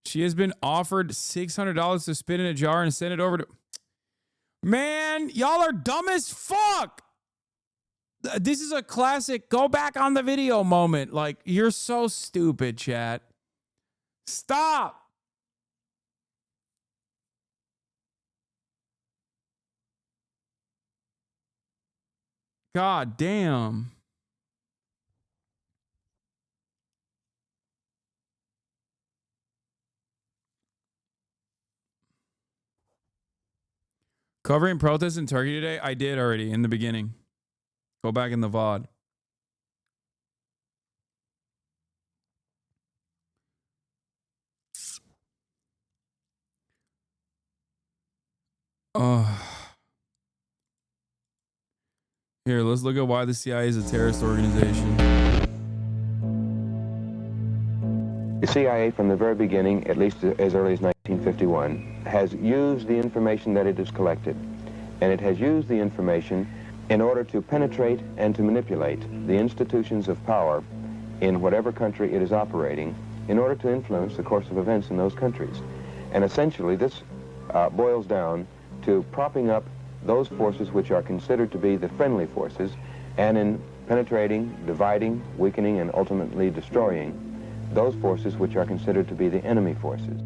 She has been offered $600 to spit in a jar and send it over to... Man, y'all are dumb as fuck. This is a classic go back on the video moment. Like, you're so stupid, chat. Stop. God damn. Covering protests in Turkey today? I did already in the beginning. Go back in the VOD. Here, let's look at why the CIA is a terrorist organization. The CIA, from the very beginning, at least as early as 1951, has used the information that it has collected. And it has used the information in order to penetrate and to manipulate the institutions of power in whatever country it is operating in order to influence the course of events in those countries. And essentially, this boils down to propping up those forces which are considered to be the friendly forces, and in penetrating, dividing, weakening, and ultimately destroying those forces which are considered to be the enemy forces.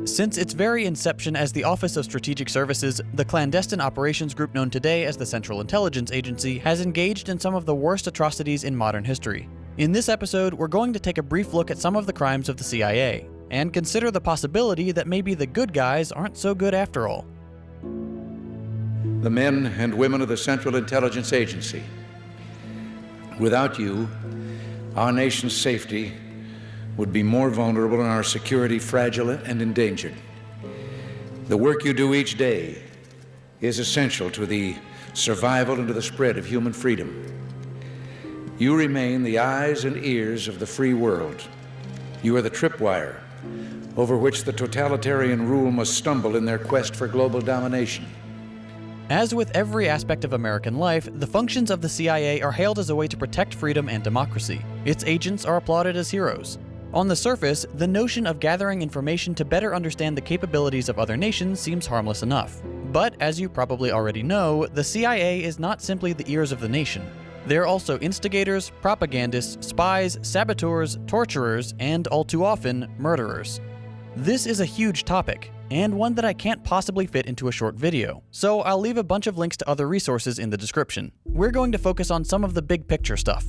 Since its very inception as the Office of Strategic Services, the clandestine operations group known today as the Central Intelligence Agency has engaged in some of the worst atrocities in modern history. In this episode, we're going to take a brief look at some of the crimes of the CIA, and consider the possibility that maybe the good guys aren't so good after all. The men and women of the Central Intelligence Agency. Without you, our nation's safety would be more vulnerable and our security fragile and endangered. The work you do each day is essential to the survival and to the spread of human freedom. You remain the eyes and ears of the free world. You are the tripwire over which the totalitarian rule must stumble in their quest for global domination. As with every aspect of American life, the functions of the CIA are hailed as a way to protect freedom and democracy. Its agents are applauded as heroes. On the surface, the notion of gathering information to better understand the capabilities of other nations seems harmless enough. But, as you probably already know, the CIA is not simply the ears of the nation. They're also instigators, propagandists, spies, saboteurs, torturers, and, all too often, murderers. This is a huge topic, and one that I can't possibly fit into a short video, so I'll leave a bunch of links to other resources in the description. We're going to focus on some of the big picture stuff.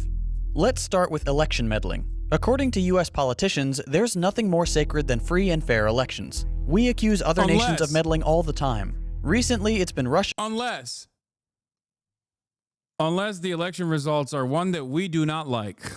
Let's start with election meddling. According to US politicians, there's nothing more sacred than free and fair elections. We accuse other nations of meddling all the time. Recently, it's been Russia. unless the election results are one that we do not like.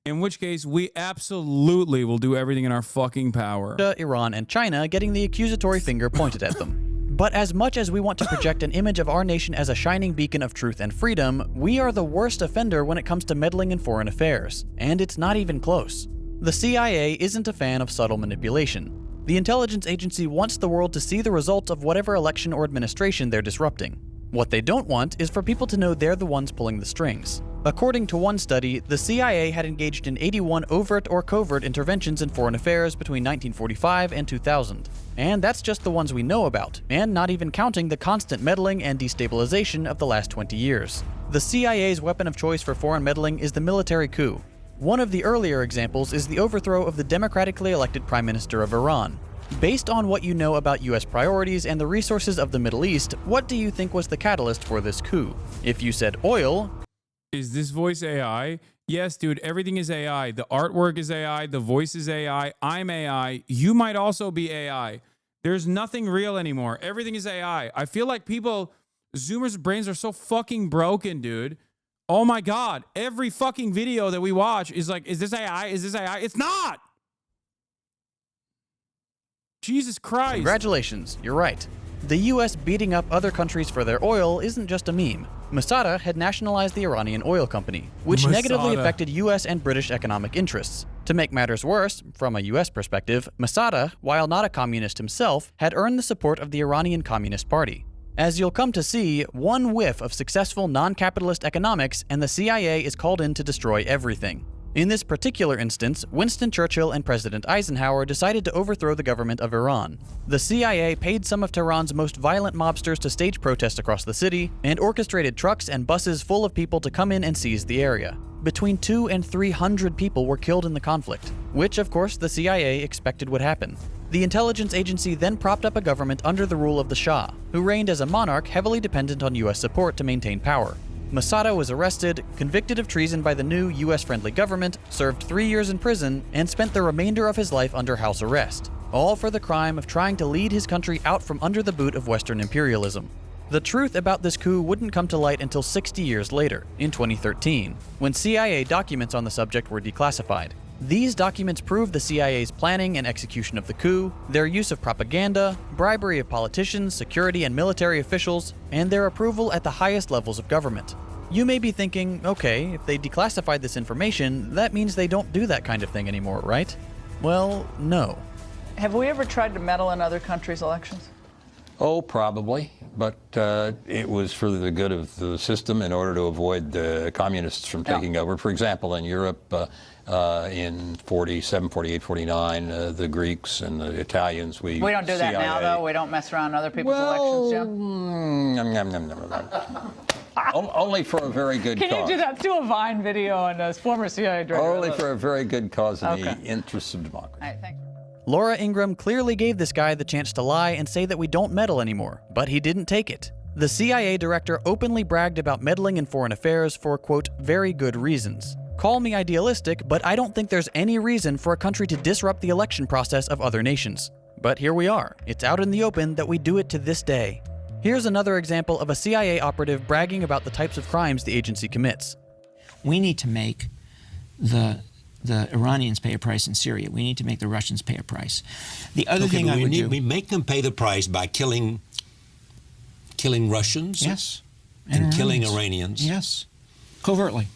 In which case, we absolutely will do everything in our fucking power. Iran and China getting the accusatory finger pointed at them. But as much as we want to project an image of our nation as a shining beacon of truth and freedom, we are the worst offender when it comes to meddling in foreign affairs. And it's not even close. The CIA isn't a fan of subtle manipulation. The intelligence agency wants the world to see the results of whatever election or administration they're disrupting. What they don't want is for people to know they're the ones pulling the strings. According to one study, the CIA had engaged in 81 overt or covert interventions in foreign affairs between 1945 and 2000. And that's just the ones we know about, and not even counting the constant meddling and destabilization of the last 20 years. The CIA's weapon of choice for foreign meddling is the military coup. One of the earlier examples is the overthrow of the democratically elected Prime Minister of Iran. Based on what you know about US priorities and the resources of the Middle East, what do you think was the catalyst for this coup? If you said oil... Is this voice AI? Yes, dude, everything is AI. The artwork is AI. The voice is AI. I'm AI. You might also be AI. There's nothing real anymore. Everything is AI. I feel like Zoomers' brains are so fucking broken, dude. Oh my God. Every fucking video that we watch is like, is this AI? Is this AI? It's not! Jesus Christ. Congratulations, you're right. The US beating up other countries for their oil isn't just a meme. Masada had nationalized the Iranian oil company, which negatively affected US and British economic interests. To make matters worse, from a US perspective, Masada, while not a communist himself, had earned the support of the Iranian Communist Party. As you'll come to see, one whiff of successful non-capitalist economics and the CIA is called in to destroy everything. In this particular instance, Winston Churchill and President Eisenhower decided to overthrow the government of Iran. The CIA paid some of Tehran's most violent mobsters to stage protests across the city, and orchestrated trucks and buses full of people to come in and seize the area. Between 200 and 300 people were killed in the conflict, which of course the CIA expected would happen. The intelligence agency then propped up a government under the rule of the Shah, who reigned as a monarch heavily dependent on US support to maintain power. Masada was arrested, convicted of treason by the new US-friendly government, served 3 years in prison, and spent the remainder of his life under house arrest, all for the crime of trying to lead his country out from under the boot of Western imperialism. The truth about this coup wouldn't come to light until 60 years later, in 2013, when CIA documents on the subject were declassified. These documents prove the CIA's planning and execution of the coup, their use of propaganda, bribery of politicians, security and military officials, and their approval at the highest levels of government. You may be thinking, okay, if they declassified this information, that means they don't do that kind of thing anymore, right? Well, no. Have we ever tried to meddle in other countries' elections? Oh, probably, but it was for the good of the system in order to avoid the communists from taking over. For example, in Europe, in 47, 48, 49, the Greeks and the Italians, we don't do that CIA. now, though? We don't mess around in other people's elections, Only for a very good cause. Can you do that? Do a Vine video on a former CIA director. Only for a very good cause in the interests of democracy. All right, thanks. Laura Ingraham clearly gave this guy the chance to lie and say that we don't meddle anymore, but he didn't take it. The CIA director openly bragged about meddling in foreign affairs for, quote, very good reasons. Call me idealistic, but I don't think there's any reason for a country to disrupt the election process of other nations. But here we are. It's out in the open that we do it to this day. Here's another example of a CIA operative bragging about the types of crimes the agency commits. We need to make the Iranians pay a price in Syria. We need to make the Russians pay a price. The other thing I would do... We make them pay the price by killing Russians? Yes. And killing Iranians? Yes. Covertly.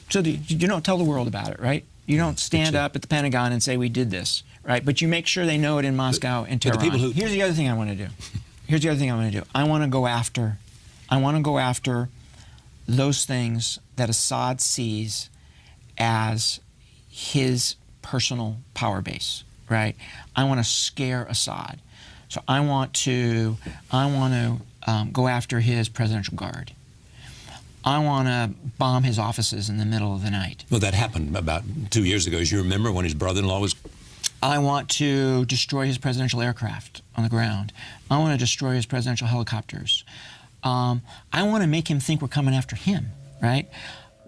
So you don't tell the world about it, right? You don't stand up at the Pentagon and say, we did this, right? But you make sure they know it in Moscow and Tehran. Here's the other thing I want to do. I want to go after those things that Assad sees as his personal power base, right? I want to scare Assad. So I want to go after his presidential guard. I want to bomb his offices in the middle of the night. Well, that happened about 2 years ago. As you remember, when his brother-in-law was... I want to destroy his presidential aircraft on the ground. I want to destroy his presidential helicopters. I want to make him think we're coming after him, right?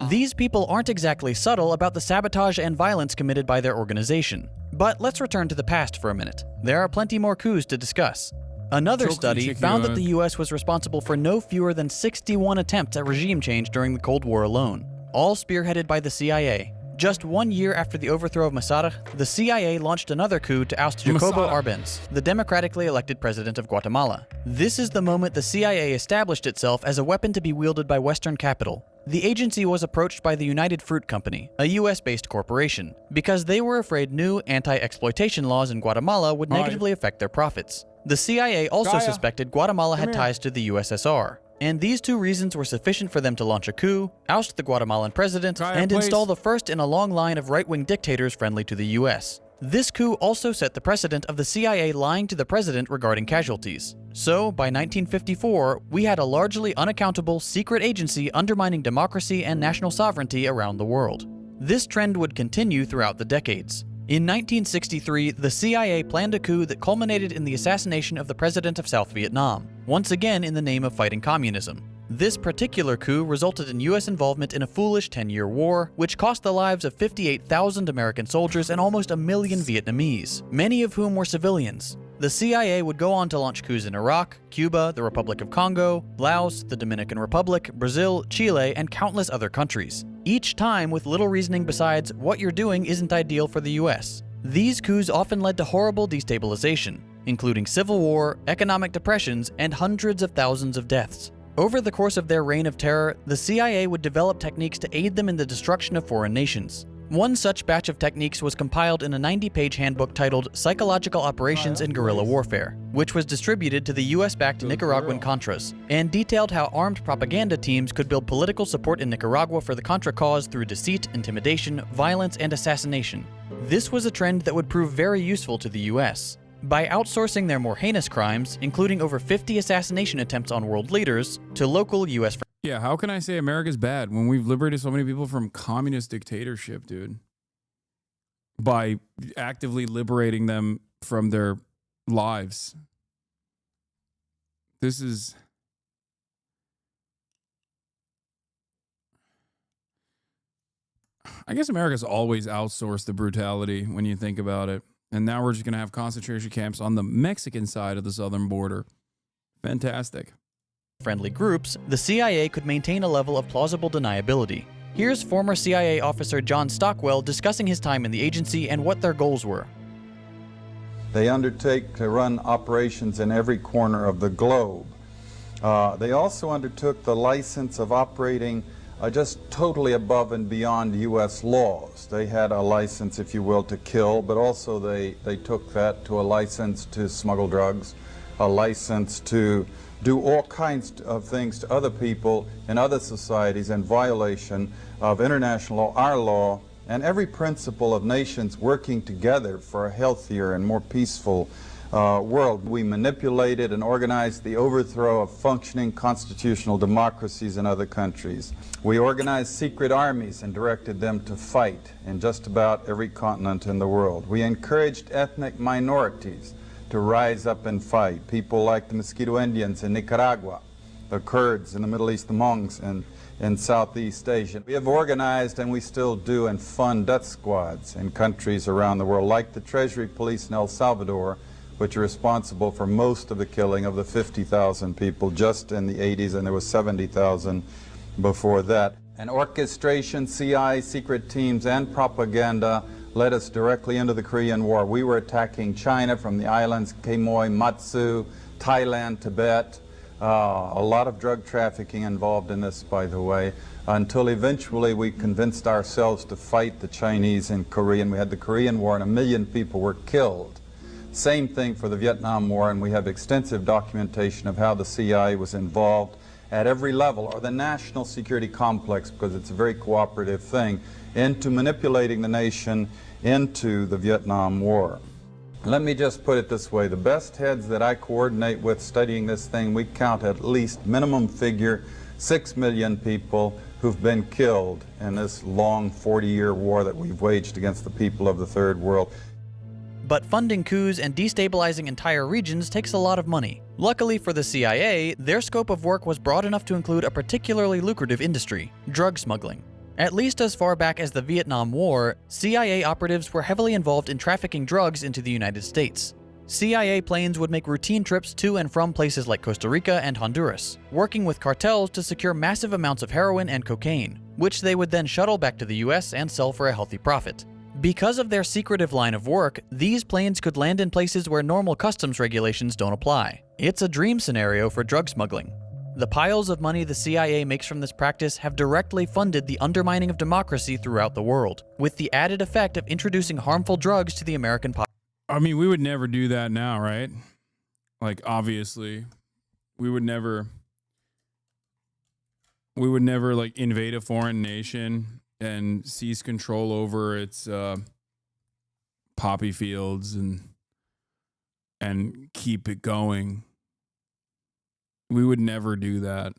These people aren't exactly subtle about the sabotage and violence committed by their organization. But let's return to the past for a minute. There are plenty more coups to discuss. Another Choking study chick found you, that the U.S. was responsible for no fewer than 61 attempts at regime change during the Cold War alone, all spearheaded by the CIA. Just 1 year after the overthrow of Mosaddegh, the CIA launched another coup to oust Jacobo Arbenz, the democratically elected president of Guatemala. This is the moment the CIA established itself as a weapon to be wielded by Western capital. The agency was approached by the United Fruit Company, a US-based corporation, because they were afraid new anti-exploitation laws in Guatemala would negatively affect their profits. The CIA also suspected Guatemala had ties to the USSR. And these two reasons were sufficient for them to launch a coup, oust the Guatemalan president, and install the first in a long line of right-wing dictators friendly to the US. This coup also set the precedent of the CIA lying to the president regarding casualties. So, by 1954, we had a largely unaccountable secret agency undermining democracy and national sovereignty around the world. This trend would continue throughout the decades. In 1963, the CIA planned a coup that culminated in the assassination of the president of South Vietnam, once again in the name of fighting communism. This particular coup resulted in US involvement in a foolish 10-year war, which cost the lives of 58,000 American soldiers and almost 1 million Vietnamese, many of whom were civilians. The CIA would go on to launch coups in Iraq, Cuba, the Republic of Congo, Laos, the Dominican Republic, Brazil, Chile, and countless other countries. Each time with little reasoning besides, what you're doing isn't ideal for the US. These coups often led to horrible destabilization, including civil war, economic depressions, and hundreds of thousands of deaths. Over the course of their reign of terror, the CIA would develop techniques to aid them in the destruction of foreign nations. One such batch of techniques was compiled in a 90-page handbook titled Psychological Operations in Guerrilla Warfare, which was distributed to the US-backed Nicaraguan Contras, and detailed how armed propaganda teams could build political support in Nicaragua for the Contra cause through deceit, intimidation, violence, and assassination. This was a trend that would prove very useful to the US. By outsourcing their more heinous crimes, including over 50 assassination attempts on world leaders, to local US... Yeah, how can I say America's bad when we've liberated so many people from communist dictatorship, dude? By actively liberating them from their lives. This is... I guess America's always outsourced the brutality when you think about it. And now we're just going to have concentration camps on the Mexican side of the southern border. Fantastic. Friendly groups, the CIA could maintain a level of plausible deniability. Here's former CIA officer John Stockwell discussing his time in the agency and what their goals were. They undertake to run operations in every corner of the globe. They also undertook the license of operating just totally above and beyond U.S. laws. They had a license, if you will, to kill, but also they took that to a license to smuggle drugs, a license to do all kinds of things to other people in other societies in violation of international law, our law, and every principle of nations working together for a healthier and more peaceful world. We manipulated and organized the overthrow of functioning constitutional democracies in other countries. We organized secret armies and directed them to fight in just about every continent in the world. We encouraged ethnic minorities to rise up and fight, people like the Mosquito Indians in Nicaragua, the Kurds in the Middle East, the Mongs in Southeast Asia. We have organized, and we still do, and fund death squads in countries around the world, like the Treasury Police in El Salvador, which are responsible for most of the killing of the 50,000 people just in the 80s, and there was 70,000 before that. And orchestration, CI, secret teams, and propaganda led us directly into the Korean War. We were attacking China from the islands, Quemoy, Matsu, Thailand, Tibet. A lot of drug trafficking involved in this, by the way, until eventually we convinced ourselves to fight the Chinese in Korea, and we had the Korean War, and 1 million people were killed. Same thing for the Vietnam War, and we have extensive documentation of how the CIA was involved at every level, or the national security complex, because it's a very cooperative thing, into manipulating the nation into the Vietnam War. Let me just put it this way. The best heads that I coordinate with studying this thing, we count at least, minimum figure, 6 million people who've been killed in this long 40-year war that we've waged against the people of the Third World. But funding coups and destabilizing entire regions takes a lot of money. Luckily for the CIA, their scope of work was broad enough to include a particularly lucrative industry, drug smuggling. At least as far back as the Vietnam War, CIA operatives were heavily involved in trafficking drugs into the United States. CIA planes would make routine trips to and from places like Costa Rica and Honduras, working with cartels to secure massive amounts of heroin and cocaine, which they would then shuttle back to the US and sell for a healthy profit. Because of their secretive line of work, these planes could land in places where normal customs regulations don't apply. It's a dream scenario for drug smuggling. The piles of money the CIA makes from this practice have directly funded the undermining of democracy throughout the world, with the added effect of introducing harmful drugs to the American population. I mean, we would never do that now, right? Like, obviously, we would never like invade a foreign nation and seize control over its poppy fields and keep it going. We would never do that.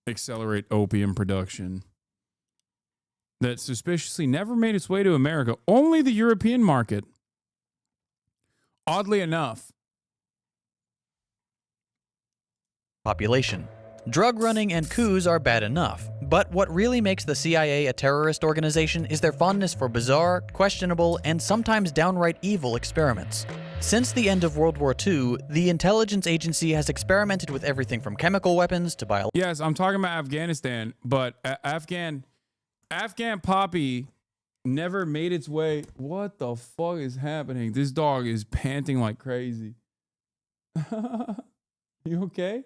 Accelerate opium production that suspiciously never made its way to America. Only the European market. Oddly enough. Population. Drug running and coups are bad enough, but what really makes the CIA a terrorist organization is their fondness for bizarre, questionable, and sometimes downright evil experiments. Since the end of World War II, the intelligence agency has experimented with everything from chemical weapons to biological. Yes, I'm talking about Afghanistan, but Afghan poppy never made its way. What the fuck is happening? This dog is panting like crazy. You okay?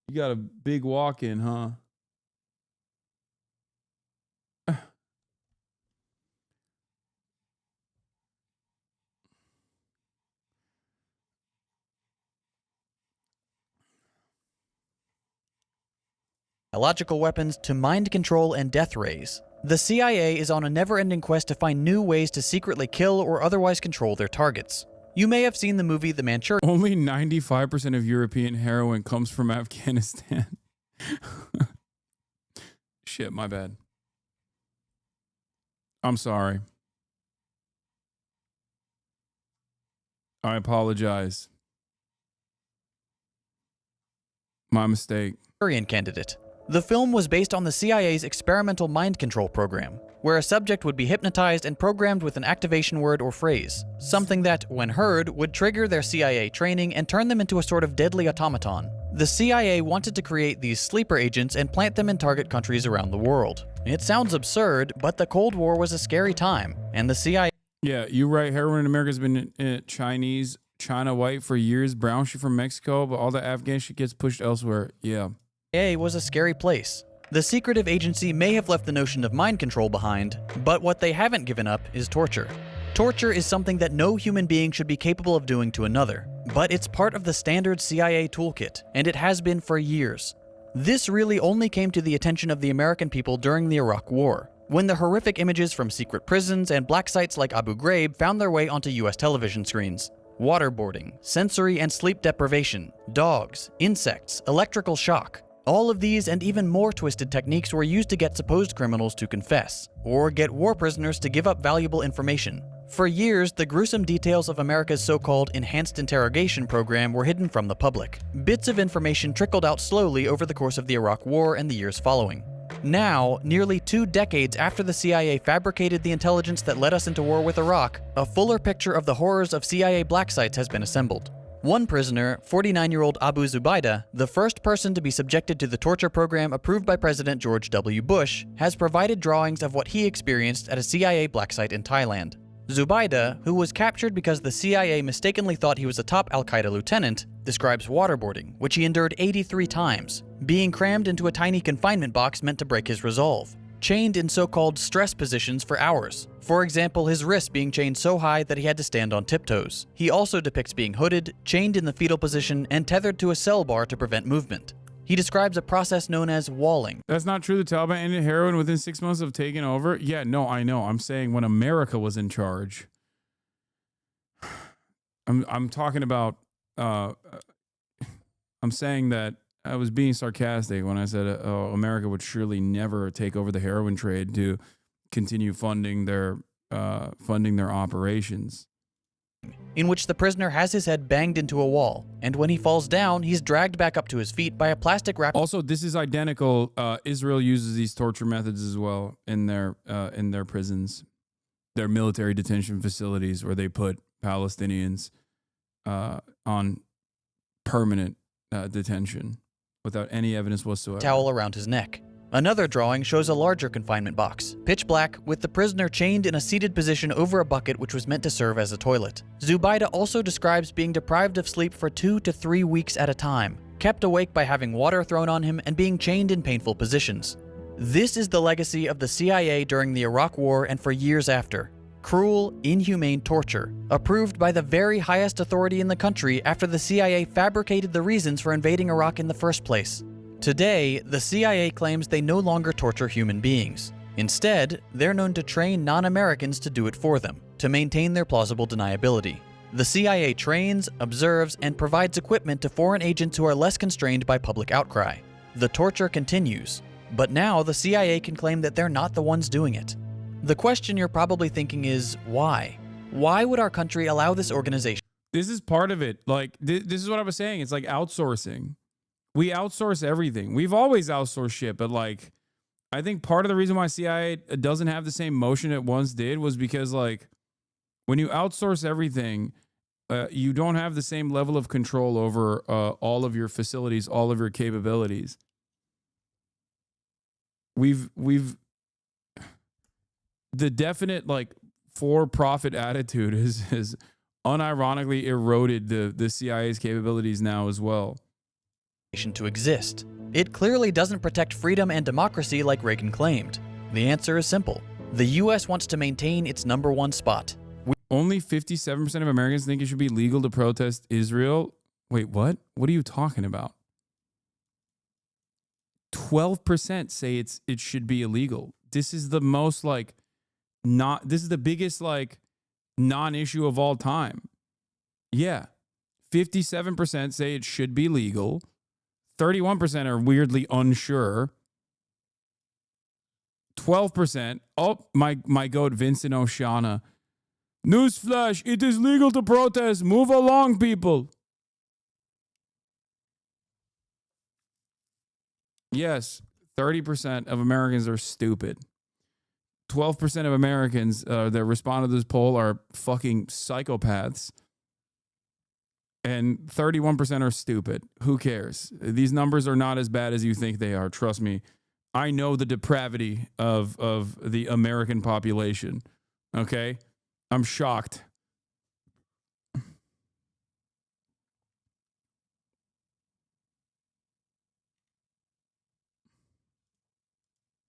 You got a big walk in, huh? Biological weapons to mind control and death rays. The CIA is on a never-ending quest to find new ways to secretly kill or otherwise control their targets. You may have seen the movie The Manchurian. Only 95% of European heroin comes from Afghanistan. Shit, my bad. I'm sorry. I apologize. My mistake. Candidate. The film was based on the CIA's experimental mind control program, where a subject would be hypnotized and programmed with an activation word or phrase, something that, when heard, would trigger their CIA training and turn them into a sort of deadly automaton. The CIA wanted to create these sleeper agents and plant them in target countries around the world. It sounds absurd, but the Cold War was a scary time, and the CIA... Yeah, you're right. Heroin in America has been Chinese, China white for years, brown shit from Mexico, but all the Afghan shit gets pushed elsewhere. Yeah. Was a scary place. The secretive agency may have left the notion of mind control behind, but what they haven't given up is torture. Torture is something that no human being should be capable of doing to another, but it's part of the standard CIA toolkit, and it has been for years. This really only came to the attention of the American people during the Iraq War, when the horrific images from secret prisons and black sites like Abu Ghraib found their way onto US television screens. Waterboarding, sensory and sleep deprivation, dogs, insects, electrical shock. All of these and even more twisted techniques were used to get supposed criminals to confess, or get war prisoners to give up valuable information. For years, the gruesome details of America's so-called enhanced interrogation program were hidden from the public. Bits of information trickled out slowly over the course of the Iraq War and the years following. Now, nearly 2 decades after the CIA fabricated the intelligence that led us into war with Iraq, a fuller picture of the horrors of CIA black sites has been assembled. One prisoner, 49-year-old Abu Zubaydah, the first person to be subjected to the torture program approved by President George W. Bush, has provided drawings of what he experienced at a CIA black site in Thailand. Zubaydah, who was captured because the CIA mistakenly thought he was a top al-Qaeda lieutenant, describes waterboarding, which he endured 83 times, being crammed into a tiny confinement box meant to break his resolve, chained in so-called stress positions for hours. For example, his wrists being chained so high that he had to stand on tiptoes. He also depicts being hooded, chained in the fetal position, and tethered to a cell bar to prevent movement. He describes a process known as walling. That's not true. The Taliban ended heroin within 6 months of taking over. Yeah, no, I know. I'm saying when America was in charge. I'm talking about, I'm saying that I was being sarcastic when I said America would surely never take over the heroin trade to continue funding their operations. in which the prisoner has his head banged into a wall, and when he falls down, he's dragged back up to his feet by a plastic wrap. Also, this is identical. Israel uses these torture methods as well in their prisons, their military detention facilities, where they put Palestinians on permanent detention without any evidence whatsoever. Towel around his neck. Another drawing shows a larger confinement box, pitch black, with the prisoner chained in a seated position over a bucket which was meant to serve as a toilet. Zubaida also describes being deprived of sleep for 2 to 3 weeks at a time, kept awake by having water thrown on him and being chained in painful positions. This is the legacy of the CIA during the Iraq War and for years after. Cruel, inhumane torture, approved by the very highest authority in the country after the CIA fabricated the reasons for invading Iraq in the first place. Today, the CIA claims they no longer torture human beings. Instead, they're known to train non-Americans to do it for them, to maintain their plausible deniability. The CIA trains, observes, and provides equipment to foreign agents who are less constrained by public outcry. The torture continues, but now the CIA can claim that they're not the ones doing it. The question you're probably thinking is, why? Why would our country allow this organization? This is part of it. Like, this is what I was saying. It's like outsourcing. We outsource everything. We've always outsourced shit, but like, I think part of the reason why CIA doesn't have the same motion it once did was because, like, when you outsource everything, you don't have the same level of control over all of your facilities, all of your capabilities. We've the definite, like, for-profit attitude has unironically eroded the CIA's capabilities now as well. To exist. It clearly doesn't protect freedom and democracy like Reagan claimed. The answer is simple. The US wants to maintain its #1 spot. Only 57% of Americans think it should be legal to protest Israel. Wait, what? What are you talking about? 12% say it should be illegal. This is the most, like, this is the biggest, like, non-issue of all time. Yeah. 57% say it should be legal. 31% are weirdly unsure. 12%, oh, my goat, Vincent Oceana. Newsflash, it is legal to protest. Move along, people. Yes, 30% of Americans are stupid. 12% of Americans that respond to this poll are fucking psychopaths. And 31% are stupid. Who cares? These numbers are not as bad as you think they are. Trust me. I know the depravity of the American population. Okay? I'm shocked.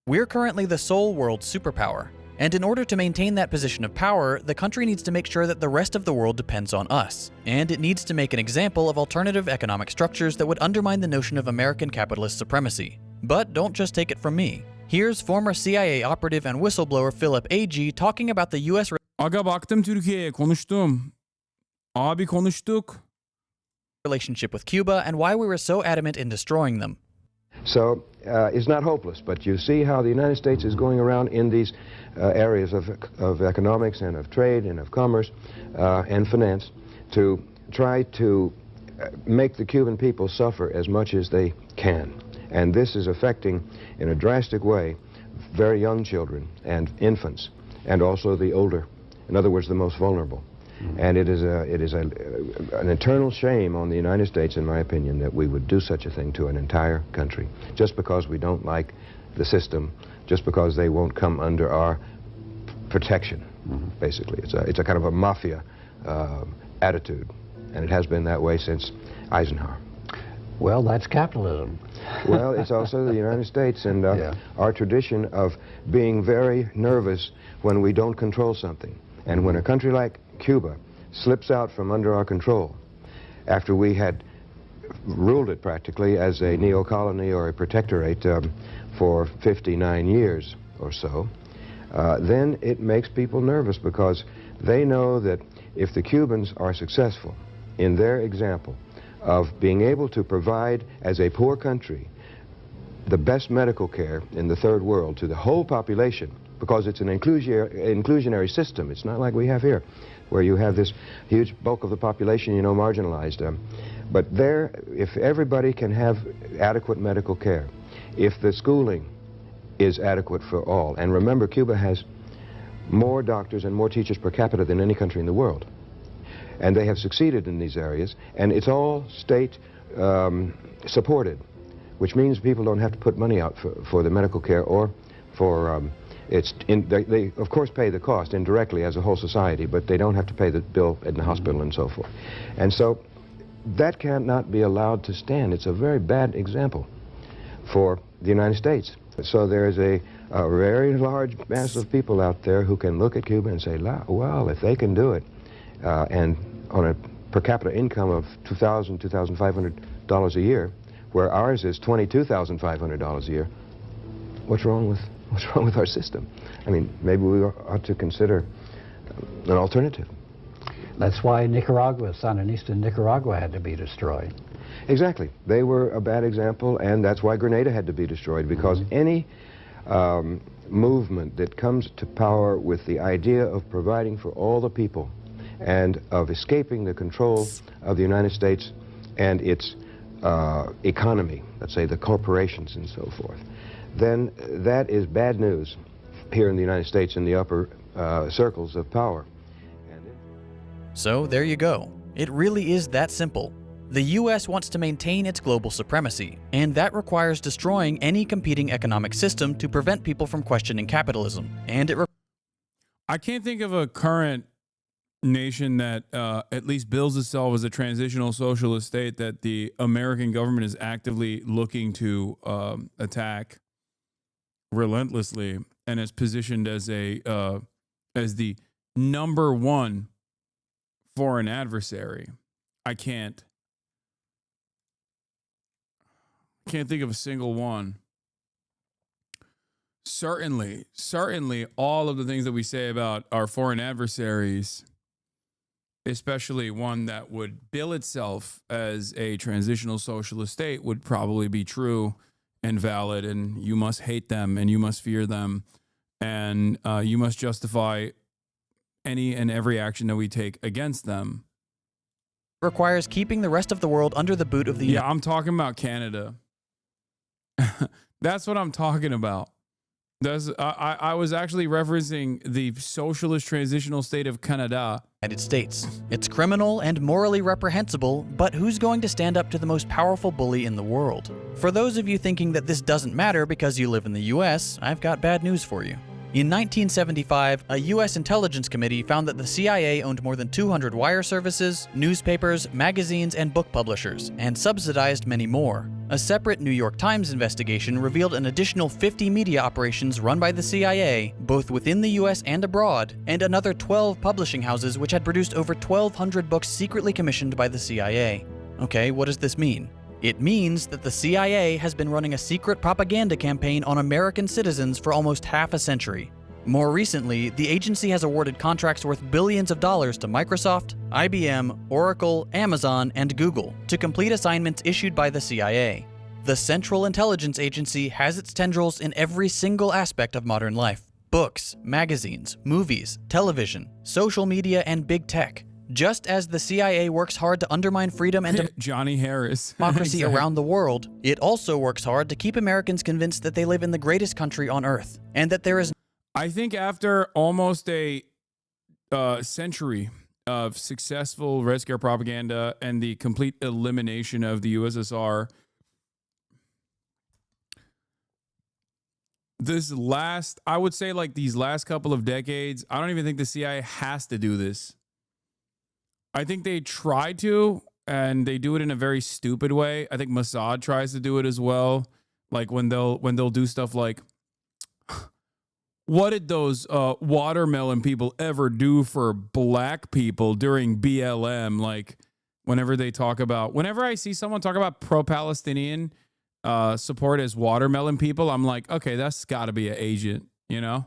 We're currently the sole world superpower. And in order to maintain that position of power, the country needs to make sure that the rest of the world depends on us. And it needs to make an example of alternative economic structures that would undermine the notion of American capitalist supremacy. But don't just take it from me. Here's former CIA operative and whistleblower Philip A.G. talking about the U.S. Aga baktım Türkiye'ye, konuştum. Abi konuştuk. Relationship with Cuba and why we were so adamant in destroying them. So it's not hopeless, but you see how the United States is going around in these areas of economics and of trade and of commerce and finance to try to make the Cuban people suffer as much as they can. And this is affecting, in a drastic way, very young children and infants, and also the older, in other words, the most vulnerable. And it is an eternal shame on the United States, in my opinion, that we would do such a thing to an entire country, just because we don't like the system, just because they won't come under our protection, basically. It's a kind of a mafia attitude, and it has been that way since Eisenhower. Well, that's capitalism. Well, it's also the United States and our tradition of being very nervous when we don't control something. And when a country like Cuba slips out from under our control, after we had ruled it practically as a neo-colony or a protectorate for 59 years or so, then it makes people nervous because they know that if the Cubans are successful in their example of being able to provide, as a poor country, the best medical care in the third world to the whole population because it's an inclusionary system. It's not like we have here, where you have this huge bulk of the population, you know, marginalized. But there, if everybody can have adequate medical care, if the schooling is adequate for all, and remember, Cuba has more doctors and more teachers per capita than any country in the world, and they have succeeded in these areas, and it's all state supported, which means people don't have to put money out for the medical care or for they of course pay the cost indirectly as a whole society, but they don't have to pay the bill in the hospital and so forth. And so that cannot be allowed to stand. It's a very bad example for the United States. So there is a very large mass of people out there who can look at Cuba and say, well, if they can do it, and on a per capita income of $2,000, $2,500 a year, where ours is $22,500 a year, what's wrong with our system? I mean, maybe we ought to consider an alternative. That's why Nicaragua, Sandinista Nicaragua, had to be destroyed. Exactly. They were a bad example, and that's why Grenada had to be destroyed, because any movement that comes to power with the idea of providing for all the people and of escaping the control of the United States and its economy, let's say the corporations and so forth, then that is bad news here in the United States in the upper circles of power. So there you go. It really is that simple. The U.S. wants to maintain its global supremacy, and that requires destroying any competing economic system to prevent people from questioning capitalism. And I can't think of a current nation that at least bills itself as a transitional socialist state that the American government is actively looking to attack relentlessly and is positioned as the #1 foreign adversary. I can't think of a single one. Certainly all of the things that we say about our foreign adversaries, especially one that would bill itself as a transitional socialist state, would probably be true and valid, and you must hate them and you must fear them, and you must justify any and every action that we take against them. Requires keeping the rest of the world under the boot of the... Yeah, I'm talking about Canada. That's what I'm talking about. I was actually referencing the socialist transitional state of Canada. United States. It's criminal and morally reprehensible, but who's going to stand up to the most powerful bully in the world? For those of you thinking that this doesn't matter because you live in the US, I've got bad news for you. In 1975, a U.S. intelligence committee found that the CIA owned more than 200 wire services, newspapers, magazines, and book publishers, and subsidized many more. A separate New York Times investigation revealed an additional 50 media operations run by the CIA, both within the U.S. and abroad, and another 12 publishing houses which had produced over 1,200 books secretly commissioned by the CIA. Okay, what does this mean? It means that the CIA has been running a secret propaganda campaign on American citizens for almost half a century. More recently, the agency has awarded contracts worth billions of dollars to Microsoft, IBM, Oracle, Amazon, and Google to complete assignments issued by the CIA. The Central Intelligence Agency has its tendrils in every single aspect of modern life: books, magazines, movies, television, social media, and big tech. Just as the CIA works hard to undermine freedom and Johnny Harris. democracy around the world, it also works hard to keep Americans convinced that they live in the greatest country on earth, and that there is... I think after almost a century of successful Red Scare propaganda and the complete elimination of the USSR, I would say like these last couple of decades, I don't even think the CIA has to do this. I think they try to, and they do it in a very stupid way. I think Mossad tries to do it as well. Like when they'll do stuff like, what did those watermelon people ever do for black people during BLM? Like whenever I see someone talk about pro-Palestinian support as watermelon people, I'm like, okay, that's got to be an agent, you know?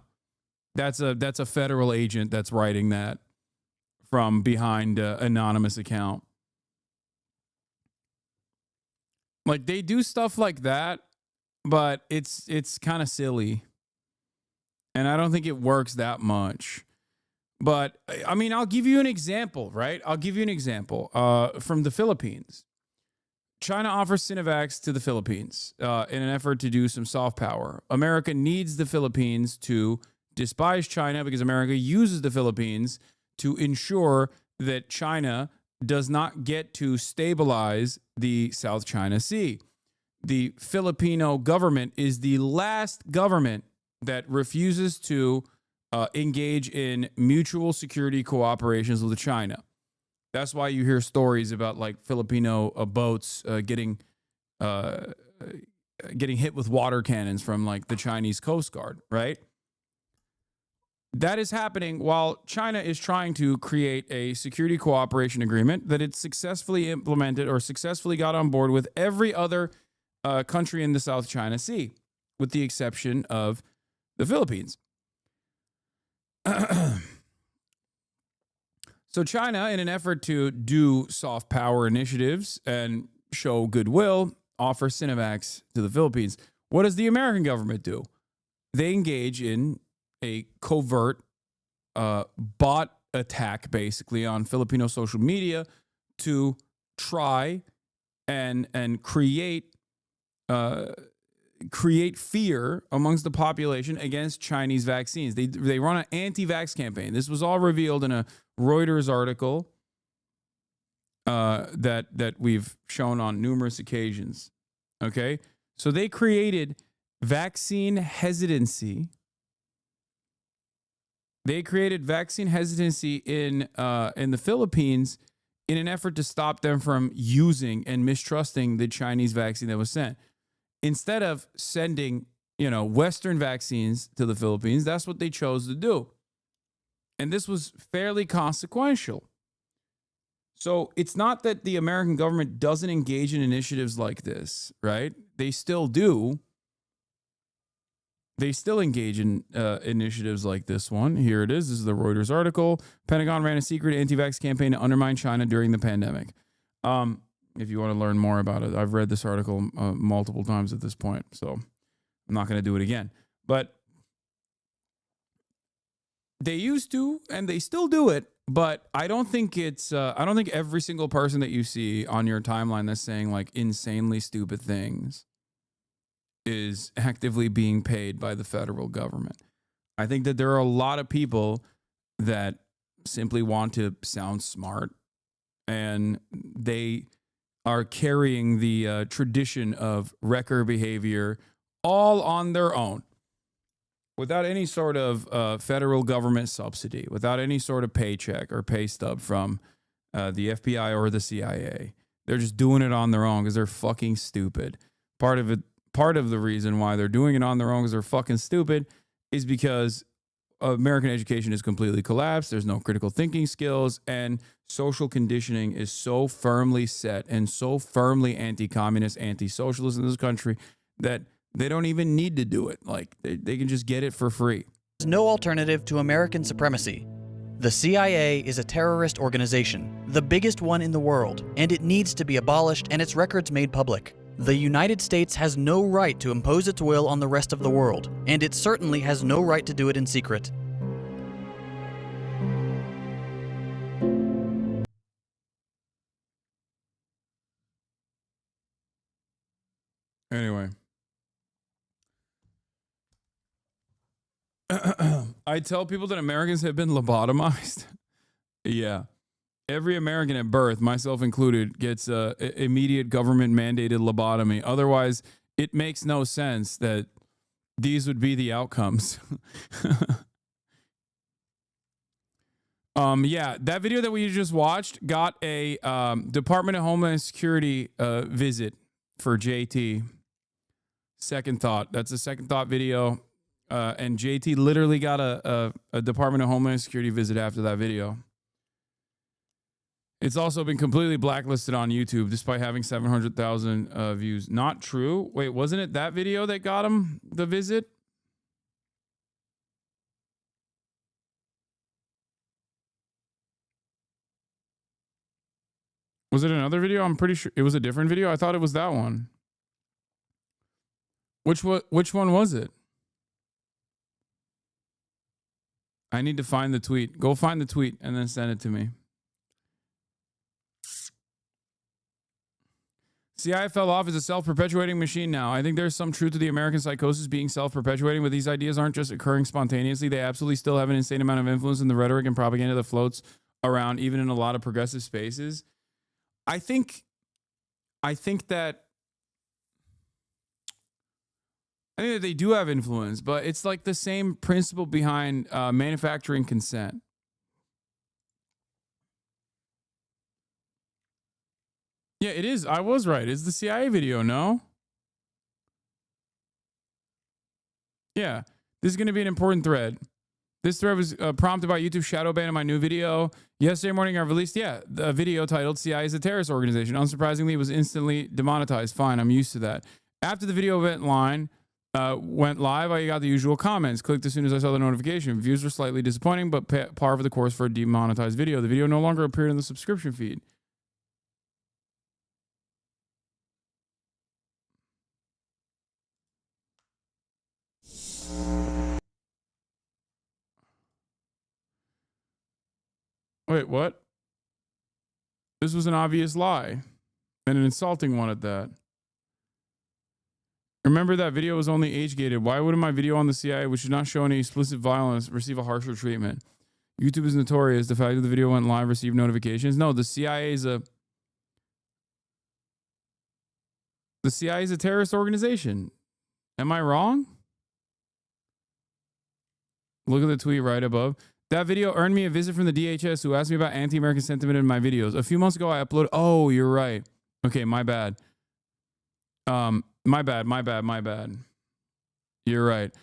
That's a federal agent that's writing that from behind an anonymous account. Like they do stuff like that, but it's kind of silly. And I don't think it works that much. But, I mean, I'll give you an example, right? I'll give you an example from the Philippines. China offers Sinovacs to the Philippines in an effort to do some soft power. America needs the Philippines to despise China because America uses the Philippines to ensure that China does not get to stabilize the South China Sea. The Filipino government is the last government that refuses to engage in mutual security cooperations with China. That's why you hear stories about like Filipino boats getting hit with water cannons from like the Chinese Coast Guard, right? That is happening while China is trying to create a security cooperation agreement that it successfully implemented or successfully got on board with every other country in the South China Sea, with the exception of the Philippines. So China, in an effort to do soft power initiatives and show goodwill, offers Sinovacs to the Philippines. What does the American government do? They engage in a covert bot attack, basically, on Filipino social media to try and create fear amongst the population against Chinese vaccines. They run an anti-vax campaign. This was all revealed in a Reuters article that we've shown on numerous occasions. Okay, so they created vaccine hesitancy. They created vaccine hesitancy in the Philippines in an effort to stop them from using and mistrusting the Chinese vaccine that was sent. Instead of sending, Western vaccines to the Philippines, that's what they chose to do. And this was fairly consequential. So it's not that the American government doesn't engage in initiatives like this, right? They still do. They still engage in initiatives like this one. Here it is. This is the Reuters article. Pentagon ran a secret anti-vax campaign to undermine China during the pandemic. If you want to learn more about it, I've read this article multiple times at this point, so I'm not going to do it again. But they used to, and they still do it. But I don't think it's. I don't think every single person that you see on your timeline that's saying like insanely stupid things is actively being paid by the federal government. I think that there are a lot of people that simply want to sound smart, and they are carrying the tradition of wrecker behavior all on their own, without any sort of federal government subsidy, without any sort of paycheck or pay stub from the FBI or the CIA. They're just doing it on their own because they're fucking stupid. Part of the reason why they're doing it on their own because they're fucking stupid is because American education is completely collapsed. There's no critical thinking skills, and social conditioning is so firmly set and so firmly anti-communist, anti-socialist in this country that they don't even need to do it. Like, they can just get it for free. There's no alternative to American supremacy. The CIA is a terrorist organization, the biggest one in the world, and it needs to be abolished and its records made public. The United States has no right to impose its will on the rest of the world, and it certainly has no right to do it in secret. Anyway. I tell people that Americans have been lobotomized. Yeah. Every American at birth, myself included, gets immediate government-mandated lobotomy. Otherwise, it makes no sense that these would be the outcomes. Yeah, that video that we just watched got a Department of Homeland Security visit for JT. Second thought. That's a second thought video. And JT literally got a Department of Homeland Security visit after that video. It's also been completely blacklisted on YouTube despite having 700,000 views. Not true. Wait, wasn't it that video that got him the visit? Was it another video? I'm pretty sure it was a different video. I thought it was that one. Which one was it? I need to find the tweet. Go find the tweet and then send it to me. CIA fell off as a self-perpetuating machine now. I think there's some truth to the American psychosis being self-perpetuating, but these ideas aren't just occurring spontaneously. They absolutely still have an insane amount of influence in the rhetoric and propaganda that floats around, even in a lot of progressive spaces. I think that they do have influence, but it's like the same principle behind manufacturing consent. Yeah, it is. I was right. It's the CIA video, no? Yeah, this is going to be an important thread. This thread was prompted by YouTube shadow ban in my new video. Yesterday morning, I released, a video titled CIA is a terrorist organization. Unsurprisingly, it was instantly demonetized. Fine, I'm used to that. After the video went live, I got the usual comments. Clicked as soon as I saw the notification. Views were slightly disappointing, but par for the course for a demonetized video. The video no longer appeared in the subscription feed. Wait, what? This was an obvious lie. And an insulting one at that. Remember that video was only age-gated. Why wouldn't my video on the CIA, which did not show any explicit violence, receive a harsher treatment? YouTube is notorious. The fact that the video went live received notifications. No, the CIA is a terrorist organization. Am I wrong? Look at the tweet right above. That video earned me a visit from the DHS who asked me about anti-American sentiment in my videos. A few months ago, I uploaded... Oh, you're right. Okay, my bad. My bad. You're right.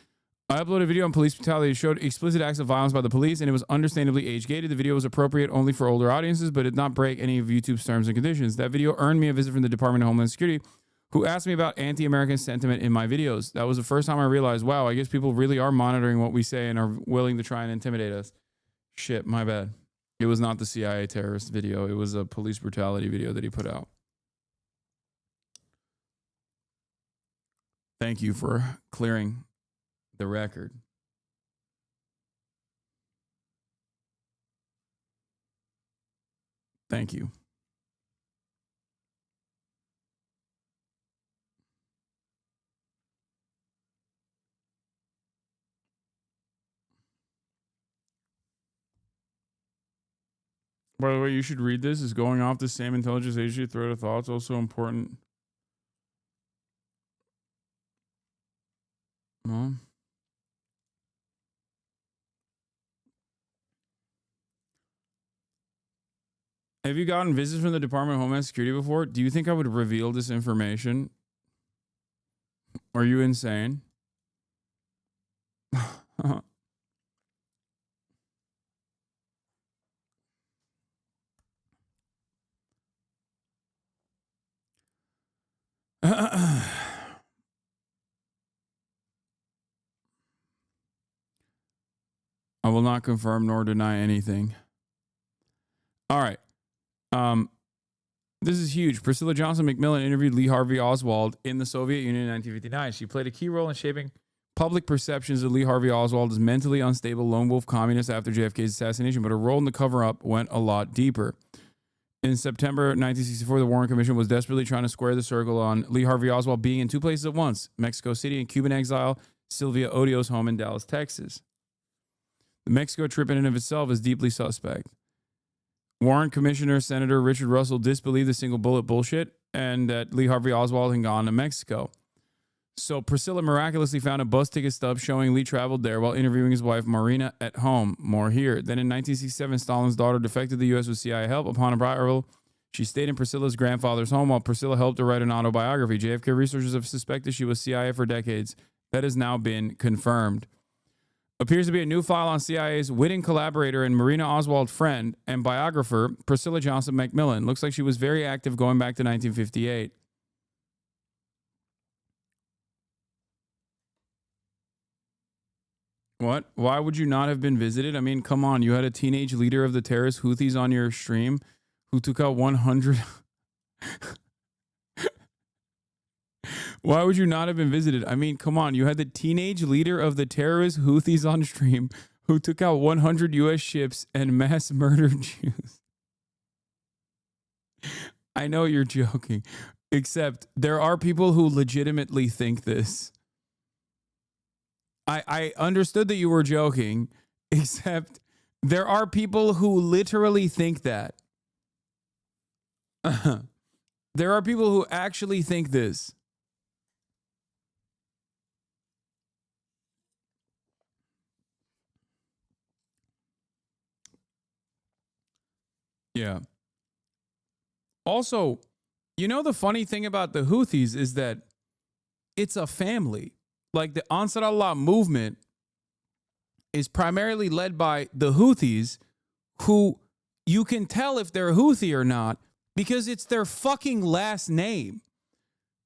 I uploaded a video on police brutality that showed explicit acts of violence by the police, and it was understandably age-gated. The video was appropriate only for older audiences, but did not break any of YouTube's terms and conditions. That video earned me a visit from the Department of Homeland Security, who asked me about anti-American sentiment in my videos. That was the first time I realized, wow, I guess people really are monitoring what we say and are willing to try and intimidate us. Shit, my bad. It was not the CIA terrorist video. It was a police brutality video that he put out. Thank you for clearing the record. Thank you. By the way, you should read this. Is going off the same intelligence agency thread of thoughts also important? No. Have you gotten visits from the Department of Homeland Security before? Do you think I would reveal this information? Are you insane? I will not confirm nor deny anything. All right. This is huge. Priscilla Johnson McMillan interviewed Lee Harvey Oswald in the Soviet Union in 1959. She played a key role in shaping public perceptions of Lee Harvey Oswald as mentally unstable lone wolf communist after JFK's assassination, but her role in the cover-up went a lot deeper. In September 1964, the Warren Commission was desperately trying to square the circle on Lee Harvey Oswald being in two places at once, Mexico City and Cuban exile, Sylvia Odio's home in Dallas, Texas. The Mexico trip in and of itself is deeply suspect. Warren Commissioner Senator Richard Russell disbelieved the single bullet bullshit and that Lee Harvey Oswald had gone to Mexico. So Priscilla miraculously found a bus ticket stub showing Lee traveled there while interviewing his wife Marina at home. More here. Then in 1967, Stalin's daughter defected to the U.S. with CIA help. Upon arrival, she stayed in Priscilla's grandfather's home while Priscilla helped her write an autobiography. JFK researchers have suspected she was CIA for decades. That has now been confirmed. Appears to be a new file on CIA's witting collaborator and Marina Oswald friend and biographer, Priscilla Johnson McMillan. Looks like she was very active going back to 1958. What? Why would you not have been visited? I mean, come on. You had a teenage leader of the terrorist Houthis on your stream who took out 100... Why would you not have been visited? I mean, come on. You had the teenage leader of the terrorist Houthis on stream who took out 100 U.S. ships and mass murdered Jews. I know you're joking, except there are people who legitimately think this. I understood that you were joking, except there are people who literally think that. There are people who actually think this. Yeah. Also, you know, the funny thing about the Houthis is that it's a family. Like the Ansar Allah movement is primarily led by the Houthis, who you can tell if they're Houthi or not because it's their fucking last name.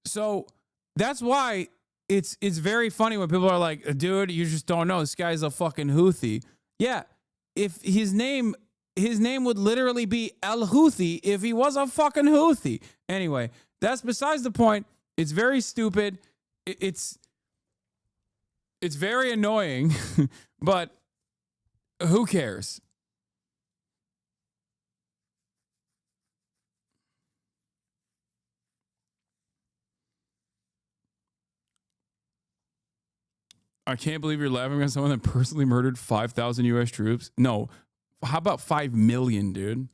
So that's why it's very funny when people are like, dude, you just don't know. This guy's a fucking Houthi. Yeah. If his name would literally be Al Houthi if he was a fucking Houthi. Anyway, that's besides the point. It's very stupid. It's very annoying, but who cares? I can't believe you're laughing at someone that personally murdered 5,000 U.S. troops. No, how about 5 million, dude?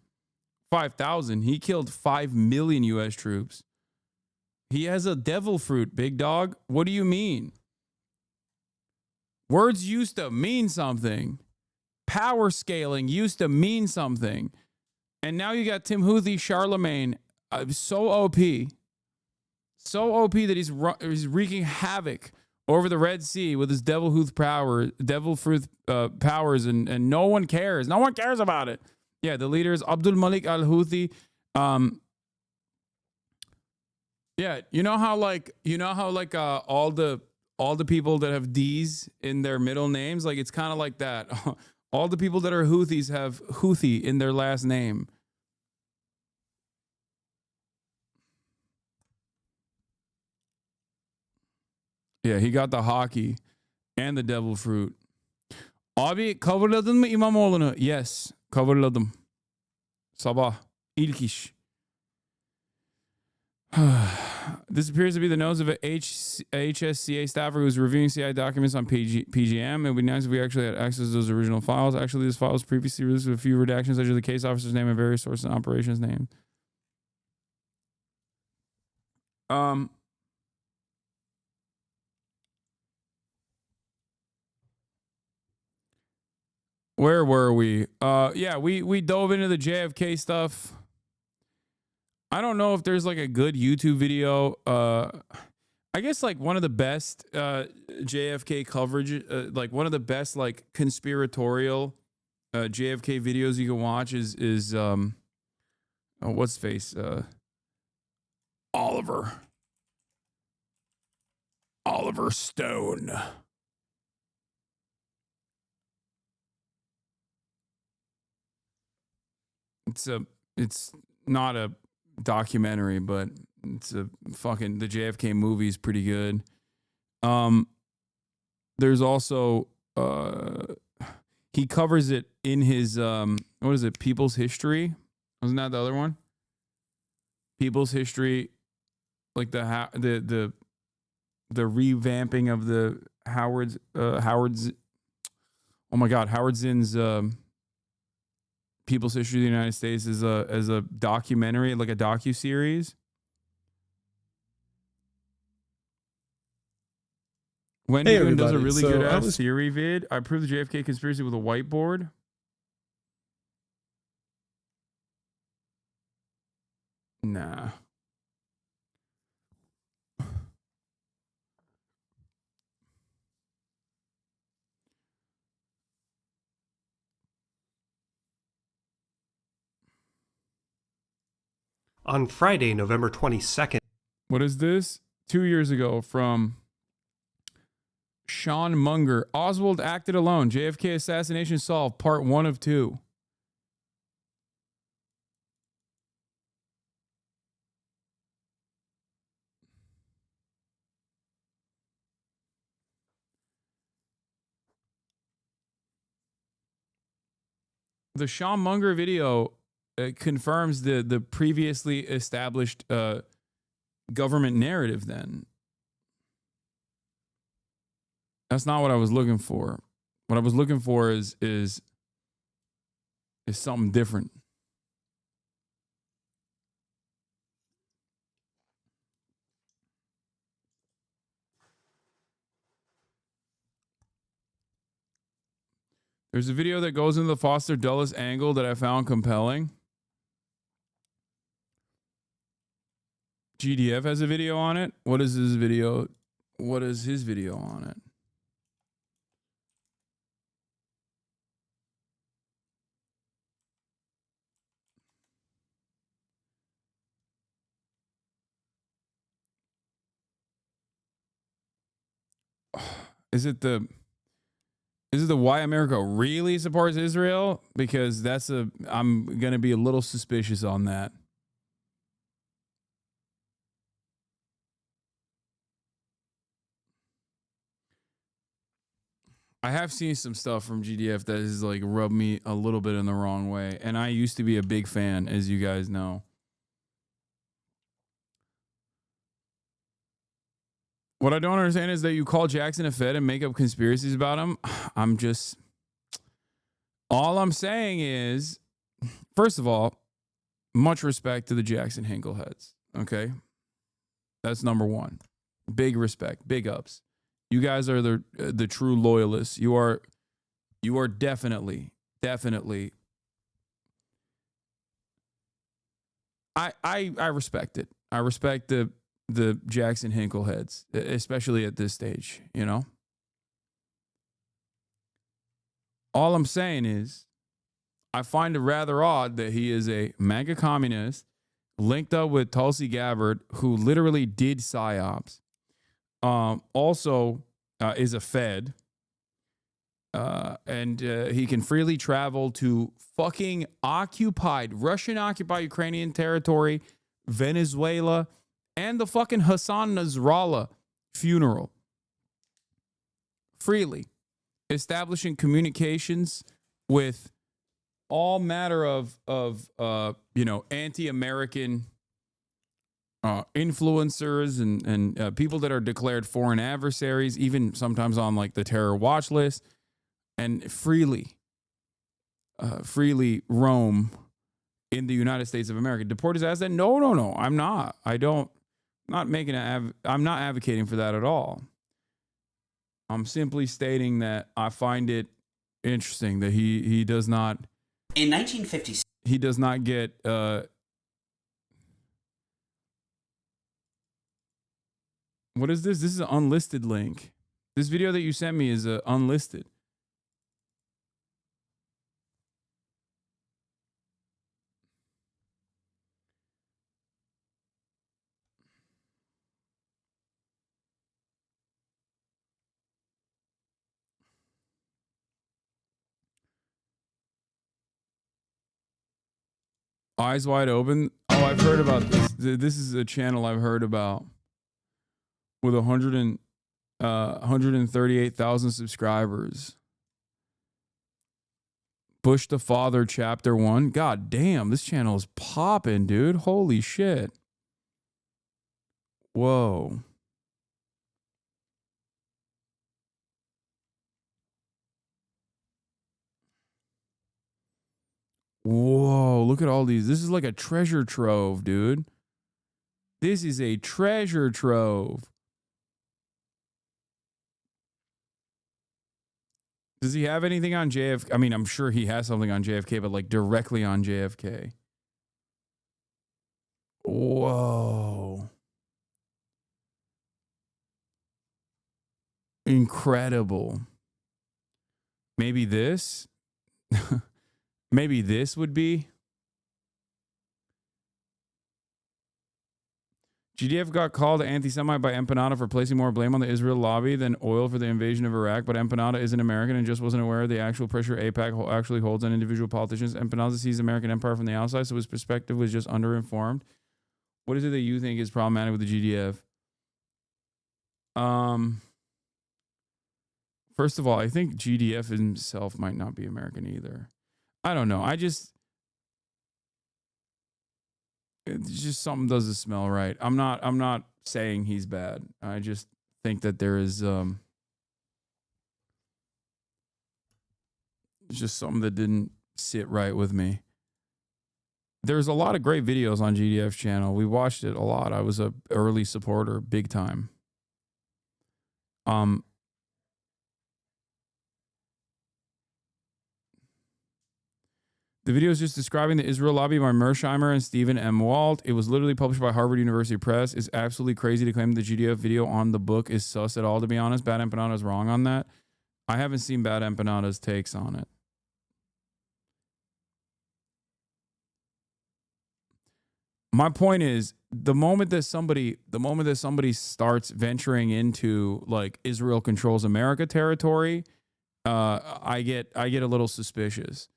5,000. He killed 5 million U.S. troops. He has a devil fruit, big dog. What do you mean? Words used to mean something. Power scaling used to mean something. And now you got Tim Houthi, Charlemagne, so OP. So OP that he's wreaking havoc over the Red Sea with his devil fruit powers, and no one cares. No one cares about it. Yeah, the leader is Abdul Malik al-Houthi. Yeah, you know how all the people that have D's in their middle names, like it's kind of like that. All the people that are Houthis have Houthi in their last name. Yeah, he got the hockey and the devil fruit. Abi coverladın mı İmamoğlu'nu? Yes, coverladım. Sabah. İlk iş. This appears to be the nose of a HSCA staffer who's reviewing CI documents on PGM. It would be nice if we actually had access to those original files. Actually, this file was previously released with a few redactions, such as the case officer's name and various sources and operations name. Where were we? Yeah, we dove into the JFK stuff. I don't know if there's like a good YouTube video. I guess like one of the best JFK coverage, like one of the best like conspiratorial JFK videos you can watch is what's face Oliver Stone. It's not a documentary, but it's a fucking, the JFK movie is pretty good. There's also he covers it in his what is it, People's History? Wasn't that the other one? People's History, like the revamping of the Howard Zinn's People's History of the United States as a documentary, like a docu-series. Wendy even does a really good ass theory vid. I proved the JFK conspiracy with a whiteboard. Nah. On Friday, November 22nd. What is this? 2 years ago from Sean Munger. Oswald acted alone. JFK assassination solved. Part 1 of 2. The Sean Munger video confirms the previously established government narrative. Then that's not what I was looking for. What I was looking for is something different. There's a video that goes into the Foster Dulles angle that I found compelling. GDF has a video on it. What is his video? What is his video on it? Is it the why America really supports Israel? Because I'm going to be a little suspicious on that. I have seen some stuff from GDF that has like rubbed me a little bit in the wrong way. And I used to be a big fan, as you guys know. What I don't understand is that you call Jackson a Fed and make up conspiracies about him. All I'm saying is, first of all, much respect to the Jackson Hinkle heads. Okay. That's number one. Big respect, big ups. You guys are the true loyalists. You are definitely. I respect it. I respect the Jackson Hinkle heads, especially at this stage, you know? All I'm saying is I find it rather odd that he is a MAGA communist linked up with Tulsi Gabbard, who literally did PSYOPs, also is a Fed, and he can freely travel to fucking Russian-occupied Ukrainian territory, Venezuela, and the fucking Hassan Nasrallah funeral freely, establishing communications with all matter of anti-American influencers and people that are declared foreign adversaries, even sometimes on like the terror watch list, and freely roam in the United States of America. Deport his ass? No, I'm not. I'm not advocating for that at all. I'm simply stating that I find it interesting that he does not. In 1956, he does not get. What is this? This is an unlisted link. This video that you sent me is unlisted. Eyes Wide Open. Oh, I've heard about this. This is a channel I've heard about with 138,000 subscribers. Bush the Father Chapter 1. God damn, this channel is popping, dude. Holy shit. Whoa. Whoa, look at all these. This is like a treasure trove, dude. This is a treasure trove. Does he have anything on JFK? I mean, I'm sure he has something on JFK, but like directly on JFK. Whoa. Incredible. Maybe this? Maybe this would be. GDF got called anti-Semite by Empanada for placing more blame on the Israel lobby than oil for the invasion of Iraq, but Empanada isn't American and just wasn't aware of the actual pressure AIPAC actually holds on individual politicians. Empanada sees American empire from the outside, so his perspective was just underinformed. What is it that you think is problematic with the GDF? First of all, I think GDF himself might not be American either. I don't know. It's just something doesn't smell right. I'm not saying he's bad. I just think that there is it's just something that didn't sit right with me. There's a lot of great videos on GDF's channel. We watched it a lot. I was a early supporter, big time. The video is just describing the Israel lobby by Mersheimer and Stephen M. Walt. It was literally published by Harvard University Press. It's absolutely crazy to claim the GDF video on the book is sus at all, to be honest. Bad Empanada's wrong on that. I haven't seen Bad Empanada's takes on it. My point is, the moment that somebody starts venturing into like Israel controls America territory, I get a little suspicious.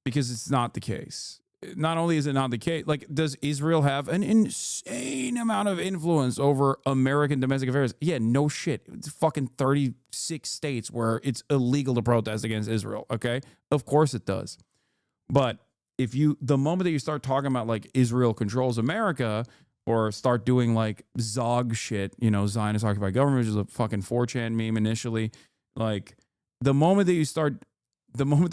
Because it's not the case. Not only is it not the case, like, does Israel have an insane amount of influence over American domestic affairs? Yeah, no shit. It's fucking 36 states where it's illegal to protest against Israel, okay? Of course it does. But the moment that you start talking about like Israel controls America, or start doing like Zog shit, you know, Zionist occupied government, which is a fucking 4chan meme initially, like the moment that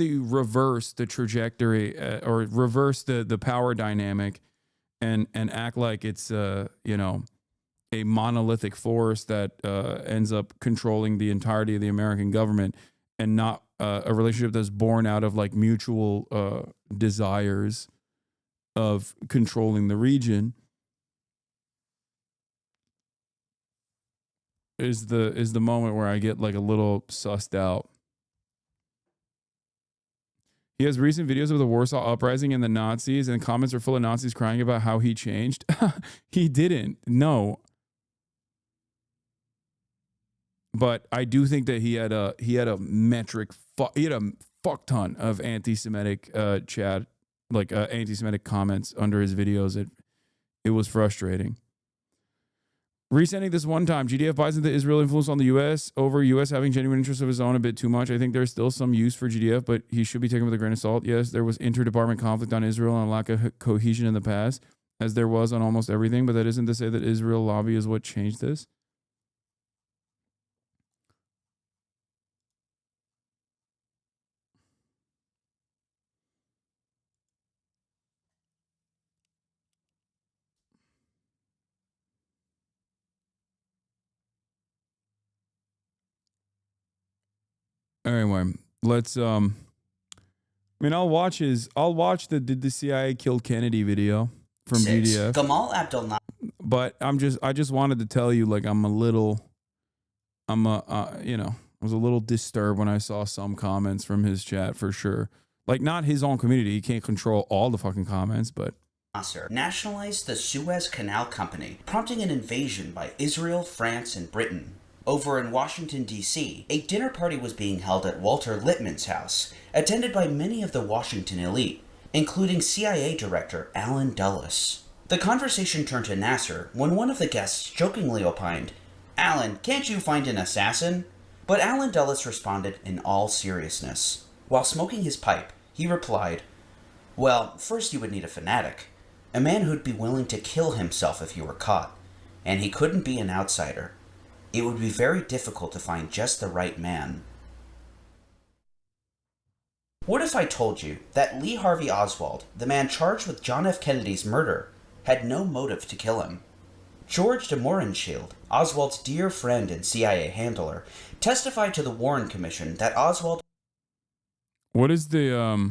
you reverse the trajectory or reverse the power dynamic and act like it's you know, a monolithic force that ends up controlling the entirety of the American government, and not a relationship that's born out of like mutual desires of controlling the region, is the moment where I get like a little sussed out. He has recent videos of the Warsaw Uprising and the Nazis, and comments are full of Nazis crying about how he changed. He didn't. No. But I do think that he had a fuck ton of anti-Semitic anti-Semitic comments under his videos. It was frustrating. Resending this one time, GDF buys into Israel influence on the U.S. over U.S. having genuine interests of his own a bit too much. I think there's still some use for GDF, but he should be taken with a grain of salt. Yes, there was interdepartment conflict on Israel and a lack of cohesion in the past, as there was on almost everything, but that isn't to say that Israel lobby is what changed this. Anyway, let's I'll watch the Did the CIA Kill Kennedy video from GDF. Gamal Abdel. But I just wanted to tell you, like, I was a little disturbed when I saw some comments from his chat, for sure. Like, not his own community. He can't control all the fucking comments, but Nasser nationalized the Suez Canal Company, prompting an invasion by Israel, France, and Britain. Over in Washington, D.C., a dinner party was being held at Walter Lippmann's house, attended by many of the Washington elite, including CIA Director Allen Dulles. The conversation turned to Nasser when one of the guests jokingly opined, "Allen, can't you find an assassin?" But Allen Dulles responded in all seriousness. While smoking his pipe, he replied, "Well, first you would need a fanatic, a man who'd be willing to kill himself if he were caught, and he couldn't be an outsider. It would be very difficult to find just the right man." What if I told you that Lee Harvey Oswald, the man charged with John F. Kennedy's murder, had no motive to kill him? George de Mohrenschildt, Oswald's dear friend and CIA handler, testified to the Warren Commission that Oswald... What is the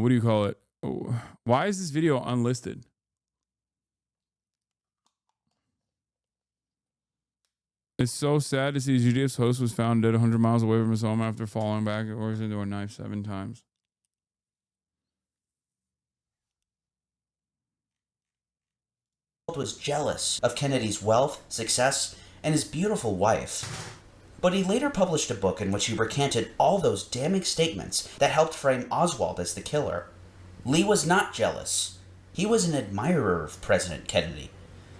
what do you call it? Why is this video unlisted? It's so sad to see GDF's host was found dead 100 miles away from his home after falling backwards into a knife 7 times. was jealous of Kennedy's wealth, success, and his beautiful wife. But he later published a book in which he recanted all those damning statements that helped frame Oswald as the killer. Lee was not jealous. He was an admirer of President Kennedy.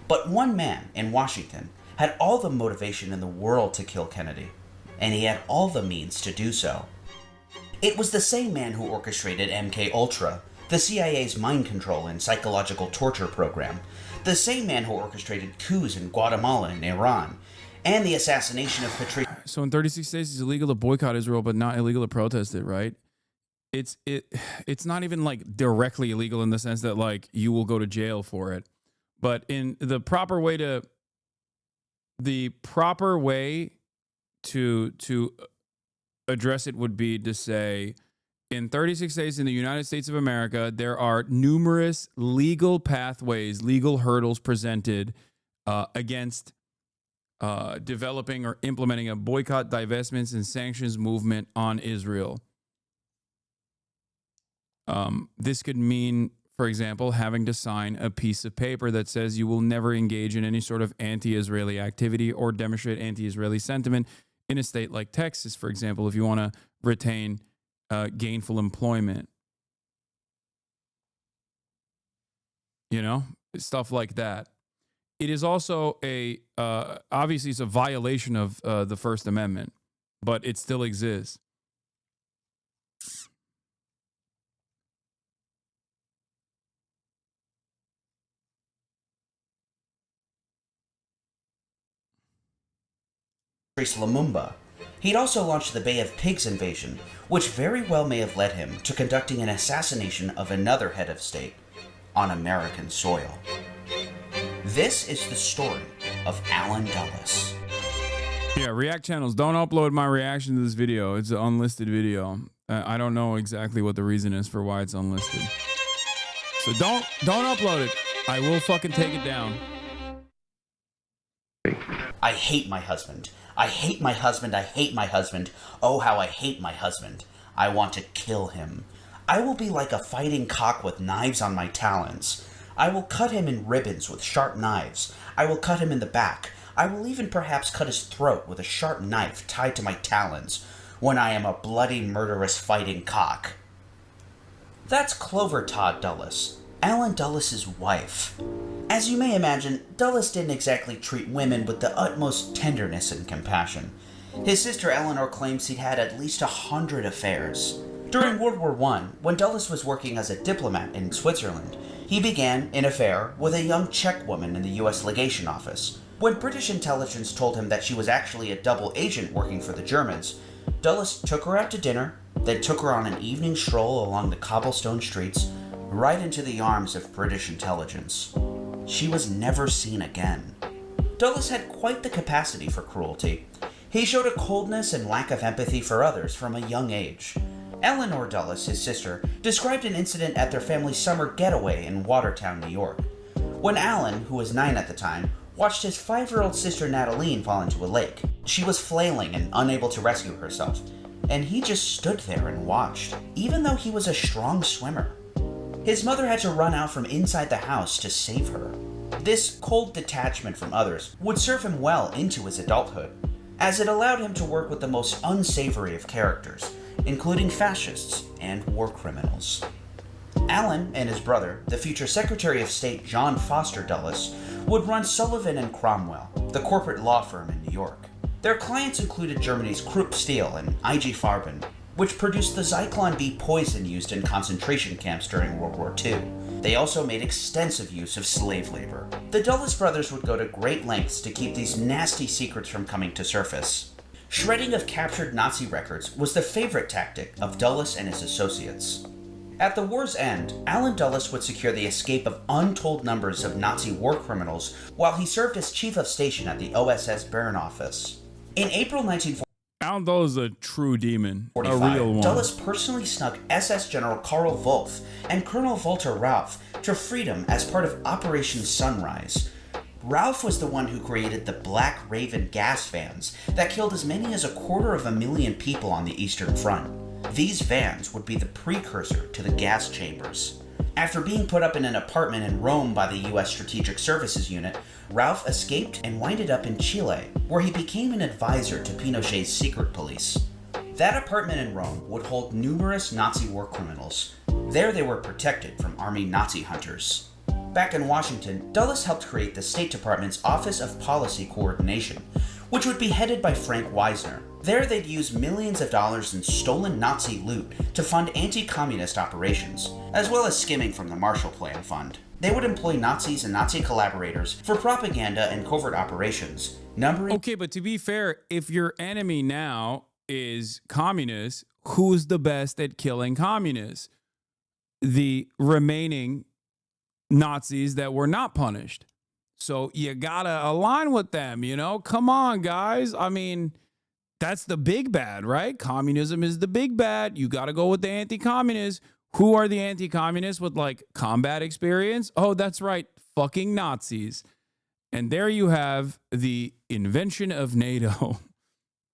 But one man in Washington had all the motivation in the world to kill Kennedy, and he had all the means to do so. It was the same man who orchestrated MK-Ultra, the CIA's mind control and psychological torture program, the same man who orchestrated coups in Guatemala and Iran, and the assassination of Patricia. So in 36 states, it's illegal to boycott Israel, but not illegal to protest it, right? It's not even like directly illegal in the sense that like you will go to jail for it, but in the proper way to address it would be to say, in 36 states in the United States of America, there are numerous legal pathways, legal hurdles presented against developing or implementing a boycott, divestments, and sanctions movement on Israel. This could mean, for example, having to sign a piece of paper that says you will never engage in any sort of anti-Israeli activity or demonstrate anti-Israeli sentiment in a state like Texas, for example, if you want to retain gainful employment. You know, stuff like that. It is also obviously it's a violation of the First Amendment, but it still exists. Lumumba. He'd also launched the Bay of Pigs invasion, which very well may have led him to conducting an assassination of another head of state on American soil. This is the story of Allen Dulles. Yeah, React channels, don't upload my reaction to this video. It's an unlisted video. I don't know exactly what the reason is for why it's unlisted. So don't upload it. I will fucking take it down. I hate my husband. I hate my husband. I hate my husband. Oh, how I hate my husband. I want to kill him. I will be like a fighting cock with knives on my talons. I will cut him in ribbons with sharp knives. I will cut him in the back. I will even perhaps cut his throat with a sharp knife tied to my talons when I am a bloody, murderous fighting cock. That's Clover Todd Dulles, Allen Dulles' wife. As you may imagine, Dulles didn't exactly treat women with the utmost tenderness and compassion. His sister Eleanor claims he'd had at least 100 affairs. During World War I, when Dulles was working as a diplomat in Switzerland, he began an affair with a young Czech woman in the U.S. legation office. When British intelligence told him that she was actually a double agent working for the Germans, Dulles took her out to dinner, then took her on an evening stroll along the cobblestone streets, right into the arms of British intelligence. She was never seen again. Dulles had quite the capacity for cruelty. He showed a coldness and lack of empathy for others from a young age. Eleanor Dulles, his sister, described an incident at their family's summer getaway in Watertown, New York. When Allen, who was 9 at the time, watched his 5-year-old sister Natalie fall into a lake. She was flailing and unable to rescue herself, and he just stood there and watched, even though he was a strong swimmer. His mother had to run out from inside the house to save her. This cold detachment from others would serve him well into his adulthood, as it allowed him to work with the most unsavory of characters, including fascists and war criminals. Allen and his brother, the future Secretary of State John Foster Dulles, would run Sullivan & Cromwell, the corporate law firm in New York. Their clients included Germany's Krupp Steel and IG Farben, which produced the Zyklon B poison used in concentration camps during World War II. They also made extensive use of slave labor. The Dulles brothers would go to great lengths to keep these nasty secrets from coming to surface. Shredding of captured Nazi records was the favorite tactic of Dulles and his associates. At the war's end, Allen Dulles would secure the escape of untold numbers of Nazi war criminals while he served as chief of station at the OSS Bern office. In April 1945, Allen Dulles is a true demon, a real one. Dulles personally snuck SS General Karl Wolff and Colonel Walter Rauff to freedom as part of Operation Sunrise. Rauff was the one who created the Black Raven gas vans that killed as many as 250,000 people on the Eastern Front. These vans would be the precursor to the gas chambers. After being put up in an apartment in Rome by the U.S. Strategic Services Unit, Rauff escaped and winded up in Chile, where he became an advisor to Pinochet's secret police. That apartment in Rome would hold numerous Nazi war criminals. There they were protected from army Nazi hunters. Back in Washington, Dulles helped create the State Department's Office of Policy Coordination, which would be headed by Frank Wisner. There they'd use millions of dollars in stolen Nazi loot to fund anti-communist operations, as well as skimming from the Marshall Plan Fund. They would employ Nazis and Nazi collaborators for propaganda and covert operations, numbering... Okay, but to be fair, if your enemy now is communist, who's the best at killing communists? The remaining Nazis that were not punished. So you gotta align with them, you know? Come on, guys. I mean, that's the big bad, right? Communism is the big bad. You gotta go with the anti-communists. Who are the anti-communists with like combat experience? Oh, that's right, fucking Nazis. And there you have the invention of NATO.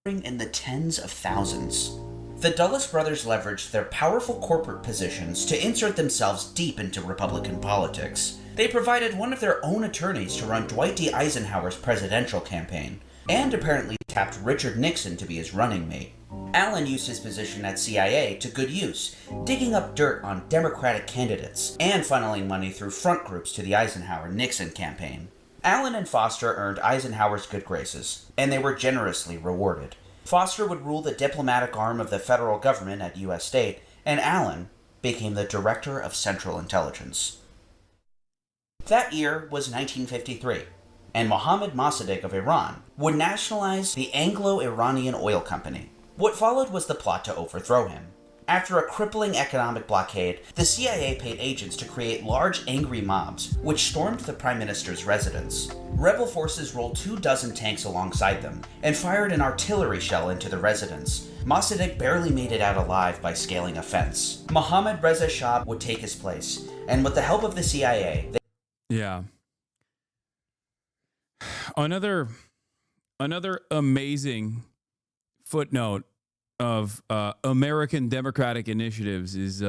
In the tens of thousands. The Dulles brothers leveraged their powerful corporate positions to insert themselves deep into Republican politics. They provided one of their own attorneys to run Dwight D. Eisenhower's presidential campaign, and apparently tapped Richard Nixon to be his running mate. Allen used his position at CIA to good use, digging up dirt on Democratic candidates and funneling money through front groups to the Eisenhower-Nixon campaign. Allen and Foster earned Eisenhower's good graces, and they were generously rewarded. Foster would rule the diplomatic arm of the federal government at U.S. State, and Allen became the Director of Central Intelligence. That year was 1953, and Mohammad Mossadegh of Iran would nationalize the Anglo-Iranian Oil Company. What followed was the plot to overthrow him. After a crippling economic blockade, the CIA paid agents to create large angry mobs, which stormed the Prime Minister's residence. Rebel forces rolled 24 tanks alongside them, and fired an artillery shell into the residence. Mossadegh barely made it out alive by scaling a fence. Mohammad Reza Shah would take his place, and with the help of the CIA, Yeah. Another amazing footnote of American democratic initiatives is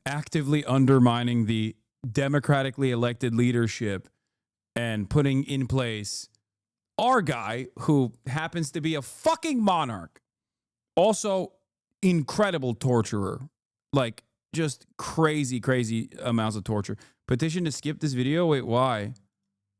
actively undermining the democratically elected leadership and putting in place our guy who happens to be a fucking monarch, also incredible torturer, like just crazy amounts of torture. Petition to skip this video. Wait, why?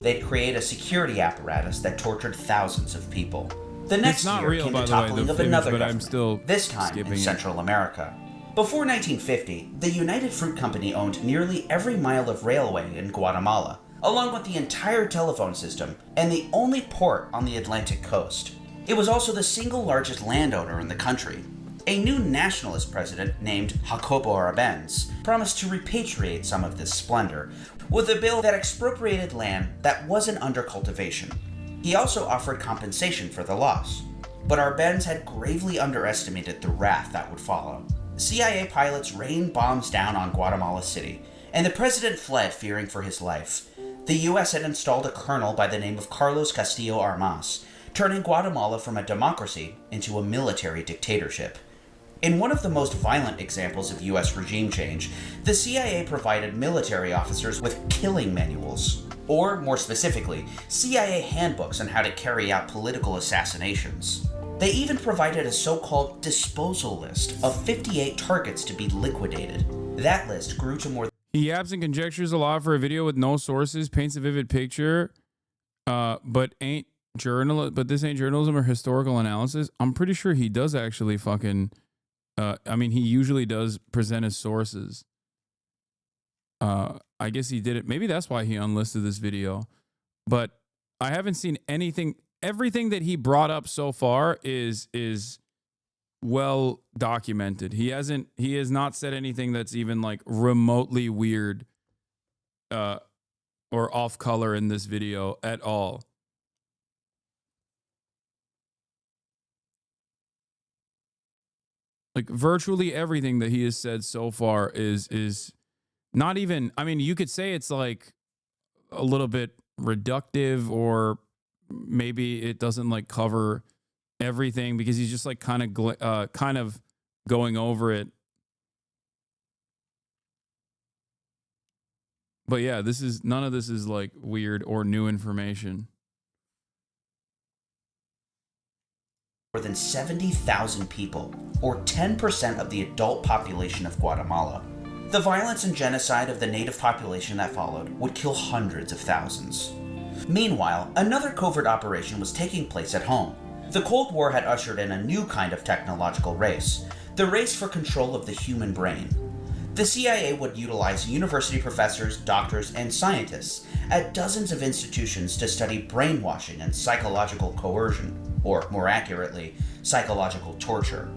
they'd create a security apparatus that tortured thousands of people. The next year came the toppling of another government, this time in Central America. Before 1950, the United Fruit Company owned nearly every mile of railway in Guatemala, along with the entire telephone system and the only port on the Atlantic coast. It was also the single largest landowner in the country. A new nationalist president named Jacobo Arbenz promised to repatriate some of this splendor with a bill that expropriated land that wasn't under cultivation. He also offered compensation for the loss, but Arbenz had gravely underestimated the wrath that would follow. CIA pilots rained bombs down on Guatemala City, and the president fled fearing for his life. The US had installed a colonel by the name of Carlos Castillo Armas, turning Guatemala from a democracy into a military dictatorship. In one of the most violent examples of US regime change, the CIA provided military officers with killing manuals, or more specifically, CIA handbooks on how to carry out political assassinations. They even provided a so-called disposal list of 58 targets to be liquidated. That list grew to more. He yaps and conjectures a lot for a video with no sources, paints a vivid picture, but this ain't journalism or historical analysis. I'm pretty sure he does actually fucking. I mean, he usually does present his sources. I guess he did it. Maybe that's why he unlisted this video. But I haven't seen anything. Everything that he brought up so far is well documented. He has not said anything that's even like remotely weird or off color in this video at all. Like virtually everything that he has said so far is not even, I mean, you could say it's like a little bit reductive, or maybe it doesn't like cover everything because he's just like kind of going over it. But yeah, none of this is like weird or new information. More than 70,000 people, or 10% of the adult population of Guatemala. The violence and genocide of the native population that followed would kill hundreds of thousands. Meanwhile, another covert operation was taking place at home. The Cold War had ushered in a new kind of technological race, the race for control of the human brain. The CIA would utilize university professors, doctors, and scientists at dozens of institutions to study brainwashing and psychological coercion, or more accurately, psychological torture.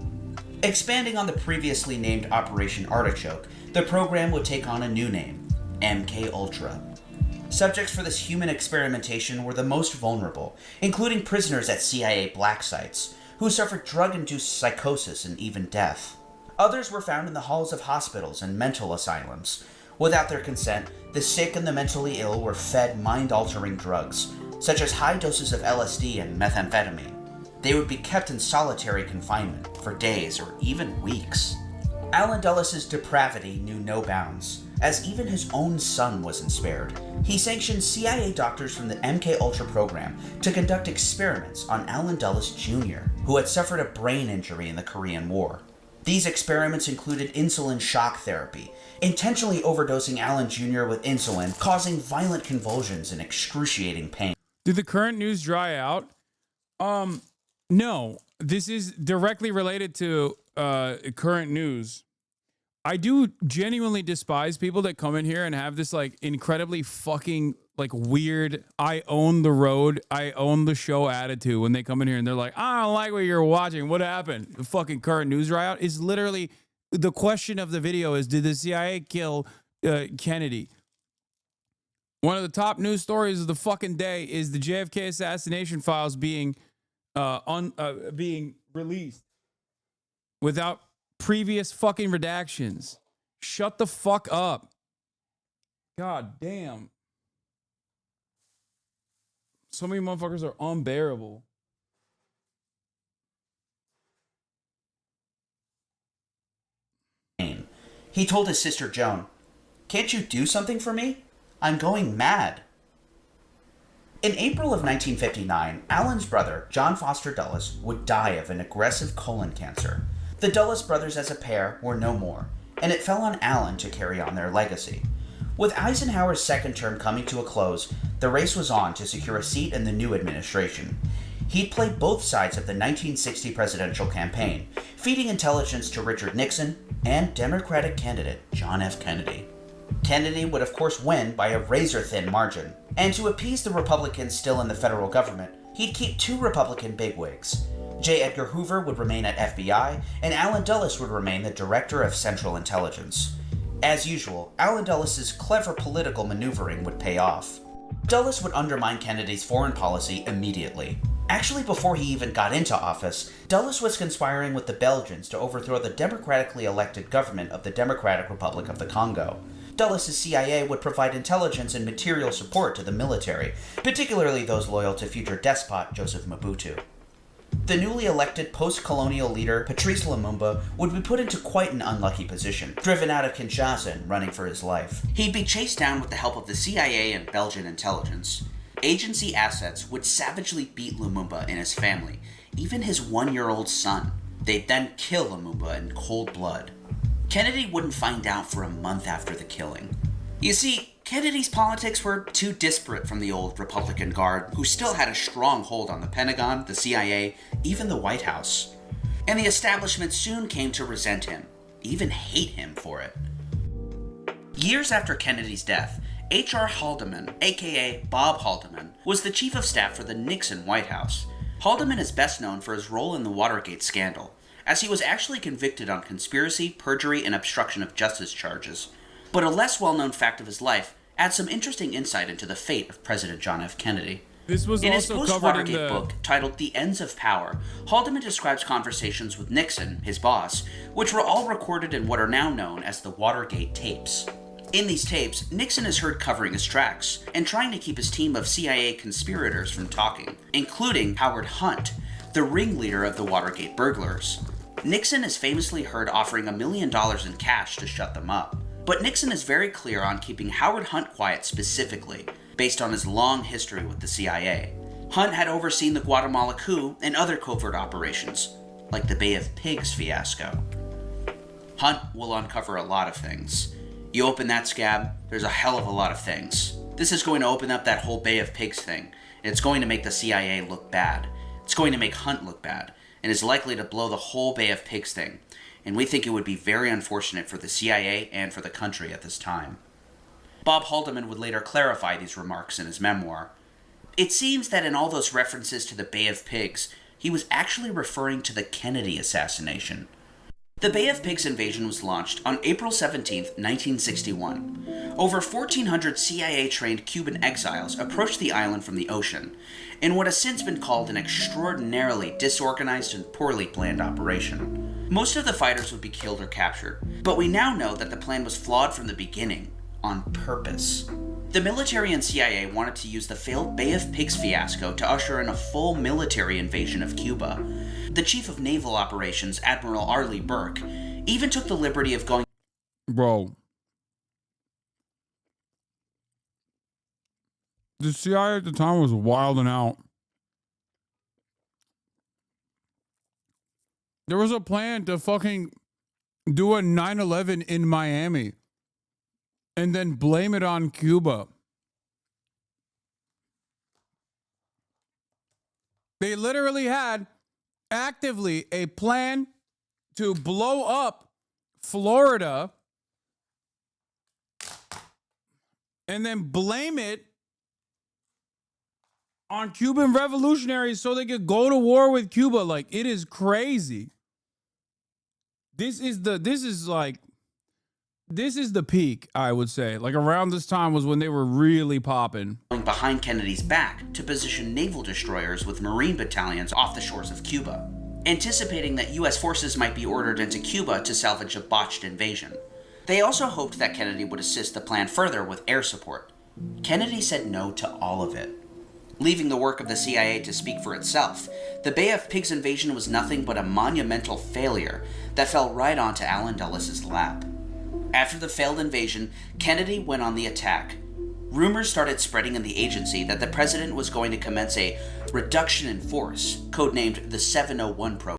Expanding on the previously named Operation Artichoke, the program would take on a new name, MK-Ultra. Subjects for this human experimentation were the most vulnerable, including prisoners at CIA black sites, who suffered drug-induced psychosis and even death. Others were found in the halls of hospitals and mental asylums. Without their consent, the sick and the mentally ill were fed mind-altering drugs, such as high doses of LSD and methamphetamine. They would be kept in solitary confinement for days or even weeks. Allen Dulles' depravity knew no bounds, as even his own son wasn't spared. He sanctioned CIA doctors from the MK-Ultra program to conduct experiments on Allen Dulles Jr., who had suffered a brain injury in the Korean War. These experiments included insulin shock therapy, intentionally overdosing Allen Jr. with insulin, causing violent convulsions and excruciating pain. Did the current news dry out? No. This is directly related to current news. I do genuinely despise people that come in here and have this like incredibly fucking like weird I own the road, I own the show attitude when they come in here and they're like, I don't like what you're watching. What happened? The fucking current news riot is literally the question of the video is, did the CIA kill Kennedy? One of the top news stories of the fucking day is the JFK assassination files being being released without previous fucking redactions. Shut the fuck up. God damn. So many motherfuckers are unbearable. He told his sister Joan, "Can't you do something for me? I'm going mad." In April of 1959, Allen's brother, John Foster Dulles, would die of an aggressive colon cancer. The Dulles brothers as a pair were no more, and it fell on Allen to carry on their legacy. With Eisenhower's second term coming to a close, the race was on to secure a seat in the new administration. He'd played both sides of the 1960 presidential campaign, feeding intelligence to Richard Nixon and Democratic candidate John F. Kennedy. Kennedy would of course win by a razor-thin margin, and to appease the Republicans still in the federal government, he'd keep two Republican bigwigs. J. Edgar Hoover would remain at FBI, and Allen Dulles would remain the Director of Central Intelligence. As usual, Allen Dulles' clever political maneuvering would pay off. Dulles would undermine Kennedy's foreign policy immediately. Actually, before he even got into office, Dulles was conspiring with the Belgians to overthrow the democratically elected government of the Democratic Republic of the Congo. Dulles' CIA would provide intelligence and material support to the military, particularly those loyal to future despot Joseph Mobutu. The newly elected post-colonial leader, Patrice Lumumba, would be put into quite an unlucky position, driven out of Kinshasa and running for his life. He'd be chased down with the help of the CIA and Belgian intelligence. Agency assets would savagely beat Lumumba and his family, even his 1-year-old son. They'd then kill Lumumba in cold blood. Kennedy wouldn't find out for a month after the killing. You see, Kennedy's politics were too disparate from the old Republican Guard, who still had a strong hold on the Pentagon, the CIA, even the White House. And the establishment soon came to resent him, even hate him for it. Years after Kennedy's death, H.R. Haldeman, aka Bob Haldeman, was the chief of staff for the Nixon White House. Haldeman is best known for his role in the Watergate scandal, as he was actually convicted on conspiracy, perjury, and obstruction of justice charges. But a less well-known fact of his life adds some interesting insight into the fate of President John F. Kennedy. This was in his also post-Watergate covered in the book titled The Ends of Power, Haldeman describes conversations with Nixon, his boss, which were all recorded in what are now known as the Watergate tapes. In these tapes, Nixon is heard covering his tracks and trying to keep his team of CIA conspirators from talking, including Howard Hunt, the ringleader of the Watergate burglars. Nixon is famously heard offering $1 million in cash to shut them up. But Nixon is very clear on keeping Howard Hunt quiet specifically, based on his long history with the CIA. Hunt had overseen the Guatemala coup and other covert operations, like the Bay of Pigs fiasco. Hunt will uncover a lot of things. You open that scab, there's a hell of a lot of things. This is going to open up that whole Bay of Pigs thing, and it's going to make the CIA look bad. It's going to make Hunt look bad, and is likely to blow the whole Bay of Pigs thing. And we think it would be very unfortunate for the CIA and for the country at this time. Bob Haldeman would later clarify these remarks in his memoir. It seems that in all those references to the Bay of Pigs, he was actually referring to the Kennedy assassination. The Bay of Pigs invasion was launched on April 17, 1961. Over 1,400 CIA-trained Cuban exiles approached the island from the ocean, in what has since been called an extraordinarily disorganized and poorly planned operation. Most of the fighters would be killed or captured, but we now know that the plan was flawed from the beginning, on purpose. The military and CIA wanted to use the failed Bay of Pigs fiasco to usher in a full military invasion of Cuba. The chief of naval operations, Admiral Arleigh Burke, even took the liberty of going... Bro. The CIA at the time was wilding out. There was a plan to fucking do a 9/11 in Miami and then blame it on Cuba. They literally had actively a plan to blow up Florida and then blame it on Cuban revolutionaries so they could go to war with Cuba. Like, it is crazy. This is the peak, I would say. Like, around this time was when they were really popping. Behind Kennedy's back to position naval destroyers with Marine battalions off the shores of Cuba, anticipating that U.S. forces might be ordered into Cuba to salvage a botched invasion. They also hoped that Kennedy would assist the plan further with air support. Kennedy said no to all of it. Leaving the work of the CIA to speak for itself, the Bay of Pigs invasion was nothing but a monumental failure that fell right onto Allen Dulles' lap. After the failed invasion, Kennedy went on the attack. Rumors started spreading in the agency that the president was going to commence a reduction in force, codenamed the 701 program.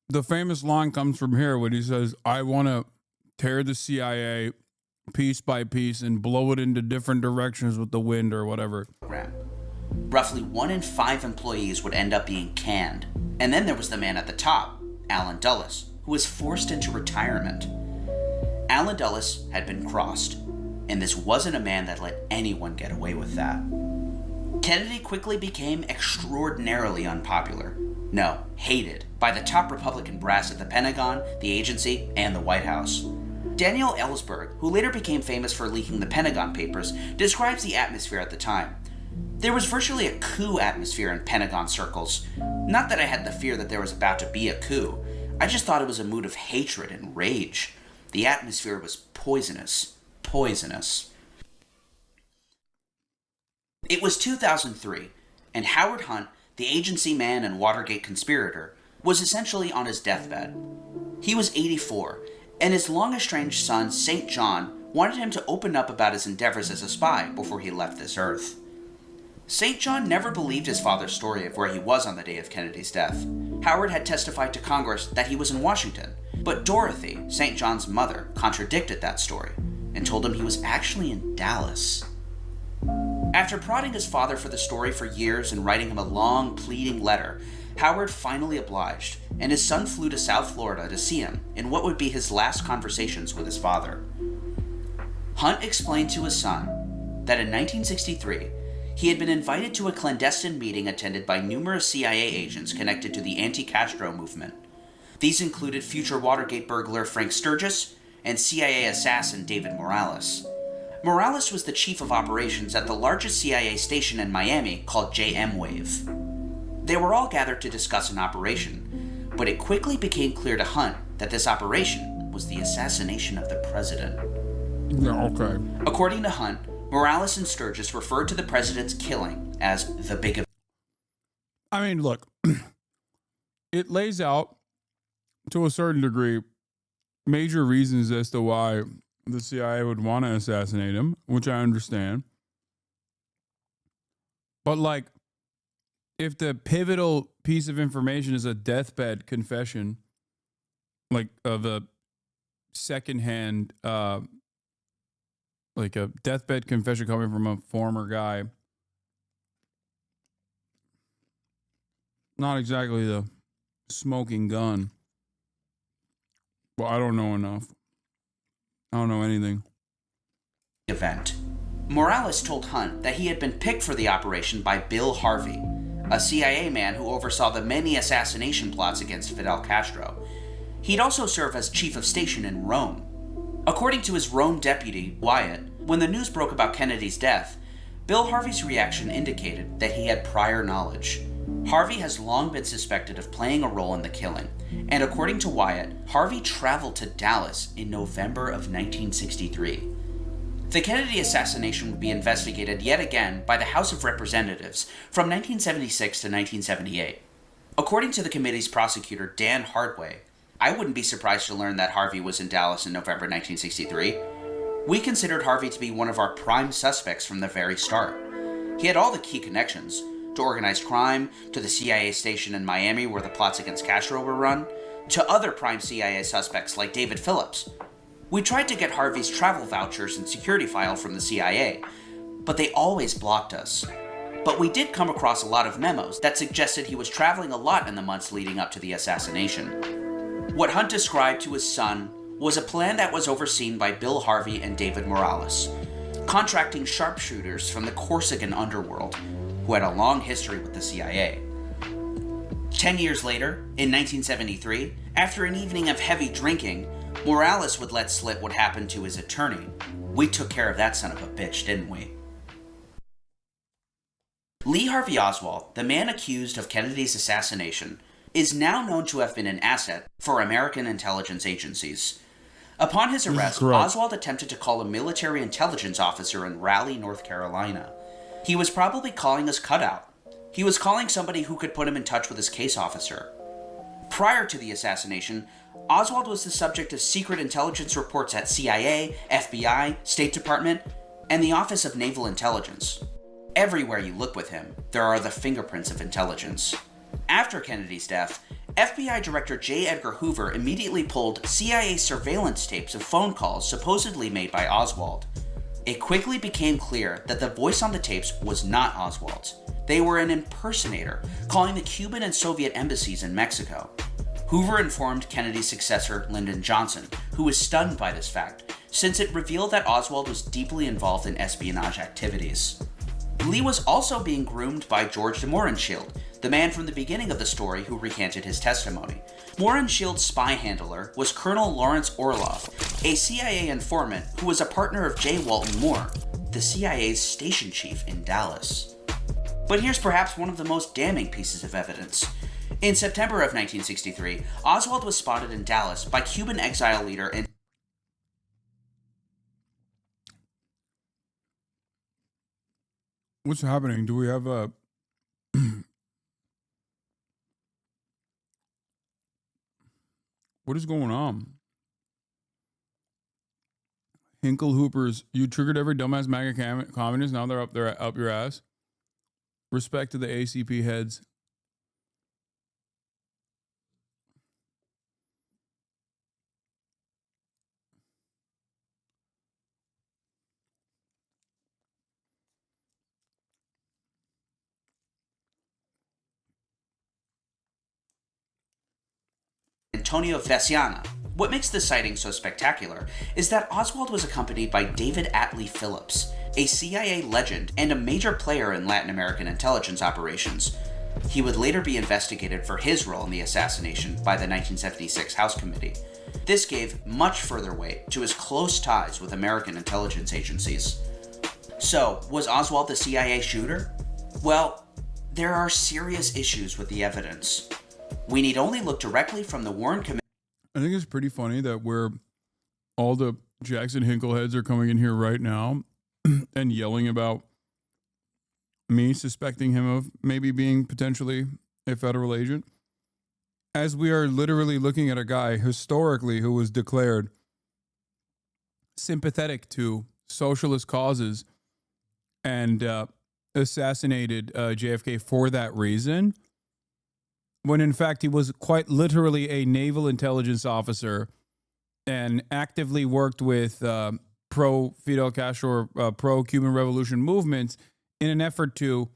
The famous line comes from here when he says, I want to tear the CIA piece by piece and blow it into different directions with the wind or whatever. Roughly 1 in 5 employees would end up being canned. And then there was the man at the top, Allen Dulles, who was forced into retirement. Allen Dulles had been crossed, and this wasn't a man that let anyone get away with that. Kennedy quickly became extraordinarily unpopular. No, hated by the top Republican brass at the Pentagon, the agency, and the White House. Daniel Ellsberg, who later became famous for leaking the Pentagon Papers, describes the atmosphere at the time. There was virtually a coup atmosphere in Pentagon circles. Not that I had the fear that there was about to be a coup. I just thought it was a mood of hatred and rage. The atmosphere was poisonous. Poisonous. It was 2003, and Howard Hunt, the agency man and Watergate conspirator, was essentially on his deathbed. He was 84, and his long-estranged son, St. John, wanted him to open up about his endeavors as a spy before he left this earth. St. John never believed his father's story of where he was on the day of Kennedy's death. Howard had testified to Congress that he was in Washington, but Dorothy, St. John's mother, contradicted that story and told him he was actually in Dallas. After prodding his father for the story for years and writing him a long, pleading letter, Howard finally obliged, and his son flew to South Florida to see him in what would be his last conversations with his father. Hunt explained to his son that in 1963, he had been invited to a clandestine meeting attended by numerous CIA agents connected to the anti-Castro movement. These included future Watergate burglar Frank Sturgis and CIA assassin David Morales. Morales was the chief of operations at the largest CIA station in Miami called JM Wave. They were all gathered to discuss an operation, but it quickly became clear to Hunt that this operation was the assassination of the president. Yeah, okay. According to Hunt, Morales and Sturgis referred to the president's killing as the big event. I mean, look, it lays out, to a certain degree, major reasons as to why the CIA would want to assassinate him, which I understand. But, like, if the pivotal piece of information is a deathbed confession, like, of a secondhand, like a deathbed confession coming from a former guy. Not exactly the smoking gun. Well, I don't know enough. I don't know anything. Event. Morales told Hunt that he had been picked for the operation by Bill Harvey, a CIA man who oversaw the many assassination plots against Fidel Castro. He'd also served as chief of station in Rome. According to his Rome deputy, Wyatt, when the news broke about Kennedy's death, Bill Harvey's reaction indicated that he had prior knowledge. Harvey has long been suspected of playing a role in the killing, and according to Wyatt, Harvey traveled to Dallas in November of 1963. The Kennedy assassination would be investigated yet again by the House of Representatives from 1976 to 1978. According to the committee's prosecutor, Dan Hardway, I wouldn't be surprised to learn that Harvey was in Dallas in November 1963. We considered Harvey to be one of our prime suspects from the very start. He had all the key connections, to organized crime, to the CIA station in Miami where the plots against Castro were run, to other prime CIA suspects like David Phillips. We tried to get Harvey's travel vouchers and security file from the CIA, but they always blocked us. But we did come across a lot of memos that suggested he was traveling a lot in the months leading up to the assassination. What Hunt described to his son was a plan that was overseen by Bill Harvey and David Morales, contracting sharpshooters from the Corsican underworld, who had a long history with the CIA. 10 years later, in 1973, after an evening of heavy drinking, Morales would let slip what happened to his attorney. We took care of that son of a bitch, didn't we? Lee Harvey Oswald, the man accused of Kennedy's assassination, is now known to have been an asset for American intelligence agencies. Upon his arrest, Oswald attempted to call a military intelligence officer in Raleigh, North Carolina. He was probably calling his cutout. He was calling somebody who could put him in touch with his case officer. Prior to the assassination, Oswald was the subject of secret intelligence reports at CIA, FBI, State Department, and the Office of Naval Intelligence. Everywhere you look with him, there are the fingerprints of intelligence. After Kennedy's death, FBI Director J. Edgar Hoover immediately pulled CIA surveillance tapes of phone calls supposedly made by Oswald. It quickly became clear that the voice on the tapes was not Oswald's. They were an impersonator, calling the Cuban and Soviet embassies in Mexico. Hoover informed Kennedy's successor, Lyndon Johnson, who was stunned by this fact, since it revealed that Oswald was deeply involved in espionage activities. Lee was also being groomed by George de Mohrenschildt, the man from the beginning of the story who recanted his testimony. Mohrenschildt's spy handler was Colonel Lawrence Orloff, a CIA informant who was a partner of J. Walton Moore, the CIA's station chief in Dallas. But here's perhaps one of the most damning pieces of evidence. In September of 1963, Oswald was spotted in Dallas by Cuban exile leader and What's happening? Do we have a... What is going on? Hinkle Hoopers, you triggered every dumbass MAGA communist. Now they're up your ass. Respect to the ACP heads. Antonio Veciana. What makes this sighting so spectacular is that Oswald was accompanied by David Atlee Phillips, a CIA legend and a major player in Latin American intelligence operations. He would later be investigated for his role in the assassination by the 1976 House Committee. This gave much further weight to his close ties with American intelligence agencies. So, was Oswald the CIA shooter? Well, there are serious issues with the evidence. We need only look directly from the Warren Committee. I think it's pretty funny that all the Jackson Hinkle heads are coming in here right now and yelling about me suspecting him of maybe being potentially a federal agent, as we are literally looking at a guy historically who was declared sympathetic to socialist causes and assassinated JFK for that reason, when in fact he was quite literally a naval intelligence officer and actively worked with pro-Fidel Castro or pro-Cuban Revolution movements in an effort to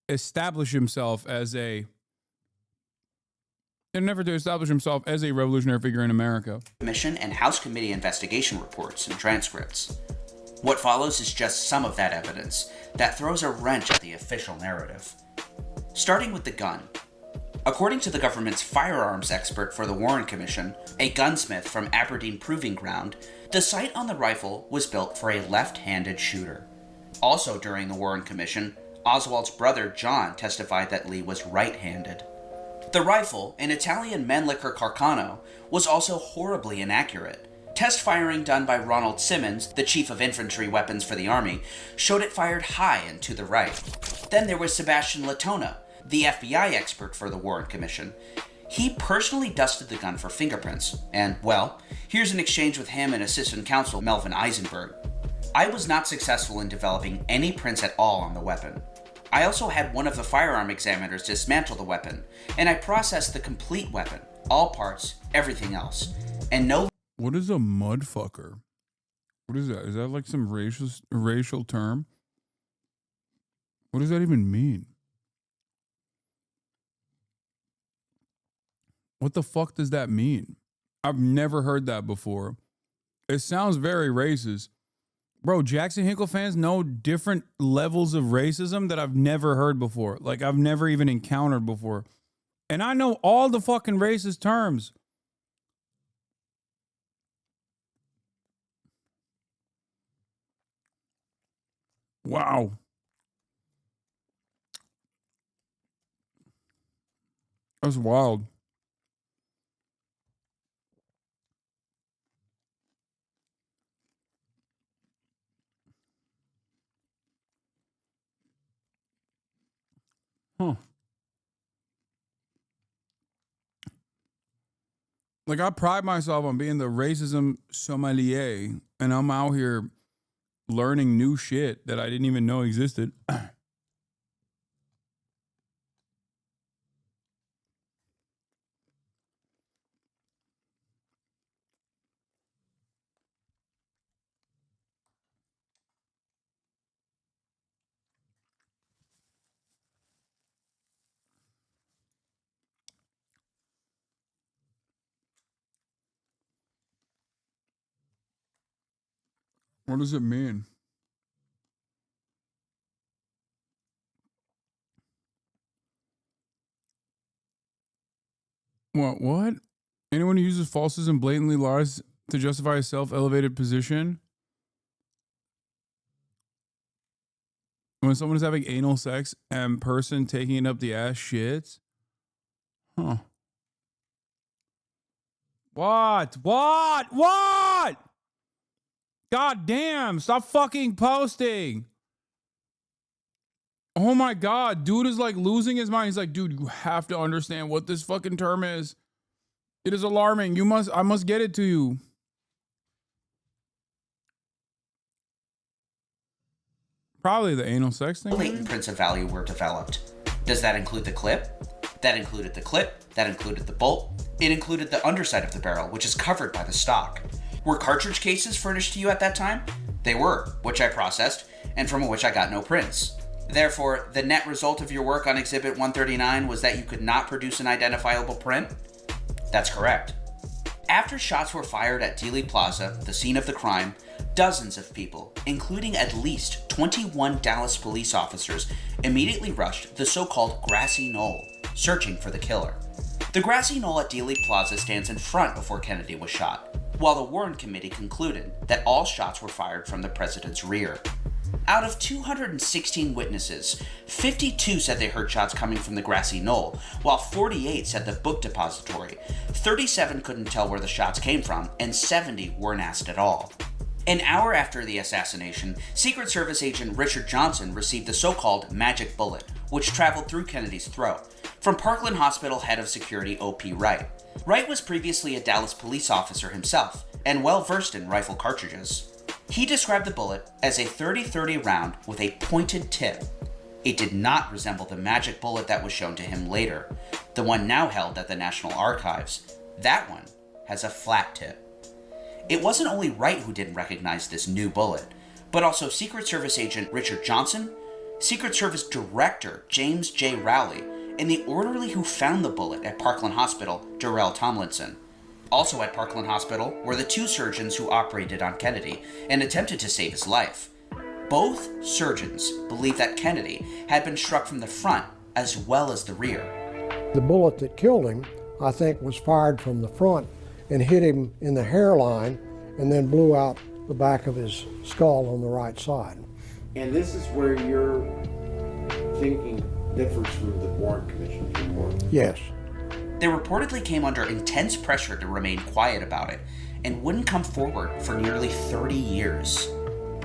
establish himself as a revolutionary figure in America. Commission and House Committee investigation reports and transcripts. What follows is just some of that evidence that throws a wrench at the official narrative. Starting with the gun. According to the government's firearms expert for the Warren Commission, a gunsmith from Aberdeen Proving Ground, the sight on the rifle was built for a left-handed shooter. Also during the Warren Commission, Oswald's brother John testified that Lee was right-handed. The rifle, an Italian Mannlicher Carcano, was also horribly inaccurate. Test firing done by Ronald Simmons, the chief of infantry weapons for the Army, showed it fired high and to the right. Then there was Sebastian Latona, the FBI expert for the Warren Commission. He personally dusted the gun for fingerprints, and, well, here's an exchange with him and assistant counsel Melvin Eisenberg. I was not successful in developing any prints at all on the weapon. I also had one of the firearm examiners dismantle the weapon, and I processed the complete weapon, all parts, everything else, and no... What is a mudfucker? What is that? Is that like some racial term? What does that even mean? What the fuck does that mean? I've never heard that before. It sounds very racist. Bro, Jackson Hinkle fans know different levels of racism that I've never heard before. Like, I've never even encountered before. And I know all the fucking racist terms. Wow. That's wild. Huh. Like, I pride myself on being the racism sommelier, and I'm out here learning new shit that I didn't even know existed. What does it mean? What? Anyone who uses falsehoods and blatantly lies to justify a self-elevated position? When someone is having anal sex and person taking it up the ass shits? Huh. What? God damn, stop fucking posting. Oh my God, dude is like losing his mind. He's like, dude, you have to understand what this fucking term is. It is alarming. I must get it to you. Probably the anal sex thing. Latent prints of value were developed. Does that include the clip? That included the clip. That included the bolt. It included the underside of the barrel, which is covered by the stock. Were cartridge cases furnished to you at that time? They were, which I processed, and from which I got no prints. Therefore, the net result of your work on Exhibit 139 was that you could not produce an identifiable print? That's correct. After shots were fired at Dealey Plaza, the scene of the crime, dozens of people, including at least 21 Dallas police officers, immediately rushed the so-called grassy knoll, searching for the killer. The grassy knoll at Dealey Plaza stands in front of where Kennedy was shot, while the Warren Committee concluded that all shots were fired from the president's rear. Out of 216 witnesses, 52 said they heard shots coming from the grassy knoll, while 48 said the book depository. 37 couldn't tell where the shots came from, and 70 weren't asked at all. An hour after the assassination, Secret Service agent Richard Johnson received the so-called magic bullet, which traveled through Kennedy's throat, from Parkland Hospital head of security O.P. Wright. Wright was previously a Dallas police officer himself, and well-versed in rifle cartridges. He described the bullet as a .30-30 round with a pointed tip. It did not resemble the magic bullet that was shown to him later, the one now held at the National Archives. That one has a flat tip. It wasn't only Wright who didn't recognize this new bullet, but also Secret Service agent Richard Johnson, Secret Service Director James J. Rowley, and the orderly who found the bullet at Parkland Hospital, Darrell Tomlinson. Also at Parkland Hospital were the two surgeons who operated on Kennedy and attempted to save his life. Both surgeons believed that Kennedy had been struck from the front as well as the rear. The bullet that killed him, I think, was fired from the front and hit him in the hairline and then blew out the back of his skull on the right side. And this is where your thinking differs from the Warren Commission's report? Yes. They reportedly came under intense pressure to remain quiet about it and wouldn't come forward for nearly 30 years.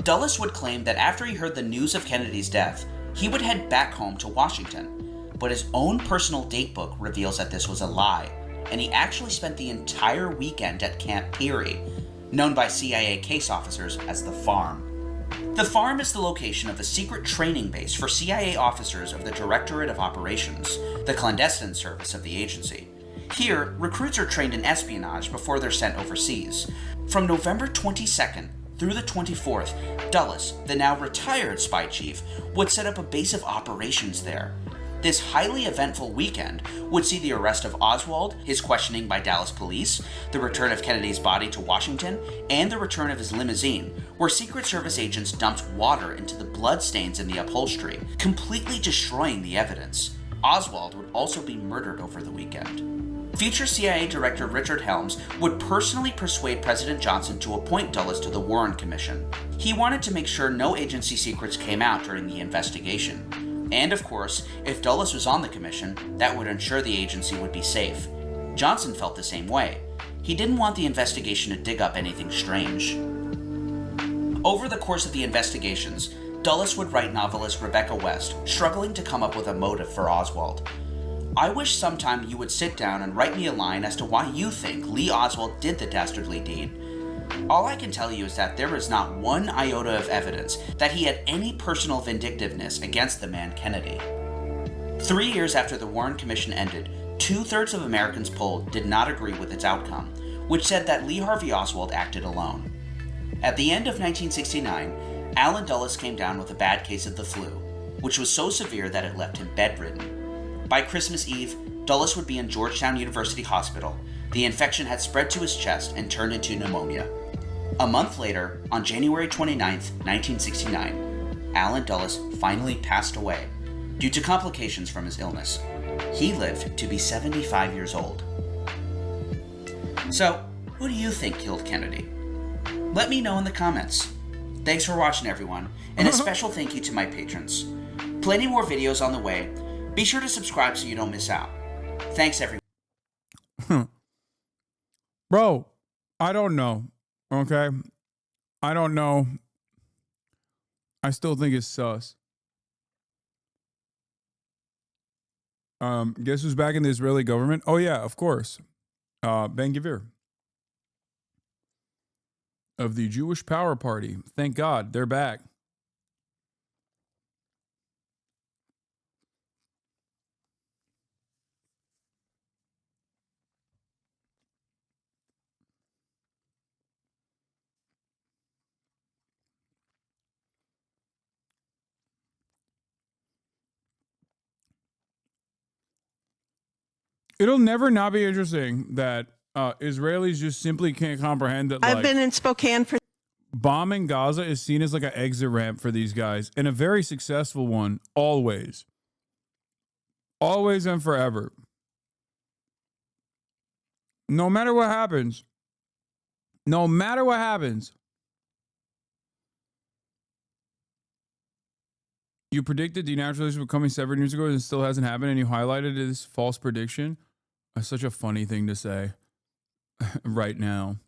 Dulles would claim that after he heard the news of Kennedy's death, he would head back home to Washington, but his own personal datebook reveals that this was a lie, and he actually spent the entire weekend at Camp Peary, known by CIA case officers as the Farm. The Farm is the location of a secret training base for CIA officers of the Directorate of Operations, the clandestine service of the agency. Here, recruits are trained in espionage before they're sent overseas. From November 22nd through the 24th, Dulles, the now retired spy chief, would set up a base of operations there. This highly eventful weekend would see the arrest of Oswald, his questioning by Dallas police, the return of Kennedy's body to Washington, and the return of his limousine, where Secret Service agents dumped water into the bloodstains in the upholstery, completely destroying the evidence. Oswald would also be murdered over the weekend. Future CIA Director Richard Helms would personally persuade President Johnson to appoint Dulles to the Warren Commission. He wanted to make sure no agency secrets came out during the investigation. And of course, if Dulles was on the commission, that would ensure the agency would be safe. Johnson felt the same way. He didn't want the investigation to dig up anything strange. Over the course of the investigations, Dulles would write novelist Rebecca West, struggling to come up with a motive for Oswald. I wish sometime you would sit down and write me a line as to why you think Lee Oswald did the dastardly deed. All I can tell you is that there is not one iota of evidence that he had any personal vindictiveness against the man Kennedy. 3 years after the Warren Commission ended, 2/3 of Americans polled did not agree with its outcome, which said that Lee Harvey Oswald acted alone. At the end of 1969, Allen Dulles came down with a bad case of the flu, which was so severe that it left him bedridden. By Christmas Eve, Dulles would be in Georgetown University Hospital. The infection had spread to his chest and turned into pneumonia. A month later, on January 29, 1969, Allen Dulles finally passed away due to complications from his illness. He lived to be 75 years old. So, who do you think killed Kennedy? Let me know in the comments. Thanks for watching, everyone, and a special thank you to my patrons. Plenty more videos on the way. Be sure to subscribe so you don't miss out. Thanks, everyone. Bro, I don't know. Okay? I don't know. I still think it's sus. Guess who's back in the Israeli government? Oh, yeah, of course. Ben-Gvir. Of the Jewish Power Party. Thank God, they're back. It'll never not be interesting that Israelis just simply can't comprehend that. I've been in Spokane for. Bombing Gaza is seen as like an exit ramp for these guys, and a very successful one, always. Always and forever. No matter what happens, you predicted denaturalization was coming 7 years ago and it still hasn't happened, and you highlighted this false prediction. That's such a funny thing to say right now.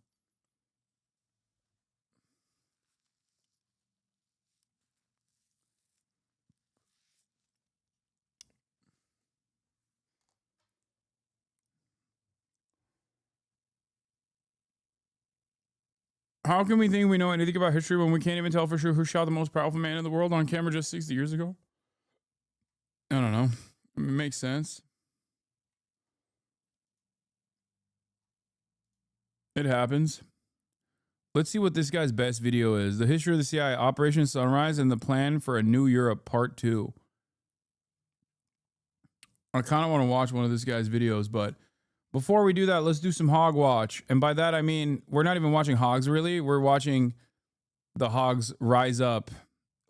How can we think we know anything about history when we can't even tell for sure who shot the most powerful man in the world on camera just 60 years ago? I don't know. It makes sense. It happens. Let's see what this guy's best video is. The history of the CIA, Operation Sunrise, and the plan for a new Europe, Part 2. I kind of want to watch one of this guy's videos, but before we do that, let's do some HOGWATCH. And by that, I mean, we're not even watching hogs, really. We're watching the hogs rise up,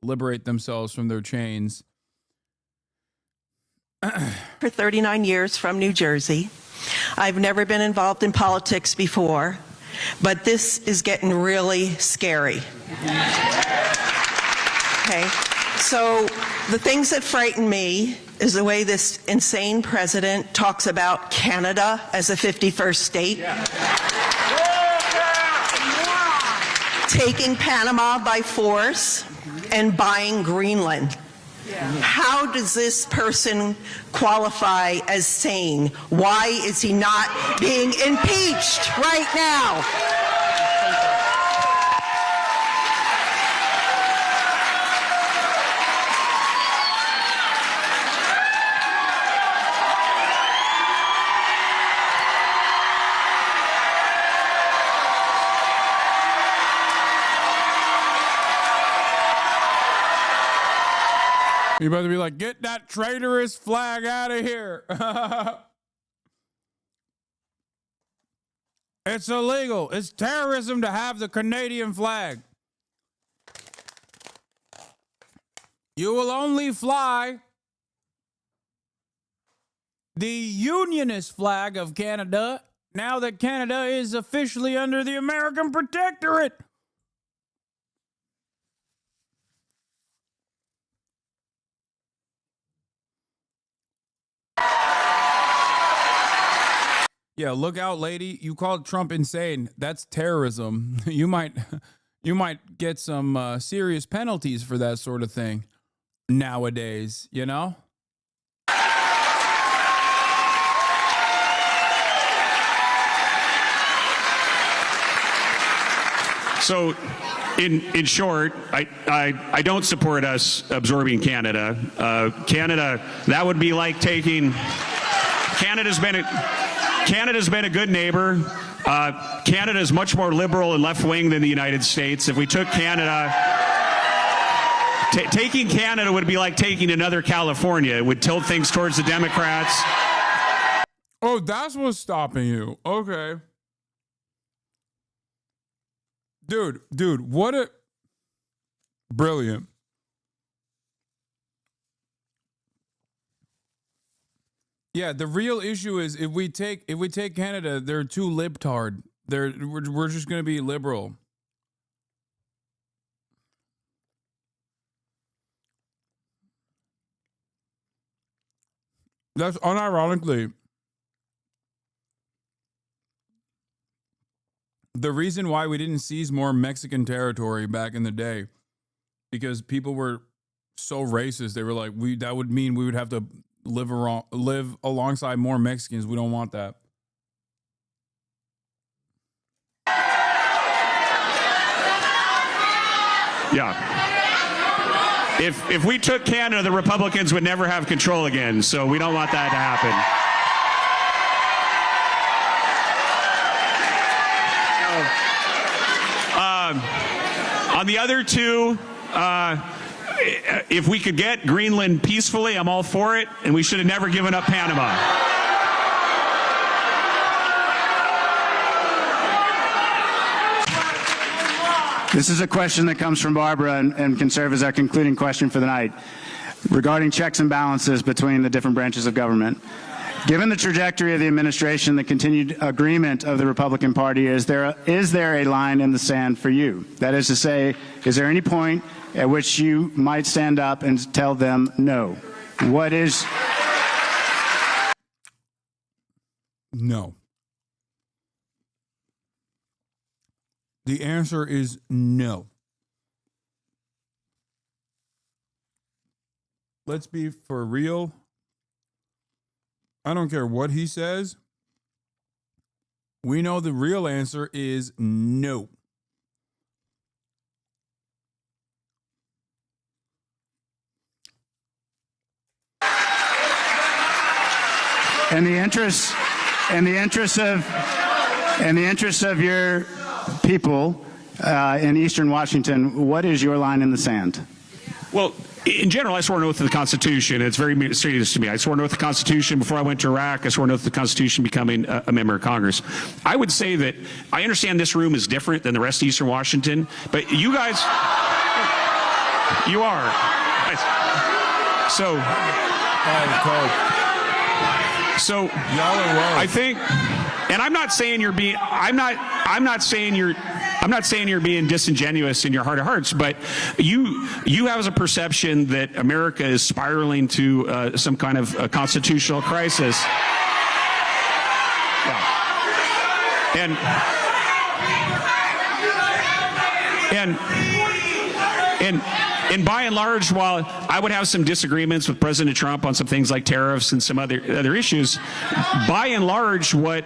liberate themselves from their chains. For 39 years from New Jersey. I've never been involved in politics before, but this is getting really scary. Okay, so the things that frighten me is the way this insane president talks about Canada as a 51st state. Taking Panama by force and buying Greenland. How does this person qualify as sane? Why is he not being impeached right now? You better be like, get that traitorous flag out of here. It's illegal. It's terrorism to have the Canadian flag. You will only fly the Unionist flag of Canada now that Canada is officially under the American Protectorate. Yeah, look out, lady. You called Trump insane. That's terrorism. You might get some serious penalties for that sort of thing nowadays, you know? So, in short, I don't support us absorbing Canada. Canada, that would be like taking... Canada's been a good neighbor. Canada is much more liberal and left-wing than the United States. If we took Canada, taking Canada would be like taking another California. It would tilt things towards the Democrats. Oh, that's what's stopping you. Okay. Dude, what a... Brilliant. Yeah, the real issue is if we take Canada, they're too libtard. We're just gonna be liberal. That's unironically the reason why we didn't seize more Mexican territory back in the day, because people were so racist. They were like, that would mean we would have to live alongside more Mexicans. We don't want that. Yeah. If we took Canada, the Republicans would never have control again. So we don't want that to happen. On the other two, if we could get Greenland peacefully, I'm all for it, and we should have never given up Panama. This is a question that comes from Barbara and can serve as our concluding question for the night regarding checks and balances between the different branches of government. Given the trajectory of the administration, the continued agreement of the Republican Party, is there a line in the sand for you? That is to say, is there any point at which you might stand up and tell them no? What is... No. The answer is no. Let's be for real. I don't care what he says. We know the real answer is no. In the interest of your people In Eastern Washington, what is your line in the sand? Well, in general, I swore an oath to the Constitution. It's very serious to me. I swore an oath to the Constitution before I went to Iraq. I swore an oath to the Constitution becoming a member of Congress. I would say that I understand this room is different than the rest of Eastern Washington, but you guys, you are. So, y'all are wrong. I think, and I'm not saying you're being, I'm not saying you're being disingenuous in your heart of hearts, but you have a perception that America is spiraling to some kind of a constitutional crisis. Yeah. And by and large, while I would have some disagreements with President Trump on some things like tariffs and some other issues, by and large, what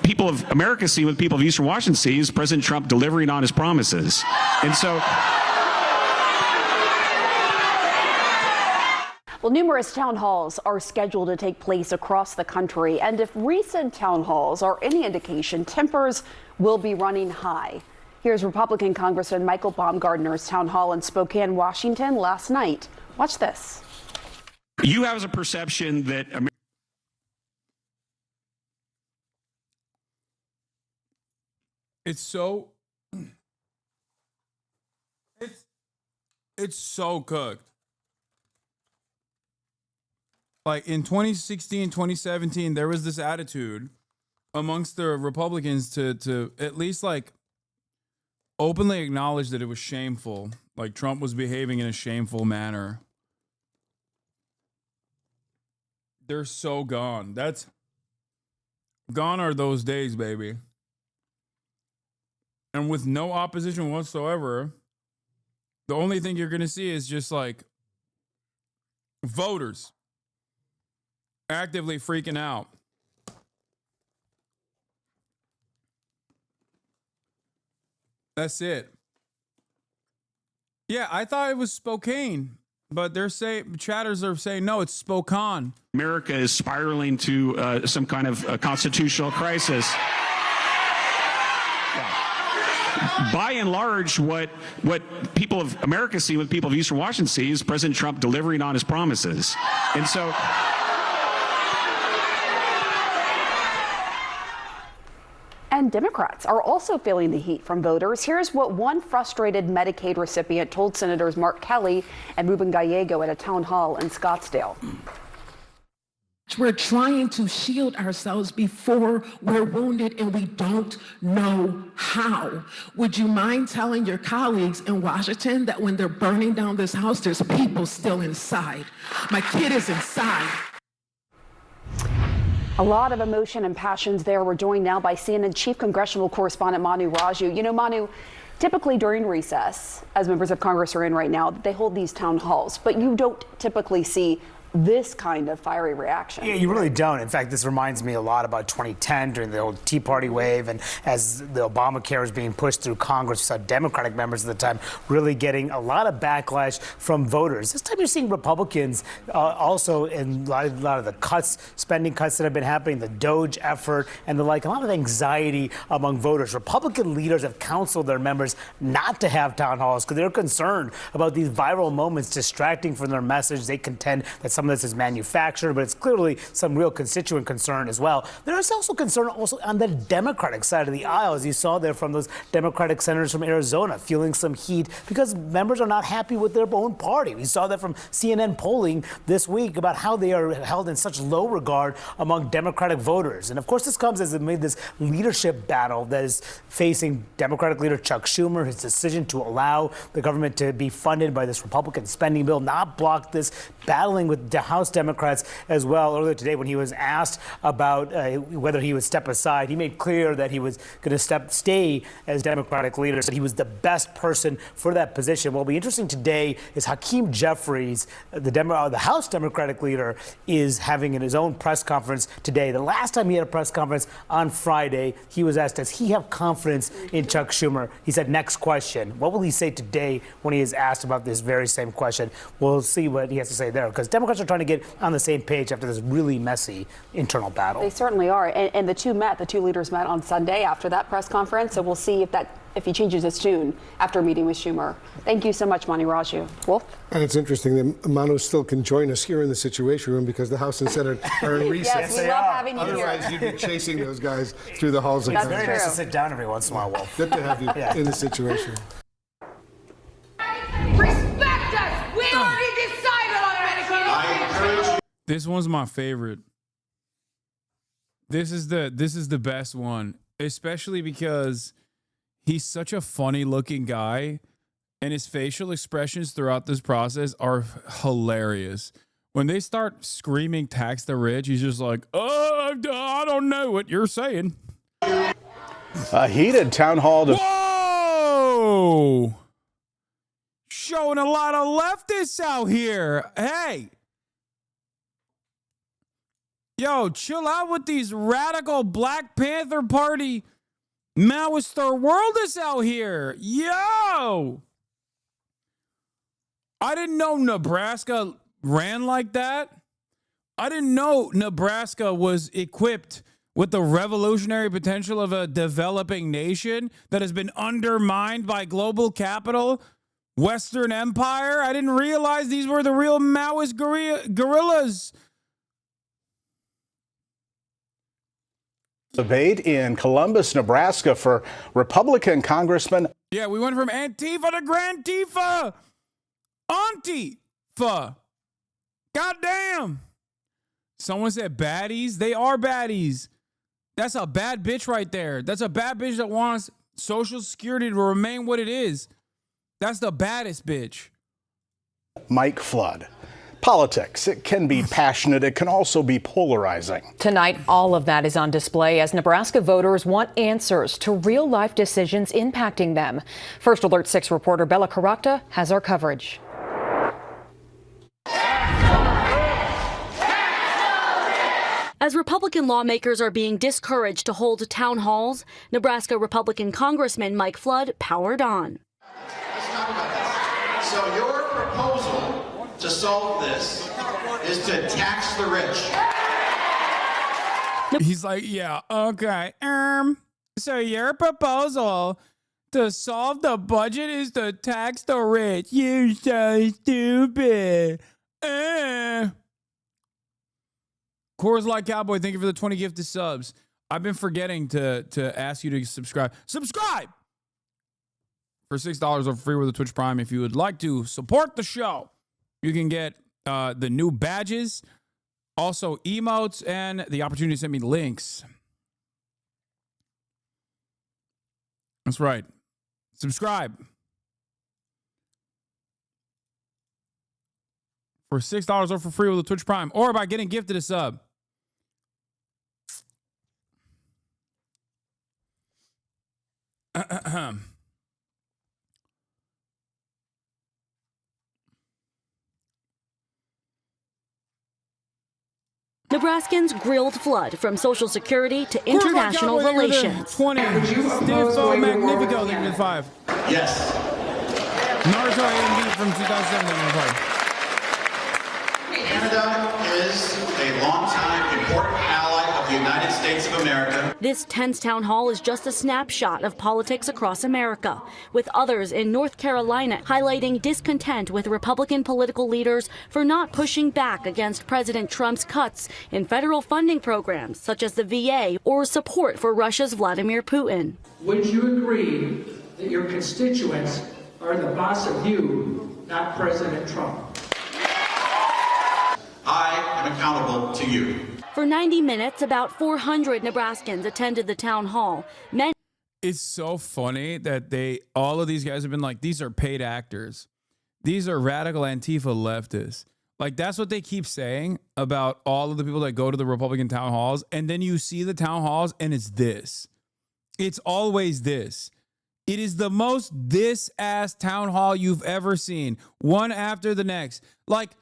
people of America see, what people of Eastern Washington see, is President Trump delivering on his promises. And so, well, numerous town halls are scheduled to take place across the country, and if recent town halls are any indication, tempers will be running high. Here's Republican Congressman Michael Baumgardner's town hall in Spokane, Washington last night. Watch this. You have a perception that it's so cooked. Like in 2016, 2017, there was this attitude amongst the Republicans to at least like openly acknowledge that it was shameful, like Trump was behaving in a shameful manner. They're so gone. Gone are those days, baby. And with no opposition whatsoever, the only thing you're going to see is just like voters actively freaking out. That's it. Yeah, I thought it was Spokane, but chatters are saying no, it's Spokane. America is spiraling to some kind of constitutional crisis. Yeah. By and large, what people of America see, what people of Eastern Washington see, is President Trump delivering on his promises. And so, and Democrats are also feeling the heat from voters. Here's what one frustrated Medicaid recipient told Senators Mark Kelly and Ruben Gallego at a town hall in Scottsdale. We're trying to shield ourselves before we're wounded, and we don't know how. Would you mind telling your colleagues in Washington that when they're burning down this house, there's people still inside? My kid is inside. A lot of emotion and passions there. We're joined now by CNN Chief Congressional Correspondent Manu Raju. You know, Manu, typically during recess, as members of Congress are in right now, they hold these town halls, but you don't typically see this kind of fiery reaction. Yeah, you really don't. In fact, this reminds me a lot about 2010 during the old Tea Party wave, and as the Obamacare was being pushed through Congress, we saw Democratic members at the time really getting a lot of backlash from voters. This time you're seeing Republicans also in a lot of the spending cuts that have been happening, the DOGE effort and the like, a lot of anxiety among voters. Republican leaders have counseled their members not to have town halls because they're concerned about these viral moments distracting from their message. They contend that some of this is manufactured, but it's clearly some real constituent concern as well. There is also concern on the Democratic side of the aisle, as you saw there from those Democratic senators from Arizona feeling some heat because members are not happy with their own party. We saw that from CNN polling this week about how they are held in such low regard among Democratic voters. And of course, this comes as amid this leadership battle that is facing Democratic leader Chuck Schumer, his decision to allow the government to be funded by this Republican spending bill, not block this, battling with the House Democrats as well. Earlier today, when he was asked about whether he would step aside, he made clear that he was going to stay as Democratic leader, said he was the best person for that position. What will be interesting today is Hakeem Jeffries, the House Democratic leader, is having his own press conference today. The last time he had a press conference on Friday, he was asked, does he have confidence in Chuck Schumer? He said, next question. What will he say today when he is asked about this very same question? We'll see what he has to say there, because Democrats are trying to get on the same page after this really messy internal battle. They certainly are. And the two leaders met on Sunday after that press conference. So we'll see if if he changes his tune after meeting with Schumer. Thank you so much, Mani Raju. Wolf? And it's interesting that Manu still can join us here in the Situation Room because the House and Senate are in recess. Yes, we love having you here. Otherwise, you'd be chasing those guys through the halls of It's Congress. very nice to sit down every once in a while, Wolf. Good to have you in the Situation Room. Respect us! We already decided already! This one's my favorite. This is the best one, especially because he's such a funny looking guy and his facial expressions throughout this process are hilarious. When they start screaming tax the rich, he's just like, oh, I don't know what you're saying. A heated town hall. Whoa! Showing a lot of leftists out here. Hey. Yo, chill out with these radical Black Panther Party Maoist third worldists out here. Yo! I didn't know Nebraska ran like that. I didn't know Nebraska was equipped with the revolutionary potential of a developing nation that has been undermined by global capital, Western Empire. I didn't realize these were the real Maoist guerrillas. Debate in Columbus, Nebraska for Republican Congressman. Yeah, we went from Antifa to Grantifa. Antifa. Goddamn. Someone said baddies. They are baddies. That's a bad bitch right there. That's a bad bitch that wants Social Security to remain what it is. That's the baddest bitch. Mike Flood. Politics, it can be passionate. It can also be polarizing. Tonight, all of that is on display as Nebraska voters want answers to real-life decisions impacting them. First Alert 6 reporter Bella Caracta has our coverage. As Republican lawmakers are being discouraged to hold town halls, Nebraska Republican Congressman Mike Flood powered on. So your proposal to solve this is to tax the rich. He's like, yeah, okay. So your proposal to solve the budget is to tax the rich. You're so stupid. Coors Light Cowboy, thank you for the 20 gifted subs. I've been forgetting to ask you to subscribe. Subscribe! For $6 or free with a Twitch Prime. If you would like to support the show, you can get the new badges, also emotes, and the opportunity to send me links. That's right. Subscribe. For $6 or for free with a Twitch Prime, or by getting gifted a sub. Nebraskans grilled Flood from Social Security to international relations. 20. Stifo Magnifico, thank you for 5. Yes. Naruto A&B from 2007, thank you for 5. Canada is a longtime important ally of the United States of America. This tense town hall is just a snapshot of politics across America, with others in North Carolina highlighting discontent with Republican political leaders for not pushing back against President Trump's cuts in federal funding programs such as the VA or support for Russia's Vladimir Putin. Would you agree that your constituents are the boss of you, not President Trump? I am accountable to you. For 90 minutes, about 400 Nebraskans attended the town hall. It's so funny that all of these guys have been like, these are paid actors. These are radical Antifa leftists. Like, that's what they keep saying about all of the people that go to the Republican town halls. And then you see the town halls and it's this. It's always this. It is the most this-ass town hall you've ever seen. One after the next. Like,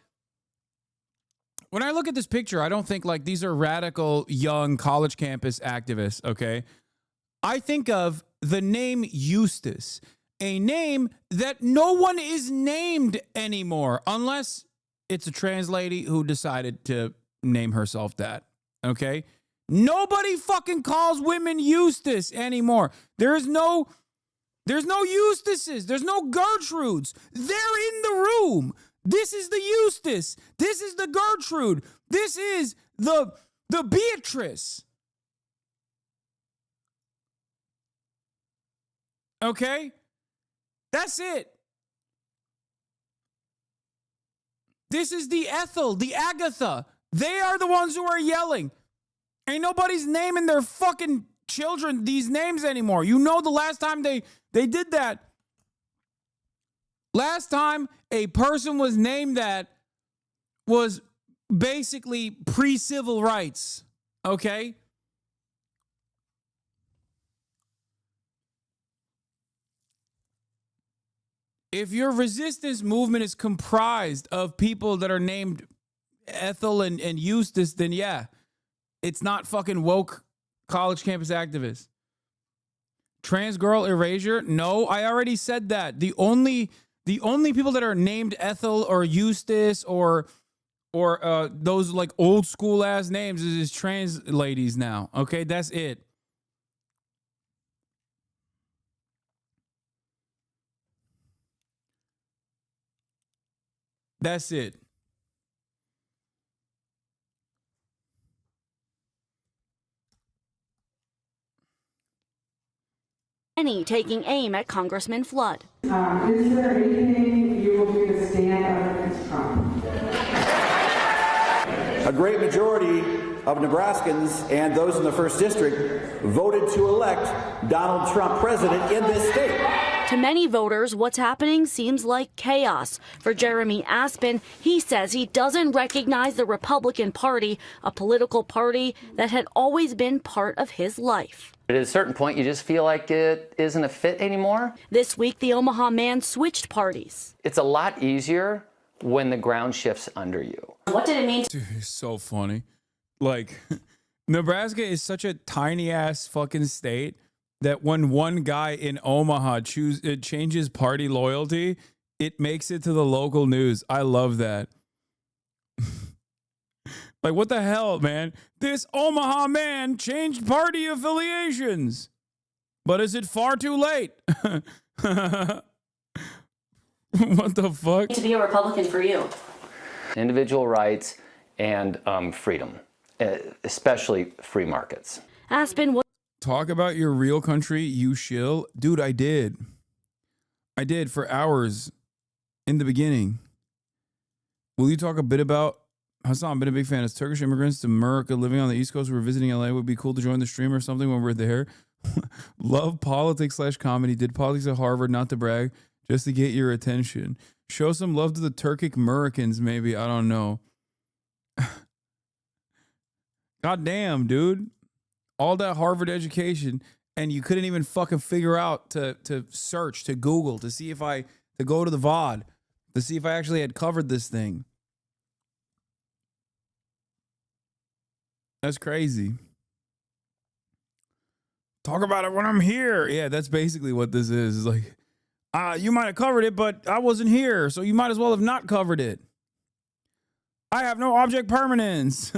when I look at this picture, I don't think like these are radical young college campus activists, okay? I think of the name Eustace, a name that no one is named anymore, unless it's a trans lady who decided to name herself that, okay? Nobody fucking calls women Eustace anymore. There is no There's no Eustaces. There's no Gertrudes. They're in the room. This is the Eustace. This is the Gertrude. This is the Beatrice. Okay? That's it. This is the Ethel, the Agatha. They are the ones who are yelling. Ain't nobody's naming their fucking children these names anymore. You know the last time they did that. Last time a person was named that was basically pre-civil rights. Okay? If your resistance movement is comprised of people that are named Ethel and Eustace, then yeah, it's not fucking woke college campus activists. Trans girl erasure? No, I already said that. The only people that are named Ethel or Eustace or those like old school ass names is trans ladies now. Okay, that's it. That's it. Many taking aim at Congressman Flood. Is there anything you will do to stand up against Trump? A great majority of Nebraskans and those in the 1st District voted to elect Donald Trump president in this state. To many voters, what's happening seems like chaos. For Jeremy Aspen, he says he doesn't recognize the Republican Party, a political party that had always been part of his life. At a certain point, you just feel like it isn't a fit anymore. This week, the Omaha man switched parties. It's a lot easier when the ground shifts under you. What did it mean? Dude, it's so funny. Like, Nebraska is such a tiny ass fucking state that when one guy in Omaha changes party loyalty, it makes it to the local news. I love that. Like, what the hell, man? This Omaha man changed party affiliations. But is it far too late? What the fuck? To be a Republican for you. Individual rights and freedom, especially free markets. Aspen, what? Talk about your real country, you shill. Dude, I did. I did for hours in the beginning. Will you talk a bit about Hasan? Been a big fan. As Turkish immigrants to America living on the East Coast, we're visiting LA. Would be cool to join the stream or something when we're there. Love politics/comedy. Did politics at Harvard, not to brag, just to get your attention. Show some love to the Turkic Americans, maybe. I don't know. God damn, dude. All that Harvard education, and you couldn't even fucking figure out to search, to Google, to see if to go to the VOD, to see if I actually had covered this thing. That's crazy. Talk about it when I'm here. Yeah, that's basically what this is. It's like, you might have covered it, but I wasn't here, so you might as well have not covered it. I have no object permanence.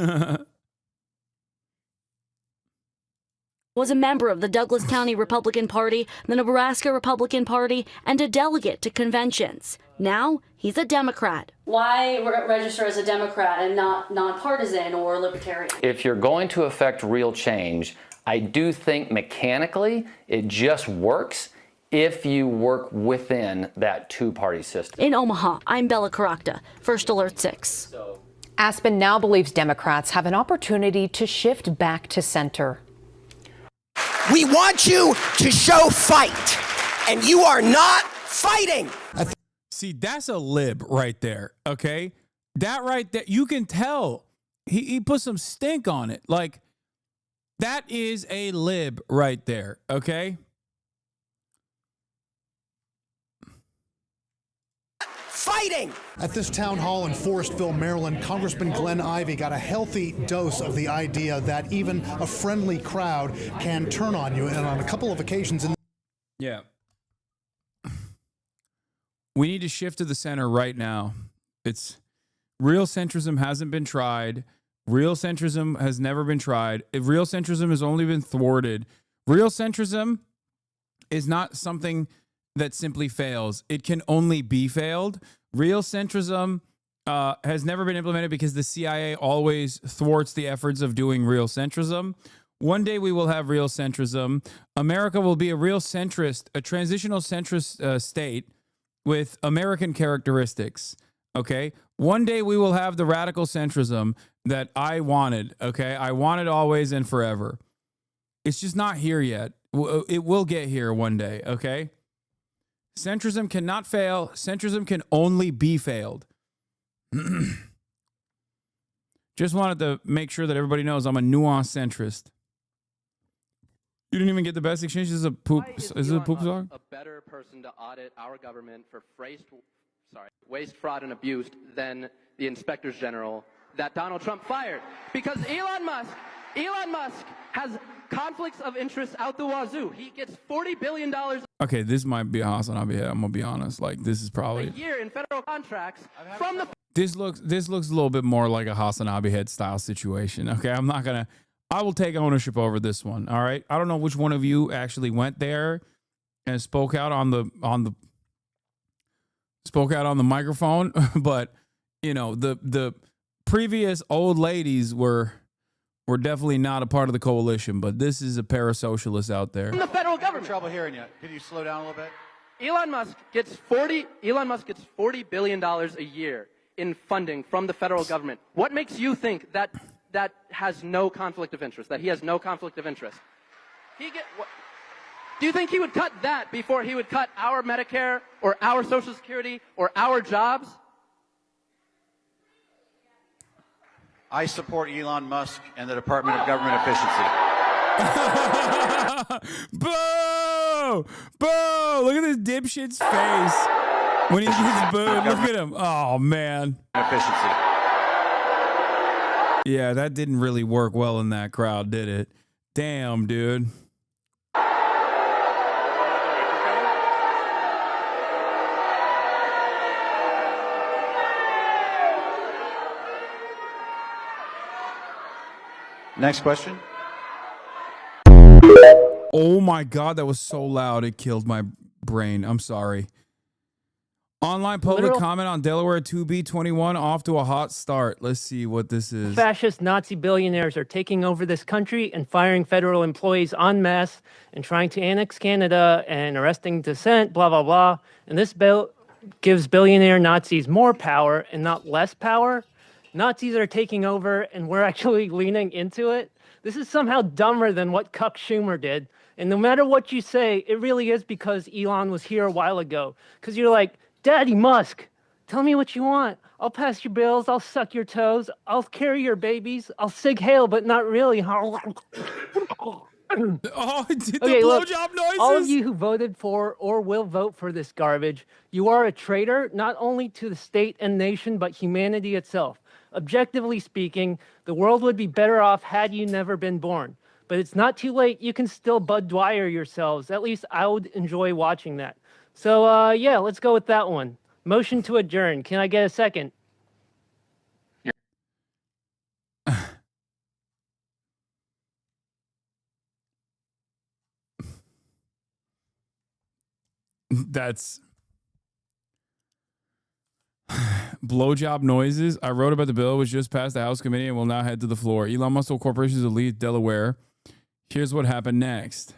Was a member of the Douglas County Republican Party, the Nebraska Republican Party, and a delegate to conventions. Now he's a Democrat. Why register as a Democrat and not nonpartisan or libertarian? If you're going to affect real change, I do think mechanically it just works if you work within that two-party system. In Omaha, I'm Bella Caracta, First Alert 6. Aspen now believes Democrats have an opportunity to shift back to center. We want you to show fight, and you are not fighting. See, that's a lib right there, okay? That right there, you can tell. He put some stink on it. Like, that is a lib right there, okay? Fighting. At this town hall in Forestville, Maryland, Congressman Glenn Ivey got a healthy dose of the idea that even a friendly crowd can turn on you, and on a couple of occasions Yeah. We need to shift to the center right now. It's real centrism hasn't been tried. Real centrism has never been tried. If real centrism has only been thwarted. Real centrism is not something that simply fails. It can only be failed. Real centrism has never been implemented because the CIA always thwarts the efforts of doing real centrism. One day we will have real centrism. America will be a real centrist, a transitional centrist state with American characteristics. Okay. One day we will have the radical centrism that I wanted. Okay. I wanted always and forever. It's just not here yet. It will get here one day. Okay. Centrism cannot fail. Centrism can only be failed. Just wanted to make sure that everybody knows I'm a nuanced centrist. You didn't even get the best exchange. This is a poop. Is it a poop song? A better person to audit our government for waste, fraud, and abuse than the inspectors general that Donald Trump fired. Because Elon Musk has conflicts of interest out the wazoo. He gets $40 billion Okay, this might be a Hasanabi head. I'm gonna be honest. Like, this is probably a year in federal contracts from the. This looks a little bit more like a Hasanabi head style situation. Okay, I will take ownership over this one. All right. I don't know which one of you actually went there and spoke out on the microphone, but you know, the previous old ladies were definitely not a part of the coalition, but this is a parasocialist out there. From the federal government. Trouble hearing you. Can you slow down a little bit? Elon Musk gets $40 billion a year in funding from the federal government. What makes you think that has no conflict of interest, that he has no conflict of interest? Do you think he would cut that before he would cut our Medicare or our Social Security or our jobs? I support Elon Musk and the Department of Government Efficiency. Boo! Boo! Look at this dipshit's face when he gets booed. Look at him. Oh, man. Efficiency. Yeah, that didn't really work well in that crowd, did it? Damn, dude. Next question. Oh my God, that was so loud. It killed my brain. I'm sorry. Online public comment on Delaware 2B21 off to a hot start. Let's see what this is. Fascist Nazi billionaires are taking over this country and firing federal employees en masse and trying to annex Canada and arresting dissent, blah, blah, blah. And this bill gives billionaire Nazis more power and not less power. Nazis are taking over and we're actually leaning into it. This is somehow dumber than what Cuck Schumer did. And no matter what you say, it really is because Elon was here a while ago. Because you're like, Daddy Musk, tell me what you want. I'll pass your bills. I'll suck your toes. I'll carry your babies. I'll sig hail, but not really. Oh, it did Okay, the look, blowjob noises. all of you who voted for or will vote for this garbage, you are a traitor not only to the state and nation, but humanity itself. Objectively speaking, the world would be better off had you never been born. But it's not too late. You can still Bud Dwyer yourselves. At least I would enjoy watching that. So, yeah, let's go with that one. Motion to adjourn. Can I get a second? That's blowjob noises. I wrote about the bill, which just passed the House committee and will now head to the floor. Elon Musk told corporations to leave Delaware. Here's what happened next.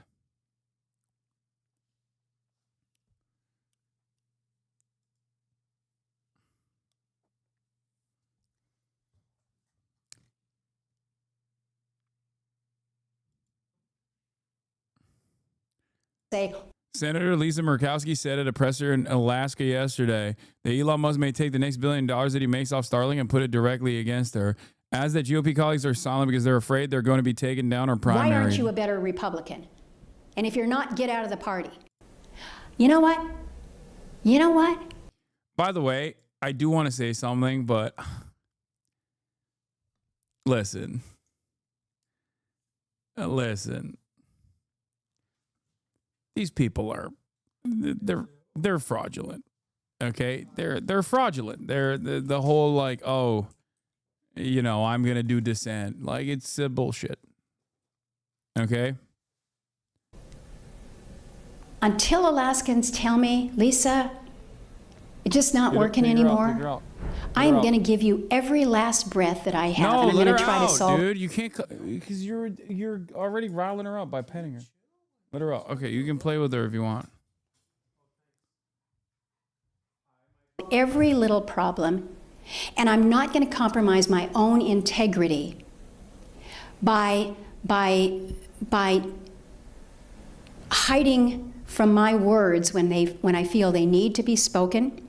Senator Lisa Murkowski said at a presser in Alaska yesterday that Elon Musk may take the next $1 billion that he makes off Starlink and put it directly against her. As the GOP colleagues are silent because they're afraid they're going to be taken down or primaried. Why aren't you a better Republican? And if you're not, get out of the party. You know what? You know what? By the way, I do want to say something, but listen. Listen. These people are they're fraudulent. Okay? They're fraudulent. They're the whole like, oh, you know, I'm going to do dissent. Like, it's bullshit. Okay? until Alaskans tell me, Lisa, it's just not working Figure out, anymore, figure out. I'm going to give you every last breath that I have, No, and I'm let going her to try to out, solve. dude. You can't, because you're already riling her up by petting her. Let her out. Okay, you can play with her if you want. Every little problem, and I'm not going to compromise my own integrity by hiding from my words when I feel they need to be spoken.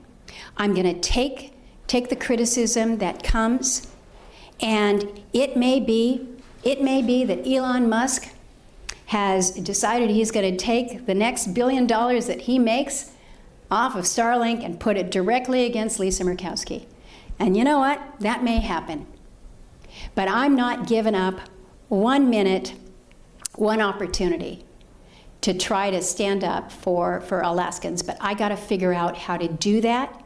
I'm going to take the criticism that comes, and it may be that Elon Musk has decided he's going to take the next $1 billion that he makes off of Starlink and put it directly against Lisa Murkowski. And you know what? That may happen. But I'm not giving up 1 minute, one opportunity to try to stand up for Alaskans. But I got to figure out how to do that,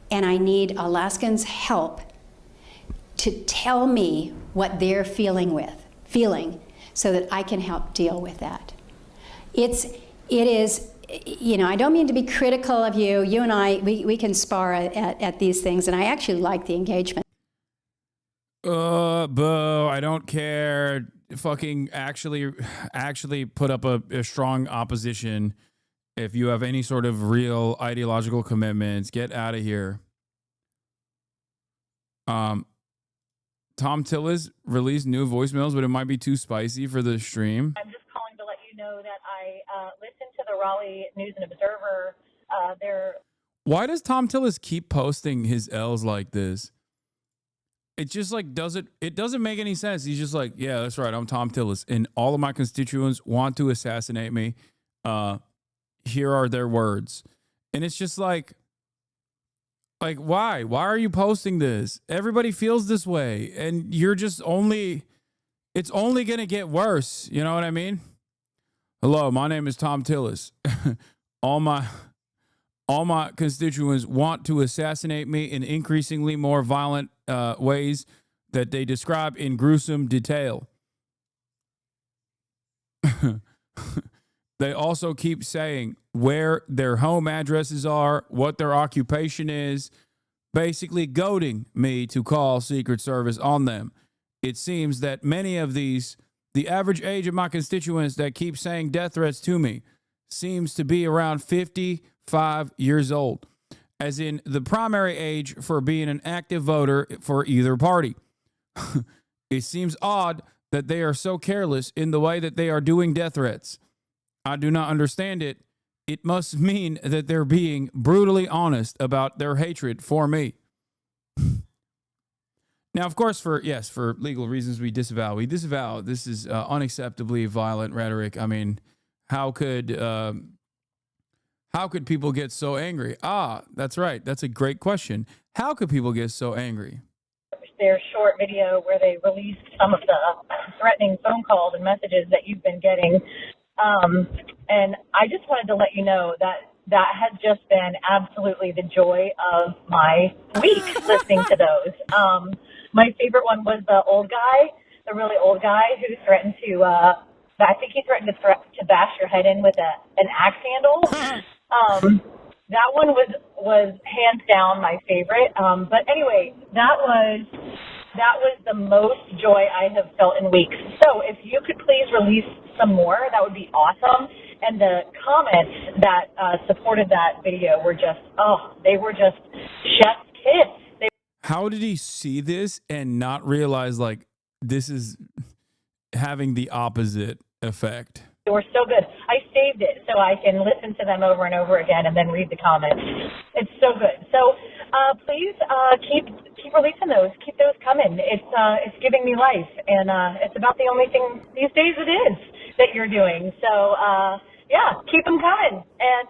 and I need Alaskans' help to tell me what they're feeling, so that I can help deal with that. It is, you know, I don't mean to be critical of you. You and I, we can spar at these things, and I actually like the engagement. Boo, I don't care. Fucking actually put up a strong opposition. If you have any sort of real ideological commitments, get out of here. Tom Tillis released new voicemails, but it might be too spicy for the stream. I'm just calling to let you know that I listened to the Raleigh News and Observer. Why does Tom Tillis keep posting his L's like this? It just like it doesn't make any sense. He's just like, yeah, that's right. I'm Tom Tillis, and all of my constituents want to assassinate me. Here are their words. And it's just like why? Why are you posting this? Everybody feels this way, and you're just it's only going to get worse. You know what I mean? Hello, my name is Tom Tillis. All my constituents want to assassinate me in increasingly more violent ways that they describe in gruesome detail. They also keep saying where their home addresses are, what their occupation is, basically goading me to call Secret Service on them. It seems that many of the average age of my constituents that keep saying death threats to me seems to be around 55 years old, as in the primary age for being an active voter for either party. It seems odd that they are so careless in the way that they are doing death threats. I do not understand it. It must mean that they're being brutally honest about their hatred for me. Now, of course, for legal reasons, we disavow. This is unacceptably violent rhetoric. I mean, how could people get so angry? That's right. That's a great question. How could people get so angry? Their short video where they released some of the threatening phone calls and messages that you've been getting. And I just wanted to let you know that has just been absolutely the joy of my week, listening to those. My favorite one was the really old guy who threatened to, I think he threatened to bash your head in with an axe handle. That one was hands down my favorite. But anyway, that was the most joy I have felt in weeks. So if you could please release some more, that would be awesome. And the comments that supported that video were just, they were just chef's kiss. How did he see this and not realize this is having the opposite effect? They were so good. I saved it so I can listen to them over and over again and then read the comments. It's so good. So please keep releasing those. Keep those coming. It's giving me life, and it's about the only thing these days it is that you're doing. So keep them coming, and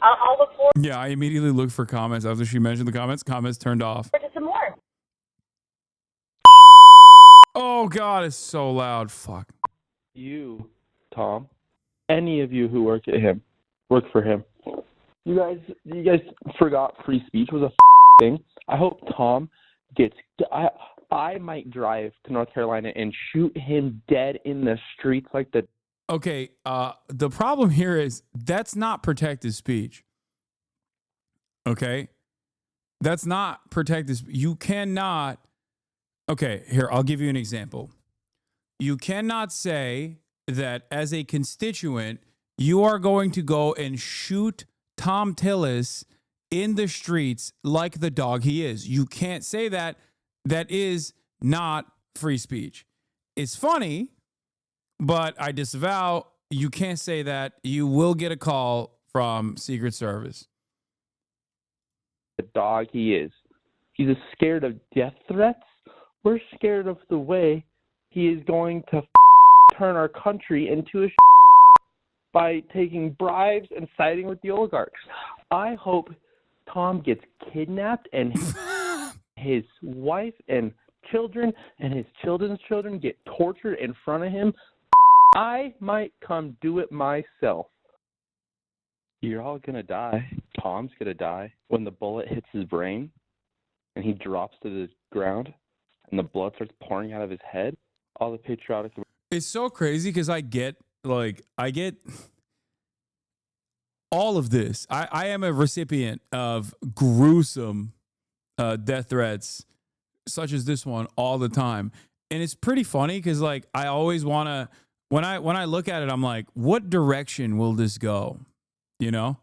I'll look forward. Yeah, I immediately looked for comments after she mentioned the comments. Comments turned off. To some more. Oh God, it's so loud. Fuck. You, Tom, any of you who work for him. You guys forgot free speech was a thing. I hope Tom gets. I might drive to North Carolina and shoot him dead in the streets like the okay, the problem here is that's not protected speech. Okay? That's not protected. You cannot. Okay, here, I'll give you an example. You cannot say that as a constituent, you are going to go and shoot Tom Tillis in the streets like the dog he is. You can't say that. That is not free speech. It's funny, but I disavow. You can't say that. You will get a call from Secret Service. The dog he is. He's scared of death threats. We're scared of the way he is going to turn our country into a by taking bribes and siding with the oligarchs. I hope Tom gets kidnapped and his wife and children and his children's children get tortured in front of him. I might come do it myself. You're all gonna die. Tom's gonna die when the bullet hits his brain and he drops to the ground and the blood starts pouring out of his head. All the patriotic. It's so crazy because I get all of this. I am a recipient of gruesome death threats, such as this one, all the time. And it's pretty funny because like I always want to, when I look at it, I'm like, what direction will this go? You know,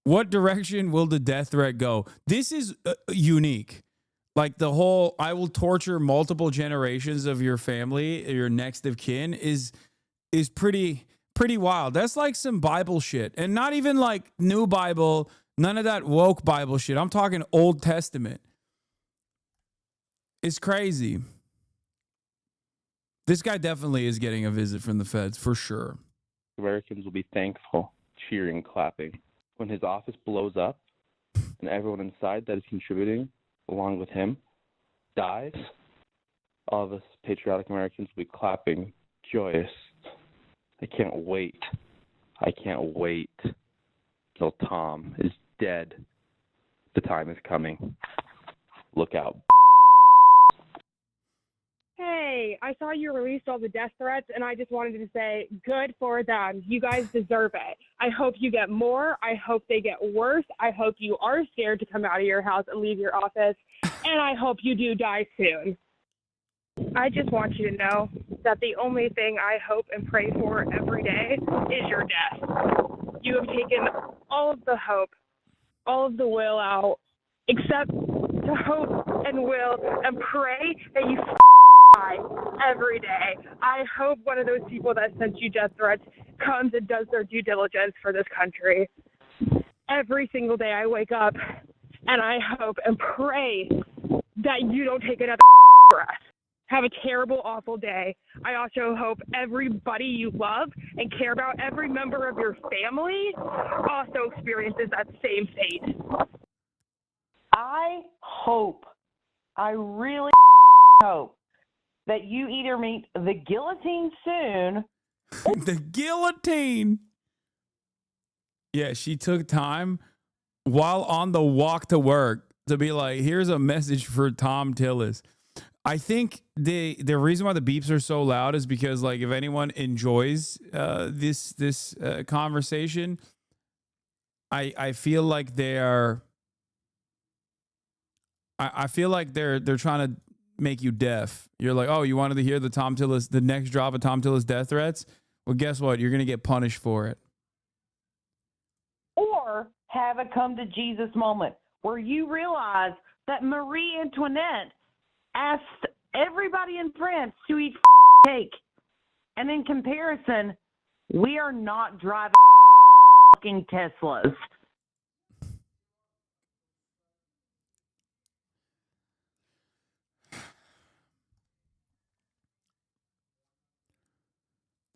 what direction will the death threat go? This is unique. Like the whole, I will torture multiple generations of your family, your next of kin is pretty wild. That's like some Bible shit, and not even like new Bible, none of that woke Bible shit. I'm talking Old Testament. It's crazy. This guy definitely is getting a visit from the feds for sure. Americans will be thankful, cheering, clapping when his office blows up and everyone inside that is contributing along with him dies. All of us patriotic Americans will be clapping, joyous. I can't wait. I can't wait till Tom is dead. The time is coming. Look out. Hey, I saw you released all the death threats, and I just wanted to say good for them. You guys deserve it. I hope you get more. I hope they get worse. I hope you are scared to come out of your house and leave your office, and I hope you do die soon. I just want you to know that the only thing I hope and pray for every day is your death. You have taken all of the hope, all of the will out, except to hope and will and pray that you die every day. I hope one of those people that sent you death threats comes and does their due diligence for this country. Every single day I wake up and I hope and pray that you don't take another breath. Have a terrible, awful day. I also hope everybody you love and care about, every member of your family, also experiences that same fate. I hope, I really hope that you either meet the guillotine soon. The guillotine. Yeah, she took time while on the walk to work to be like, here's a message for Tom Tillis. I think the reason why the beeps are so loud is because, like, if anyone enjoys this conversation, I feel like they are. I feel like they're trying to make you deaf. You're like, oh, you wanted to hear the next drop of Tom Tillis death threats? Well, guess what? You're gonna get punished for it. Or have a come to Jesus moment where you realize that Marie Antoinette asked everybody in France to eat cake. And in comparison, we are not driving fucking Teslas.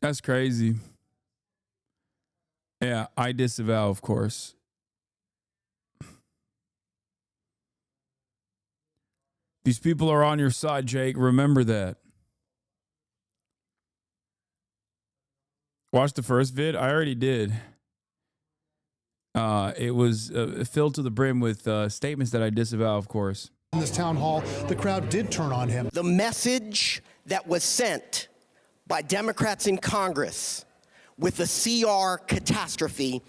That's crazy. Yeah, I disavow, of course. These people are on your side, Jake. Remember that. Watch the first vid. I already did. It was filled to the brim with statements that I disavow, of course. In this town hall, the crowd did turn on him. The message that was sent by Democrats in Congress with the CR catastrophe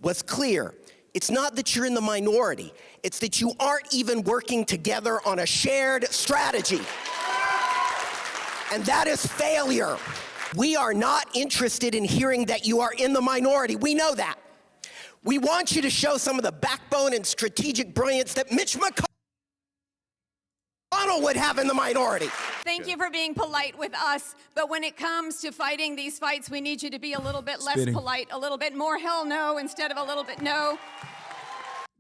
was clear. It's not that you're in the minority, it's that you aren't even working together on a shared strategy. And that is failure. We are not interested in hearing that you are in the minority. We know that. We want you to show some of the backbone and strategic brilliance that Mitch McConnell would have in the minority. Thank you for being polite with us, but when it comes to fighting these fights, we need you to be a little bit less polite, a little bit more hell no instead of a little bit no.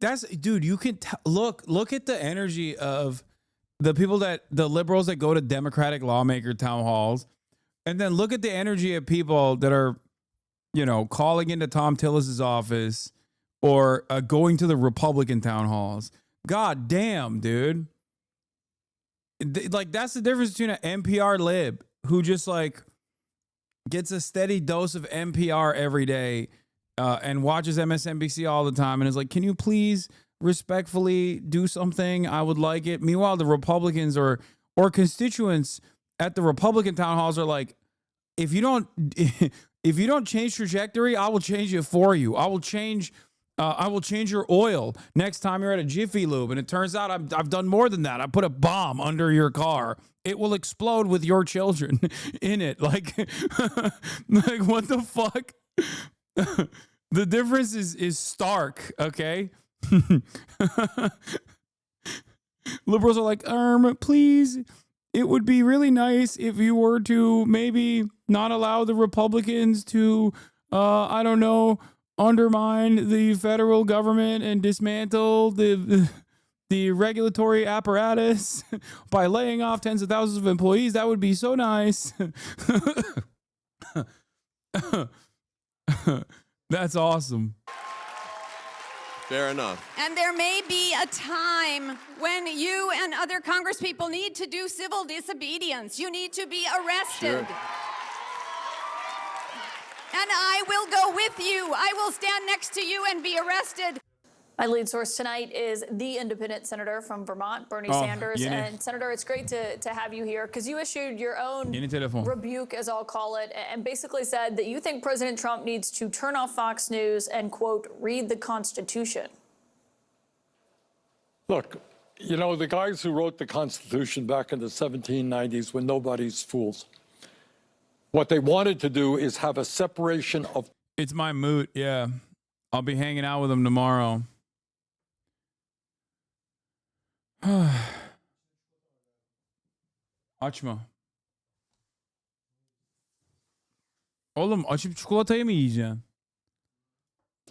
That's, dude, you can look at the energy of the people the liberals that go to Democratic lawmaker town halls, and then look at the energy of people that are, calling into Tom Tillis's office or going to the Republican town halls. God damn, dude. Like, that's the difference between an NPR lib who just gets a steady dose of NPR every day and watches MSNBC all the time and is like, can you please respectfully do something? I would like it. Meanwhile, the Republicans or constituents at the Republican town halls are like, if you don't change trajectory, I will change it for you. I will change your oil next time you're at a Jiffy Lube. And it turns out I've done more than that. I put a bomb under your car. It will explode with your children in it. Like what the fuck? The difference is stark, okay? Liberals are like, please, it would be really nice if you were to maybe not allow the Republicans to, I don't know, undermine the federal government and dismantle the regulatory apparatus by laying off tens of thousands of employees. That would be so nice. That's awesome. Fair enough. And there may be a time when you and other congresspeople need to do civil disobedience. You need to be arrested. Sure. And I will go with you. I will stand next to you and be arrested. My lead source tonight is the independent senator from Vermont, Bernie Sanders. And Senator, it's great to have you here because you issued your own rebuke, as I'll call it, and basically said that you think President Trump needs to turn off Fox News and, quote, read the Constitution. Look, the guys who wrote the Constitution back in the 1790s were nobody's fools. What they wanted to do is have a separation of... It's my moot, yeah. I'll be hanging out with him tomorrow. Açma. Oğlum açıp çikolatayı mı yiyeceksin?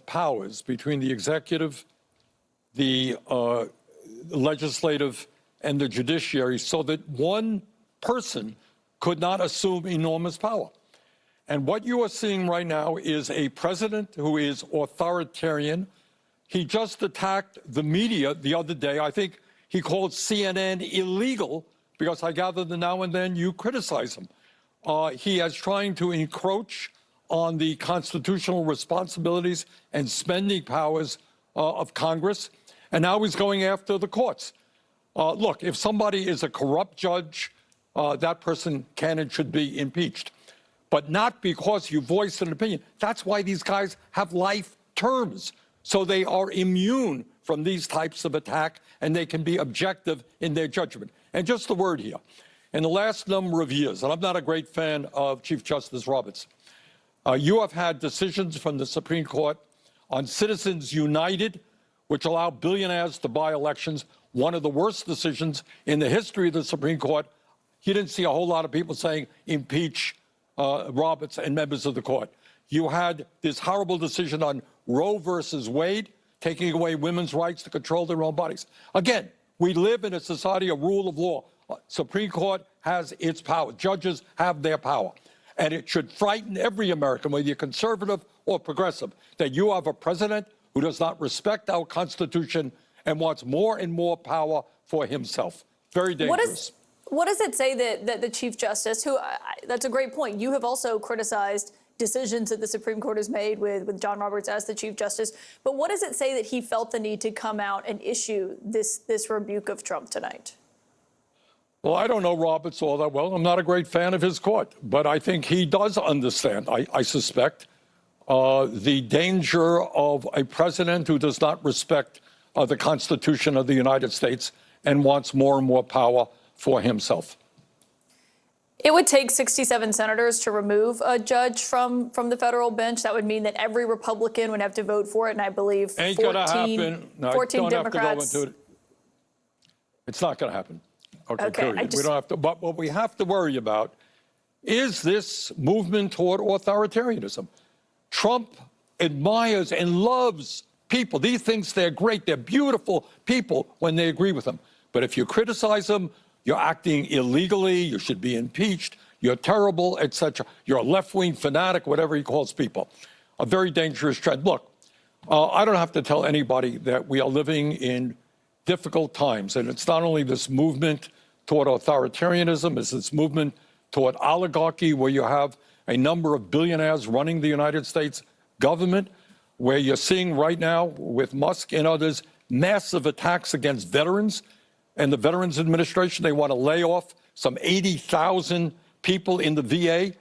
Powers between the executive, the legislative, and the judiciary so that one person could not assume enormous power. And what you are seeing right now is a president who is authoritarian. He just attacked the media the other day. I think he called CNN illegal because I gather that now and then you criticize him. He is trying to encroach on the constitutional responsibilities and spending powers of Congress. And now he's going after the courts. Look, if somebody is a corrupt judge, that person can and should be impeached. But not because you voiced an opinion. That's why these guys have life terms. So they are immune from these types of attack, and they can be objective in their judgment. And just a word here. In the last number of years, and I'm not a great fan of Chief Justice Roberts, you have had decisions from the Supreme Court on Citizens United, which allow billionaires to buy elections, one of the worst decisions in the history of the Supreme Court. You didn't see a whole lot of people saying impeach Roberts and members of the court. You had this horrible decision on Roe versus Wade, taking away women's rights to control their own bodies. Again, we live in a society of rule of law. Supreme Court has its power. Judges have their power. And it should frighten every American, whether you're conservative or progressive, that you have a president who does not respect our Constitution and wants more and more power for himself. Very dangerous. What does it say that the Chief Justice, who, that's a great point, you have also criticized decisions that the Supreme Court has made with John Roberts as the Chief Justice, but what does it say that he felt the need to come out and issue this rebuke of Trump tonight? Well, I don't know Roberts all that well. I'm not a great fan of his court, but I think he does understand, I suspect, the danger of a president who does not respect the Constitution of the United States and wants more and more power for himself. It would take 67 senators to remove a judge from the federal bench. That would mean that every Republican would have to vote for it, and I believe 14, Ain't gonna happen. No, 14 don't Democrats. Have to go into it. It's not going to happen. Okay, Okay, period. We don't have to. But what we have to worry about is this movement toward authoritarianism. Trump admires and loves people. He thinks they're great. They're beautiful people when they agree with him. But if you criticize them, you're acting illegally. You should be impeached. You're terrible, etc. You're a left-wing fanatic, whatever he calls people. A very dangerous trend. Look, I don't have to tell anybody that we are living in difficult times. And it's not only this movement toward authoritarianism, it's this movement toward oligarchy, where you have a number of billionaires running the United States government, where you're seeing right now with Musk and others massive attacks against veterans and the Veterans Administration. They want to lay off some 80,000 people in the VA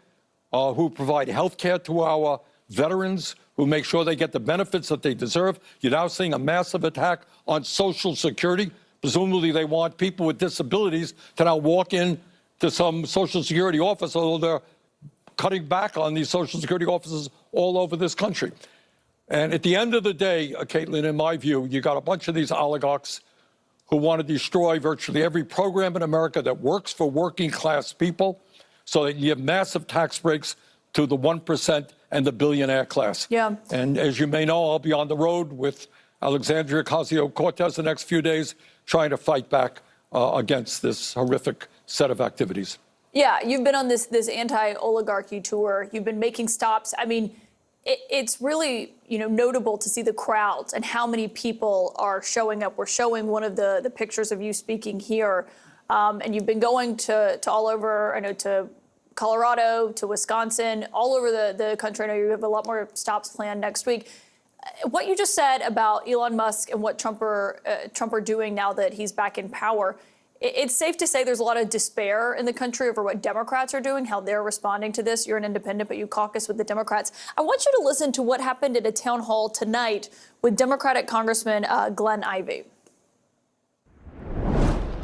who provide health care to our veterans, who make sure they get the benefits that they deserve. You're now seeing a massive attack on Social Security. Presumably they want people with disabilities to now walk in to some Social Security office, although they're cutting back on these Social Security offices all over this country. And at the end of the day, Caitlin, in my view, you got a bunch of these oligarchs who want to destroy virtually every program in America that works for working class people, so that you have massive tax breaks to the 1% and the billionaire class. Yeah. And as you may know, I'll be on the road with Alexandria Ocasio-Cortez the next few days, trying to fight back against this horrific set of activities. Yeah, you've been on this anti-oligarchy tour. You've been making stops. I mean, it's really, notable to see the crowds and how many people are showing up. We're showing one of the pictures of you speaking here, and you've been going to all over. I know, to Colorado, to Wisconsin, all over the country. I know you have a lot more stops planned next week. What you just said about Elon Musk and what Trump are doing now that he's back in power, it's safe to say there's a lot of despair in the country over what Democrats are doing, how they're responding to this. You're an independent, but you caucus with the Democrats. I want you to listen to what happened at a town hall tonight with Democratic Congressman Glenn Ivey.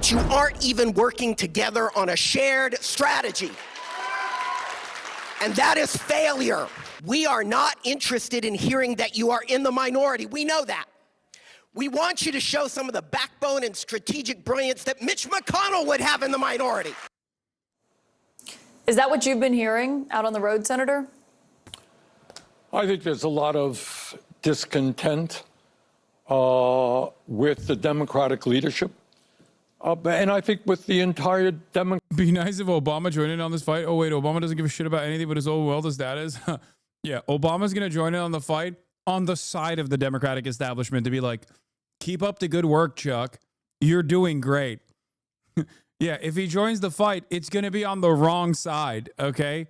You aren't even working together on a shared strategy. And that is failure. We are not interested in hearing that you are in the minority. We know that. We want you to show some of the backbone and strategic brilliance that Mitch McConnell would have in the minority. Is that what you've been hearing out on the road, Senator? I think there's a lot of discontent with the Democratic leadership. And I think with the entire Be nice if Obama joined in on this fight. Oh, wait, Obama doesn't give a shit about anything but his own wealth. His dad is. Yeah, Obama's going to join in on the fight on the side of the Democratic establishment to be like, keep up the good work, Chuck. You're doing great. Yeah, if he joins the fight, it's going to be on the wrong side, okay?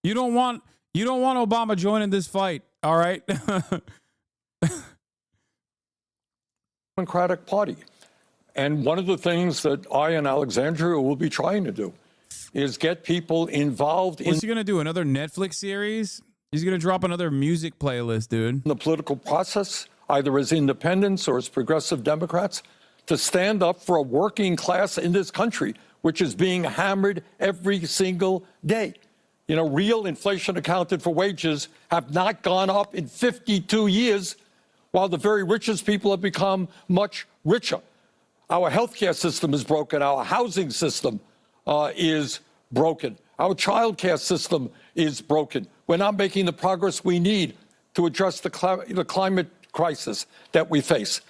You don't want Obama joining this fight, all right? Democratic Party. And one of the things that I and Alexandria will be trying to do is get people involved in... What's he going to do, another Netflix series? He's going to drop another music playlist, dude. ...the political process, either as independents or as progressive Democrats, to stand up for a working class in this country, which is being hammered every single day. Real inflation accounted for wages have not gone up in 52 years, while the very richest people have become much richer. Our healthcare system is broken. Our housing system is broken. Our child care system is broken. We're not making the progress we need to address the climate crisis that we face.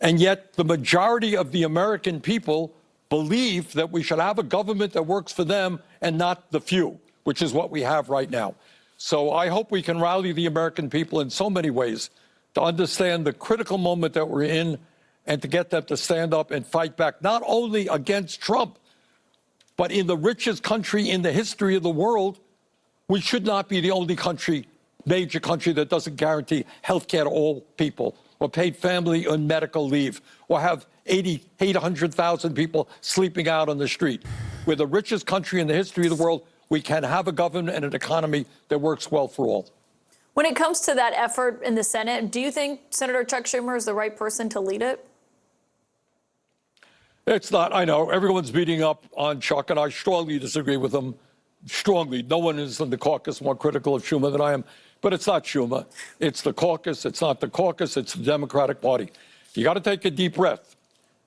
And yet the majority of the American people believe that we should have a government that works for them and not the few, which is what we have right now. So I hope we can rally the American people in so many ways to understand the critical moment that we're in and to get them to stand up and fight back, not only against Trump, but in the richest country in the history of the world, we should not be the only major country that doesn't guarantee health care to all people, or paid family and medical leave, or have 800,000 people sleeping out on the street. We're the richest country in the history of the world. we can have a government and an economy that works well for all. When it comes to that effort in the Senate, do you think Senator Chuck Schumer is the right person to lead it? It's not. I know everyone's beating up on Chuck, and I strongly disagree with him. Strongly. No one is in the caucus more critical of Schumer than I am. But it's not Schumer. It's the caucus. It's not the caucus. It's the Democratic Party. You got to take a deep breath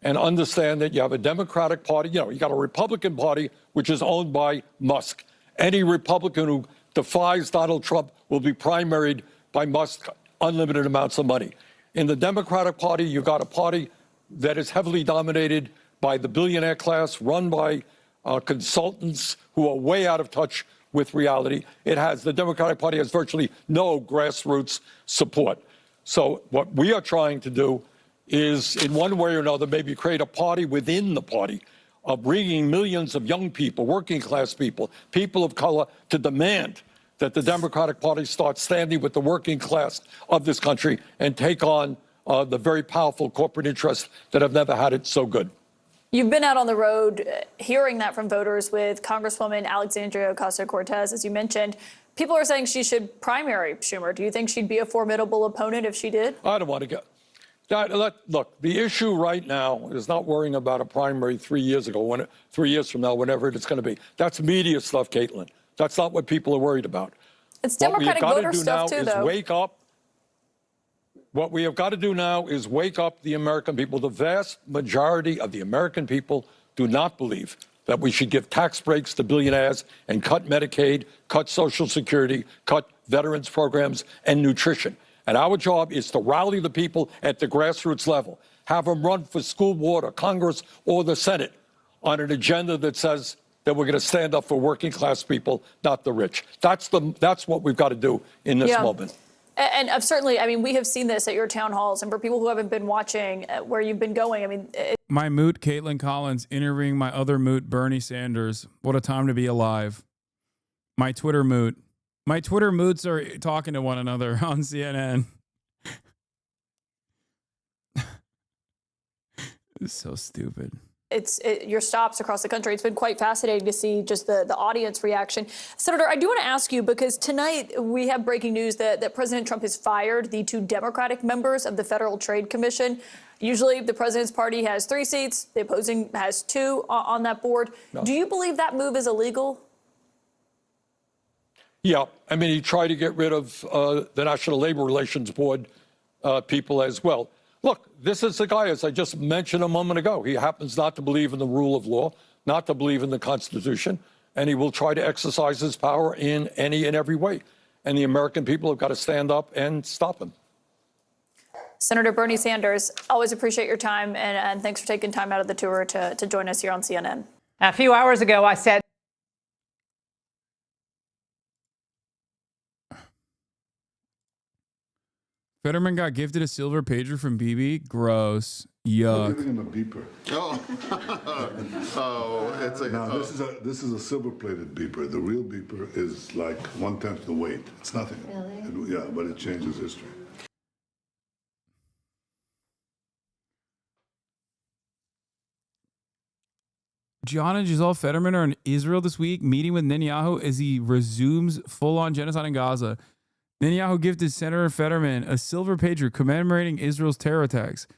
and understand that you have a Democratic Party. You know, you got a Republican Party, which is owned by Musk. Any Republican who defies Donald Trump will be primaried by Musk, unlimited amounts of money. In the Democratic Party, you got a party that is heavily dominated by the billionaire class, run by consultants who are way out of touch with reality. The Democratic Party has virtually no grassroots support. So what we are trying to do is, in one way or another, maybe create a party within the party of bringing millions of young people, working class people, people of color, to demand that the Democratic Party start standing with the working class of this country and take on the very powerful corporate interests that have never had it so good. You've been out on the road hearing that from voters with Congresswoman Alexandria Ocasio-Cortez, as you mentioned. People are saying she should primary Schumer. Do you think she'd be a formidable opponent if she did? I don't want to get that. Look, the issue right now is not worrying about a primary 3 years ago, 3 years from now, whenever it's going to be. That's media stuff, Caitlin. That's not what people are worried about. It's Democratic voter stuff too, though. Wake up. What we have got to do now is wake up the American people. The vast majority of the American people do not believe that we should give tax breaks to billionaires and cut Medicaid, cut Social Security, cut veterans programs and nutrition. And our job is to rally the people at the grassroots level, have them run for school board or Congress or the Senate on an agenda that says that we're going to stand up for working class people, not the rich. That's what we've got to do in this moment. And certainly, I mean, we have seen this at your town halls, and for people who haven't been watching where you've been going, I mean, my moot, Caitlin Collins, interviewing my other moot, Bernie Sanders. What a time to be alive. My Twitter moot. My Twitter moots are talking to one another on CNN. It's so stupid. Your stops across the country. It's been quite fascinating to see just the audience reaction. Senator, I do want to ask you, because tonight we have breaking news that President Trump has fired the 2 Democratic members of the Federal Trade Commission. Usually the president's party has 3 seats. The opposing has 2 on that board. No. Do you believe that move is illegal? Yeah. I mean, he tried to get rid of the National Labor Relations Board people as well. Look, this is the guy, as I just mentioned a moment ago. He happens not to believe in the rule of law, not to believe in the Constitution, and he will try to exercise his power in any and every way. And the American people have got to stand up and stop him. Senator Bernie Sanders, always appreciate your time, and thanks for taking time out of the tour to join us here on CNN. A few hours ago, I said, Fetterman got gifted a silver pager from BB. Gross. Yuck. I'm giving him a beeper. Oh, it's a. No, this is a silver-plated beeper. The real beeper is like 1/10 the weight. It's nothing. Really? Yeah, but it changes history. John and Giselle Fetterman are in Israel this week, meeting with Netanyahu as he resumes full-on genocide in Gaza. Netanyahu gifted Senator Fetterman a silver pager commemorating Israel's terror attacks.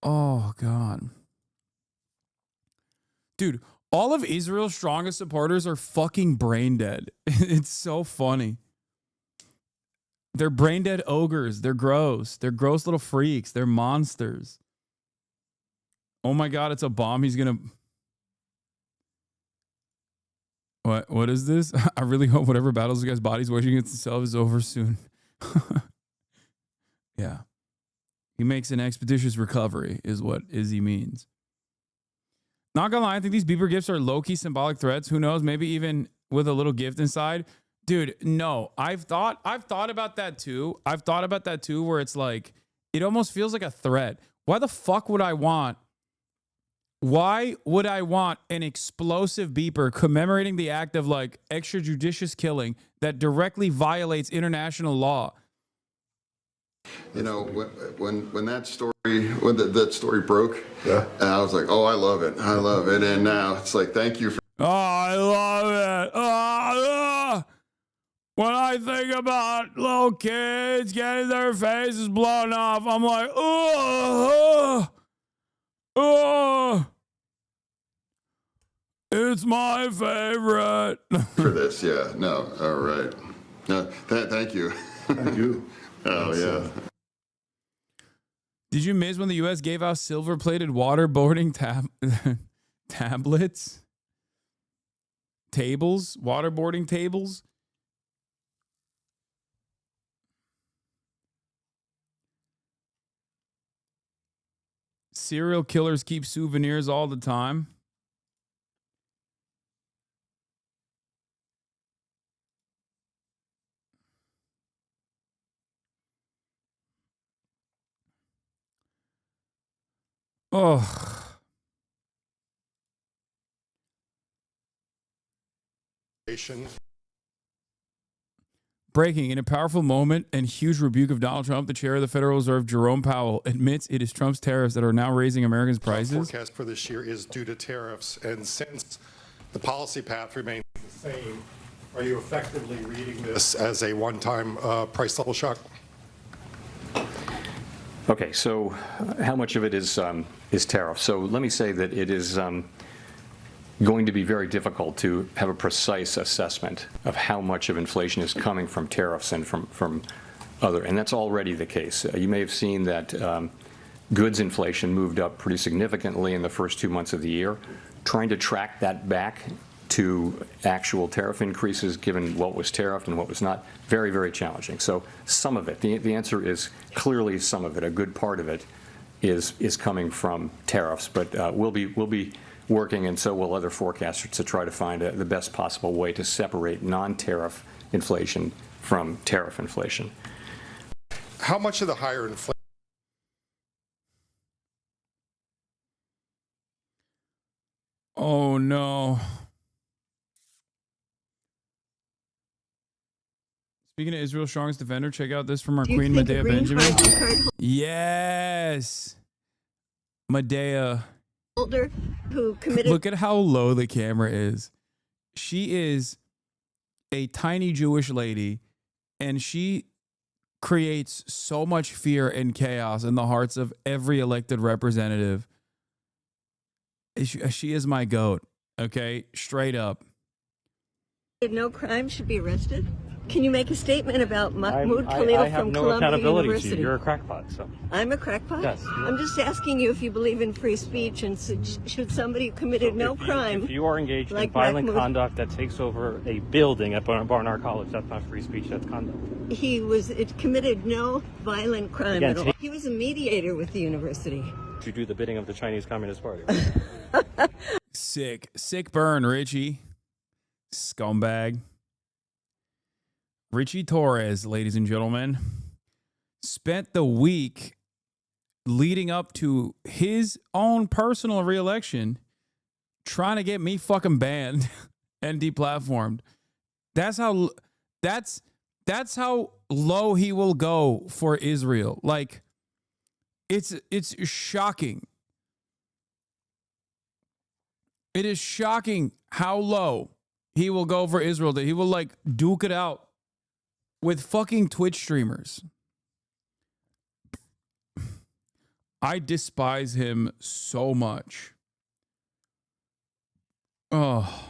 Oh, God. Dude, all of Israel's strongest supporters are fucking brain dead. It's so funny. They're brain dead ogres. They're gross. They're gross little freaks. They're monsters. Oh my God, it's a bomb. He's going to... What is this? I really hope whatever battles the guy's body's waging against himself is over soon. Yeah. He makes an expeditious recovery is what Izzy means. Not gonna lie, I think these beeper gifts are low-key symbolic threats. Who knows? Maybe even with a little gift inside. Dude, no. I've thought about that too. I've thought about that too, where it's like, it almost feels like a threat. Why the fuck would I want an explosive beeper commemorating the act of like extrajudicious killing that directly violates international law? You know, when that story broke, yeah, and I was like, oh, I love it, and now it's like, thank you for. Oh, I love it. When I think about little kids getting their faces blown off, I'm like, it's my favorite. For this, yeah. No, all right. No, thank you. Thank you. Oh, yeah. Did you miss when the U.S. gave out silver-plated waterboarding tablets? Tables? Waterboarding tables? Serial killers keep souvenirs all the time. Oh. Breaking, in a powerful moment and huge rebuke of Donald Trump, the chair of the Federal Reserve, Jerome Powell, admits it is Trump's tariffs that are now raising Americans' prices. The forecast for this year is due to tariffs, and since the policy path remains the same, are you effectively reading this as a one-time price level shock? Okay, so how much of it is tariff? So let me say that it is going to be very difficult to have a precise assessment of how much of inflation is coming from tariffs and from other, and that's already the case. You may have seen that goods inflation moved up pretty significantly in the first 2 months of the year. Trying to track that back to actual tariff increases, given what was tariffed and what was not, very, very challenging. So some of it, the answer is clearly some of it. A good part of it is coming from tariffs, but we'll be working, and so will other forecasters, to try to find the best possible way to separate non-tariff inflation from tariff inflation. How much of the higher inflation? Oh, no. Speaking of Israel's strongest defender, check out this from our Queen Medea Benjamin. Yes. Medea. Who committed. Look at how low the camera is. She is a tiny Jewish lady, and she creates so much fear and chaos in the hearts of every elected representative. She is my goat, okay? Straight up. No crime should be arrested. Can you make a statement about Mahmoud Khalil from Columbia University? You're a crackpot, so. I'm a crackpot? Yes. I'm just asking you if you believe in free speech, and should somebody who committed no crime. If you are engaged like in violent Mahmoud, conduct that takes over a building at Barnard College, that's not free speech, that's conduct. it committed no violent crime Again, at all. He was a mediator with the university. You do the bidding of the Chinese Communist Party. Sick burn, Richie. Scumbag. Richie Torres, ladies and gentlemen, spent the week leading up to his own personal reelection trying to get me fucking banned and deplatformed. That's how low he will go for Israel. Like, it's shocking. It is shocking how low he will go for Israel, that he will like duke it out with fucking Twitch streamers. I despise him so much. Oh.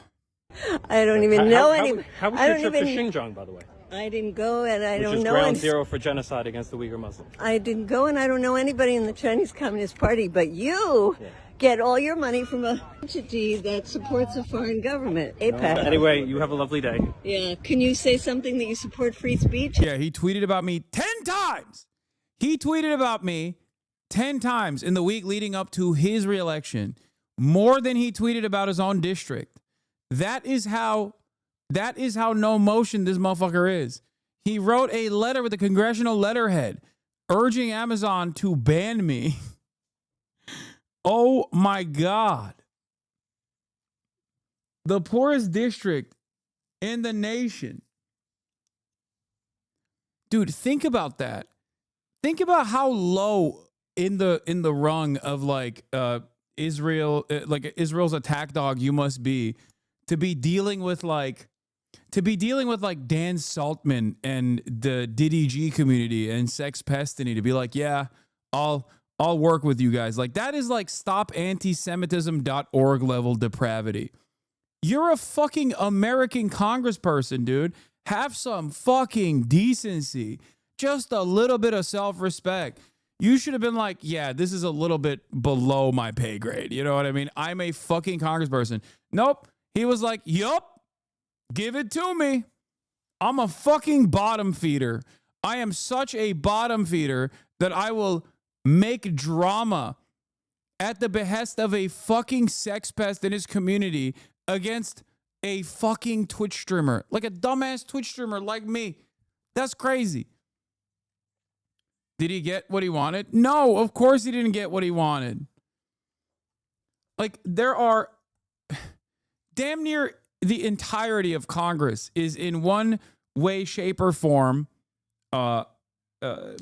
I don't even know any. How was your trip to Xinjiang, by the way? I didn't go, and I Which don't is know. ground zero for genocide against the Uyghur Muslims. I didn't go, and I don't know anybody in the Chinese Communist Party. But you get all your money from a entity that supports a foreign government, APAC. Anyway, you have a lovely day. Yeah. Can you say something that you support free speech? Yeah, he tweeted about me 10 times. He tweeted about me 10 times in the week leading up to his reelection, more than he tweeted about his own district. That is how no motion this motherfucker is. He wrote a letter with a congressional letterhead urging Amazon to ban me. Oh my God. The poorest district in the nation. Dude, think about that. Think about how low in the rung of like Israel, like Israel's attack dog you must be to be dealing with like Dan Saltman and the Diddy G community and Sex Pestiny to be like, yeah, I'll work with you guys. Like, that is like stopantisemitism.org level depravity. You're a fucking American congressperson, dude. Have some fucking decency. Just a little bit of self-respect. You should have been like, yeah, this is a little bit below my pay grade. You know what I mean? I'm a fucking congressperson. Nope. He was like, yup, give it to me. I'm a fucking bottom feeder. I am such a bottom feeder that I will make drama at the behest of a fucking sex pest in his community against a fucking Twitch streamer, like a dumbass Twitch streamer like me. That's crazy. Did he get what he wanted? No, of course he didn't get what he wanted. Like, there are damn near the entirety of Congress is in one way, shape, or form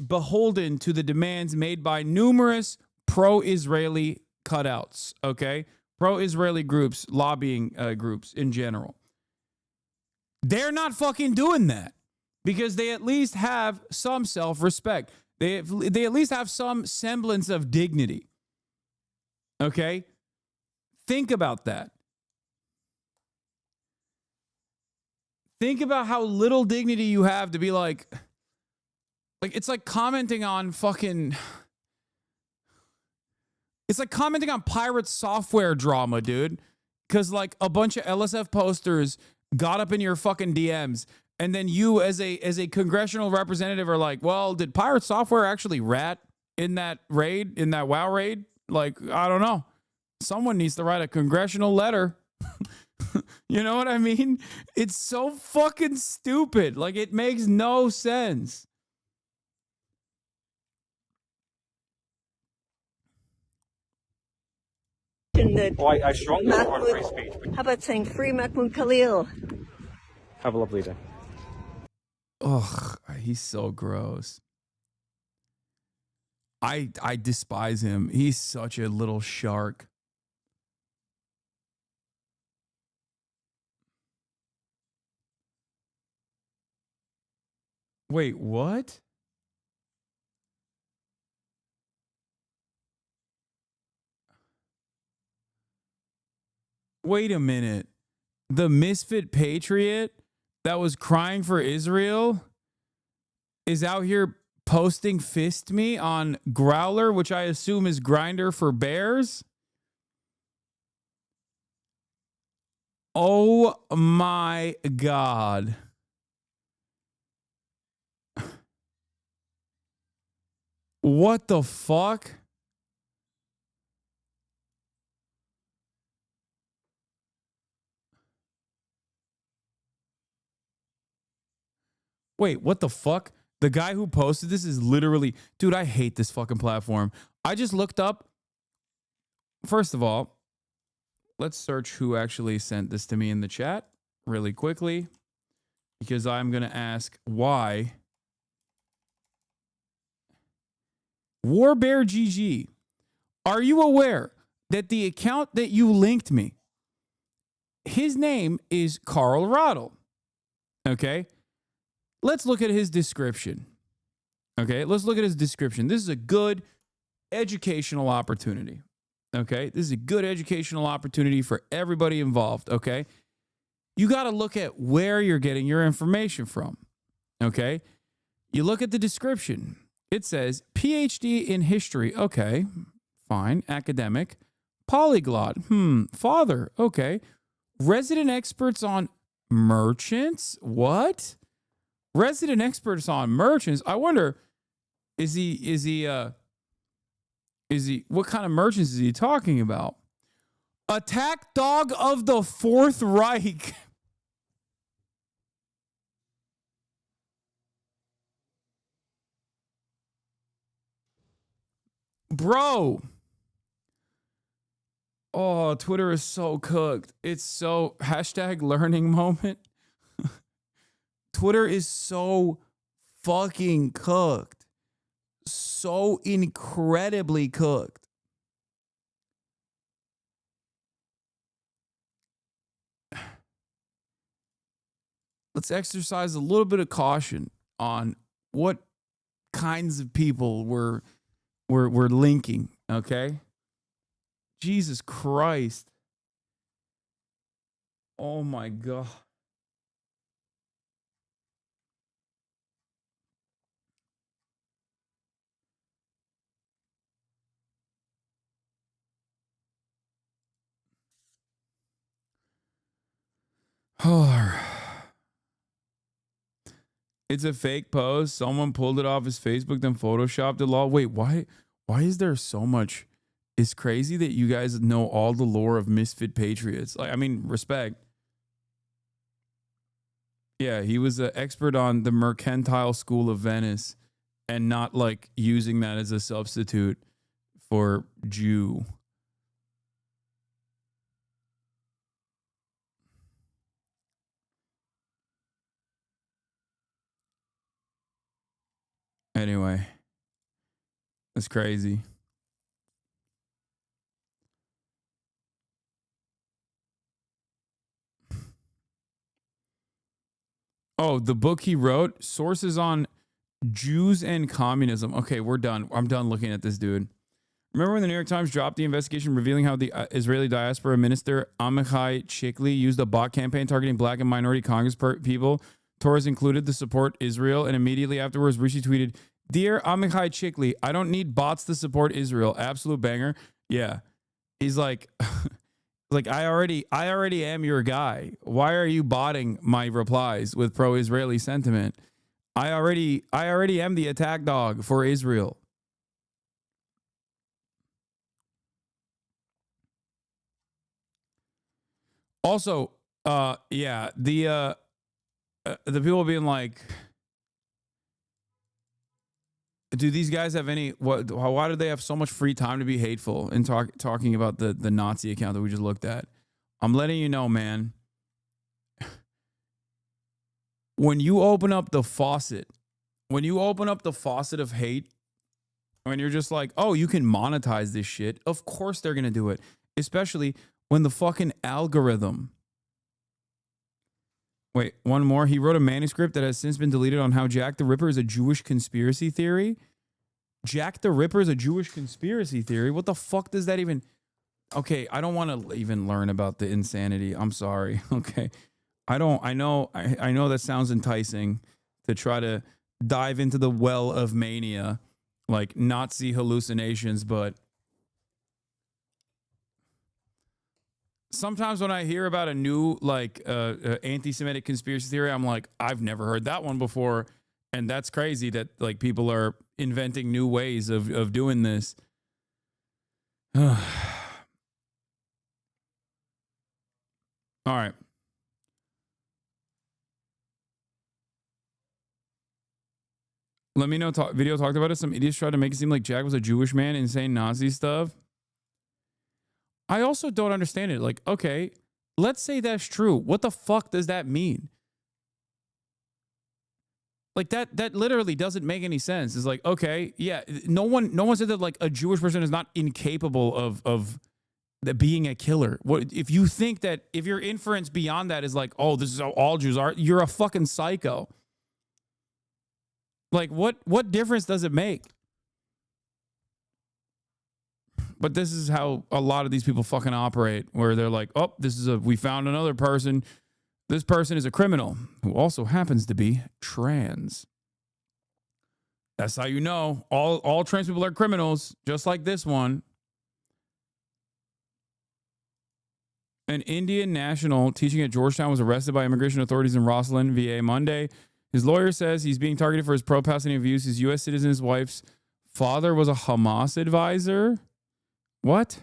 beholden to the demands made by numerous pro-Israeli cutouts, okay? Pro-Israeli groups, lobbying groups in general. They're not fucking doing that because they at least have some self-respect. They at least have some semblance of dignity, okay? Think about that. Think about how little dignity you have to be like it's like commenting on fucking... It's like commenting on pirate software drama, dude. Because like a bunch of LSF posters got up in your fucking DMs, and then you as a congressional representative are like, well, did pirate software actually rat in that raid, in that WoW raid? Like, I don't know. Someone needs to write a congressional letter. You know what I mean? It's so fucking stupid. Like, it makes no sense. I strongly support free speech. How about saying free Mahmoud Khalil? Have a lovely day. Ugh, he's so gross. I despise him. He's such a little shark. Wait, what? Wait a minute. The misfit patriot that was crying for Israel is out here posting fist me on Growler, which I assume is Grinder for bears. Oh my God. What the fuck? Wait, what the fuck? The guy who posted this is literally... Dude, I hate this fucking platform. I just looked up... First of all, let's search who actually sent this to me in the chat really quickly, because I'm going to ask why. WarBearGG, are you aware that the account that you linked me, his name is Carl Roddle? Okay? Let's look at his description. Okay, let's look at his description. This is a good educational opportunity. Okay, this is a good educational opportunity for everybody involved. Okay, you got to look at where you're getting your information from. Okay, you look at the description. It says PhD in history. Okay, fine. Academic. Polyglot. Father. Okay. Resident experts on merchants. What? Resident experts on merchants. I wonder, is he what kind of merchants is he talking about? Attack dog of the Fourth Reich. Bro. Oh, Twitter is so cooked. It's so #learning moment. Twitter is so fucking cooked. So incredibly cooked. let's exercise a little bit of caution on what kinds of people we're linking, okay? Jesus Christ. Oh my God. It's a fake post. Someone pulled it off his Facebook, then photoshopped it all. Wait, why is there so much? It's crazy that you guys know all the lore of Misfit Patriots. Like, I mean, respect. Yeah, he was an expert on the Mercantile School of Venice and not like using that as a substitute for Jew. Anyway, that's crazy. Oh, the book he wrote, sources on Jews and communism. Okay, we're done. I'm done looking at this dude. Remember when the New York Times dropped the investigation revealing how the Israeli diaspora minister Amichai Chikli used a bot campaign targeting black and minority Congress people? Torres included to support Israel, and immediately afterwards, Rishi tweeted, "Dear Amichai Chikli, I don't need bots to support Israel." Absolute banger. Yeah. He's like, I already am your guy. Why are you botting my replies with pro-Israeli sentiment? I already am the attack dog for Israel. Also, yeah, the people being like, do these guys have any? Why do they have so much free time to be hateful and talking about the Nazi account that we just looked at? I'm letting you know, man. When you open up the faucet, of hate, when you're just like, oh, you can monetize this shit, of course they're gonna do it. Especially when the fucking algorithm. Wait, one more. He wrote a manuscript that has since been deleted on how Jack the Ripper is a Jewish conspiracy theory. Jack the Ripper is a Jewish conspiracy theory? What the fuck does that even... Okay, I don't want to even learn about the insanity. I'm sorry. Okay. I know that sounds enticing to try to dive into the well of mania, like Nazi hallucinations, but sometimes when I hear about a new like anti-Semitic conspiracy theory, I'm like, I've never heard that one before, and that's crazy that like people are inventing new ways of doing this. All right. Let me know. Video talked about it. Some idiots tried to make it seem like Jack was a Jewish man and saying Nazi stuff. I also don't understand it. Like, okay, let's say that's true. What the fuck does that mean? Like that literally doesn't make any sense. It's like, okay, yeah, no one said that like a Jewish person is not incapable of being a killer. What if you think that if your inference beyond that is like, oh, this is how all Jews are, you're a fucking psycho. Like what difference does it make? But this is how a lot of these people fucking operate, where they're like, oh, we found another person. This person is a criminal who also happens to be trans. That's how you know all trans people are criminals, just like this one. An Indian national teaching at Georgetown was arrested by immigration authorities in Roslyn, VA, Monday. His lawyer says he's being targeted for his pro-Palestinian views. His U.S. citizen, his wife's father was a Hamas advisor. What?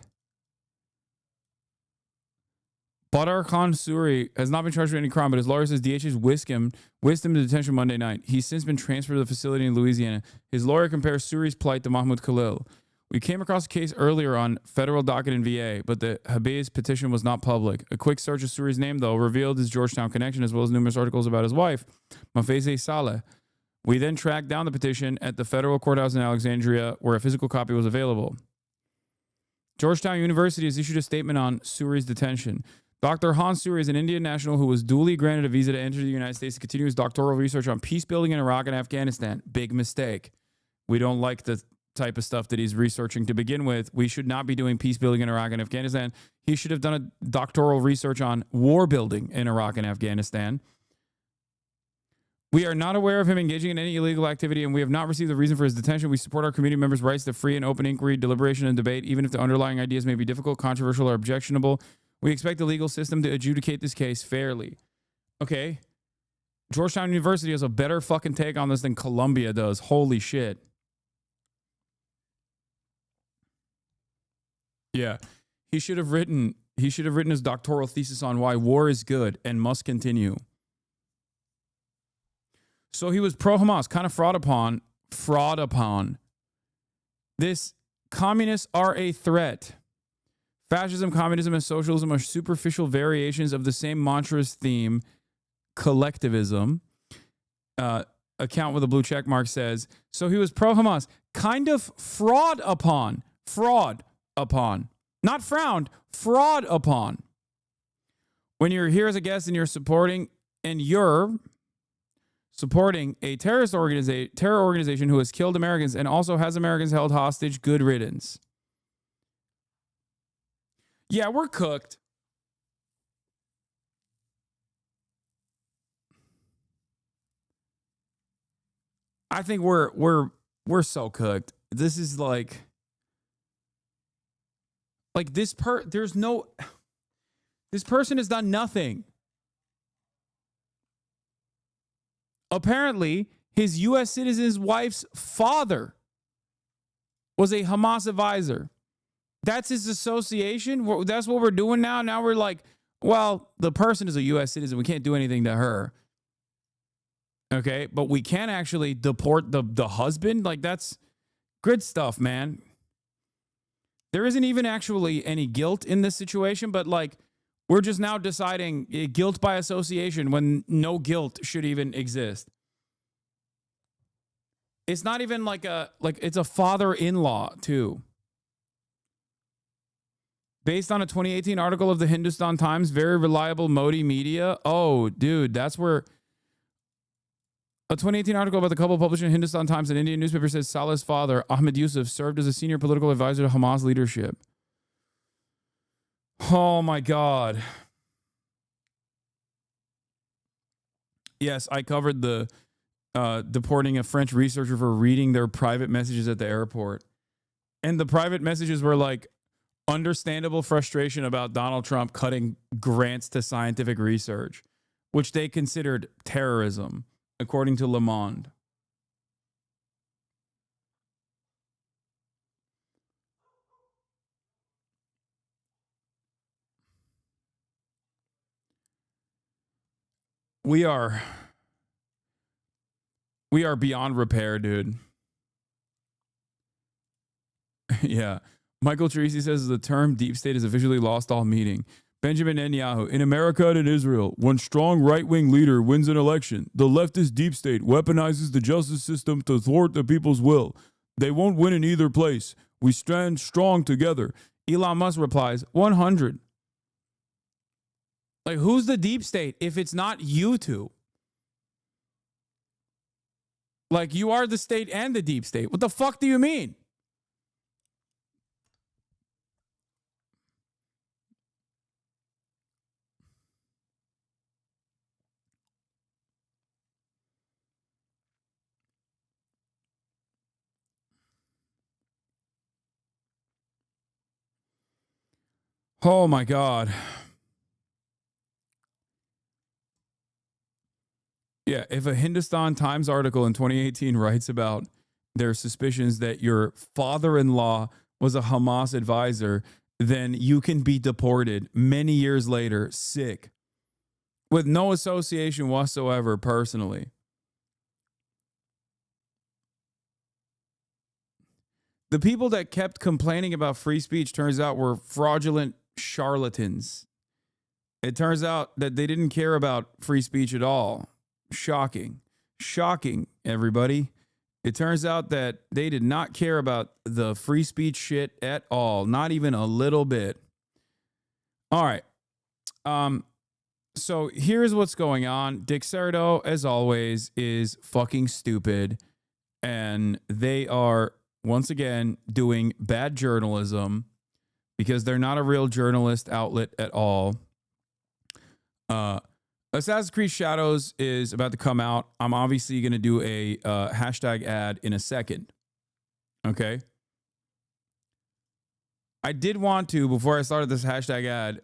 Badar Khan Suri has not been charged with any crime, but his lawyer says DHS whisked him to detention Monday night. He's since been transferred to the facility in Louisiana. His lawyer compares Suri's plight to Mahmoud Khalil. We came across a case earlier on federal docket in VA, but the habeas petition was not public. A quick search of Suri's name, though, revealed his Georgetown connection, as well as numerous articles about his wife, Mafeze Saleh. We then tracked down the petition at the federal courthouse in Alexandria, where a physical copy was available. Georgetown University has issued a statement on Suri's detention. Dr. Hans Suri is an Indian national who was duly granted a visa to enter the United States to continue his doctoral research on peace building in Iraq and Afghanistan. Big mistake. We don't like the type of stuff that he's researching to begin with. We should not be doing peace building in Iraq and Afghanistan. He should have done a doctoral research on war building in Iraq and Afghanistan. We are not aware of him engaging in any illegal activity, and we have not received the reason for his detention. We support our community members' rights to free and open inquiry, deliberation, and debate, even if the underlying ideas may be difficult, controversial, or objectionable. We expect the legal system to adjudicate this case fairly. Okay. Georgetown University has a better fucking take on this than Columbia does. Holy shit. Yeah. He should have written his doctoral thesis on why war is good and must continue. So he was pro-Hamas, kind of fraud upon. This communists are a threat. Fascism, communism, and socialism are superficial variations of the same mantra's theme, collectivism. Account with a blue check mark says, so he was pro-Hamas, kind of fraud upon. Not frowned, fraud upon. When you're here as a guest and you're supporting a terror organization who has killed Americans and also has Americans held hostage, good riddance. Yeah, we're cooked. I think we're so cooked. This is like this person has done nothing. Apparently, his U.S. citizen's wife's father was a Hamas advisor. That's his association. That's what we're doing now. Now we're like, well, the person is a U.S. citizen. We can't do anything to her. Okay, but we can actually deport the husband. Like, that's good stuff, man. There isn't even actually any guilt in this situation, but like, we're just now deciding guilt by association when no guilt should even exist. It's not even it's a father-in-law too. Based on a 2018 article of the Hindustan Times, very reliable Modi media. Oh, dude, that's where a 2018 article about the couple published in Hindustan Times, an Indian newspaper, says Saleh's father, Ahmed Yusuf, served as a senior political advisor to Hamas leadership. Oh my God. Yes, I covered the deporting a French researcher for reading their private messages at the airport. And the private messages were like understandable frustration about Donald Trump cutting grants to scientific research, which they considered terrorism, according to Le Monde. We are beyond repair, dude. Yeah. Michael Teresi says the term deep state has officially lost all meaning. Benjamin Netanyahu, in America and in Israel, when strong right-wing leader wins an election, the leftist deep state weaponizes the justice system to thwart the people's will. They won't win in either place. We stand strong together. Elon Musk replies, 100. Like, who's the deep state if it's not you two? Like, you are the state and the deep state. What the fuck do you mean? Oh my God. Yeah, if a Hindustan Times article in 2018 writes about their suspicions that your father-in-law was a Hamas advisor, then you can be deported many years later, sick, with no association whatsoever personally. The people that kept complaining about free speech turns out were fraudulent charlatans. It turns out that they didn't care about free speech at all. Shocking. Shocking, everybody. It turns out that they did not care about the free speech shit at all. Not even a little bit. All right. So here's what's going on. Dexerto, as always, is fucking stupid. And they are, once again, doing bad journalism because they're not a real journalist outlet at all. Assassin's Creed Shadows is about to come out. I'm obviously going to do a hashtag ad in a second. Okay? I did want to, before I started this hashtag ad,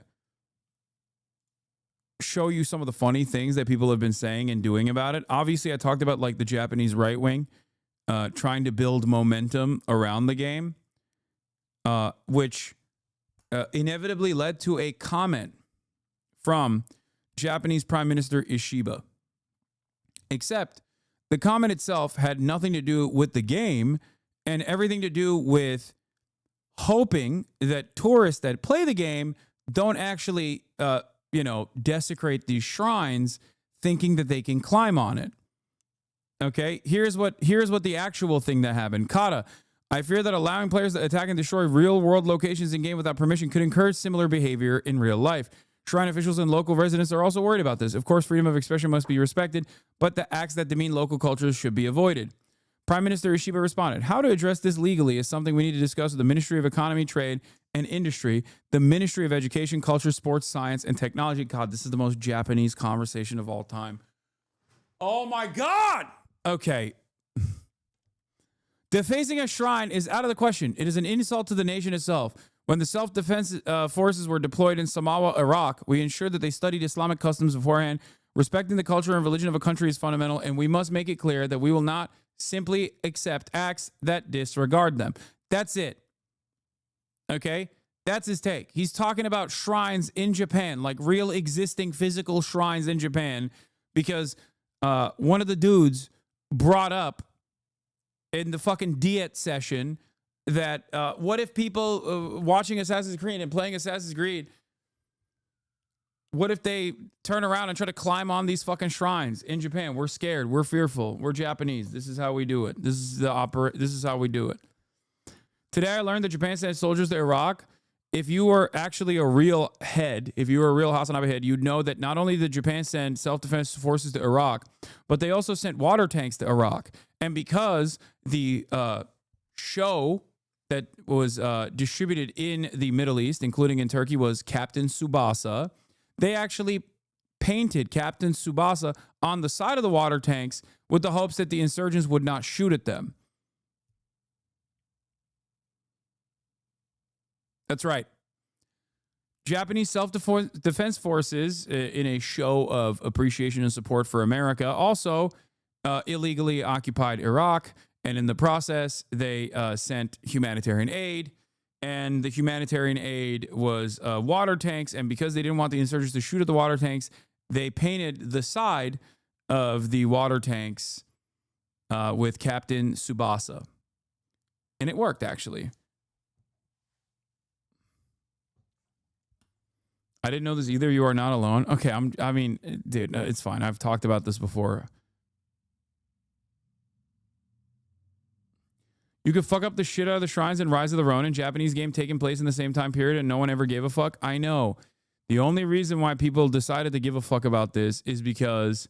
show you some of the funny things that people have been saying and doing about it. Obviously, I talked about like the Japanese right wing trying to build momentum around the game, which inevitably led to a comment from Japanese Prime Minister Ishiba. Except the comment itself had nothing to do with the game and everything to do with hoping that tourists that play the game don't actually, desecrate these shrines thinking that they can climb on it. Okay, here's what the actual thing that happened. Kata, I fear that allowing players to attack and destroy real-world locations in game without permission could encourage similar behavior in real life. Shrine officials and local residents are also worried about this. Of course, freedom of expression must be respected, but the acts that demean local cultures should be avoided. Prime Minister Ishiba responded, how to address this legally is something we need to discuss with the Ministry of Economy, Trade, and Industry, the Ministry of Education, Culture, Sports, Science, and Technology. God, this is the most Japanese conversation of all time. Oh my God! Okay. Defacing a shrine is out of the question. It is an insult to the nation itself. When the self-defense forces were deployed in Samawa, Iraq, we ensured that they studied Islamic customs beforehand. Respecting the culture and religion of a country is fundamental, and we must make it clear that we will not simply accept acts that disregard them. That's it. Okay? That's his take. He's talking about shrines in Japan, like real existing physical shrines in Japan, because one of the dudes brought up in the fucking Diet session that what if people watching Assassin's Creed and playing Assassin's Creed, what if they turn around and try to climb on these fucking shrines in Japan? We're scared. We're fearful. We're Japanese. This is how we do it. This is how we do it. Today I learned that Japan sent soldiers to Iraq. If you were actually a real head, if you were a real Hasanabi head, you'd know that not only did Japan send self-defense forces to Iraq, but they also sent water tanks to Iraq. And because the show that was distributed in the Middle East, including in Turkey, was Captain Tsubasa, they actually painted Captain Tsubasa on the side of the water tanks with the hopes that the insurgents would not shoot at them. That's right. Japanese self-defense forces, in a show of appreciation and support for America, also illegally occupied Iraq. And in the process, they sent humanitarian aid. And the humanitarian aid was water tanks. And because they didn't want the insurgents to shoot at the water tanks, they painted the side of the water tanks with Captain Tsubasa. And it worked, actually. I didn't know this either. You are not alone. Okay, dude, it's fine. I've talked about this before. You could fuck up the shit out of the shrines in Rise of the Ronin, Japanese game taking place in the same time period, and no one ever gave a fuck. I know. The only reason why people decided to give a fuck about this is because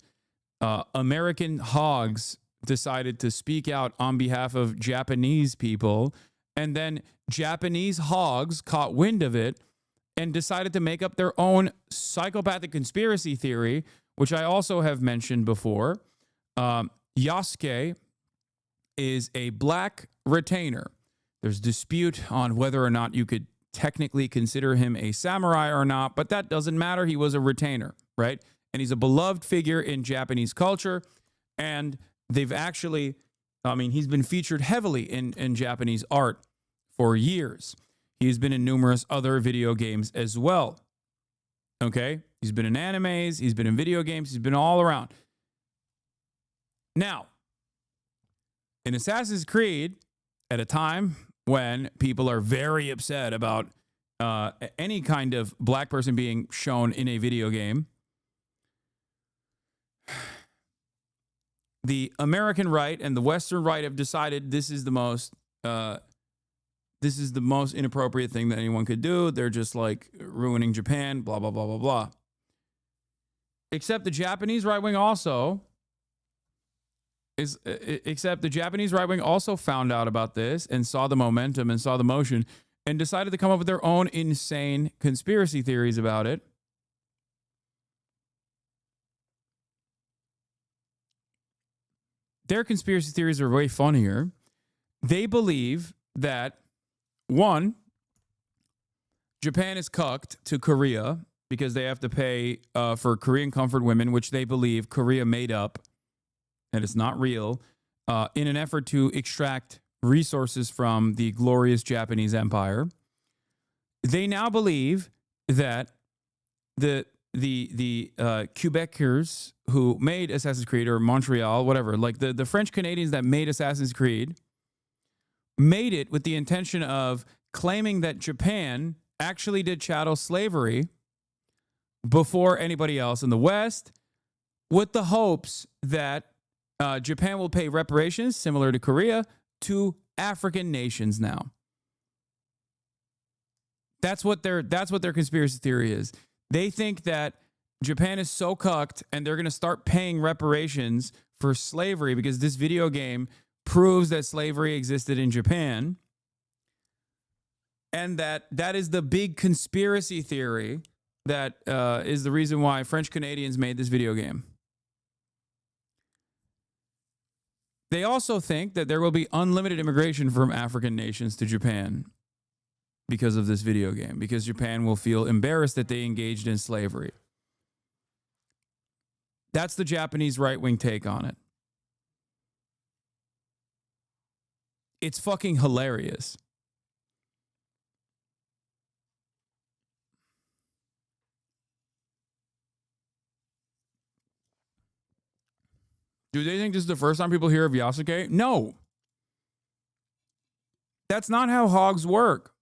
American hogs decided to speak out on behalf of Japanese people, and then Japanese hogs caught wind of it and decided to make up their own psychopathic conspiracy theory, which I also have mentioned before. Yasuke is a black retainer. There's dispute on whether or not you could technically consider him a samurai or not, but that doesn't matter. He was a retainer, right? And he's a beloved figure in Japanese culture. And they've actually, he's been featured heavily in Japanese art for years. He's been in numerous other video games as well. Okay? He's been in animes. He's been in video games. He's been all around. Now, in Assassin's Creed, at a time when people are very upset about any kind of black person being shown in a video game, the American right and the Western right have decided this is the most inappropriate thing that anyone could do. They're just like ruining Japan, blah, blah, blah, blah, blah. Except the Japanese right wing also found out about this and saw the momentum and saw the motion and decided to come up with their own insane conspiracy theories about it. Their conspiracy theories are way funnier. They believe that, one, Japan is cucked to Korea because they have to pay for Korean comfort women, which they believe Korea made up, and it's not real, in an effort to extract resources from the glorious Japanese Empire. They now believe that the Quebecers who made Assassin's Creed, or Montreal, whatever, like the French Canadians that made Assassin's Creed, made it with the intention of claiming that Japan actually did chattel slavery before anybody else in the West, with the hopes that Japan will pay reparations similar to Korea to African nations now. That's what their conspiracy theory is. They think that Japan is so cucked and they're going to start paying reparations for slavery because this video game proves that slavery existed in Japan. And that is the big conspiracy theory that is the reason why French Canadians made this video game. They also think that there will be unlimited immigration from African nations to Japan because of this video game, because Japan will feel embarrassed that they engaged in slavery. That's the Japanese right-wing take on it. It's fucking hilarious. Do they think this is the first time people hear of Yasuke? No. That's not how hogs work.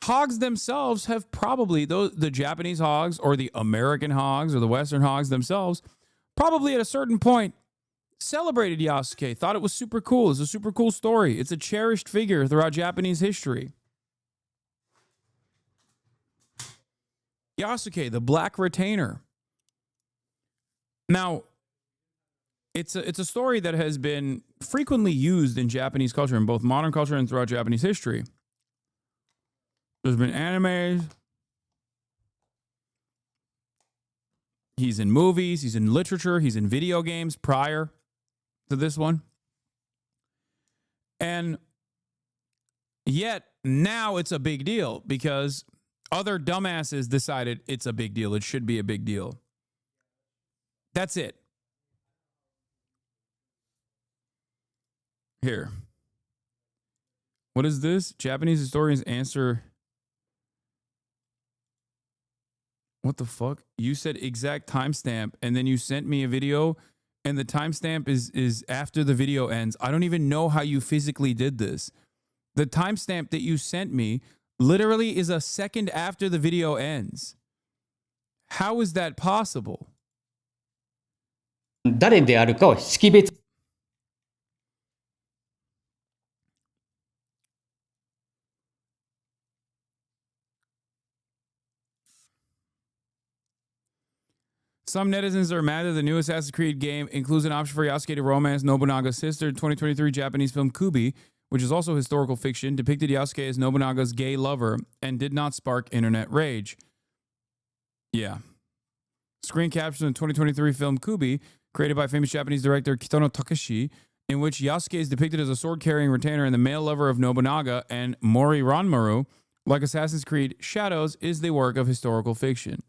Hogs themselves have probably, the Japanese hogs or the American hogs or the Western hogs themselves, probably at a certain point celebrated Yasuke, thought it was super cool. It's a super cool story. It's a cherished figure throughout Japanese history. Yasuke, the Black Retainer. Now, it's a story that has been frequently used in Japanese culture, in both modern culture and throughout Japanese history. There's been animes. He's in movies. He's in literature. He's in video games prior to this one. And yet, now it's a big deal because other dumbasses decided it's a big deal. It should be a big deal. That's it. Here. What is this? Japanese historians answer. What the fuck? You said exact timestamp and then you sent me a video and the timestamp is after the video ends. I don't even know how you physically did this. The timestamp that you sent me literally is a second after the video ends. How is that possible? 誰であるかを識別 Some netizens are mad that the new Assassin's Creed game includes an option for Yasuke to romance Nobunaga's sister. 2023 Japanese film Kubi, which is also historical fiction, depicted Yasuke as Nobunaga's gay lover and did not spark internet rage. Yeah. Screen captions in the 2023 film Kubi, created by famous Japanese director Kitano Takeshi, in which Yasuke is depicted as a sword-carrying retainer and the male lover of Nobunaga and Mori Ranmaru, like Assassin's Creed Shadows, is the work of historical fiction.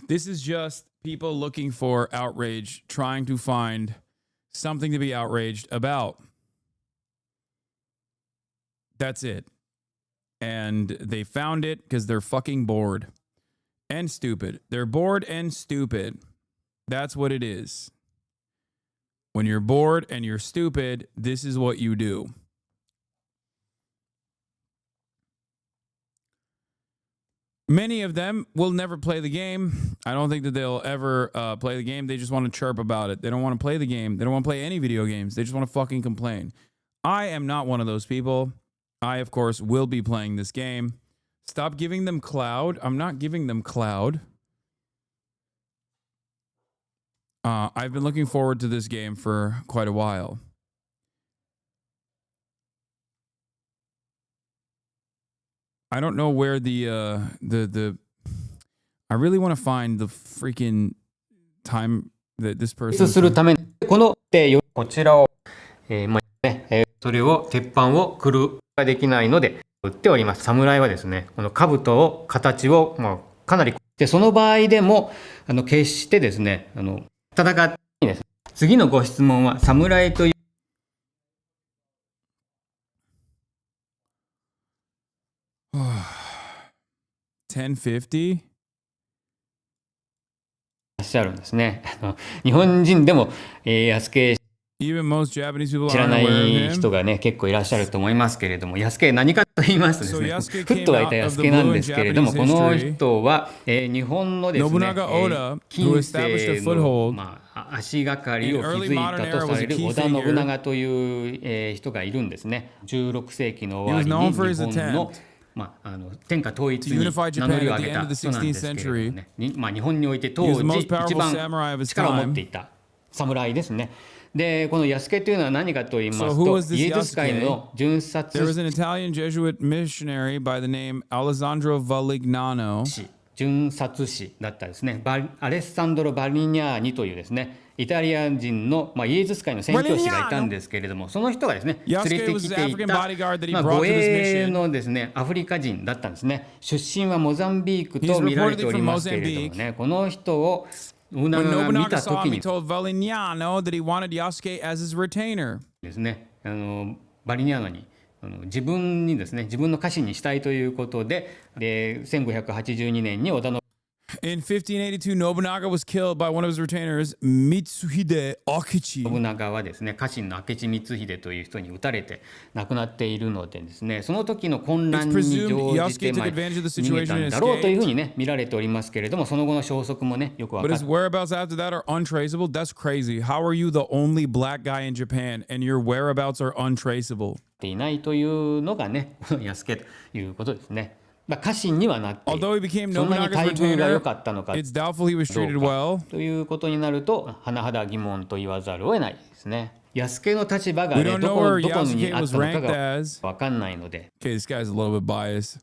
This is just people looking for outrage, trying to find something to be outraged about. That's it. And they found it because they're fucking bored and stupid. They're bored and stupid. That's what it is. When you're bored and you're stupid, this is what you do. Many of them will never play the game. I don't think that they'll ever play the game. They just want to chirp about it. They don't want to play the game. They don't want to play any video games. They just want to fucking complain. I am not one of those people. I, of course, will be playing this game. Stop giving them cloud. I'm not giving them cloud. I've been looking forward to this game for quite a while. I don't know where the I really want to find the freaking time that this person するためにこのこちらをそれを鉄板をくるができないので売っております。侍はですね、この兜を形をかなりでその場合でも決してですね戦ってです。次のご質問は侍という1050いらっしゃるんですね。日本人でも安家知らない人がね結構いらっしゃると思いますけれども、安家何かと言いますとですね、フットはいた安家なんですけれども、この人は日本のですね近世の足がかりを築いたとされる織田信長という人がいるんですね。16世紀の終わりに日本の天下統一に名乗りを上げた人なんですけれどもね、日本において当時一番力を持っていた侍ですね。で、この安家というのは何かと言いますと、イエズス会の巡察 There was an Italian Jesuit missionary by the name Alessandro Valignano. 巡察使だったですね。アレッサンドロ・バリニャーニというですね、イタリア人の、イエズス会の宣教師がいたんですけれども、その人がですね、連れてきていた護衛のですね、アフリカ人だったんですね。出身はモザンビークと見られておりますけれどもね、この人を信長が見たときにですね、バリニャーノに自分にですね、自分の家臣にしたいということで、1582年に織田のIn 1582, Nobunaga was killed by one of his retainers, Mitsuhide Akechi. 信長はですね、家臣の明智光秀という人に撃たれて亡くなっているのでですね、その時の混乱に乗じて逃げたんだろうというふうにね見られておりますけれども、その後の消息もねよくわかって。But his whereabouts after that are untraceable. That's crazy. How are you the only black guy in Japan and your whereabouts are untraceable? いないというのがね、安家ということですね。家臣にはなっている。そんなに待遇が良かったのかどうかということになると、甚だ疑問と言わざるを得ないですね。安家の立場がね、どこにあったのかが分かんないので。Okay, this guy's a little bit biased.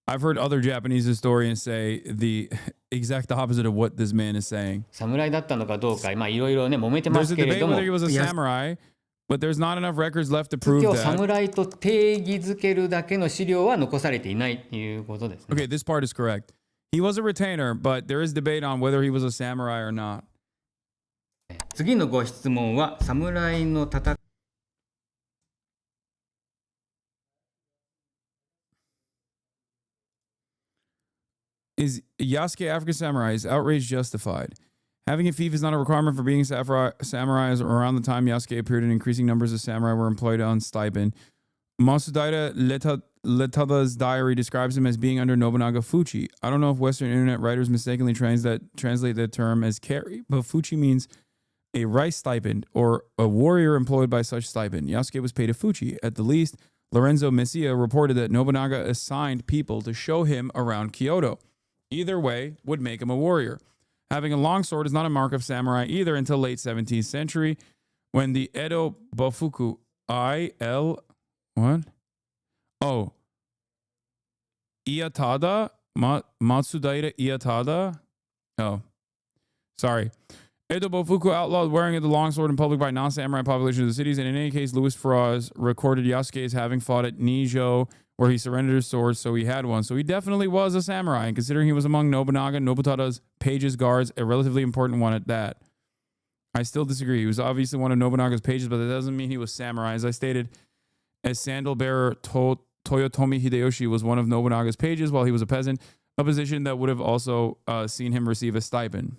I've heard other Japanese historians say the exact opposite of what this man is saying. 侍だったのかどうか、いろいろね揉めてますけれども。But there's not enough records left to prove that. 侍と定義づけるだけの資料は残されていないということですね。Okay, this part is correct. He was a retainer, but there is debate on whether he was a samurai or not. 次のご質問は侍の戦い。Is Yasuke African samurai? Is outrage justified? Having a fief is not a requirement for being samurai. Around the time Yasuke appeared, in increasing numbers of samurai were employed on stipend. Masudaira Letada's diary describes him as being under Nobunaga Fuchi. I don't know if Western internet writers mistakenly translate the term as carry, but Fuchi means a rice stipend or a warrior employed by such stipend. Yasuke was paid a Fuchi. At the least, Lorenzo Messia reported that Nobunaga assigned people to show him around Kyoto. Either way would make him a warrior. Having a long sword is not a mark of samurai either until late 17th century, when the Edo Bofuku Ietada? Matsudaira Ietada? Oh, sorry. Edo Bofuku outlawed wearing of the longsword in public by non-samurai population of the cities, and in any case, Louis Ferraz recorded Yasuke as having fought at Nijo, where he surrendered his sword, so he had one. So he definitely was a samurai, and considering he was among Nobunaga, Nobutada's pages guards, a relatively important one at that. I still disagree. He was obviously one of Nobunaga's pages, but that doesn't mean he was samurai. As I stated, as sandal bearer Toyotomi Hideyoshi was one of Nobunaga's pages while he was a peasant, a position that would have also seen him receive a stipend.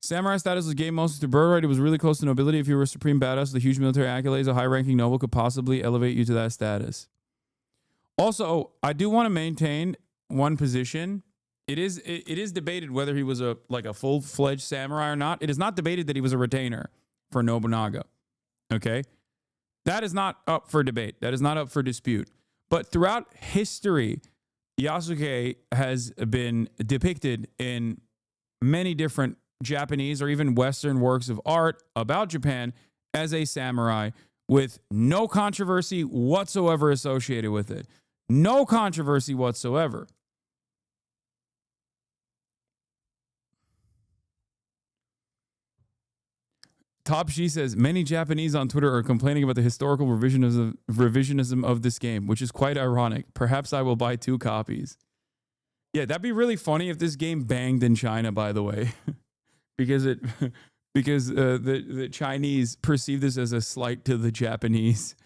Samurai status was gained mostly through birthright. It was really close to nobility. If you were a supreme badass with a huge military accolades, a high-ranking noble could possibly elevate you to that status. Also, I do want to maintain one position. It is debated whether he was a full-fledged samurai or not. It is not debated that he was a retainer for Nobunaga. Okay? That is not up for debate. That is not up for dispute. But throughout history, Yasuke has been depicted in many different Japanese or even Western works of art about Japan as a samurai with no controversy whatsoever associated with it. No controversy whatsoever. Top She says, many Japanese on Twitter are complaining about the historical revisionism of this game, which is quite ironic. Perhaps I will buy 2 copies. Yeah, that'd be really funny if this game banged in China, by the way. because the Chinese perceive this as a slight to the Japanese.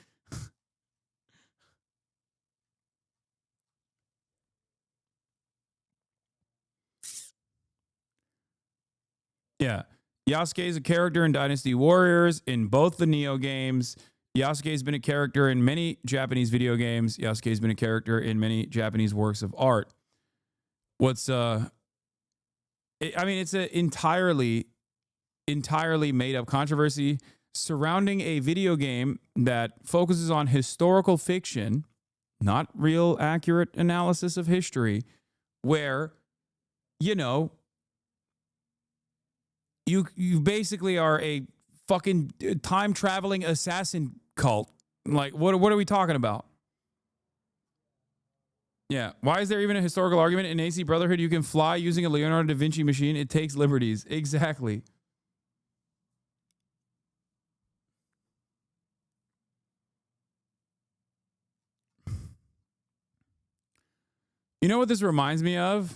Yeah. Yasuke is a character in Dynasty Warriors in both the Neo games. Yasuke has been a character in many Japanese video games. Yasuke has been a character in many Japanese works of art. It's an entirely made up controversy surrounding a video game that focuses on historical fiction, not real accurate analysis of history, where, you know, you basically are a fucking time-traveling assassin cult. Like, what are we talking about? Yeah. Why is there even a historical argument in AC Brotherhood? You can fly using a Leonardo da Vinci machine. It takes liberties. Exactly. You know what this reminds me of?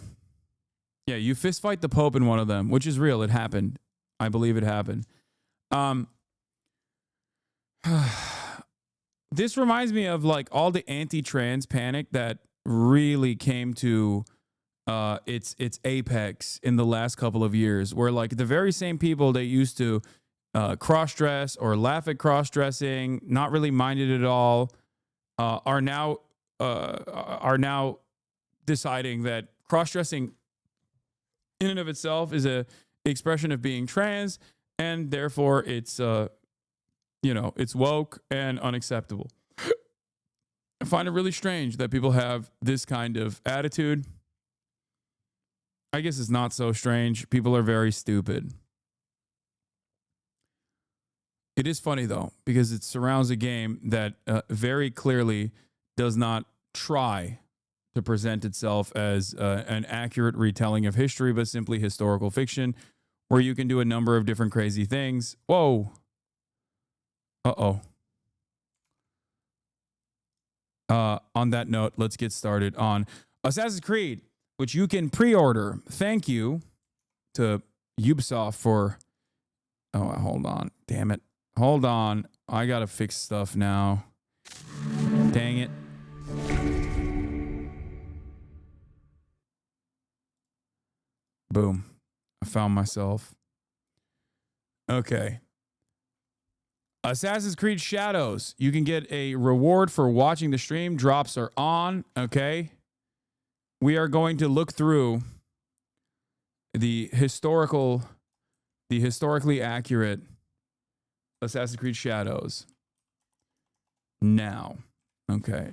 Yeah, you fist fight the Pope in one of them, which is real. It happened. I believe it happened. This reminds me of like all the anti-trans panic that really came to its apex in the last couple of years, where like the very same people that used to cross-dress or laugh at cross-dressing, not really mind it at all, are now deciding that cross-dressing in and of itself is a expression of being trans, and therefore it's it's woke and unacceptable. I find it really strange that people have this kind of attitude. I guess it's not so strange. People are very stupid. It is funny though, because it surrounds a game that very clearly does not try to present itself as an accurate retelling of history, but simply historical fiction, where you can do a number of different crazy things. Whoa. Uh-oh. On that note, let's get started on Assassin's Creed, which you can pre-order. Thank you to Ubisoft for... Oh, hold on. Damn it. Hold on. I gotta fix stuff now. Dang it. Boom. I found myself. Okay. Assassin's Creed Shadows. You can get a reward for watching the stream. Drops are on. Okay. We are going to look through the historically accurate Assassin's Creed Shadows now. Okay.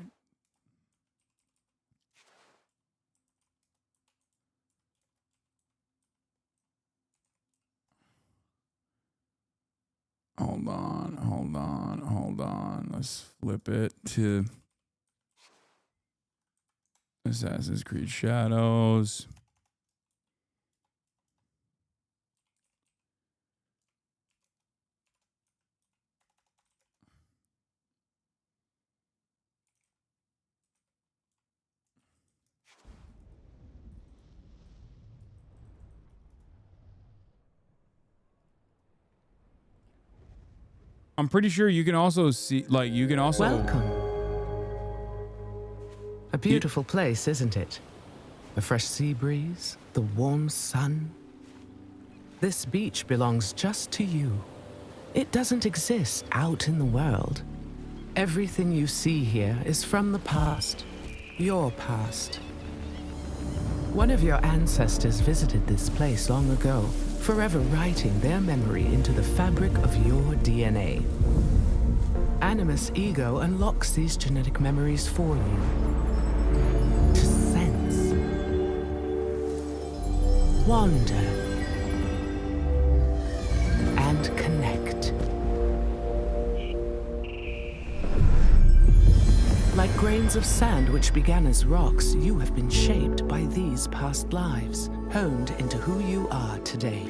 Hold on. Let's flip it to Assassin's Creed Shadows. I'm pretty sure you can also see, like, you can also... Welcome. A beautiful place, isn't it? A fresh sea breeze, the warm sun. This beach belongs just to you. It doesn't exist out in the world. Everything you see here is from the past, your past. One of your ancestors visited this place long ago, forever writing their memory into the fabric of your DNA. animus ego unlocks these genetic memories for you. To sense, wander, and connect. Like grains of sand which began as rocks, you have been shaped by these past lives, honed into who you are today.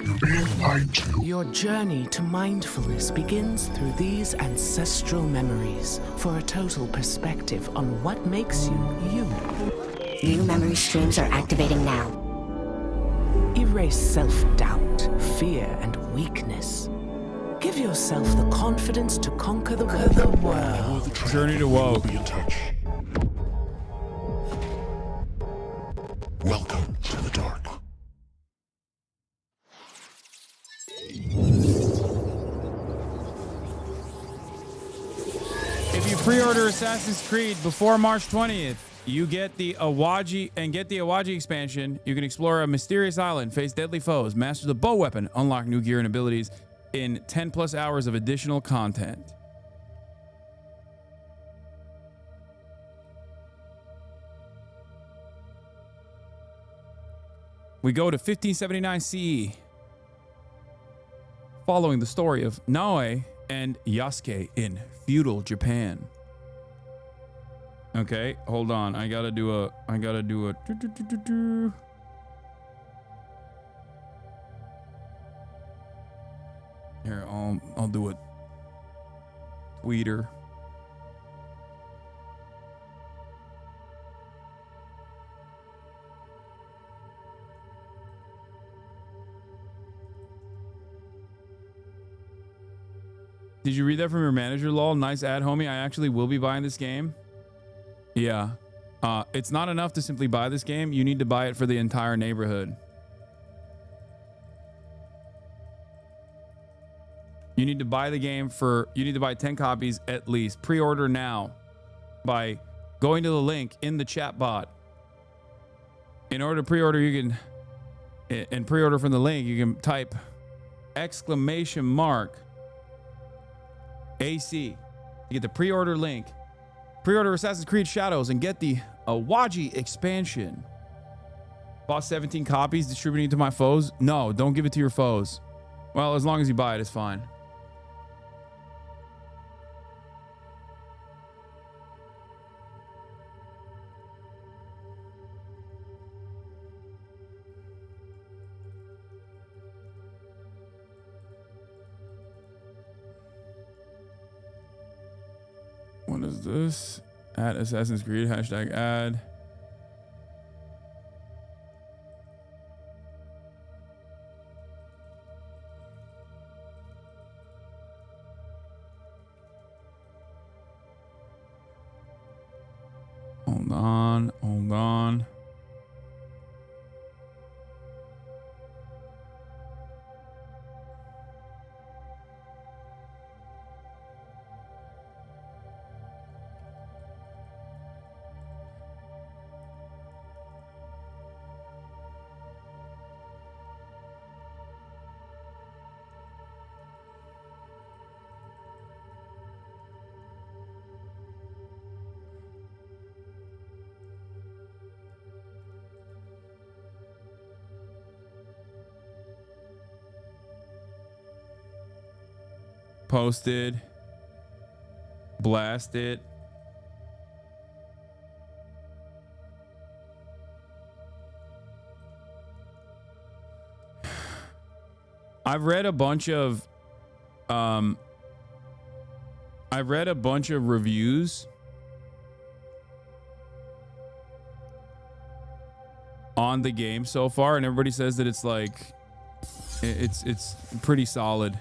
Your journey to mindfulness begins through these ancestral memories for a total perspective on what makes you, you. New memory streams are activating now. Erase self-doubt, fear, and weakness. Give yourself the confidence to conquer the world. Journey to woke. Welcome to the dark. If you pre-order Assassin's Creed before March 20th, you get the HOGWATCH expansion. You can explore a mysterious island, face deadly foes, master the bow weapon, unlock new gear and abilities in 10 plus hours of additional content. We go to 1579 CE, following the story of Naoe and Yasuke in feudal Japan. Okay, hold on. I gotta do a. Here, I'll do a tweeter. Did you read that from your manager, lol? Nice ad, homie. I actually will be buying this game. Yeah. It's not enough to simply buy this game. You need to buy it for the entire neighborhood. You need to buy the game for, you need to buy 10 copies at least. Pre-order now by going to the link in the chat bot. In order to pre-order, you can, and pre-order from the link, you can type !AC to get the pre-order link. Pre-order Assassin's Creed Shadows and get the HOGWATCH expansion. Bought 17 copies, distributing to my foes. No, don't give it to your foes. Well, as long as you buy it, it's fine. What is this? At Assassin's Creed, hashtag ad. Hold on, hold on. Posted, blast it. I've read a bunch of reviews on the game so far, and everybody says that it's like it's pretty solid.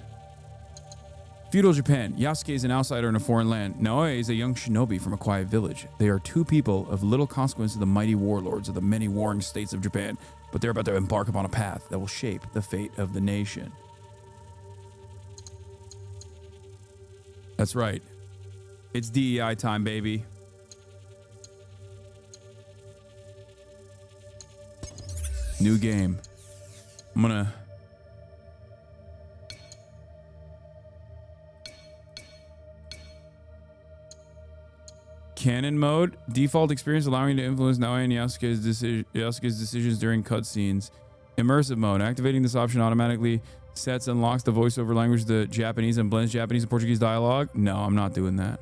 Feudal Japan. Yasuke is an outsider in a foreign land. Naoe is a young shinobi from a quiet village. They are two people of little consequence to the mighty warlords of the many warring states of Japan, but they're about to embark upon a path that will shape the fate of the nation. That's right. It's DEI time, baby. New game. I'm gonna... canon mode. Default experience allowing you to influence Naoya and Yasuke's decisions during cutscenes. Immersive mode. Activating this option automatically sets and locks the voiceover language to Japanese and blends Japanese and Portuguese dialogue. No, I'm not doing that.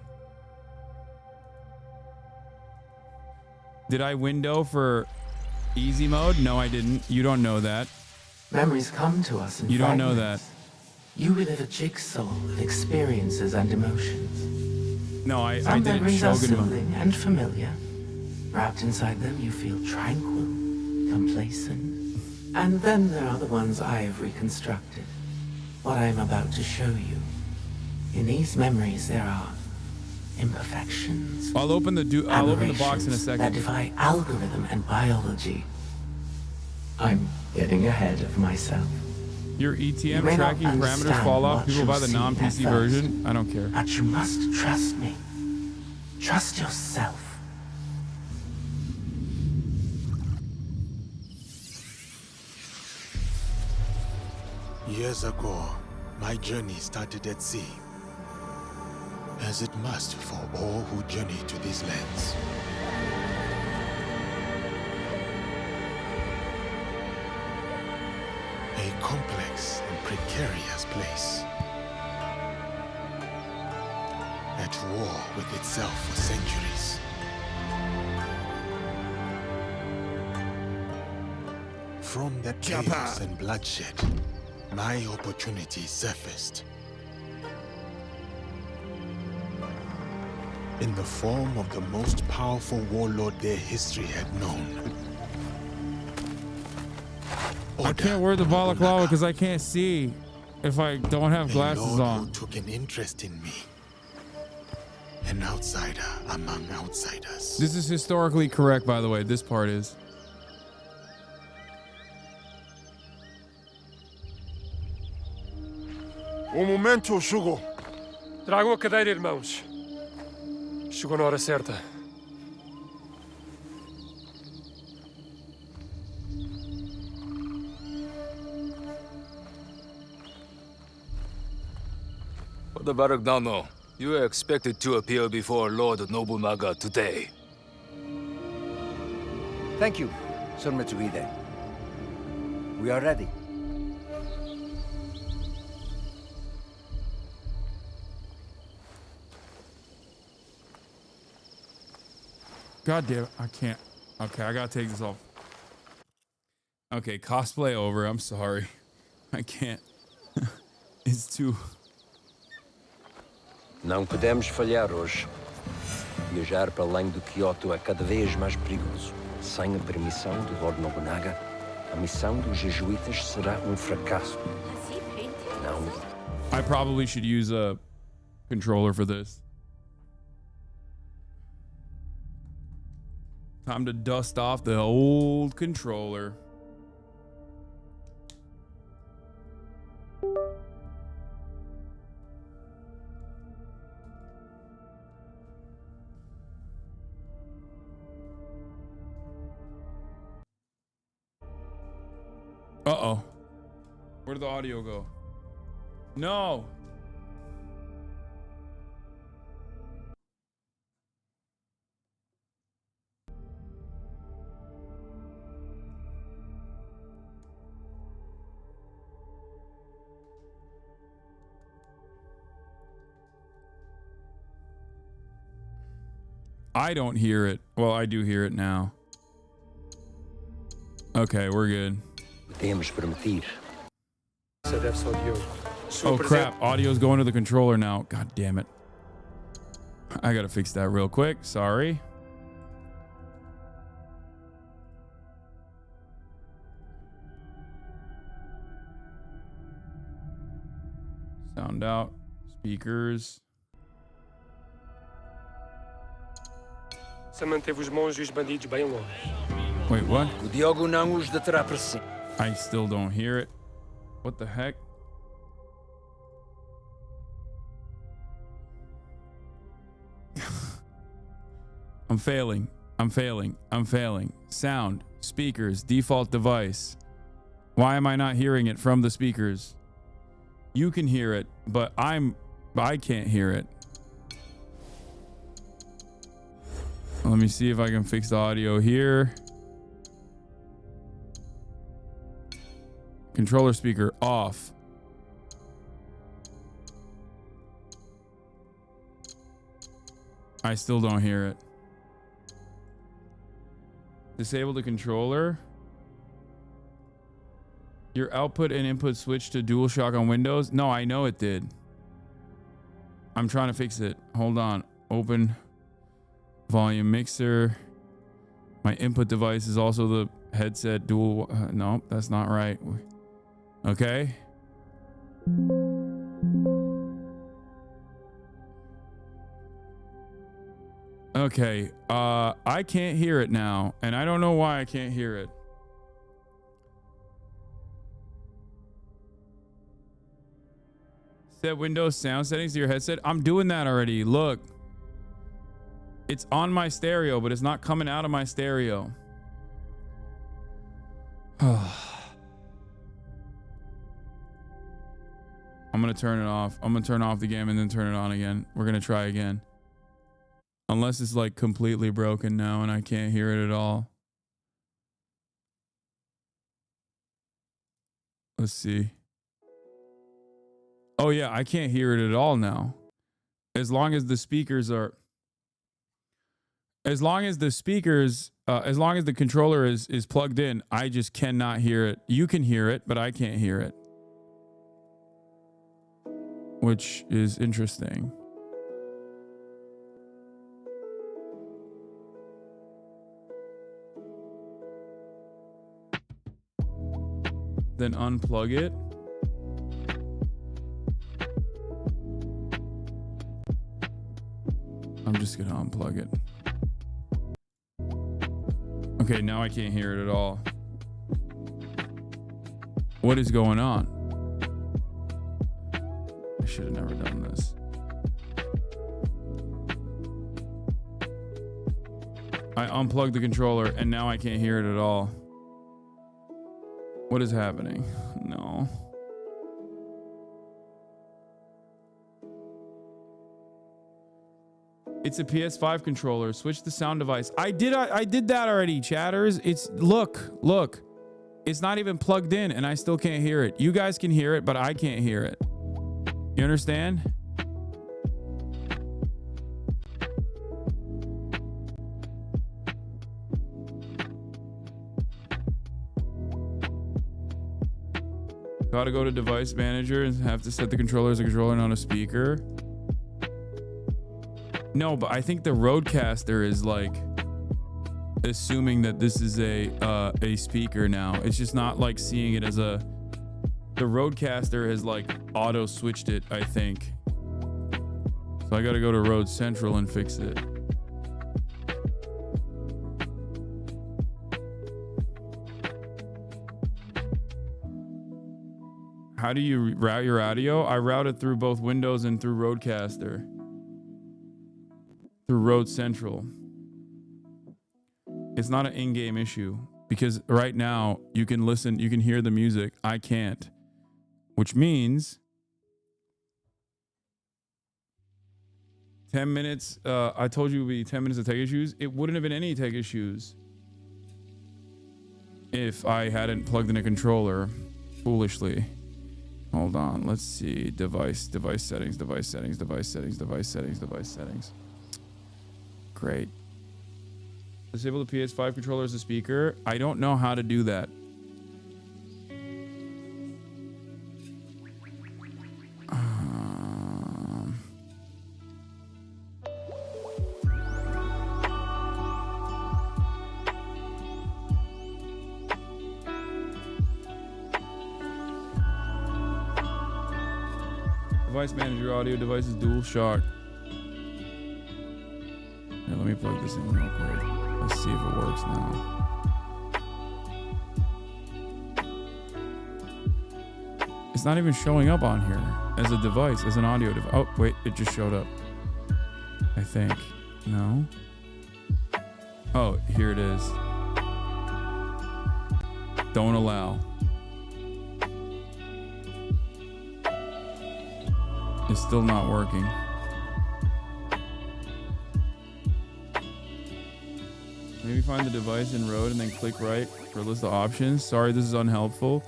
Did I window for easy mode? No, I didn't. You don't know that. Memories come to us in You don't know that. You relive a jigsaw of experiences and emotions. No, I Some didn't. memories are Shogun mode. soothing and familiar. Wrapped inside them, you feel tranquil, complacent. And then there are the ones I have reconstructed. What I am about to show you. In these memories, there are imperfections. I'll open the box in a that second. defy algorithm and biology. I'm getting ahead of myself. Your You ETM may not tracking parameters understand fall off. what People you buy the see non-PC at first. version. I don't care. But you must trust me. Trust yourself. Years ago, my journey started at sea, as it must for all who journey to these lands. A complex and precarious place, at war with itself for centuries. From the chaos and bloodshed, my opportunity surfaced. In the form of the most powerful warlord their history had known. I can't wear the balaclava because I can't see if I don't have glasses on. Who took an interest in me. An outsider among outsiders. This is historically correct, by the way. This part is. Momento chegou. Tragam a cadeira, irmãos. Chegou na hora certa. Father Baragnano, you are expected to appear before Lord Nobunaga today. Thank you, Sir Mitsuhide. We are ready. God damn it, I can't. Okay, I gotta take this off. Okay, cosplay over. I'm sorry. I can't. It's too... Não podemos falhar hoje. Viajar para além do Kyoto é cada vez mais perigoso. Sem a permissão do Lord Nobunaga, a missão dos jesuítas será fracasso. Não. I probably should use a controller for this. Time to dust off the old controller. Uh-oh. Where did the audio go? No. I don't hear it. Well, I do hear it now. Okay, we're good. Oh crap, audio's going to the controller now. God damn it. I gotta fix that real quick. Sorry. Sound out. Speakers. Você manteve os monges e os bandidos bem longe. Wait, what? O Diogo não os deterá para si. I still don't hear it. What the heck? I'm failing. I'm failing. I'm failing. Sound, speakers, default device. Why am I not hearing it from the speakers? You can hear it, but I can't hear it. Let me see if I can fix the audio here. Controller speaker off. I still don't hear it. Disable the controller. Your output and input switch to DualShock on Windows? No, I know it did. I'm trying to fix it. Hold on. Open volume mixer. My input device is also the headset dual. No, that's not right. Okay. Okay. I can't hear it now, and I don't know why I can't hear it. Set Windows sound settings to your headset. I'm doing that already. Look. It's on my stereo, but it's not coming out of my stereo. I'm going to turn it off. I'm going to turn off the game and then turn it on again. We're going to try again. Unless it's like completely broken now and I can't hear it at all. Let's see. Oh yeah, I can't hear it at all now. As long as the speakers are... As long as the controller is plugged in, I just cannot hear it. You can hear it, but I can't hear it. Which is interesting. Then unplug it. I'm just gonna unplug it. Okay, now I can't hear it at all. What is going on? I should have never done this. I unplugged the controller and now I can't hear it at all. What is happening? No. It's a PS5 controller. Switch the sound device. I did that already, chatters. It's look. It's not even plugged in and I still can't hear it. You guys can hear it, but I can't hear it. You understand? Gotta go to device manager and have to set the controller as a controller, not a speaker. No, but I think the Rodecaster is like assuming that this is a speaker now. It's just not like seeing it as a... The Rodecaster has like auto switched it, I think. So I gotta go to Rode Central and fix it. How do you route your audio? I route it through both Windows and through Rodecaster. Through Rode Central. It's not an in-game issue because right now you can listen, you can hear the music. I can't, which means 10 minutes. I told you it would be 10 minutes of tech issues. It wouldn't have been any tech issues if I hadn't plugged in a controller foolishly. Hold on. Let's see. Device settings. Great. Disable the PS5 controller as a speaker. I don't know how to do that. Device manager audio devices DualShock. Here, let me plug this in real quick. Let's see if it works now. It's not even showing up on here as a device, as an audio device. Oh, wait, it just showed up. I think. No? Oh, here it is. Don't allow. It's still not working. Maybe find the device in road and then click right for a list of options. Sorry, this is unhelpful.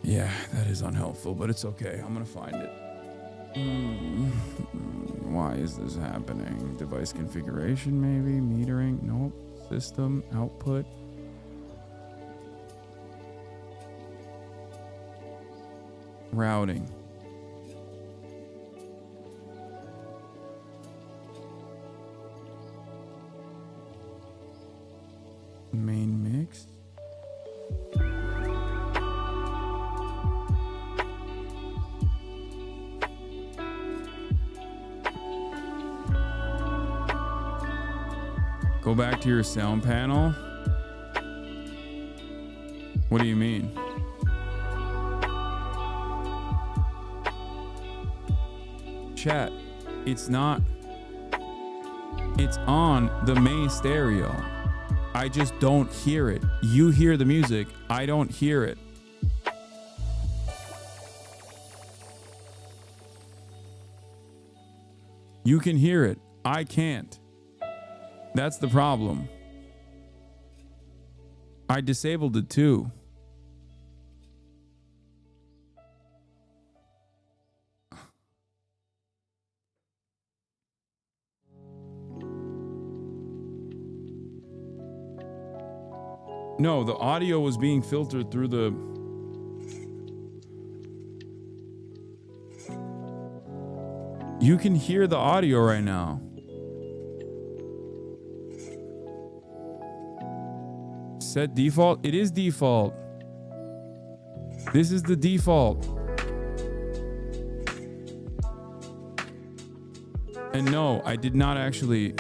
Yeah, that is unhelpful, but it's okay. I'm gonna find it. Why is this happening? Device configuration, maybe? Metering? Nope. System, output. Routing. Main mix. Go back to your sound panel. What do you mean? Chat, it's not. It's on the main stereo. I just don't hear it. You hear the music. I don't hear it. You can hear it. I can't. That's the problem. I disabled it too. No, the audio was being filtered through the... You can hear the audio right now. Set default? It is default. This is the default. And no, I did not actually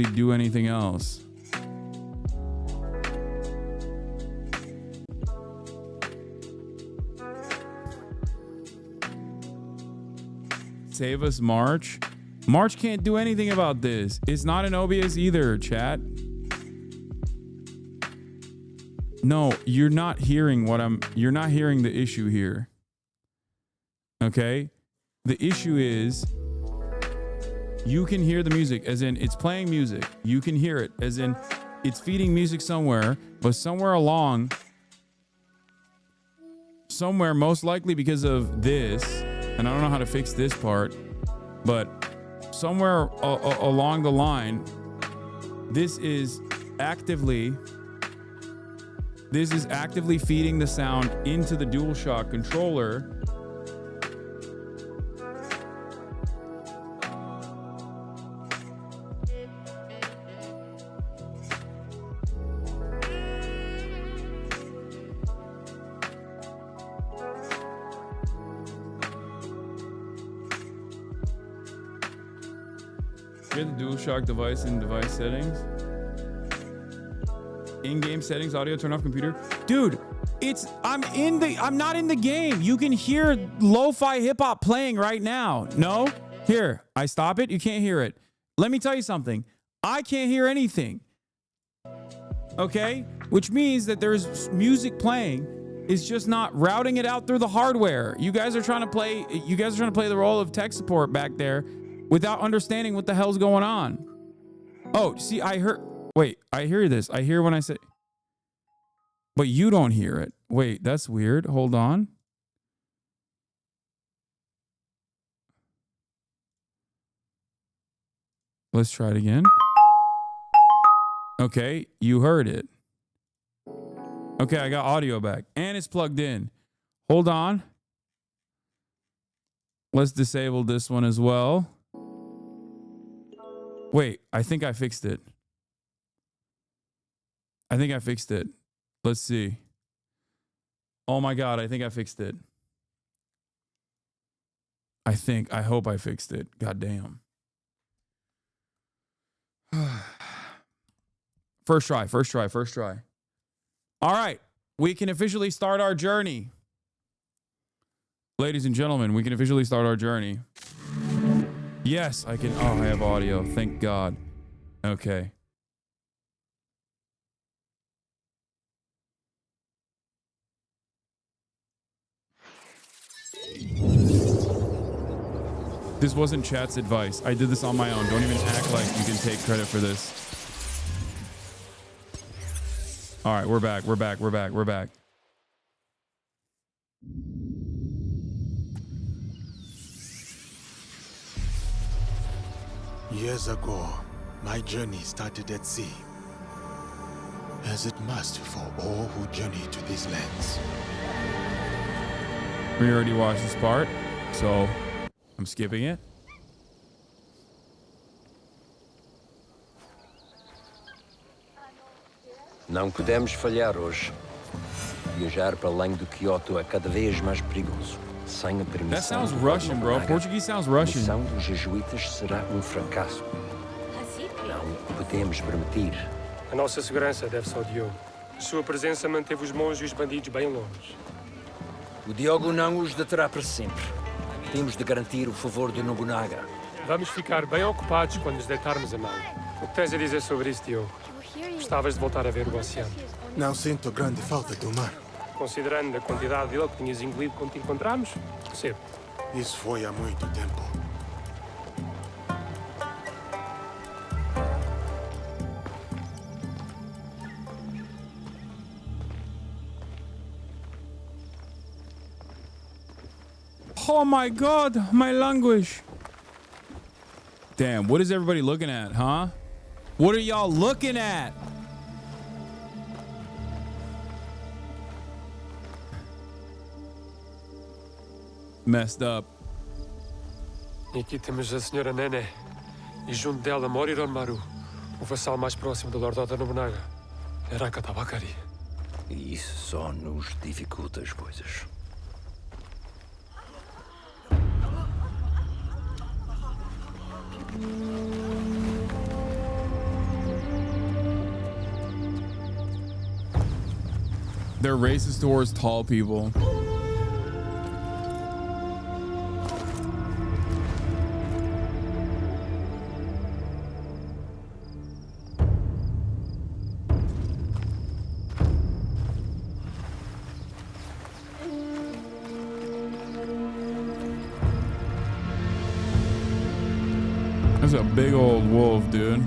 do anything else. Save us March. March can't do anything about this. It's not an OBS either, chat. No, you're not hearing you're not hearing the issue here. Okay? The issue is you can hear the music, as in it's playing music. You can hear it, as in it's feeding music somewhere, but somewhere along, most likely because of this, and I don't know how to fix this part, but somewhere along the line, this is actively feeding the sound into the DualShock controller. Get the DualShock device in device settings. In-game settings, audio, turn off computer. Dude, I'm not in the game. You can hear lo-fi hip hop playing right now. No? Here, I stop it. You can't hear it. Let me tell you something. I can't hear anything. Okay? Which means that there's music playing. It's just not routing it out through the hardware. You guys are trying to play the role of tech support back there without understanding what the hell's going on. Oh, see, I hear this. I hear when I say, but you don't hear it. Wait, that's weird. Hold on. Let's try it again. Okay, you heard it. Okay, I got audio back and it's plugged in. Hold on. Let's disable this one as well. Wait, I think I fixed it. Let's see. Oh my God, I think I fixed it. I hope I fixed it. God damn. First try. All right, we can officially start our journey. Ladies and gentlemen, we can officially start our journey. Yes, I can. Oh, I have audio. Thank God. Okay. This wasn't chat's advice. I did this on my own. Don't even act like you can take credit for this. All right, we're back. Years ago, my journey started at sea, as it must for all who journey to these lands. We already watched this part, so I'm skipping it. Não podemos falhar hoje. Viajar para além do Kyoto é cada vez mais perigoso. Sem a permissão. That sounds Russian, bro. Portuguese sounds Russian. A missão dos jesuítas será fracasso. Não podemos permitir. A nossa segurança deve-se ao Diogo. A sua presença manteve os monges e os bandidos bem longe. O Diogo não os deterá para sempre. Temos de garantir o favor de Nobunaga. Vamos ficar bem ocupados quando nos deitarmos a mão. O que tens a dizer sobre isso, Diogo? Gostavas de voltar a ver o oceano? Não sinto grande falta do mar. Considerando a quantidade dele que tinhas engolido quando te encontramos, percebo. Isso foi há muito tempo. Oh my God, my language. Damn, what is everybody looking at, huh? What are y'all looking at? Messed up. E aqui temos a senhora Nene. E junto dela mora Maru, o vassal mais próximo do Lord Oda Nobunaga. Araka Tabakari. E isso só nos dificulta as coisas. They're racist towards tall people. That's a big old wolf, dude.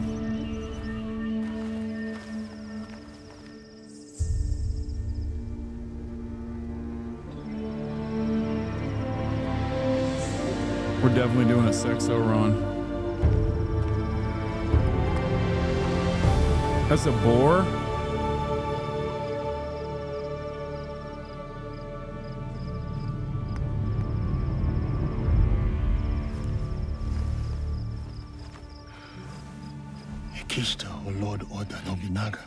We're definitely doing a sexo run. That's a boar? Aqui está o Lord Oda Nobunaga.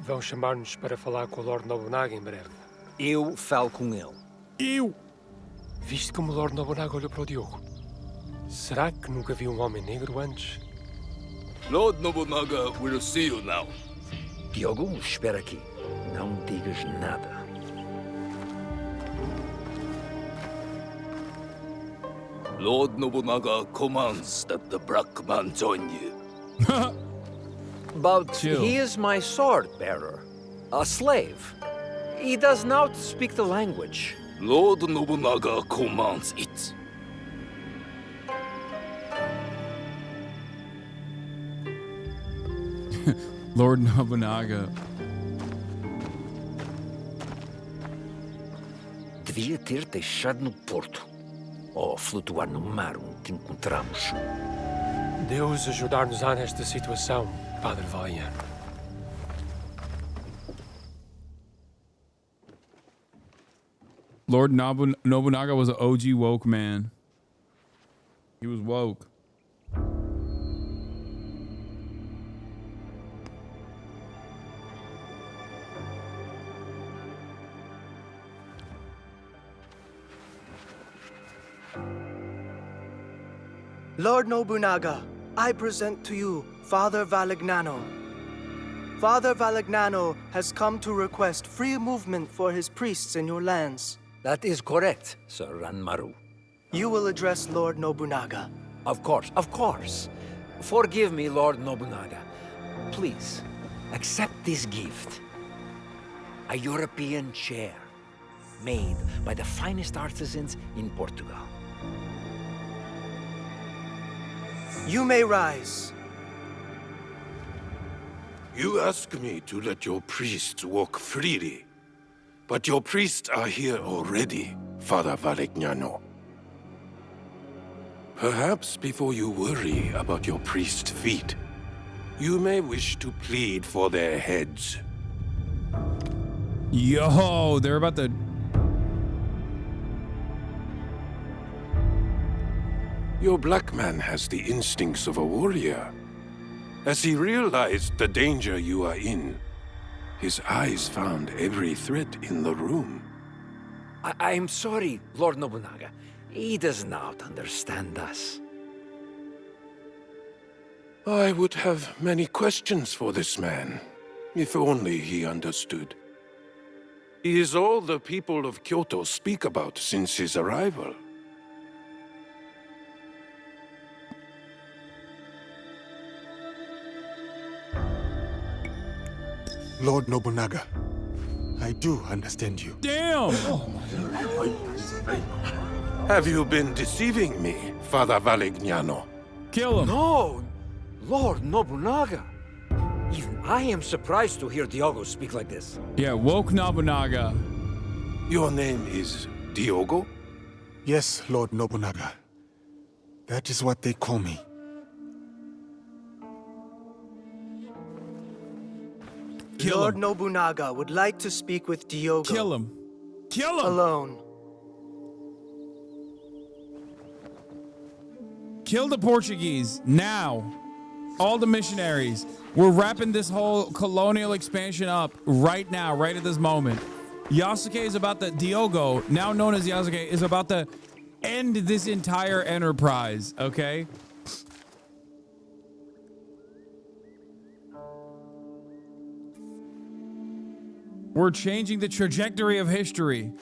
Vão chamar-nos para falar com o Lord Nobunaga em breve. Eu falo com ele. Eu? Viste como o Lord Nobunaga olhou para o Diogo? Será que nunca viu um homem negro antes? Lord Nobunaga will see you now. Diogo, espera aqui. Não digas nada. Lord Nobunaga commands that the black man join you. But Chill. he is my sword bearer, a slave. He does not speak the language. Lord Nobunaga commands it. Lord Nobunaga. Devia ter deixado no porto. Ou flutuar no mar onde te encontramos. Deus ajudar-nos-á nesta situação, Padre Valeriano. Lord Nobunaga was an OG woke man. He was woke. Lord Nobunaga, I present to you Father Valignano. Father Valignano has come to request free movement for his priests in your lands. That is correct, Sir Ranmaru. You will address Lord Nobunaga. Of course, of course. Forgive me, Lord Nobunaga. Please, accept this gift. A European chair. made by the finest artisans in Portugal. You may rise. You ask me to let your priests walk freely, but your priests are here already, Father Valegnano. Perhaps before you worry about your priest's feet, you may wish to plead for their heads. Yo, they're about to... Your black man has the instincts of a warrior. As he realized the danger you are in, his eyes found every threat in the room. I'm sorry, Lord Nobunaga. He does not understand us. I would have many questions for this man, if only he understood. He is all the people of Kyoto speak about since his arrival. Lord Nobunaga, I do understand you. Damn! Have you been deceiving me, Father Valegnano? Kill him. No, Lord Nobunaga. Even I am surprised to hear Diogo speak like this. Yeah, woke Nobunaga. Your name is Diogo? Yes, Lord Nobunaga. That is what they call me. Lord Nobunaga would like to speak with Diogo. Kill him. Kill him! Alone. Kill the Portuguese, now. All the missionaries. We're wrapping this whole colonial expansion up right now, right at this moment. Yasuke is about to... Diogo, now known as Yasuke, is about to end this entire enterprise, okay? We're changing the trajectory of history.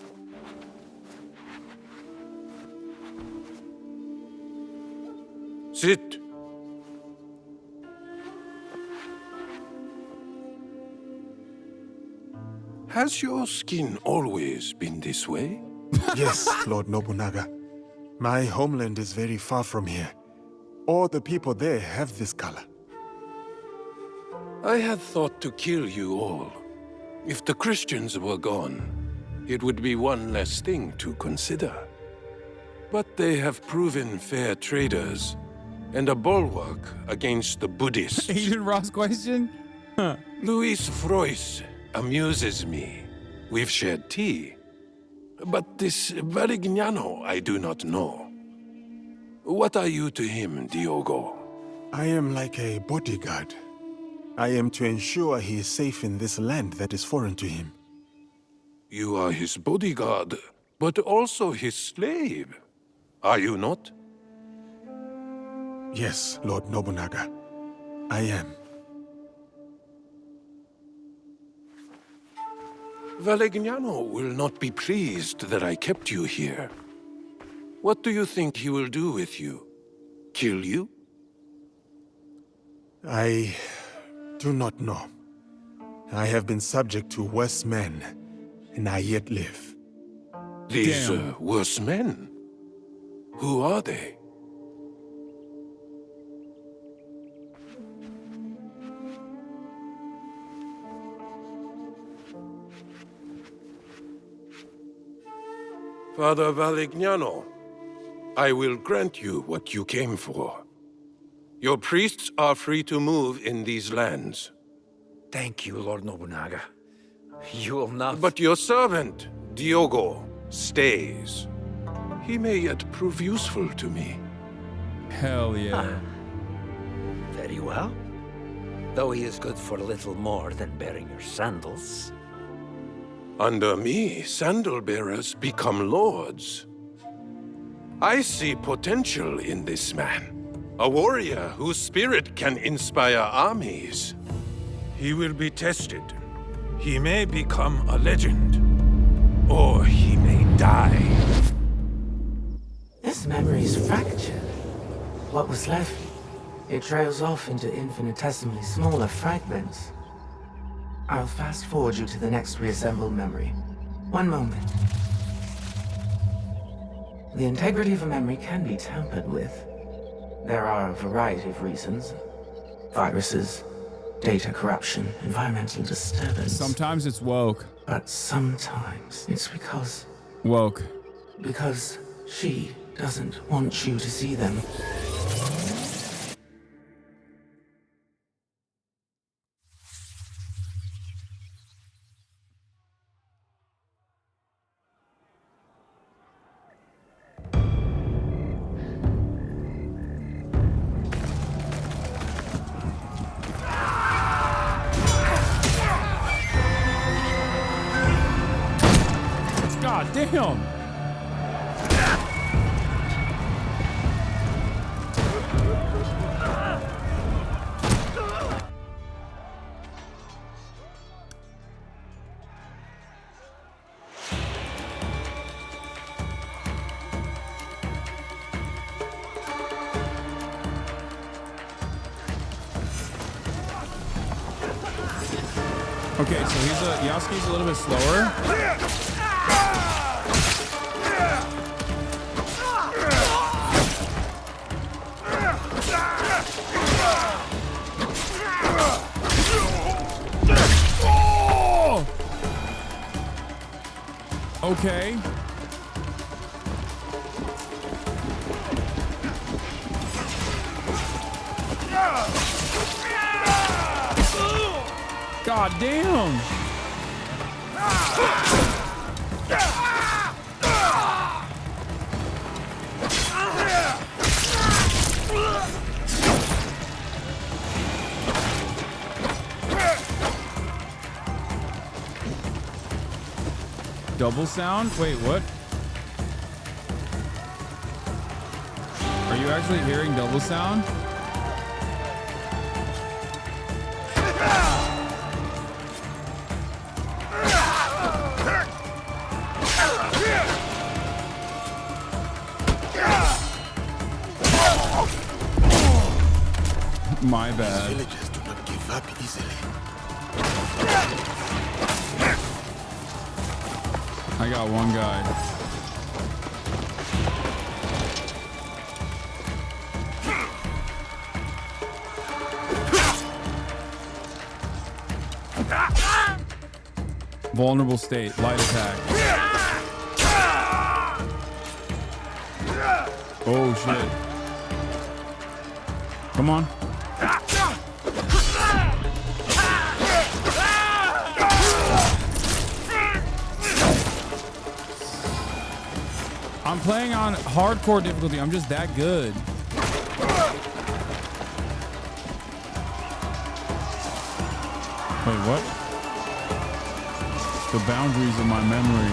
Sit. Has your skin always been this way? Yes, Lord Nobunaga. My homeland is very far from here. All the people there have this color. I had thought to kill you all. If the Christians were gone, it would be one less thing to consider. But they have proven fair traders and a bulwark against the Buddhists. Asian Ross question? Huh. Luis Frois amuses me. We've shared tea. But this Valegnano I do not know. What are you to him, Diogo? I am like a bodyguard. I am to ensure he is safe in this land that is foreign to him. You are his bodyguard, but also his slave. Are you not? Yes, Lord Nobunaga. I am. Valegnano will not be pleased that I kept you here. What do you think he will do with you? Kill you? I do not know. I have been subject to worse men, and I yet live. These worse men? Who are they? Father Valegnano, I will grant you what you came for. Your priests are free to move in these lands. Thank you, Lord Nobunaga. You will not... But your servant, Diogo, stays. He may yet prove useful to me. Hell yeah. Very well. Though he is good for little more than bearing your sandals. Under me, sandal bearers become lords. I see potential in this man. A warrior whose spirit can inspire armies. He will be tested. He may become a legend. Or he may die. This memory is fractured. What was left, it trails off into infinitesimally smaller fragments. I'll fast forward you to the next reassembled memory. One moment. The integrity of a memory can be tampered with. There are a variety of reasons. Viruses, data corruption, environmental disturbance. Sometimes it's woke. But sometimes it's because... Woke. Because she doesn't want you to see them. God damn! Okay, so Yasuke's a little bit slower. Okay. God damn. Double sound? Wait, what? Are you actually hearing double sound? My bad. Villagers do not give up easily. I got one guy. Vulnerable state, light attack. Oh shit. Come on. I'm playing on hardcore difficulty. I'm just that good. Wait, what? The boundaries of my memory.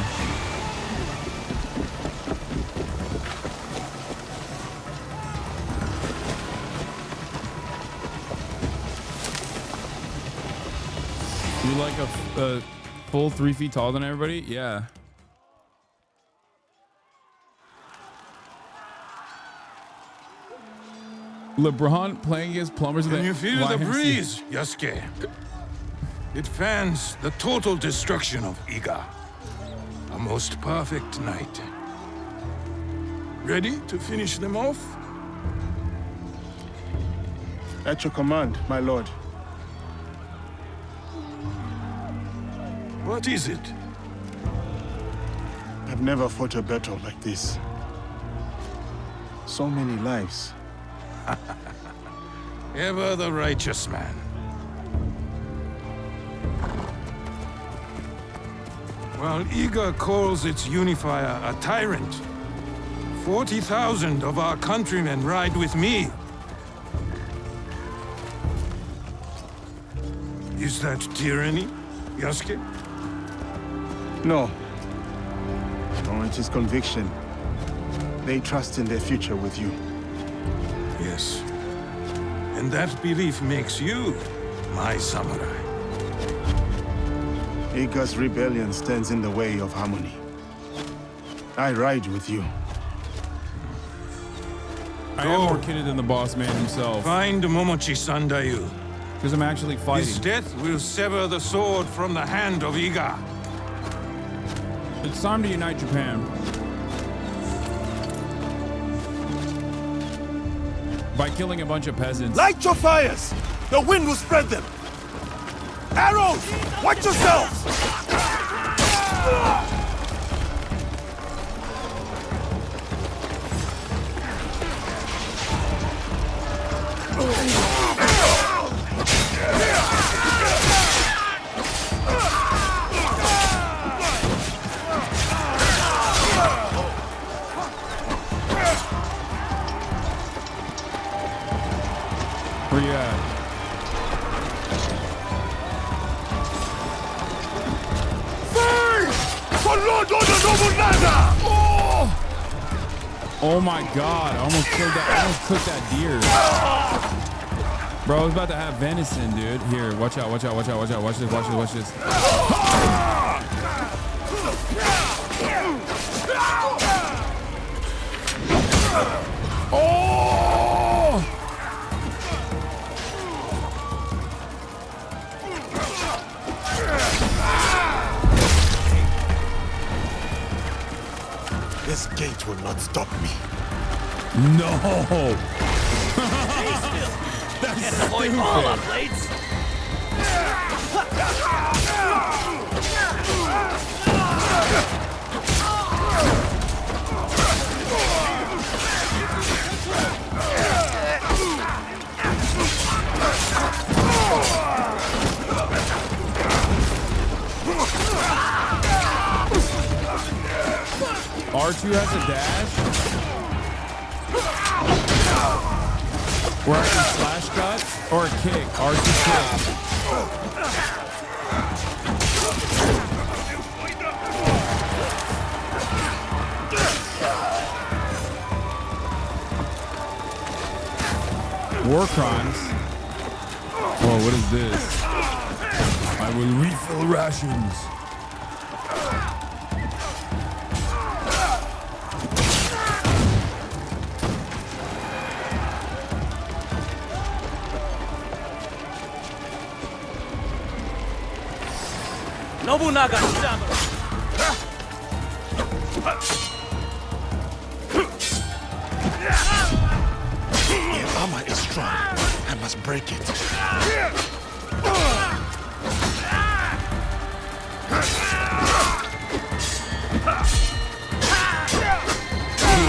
You like a full 3 feet taller than everybody? Yeah. LeBron playing against plumbers. Can you feel the breeze, Yasuke? It fans the total destruction of Iga. A most perfect night. Ready to finish them off? At your command, my lord. What is it? I've never fought a battle like this. So many lives. Ever the righteous man. While Iga calls its unifier a tyrant, 40,000 of our countrymen ride with me. Is that tyranny, Yasuke? No. No, it is conviction. They trust in their future with you. Yes. And that belief makes you my samurai. Iga's rebellion stands in the way of harmony. I ride with you. I am more kidded than the boss man himself. Find Momochi Sandayu. Because I'm actually fighting. His death will sever the sword from the hand of Iga. It's time to unite Japan. By killing a bunch of peasants. Light your fires! The wind will spread them! Arrows! Watch yourselves! Where you at? For Lord Nobunaga! Oh my god, I almost killed that. I almost cooked that deer. Bro, I was about to have venison, dude. Here, watch out, watch out, watch out, watch out. Watch this, watch this, watch this. Oh! This gate will not stop me. No! That's stupid. All up, blades. R2 has a dash? Or I can slash cut? Or a kick? R2 kick. War crimes? Whoa, what is this? I will refill rations. Nobunaga, your armor is strong. I must break it.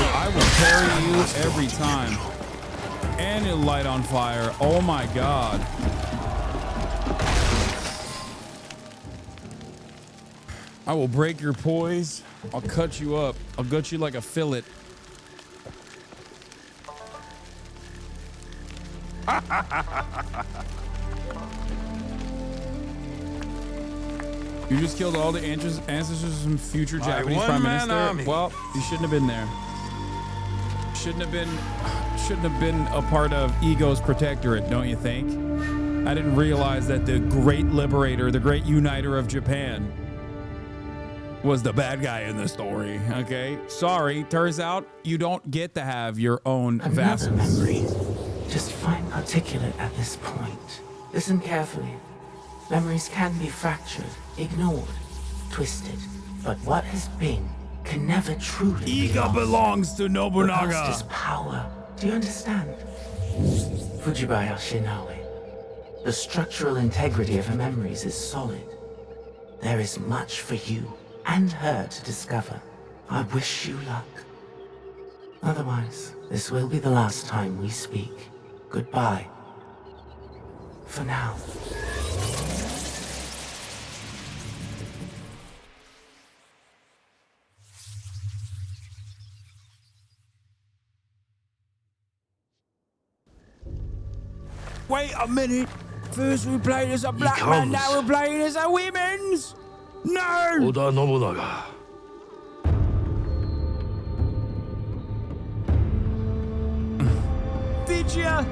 I will parry you every time. And it'll light on fire. Oh my god. I will break your poise. I'll cut you up. I'll gut you like a fillet. You just killed all the ancestors of some future Japanese prime minister. Army. Well, you shouldn't have been there. Shouldn't have been a part of Ego's protectorate, don't you think? I didn't realize that the great liberator, the great uniter of Japan, was the bad guy in the story. Okay, sorry. Turns out you don't get to have your own vassals. Another memory, just fine articulate at this point. Listen carefully. Memories can be fractured, ignored, twisted, but what has been can never truly be Ego lost. belongs to The Nobunaga. past is power. Do you understand? Fujiwara Shinawi. The structural integrity of her memories is solid. There is much for you and her to discover. I wish you luck. Otherwise, this will be the last time we speak. Goodbye. For now. Wait a minute. First we played as a black man, now we're playing as a women's. No! Oda Nobunaga. Did ya?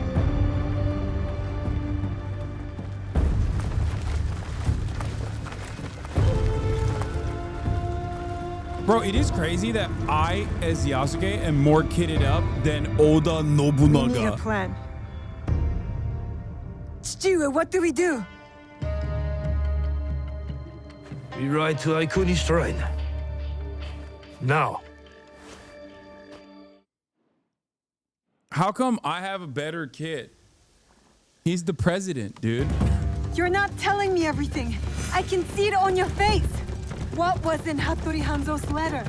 Bro, it is crazy that I, as Yasuke, am more kitted up than Oda Nobunaga. We need a plan. Steward, what do we do? We ride to Aikuni's shrine. Now. How come I have a better kid? He's the president, dude. You're not telling me everything. I can see it on your face. What was in Hattori Hanzo's letter?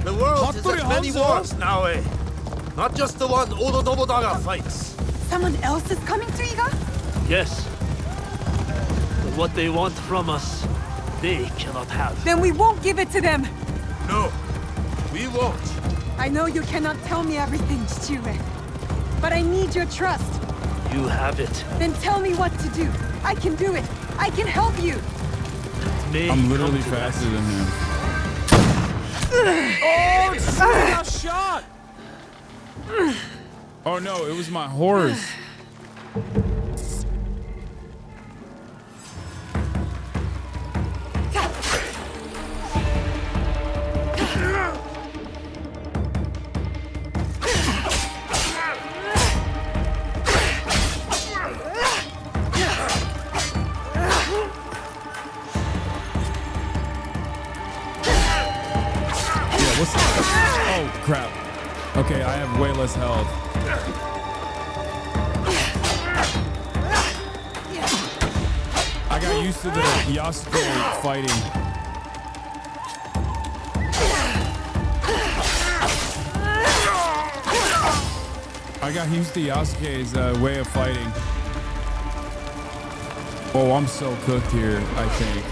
The world is at many wars now, eh? Not just the one Oda Nobunaga fights. Someone else is coming to Iga? Yes. But what they want from us, they cannot have. Then we won't give it to them. No, we won't. I know you cannot tell me everything, Chichire. But I need your trust. You have it. Then tell me what to do. I can do it. I can help you. I'm literally faster than him. Oh, shit, I got shot! Oh no, it was my horse. Oh crap. Okay, I have way less health. I got used to the Yasuke fighting. I got used to Yasuke's way of fighting. Oh, I'm so cooked here, I think.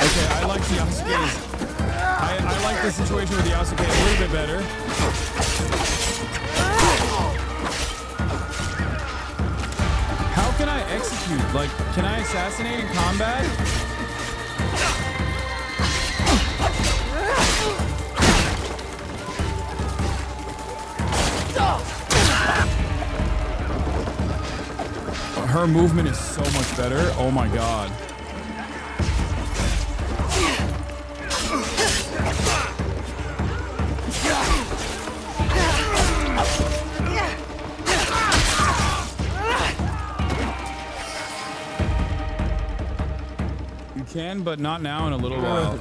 Okay, I like the Yasuke's. I like the situation with the Yasuke a little bit better. How can I execute? Like, can I assassinate in combat? Her movement is so much better. Oh my god. You can, but not now, in a little while.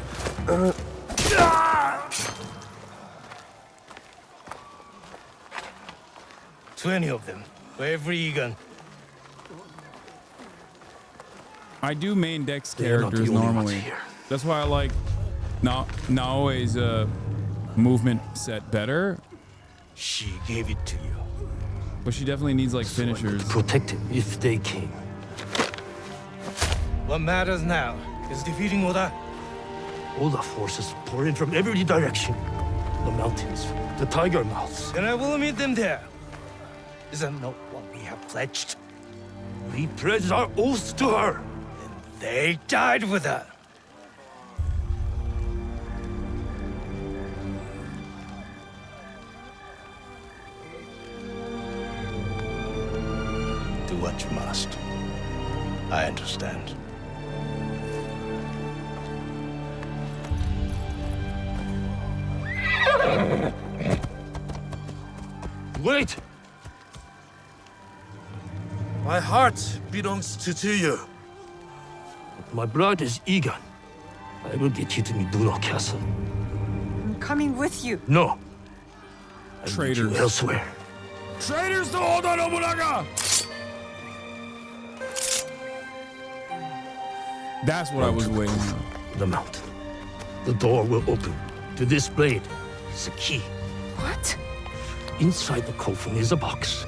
20 of them for every gun. I do main Dex characters normally. That's why I like Naoe's movement set better. She gave it to you. But she definitely needs like finishers. Protect it if they came. What matters now is defeating Oda. Oda forces pour in from every direction. The mountains, the tiger mouths. And I will meet them there. Is that not what we have pledged? We pledged our oath to her, and they died with her. Do what you must. I understand. Wait! My heart belongs to you. My blood is eager. I will get you to Mibuno Castle. I'm coming with you. No. Traitors. Elsewhere. Traitors to Oda Nobunaga! That's what I was waiting on. The mountain. The door will open. To this blade is a key. What? Inside the coffin is a box.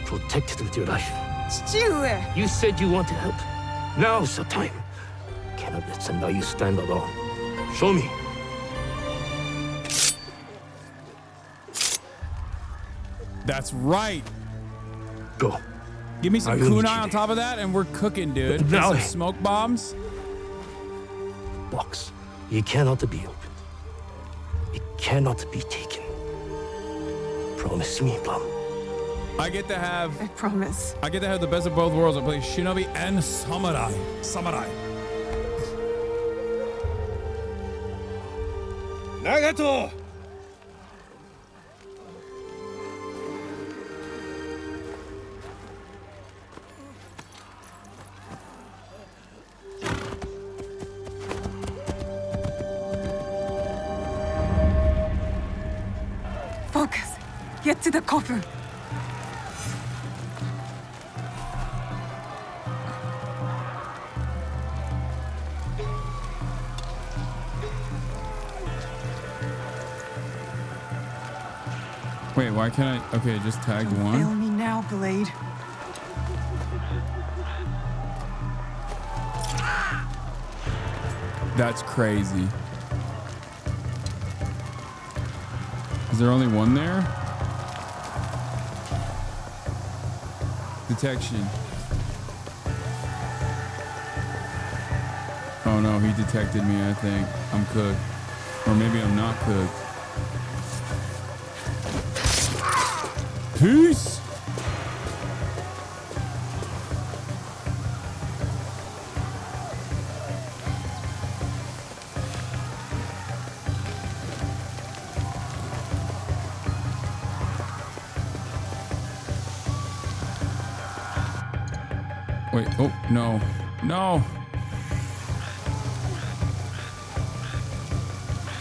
Protect it with your life. Chichire! You said you wanted help. Now's the time. Cannot let Sendai stand alone. Show me. That's right. Go. Give me some kunai on top of that, and we're cooking, dude. And some smoke bombs. Box. It cannot be opened. It cannot be taken. Promise me, Plum. I get to have. I promise. I get to have the best of both worlds. I play Shinobi and Samurai. Samurai. Nagato! Get to the coffer. Wait, why can't I? Okay, just tagged Fail one. me now, Blade. That's crazy. Is there only one there? Detection. Oh no, he detected me, I think. I'm cooked. Or maybe I'm not cooked. Peace! Wait, oh, no. No!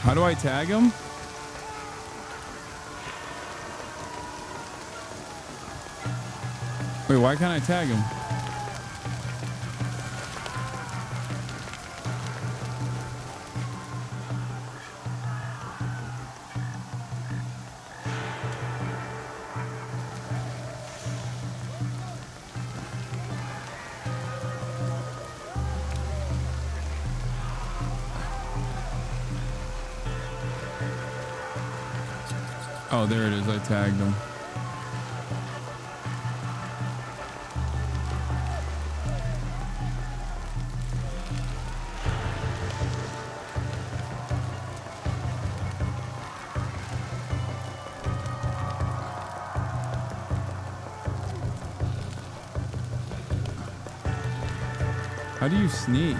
How do I tag him? Wait, why can't I tag him? Oh, there it is. I tagged him. How do you sneak?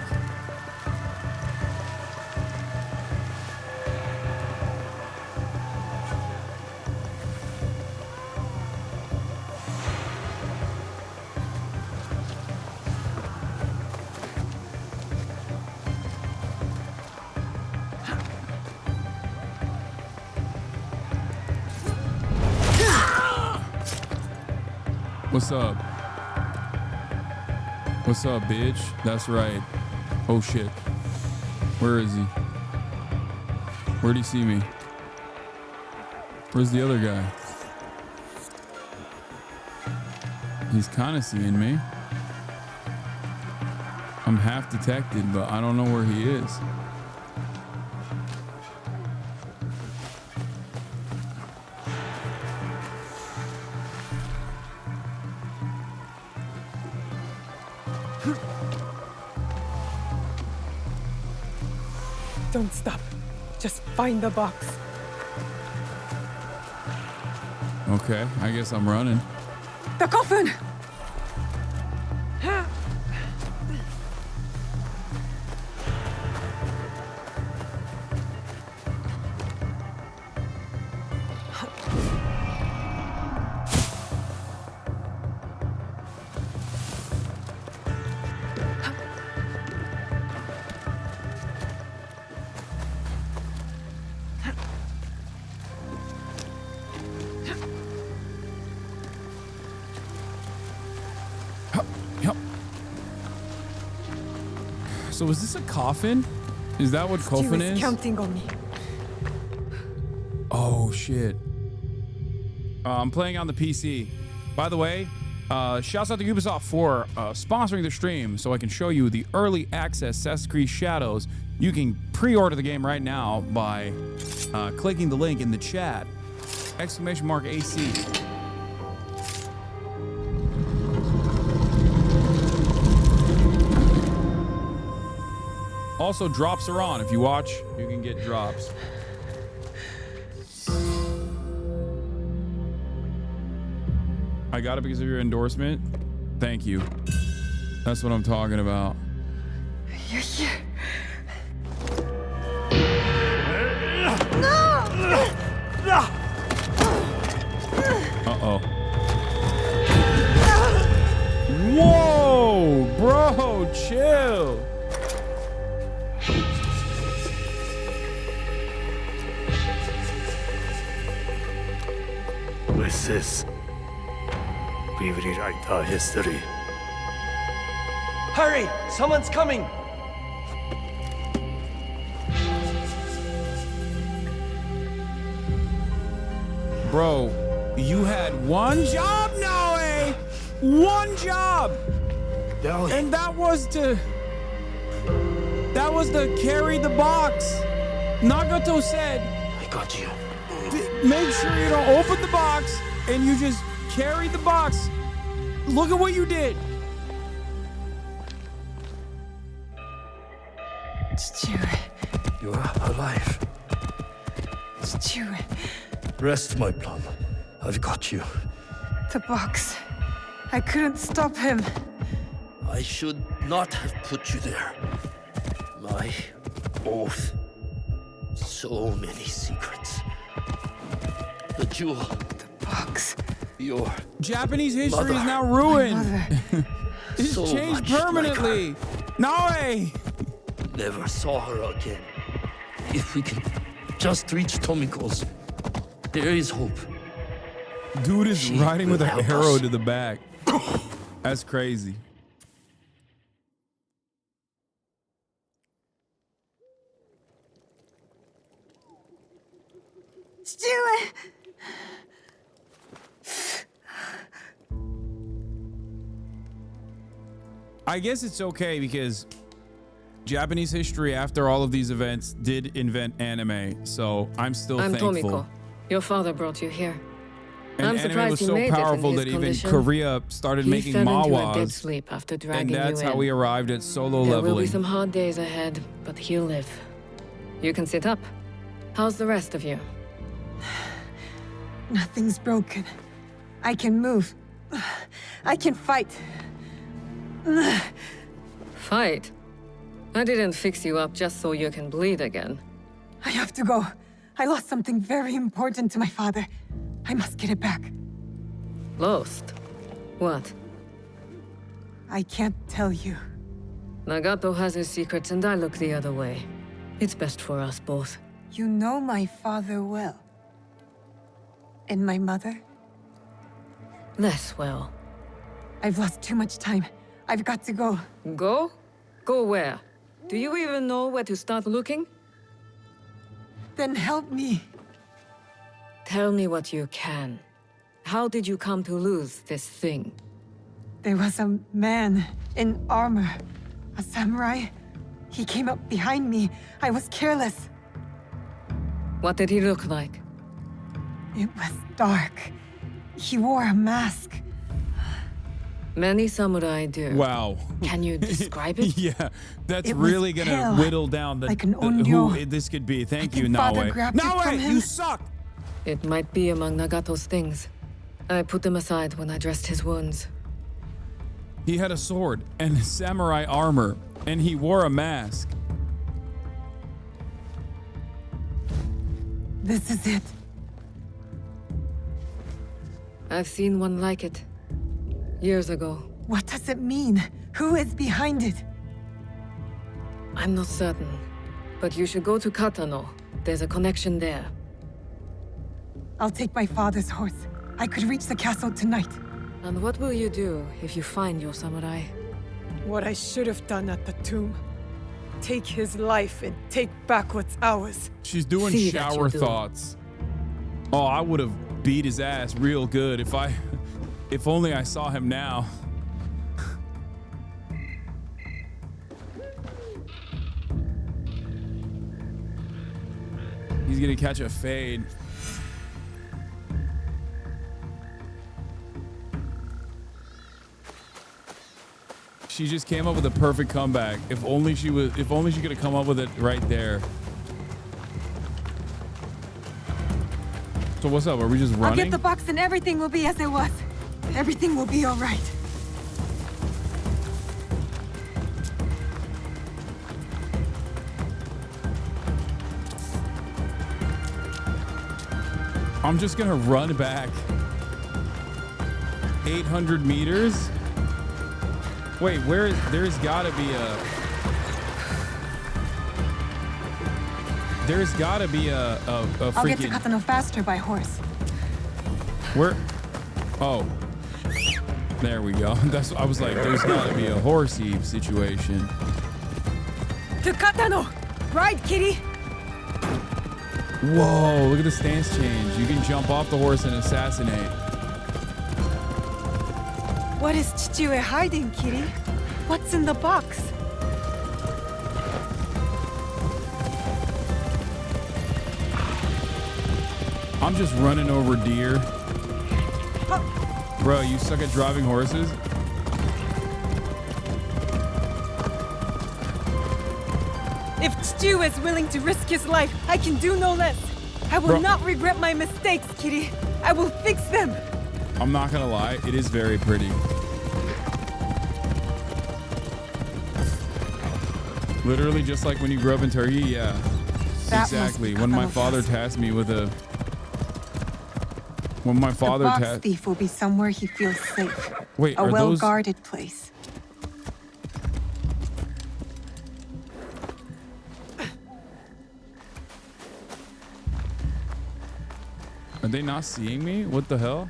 What's up? What's up, bitch? That's right. Oh shit. Where is he? Where'd he see me? Where's the other guy? He's kind of seeing me. I'm half detected, but I don't know where he is. Don't stop. Just find the box. Okay, I guess I'm running. The coffin! So is this a coffin? Is that what coffin is? Counting on me. Oh shit. I'm playing on the PC. By the way, shouts out to Ubisoft for sponsoring the stream so I can show you the early access Assassin's Creed Shadows. You can pre-order the game right now by clicking the link in the chat. !AC. Also, drops are on. If you watch, you can get drops. I got it because of your endorsement. Thank you. That's what I'm talking about. You're here. Uh-oh. Whoa, bro, chill. this. We rewrite our history. Hurry! Someone's coming! Bro, you had one job, Naoe! One job! And that was to carry the box. Nagato said, I got you. Make sure you don't open the box and you just carry the box. Look at what you did. You are alive. Rest, my plum. I've got you. The box. I couldn't stop him. I should not have put you there. My oath. So many secrets. The jewel. The box. Your Japanese history mother. is now ruined. It's So changed much like permanently. Naoe! Never saw her again. If we can just reach Tomiko's, there is hope. Dude is She riding with will an help arrow us. to the back. That's crazy. Stuart! I guess it's okay because Japanese history after all of these events did invent anime, so I'm still I'm thankful. Tomiko. Your father brought you here. And I'm anime surprised was he so made powerful it in that his even condition. Korea started He making fell into a dead mawas, sleep after and dragging that's you how in. we arrived at solo There will be leveling. some hard days ahead, but he'll live. You can sit up. How's the rest of you? Nothing's broken. I can move. I can fight. Fight? I didn't fix you up just so you can bleed again. I have to go. I lost something very important to my father. I must get it back. Lost? What? I can't tell you. Nagato has his secrets and I look the other way. It's best for us both. You know my father well. And my mother? Less well. I've lost too much time. I've got to go. Go? Go where? Do you even know where to start looking? Then help me. Tell me what you can. How did you come to lose this thing? There was a man in armor. A samurai. He came up behind me. I was careless. What did he look like? It was dark. He wore a mask. Many samurai do. Wow. Can you describe it? Yeah, that's It was really gonna pale, whittle down like an who onryo. this could be. Thank you, think father Naoe. grabbed it from Naoe, him. you suck! It might be among Nagato's things. I put them aside when I dressed his wounds. He had a sword and samurai armor, and he wore a mask. This is it. I've seen one like it. Years ago. What does it mean? Who is behind it? I'm not certain. But you should go to Katano. There's a connection there. I'll take my father's horse. I could reach the castle tonight. And what will you do if you find your samurai? What I should have done at the tomb. Take his life and take back what's ours. She's doing See that shower you do. thoughts. Oh, I would have beat his ass real good if only I saw him now. He's gonna catch a fade. She just came up with a perfect comeback. If only she could have come up with it right there. So what's up? Are we just I'll running? get the box and everything will be as it was. Everything will be all right. I'm just gonna run back 800 meters. Wait, there's gotta be a I'll get to freaking Katano faster by horse. Where? Oh. There we go. That's. I was like, there's got to be a horse heave situation. To Katano! Ride, kitty! Whoa, look at the stance change. You can jump off the horse and assassinate. What is Chichue hiding, kitty? What's in the box? I'm just running over deer. Bro, you suck at driving horses? If Chichue is willing to risk his life, I can do no less. I will not regret my mistakes, kitty. I will fix them. I'm not gonna lie, it is very pretty. Literally just like when you grew up in Turkey, yeah. That exactly. When my father tasked me with a... When my father the box thief will be somewhere he feels safe. Wait, a well-guarded place. Are they not seeing me? What the hell?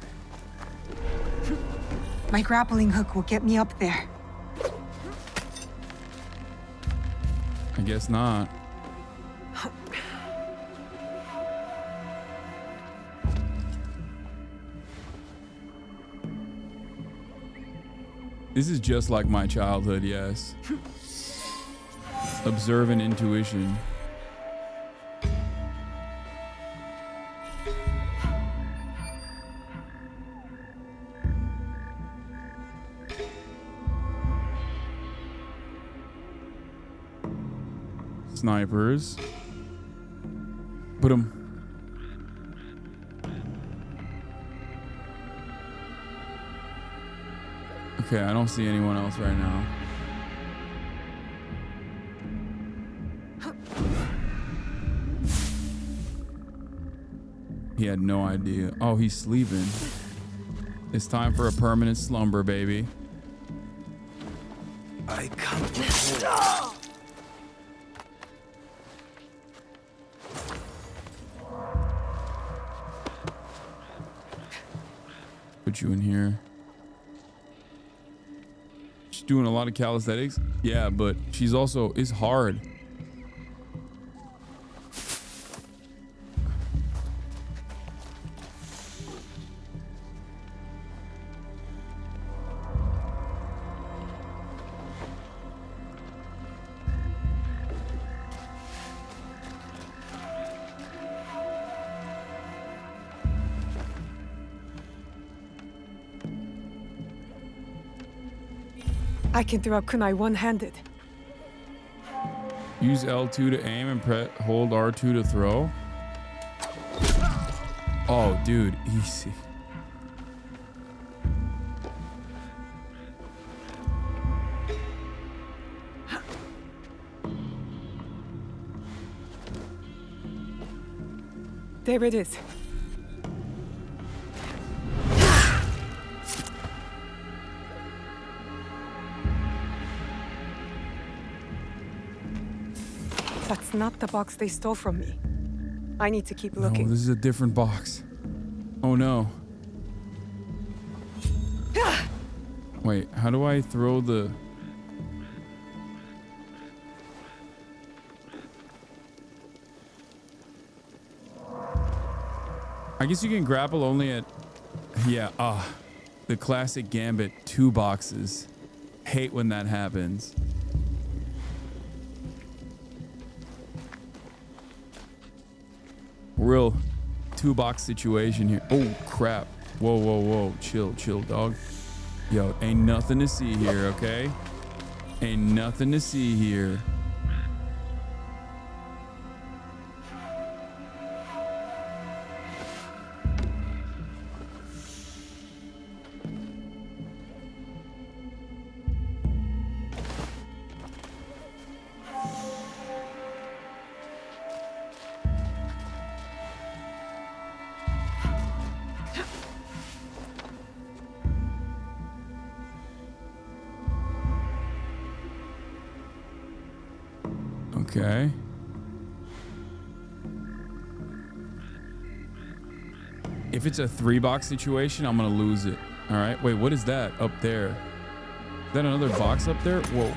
My grappling hook will get me up there. I guess not. This is just like my childhood, yes. Observant intuition. Snipers. Put them. Okay, I don't see anyone else right now. He had no idea. Oh, he's sleeping. It's time for a permanent slumber, baby. I can't. Put you in here. She's doing a lot of calisthenics. Yeah, but she's also, it's hard. I can throw kunai one-handed. Use L2 to aim and hold R2 to throw. Oh, dude, easy. There it is. That's not the box they stole from me. I need to keep looking. No, this is a different box. Oh no. Wait, how do I throw the... I guess you can grapple only at... Yeah, the classic gambit, 2 boxes. Hate when that happens. Real 2-box situation here. Oh crap. Whoa, whoa, whoa. Chill, chill, dog. Yo, ain't nothing to see here, okay? Ain't nothing to see here. Okay. If it's a 3-box situation, I'm gonna lose it. All right. Wait, what is that up there? Is that another box up there? Whoa.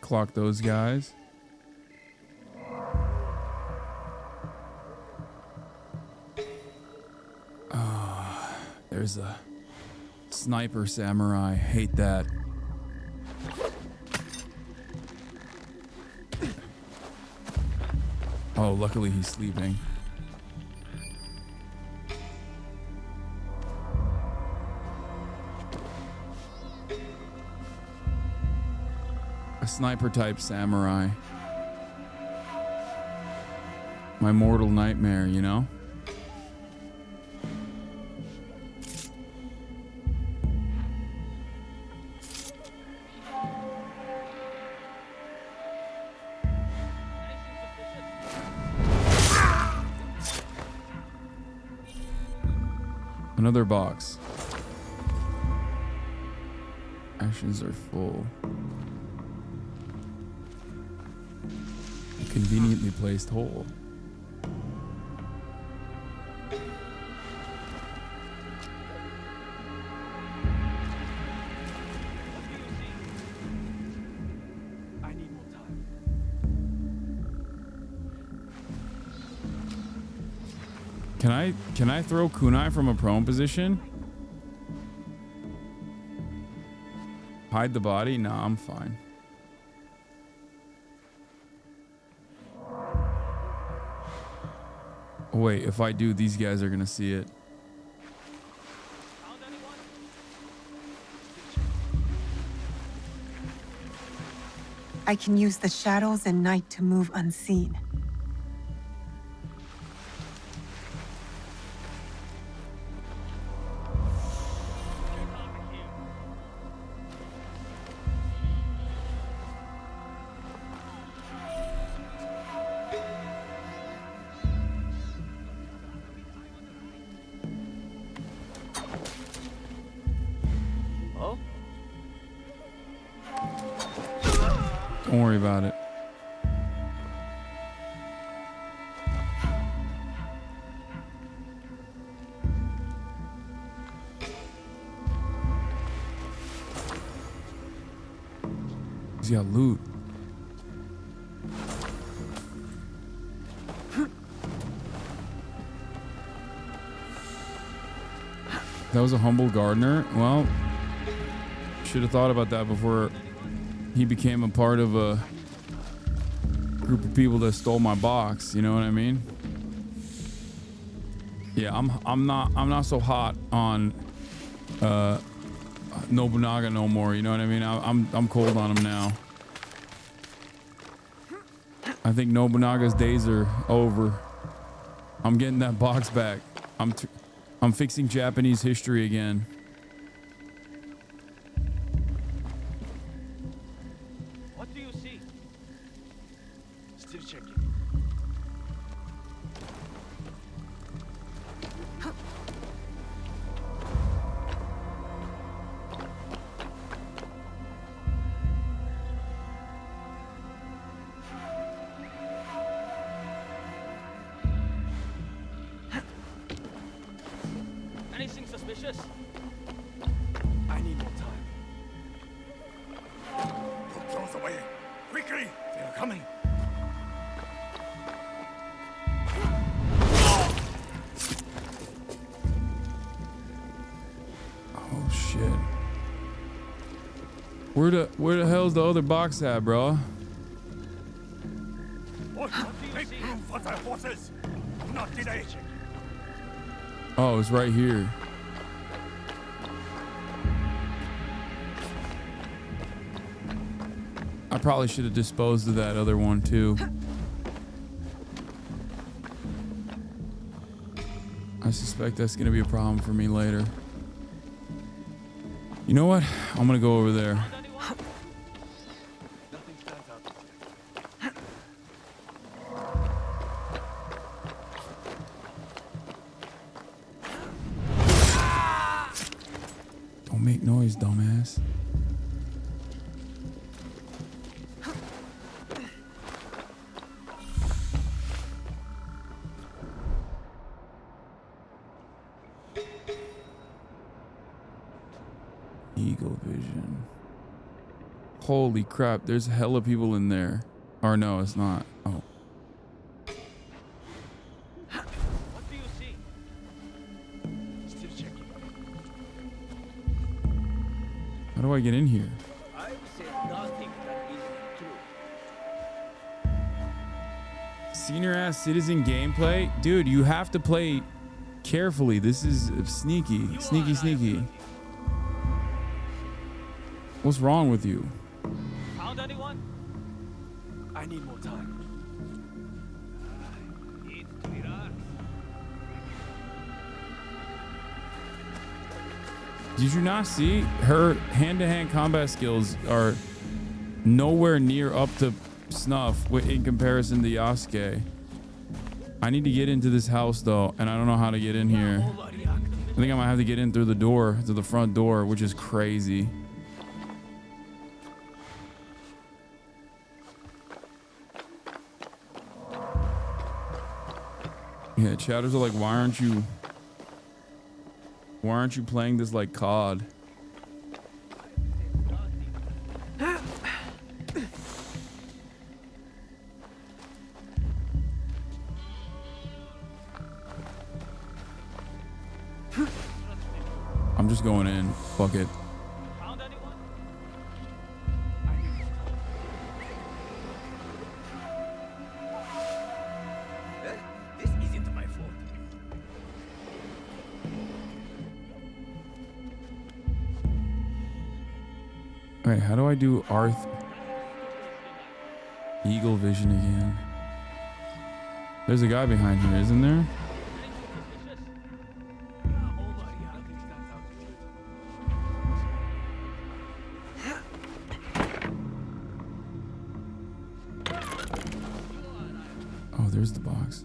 Clock those guys. There's a sniper samurai. Hate that. Oh, luckily he's sleeping. A sniper type samurai. My mortal nightmare, you know? Another box. Ashes are full. A conveniently placed hole. Can I throw kunai from a prone position? Hide the body? Nah, I'm fine. Oh, wait, if I do, these guys are gonna see it. I can use the shadows and night to move unseen. Don't worry about it. He's got loot. That was a humble gardener. Well, should have thought about that before he became a part of a group of people that stole my box. You know what I mean? Yeah, I'm not so hot on Nobunaga no more. You know what I mean? I'm cold on him now. I think Nobunaga's days are over. I'm getting that box back. I'm fixing Japanese history again. What do you see? Still checking. Anything suspicious? I need more time. Put those away! Quickly! They are coming! Oh shit. Where the hell's the other box at, bro? Make room for the horses! Do not delay! Oh, it's right here. I probably should have disposed of that other one too. I suspect that's gonna be a problem for me later. You know what? I'm gonna go over there. make noise, dumbass. Eagle vision. Holy crap, there's hella people in there. Or no, it's not. Oh. What do you see? Still checking. How do I get in here? I've said nothing that isn't true. Senior ass citizen gameplay? Dude, you have to play carefully. This is sneaky. Sneaky. What's wrong with you? Found anyone? I need more time. Did you not see? Her hand-to-hand combat skills are nowhere near up to snuff in comparison to Yasuke. I need to get into this house though, and I don't know how to get in here. I think I might have to get in through the door, to the front door, which is crazy. Yeah, chatters are like, why aren't you playing this like COD? I'm just going in. Fuck it. This isn't my fault. Alright, how do I do Eagle vision again? There's a guy behind here, isn't there? Oh, there's the box.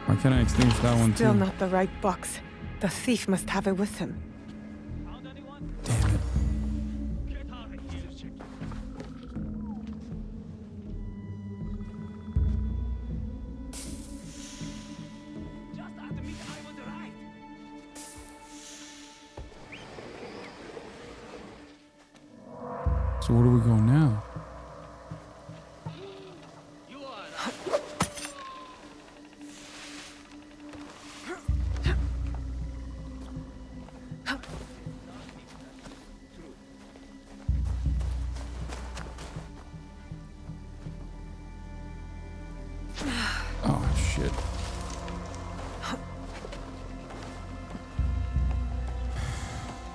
Why can't I extinguish that one too? Still not the right box. The thief must have it with him. Damn it. So where do we go now? Oh shit.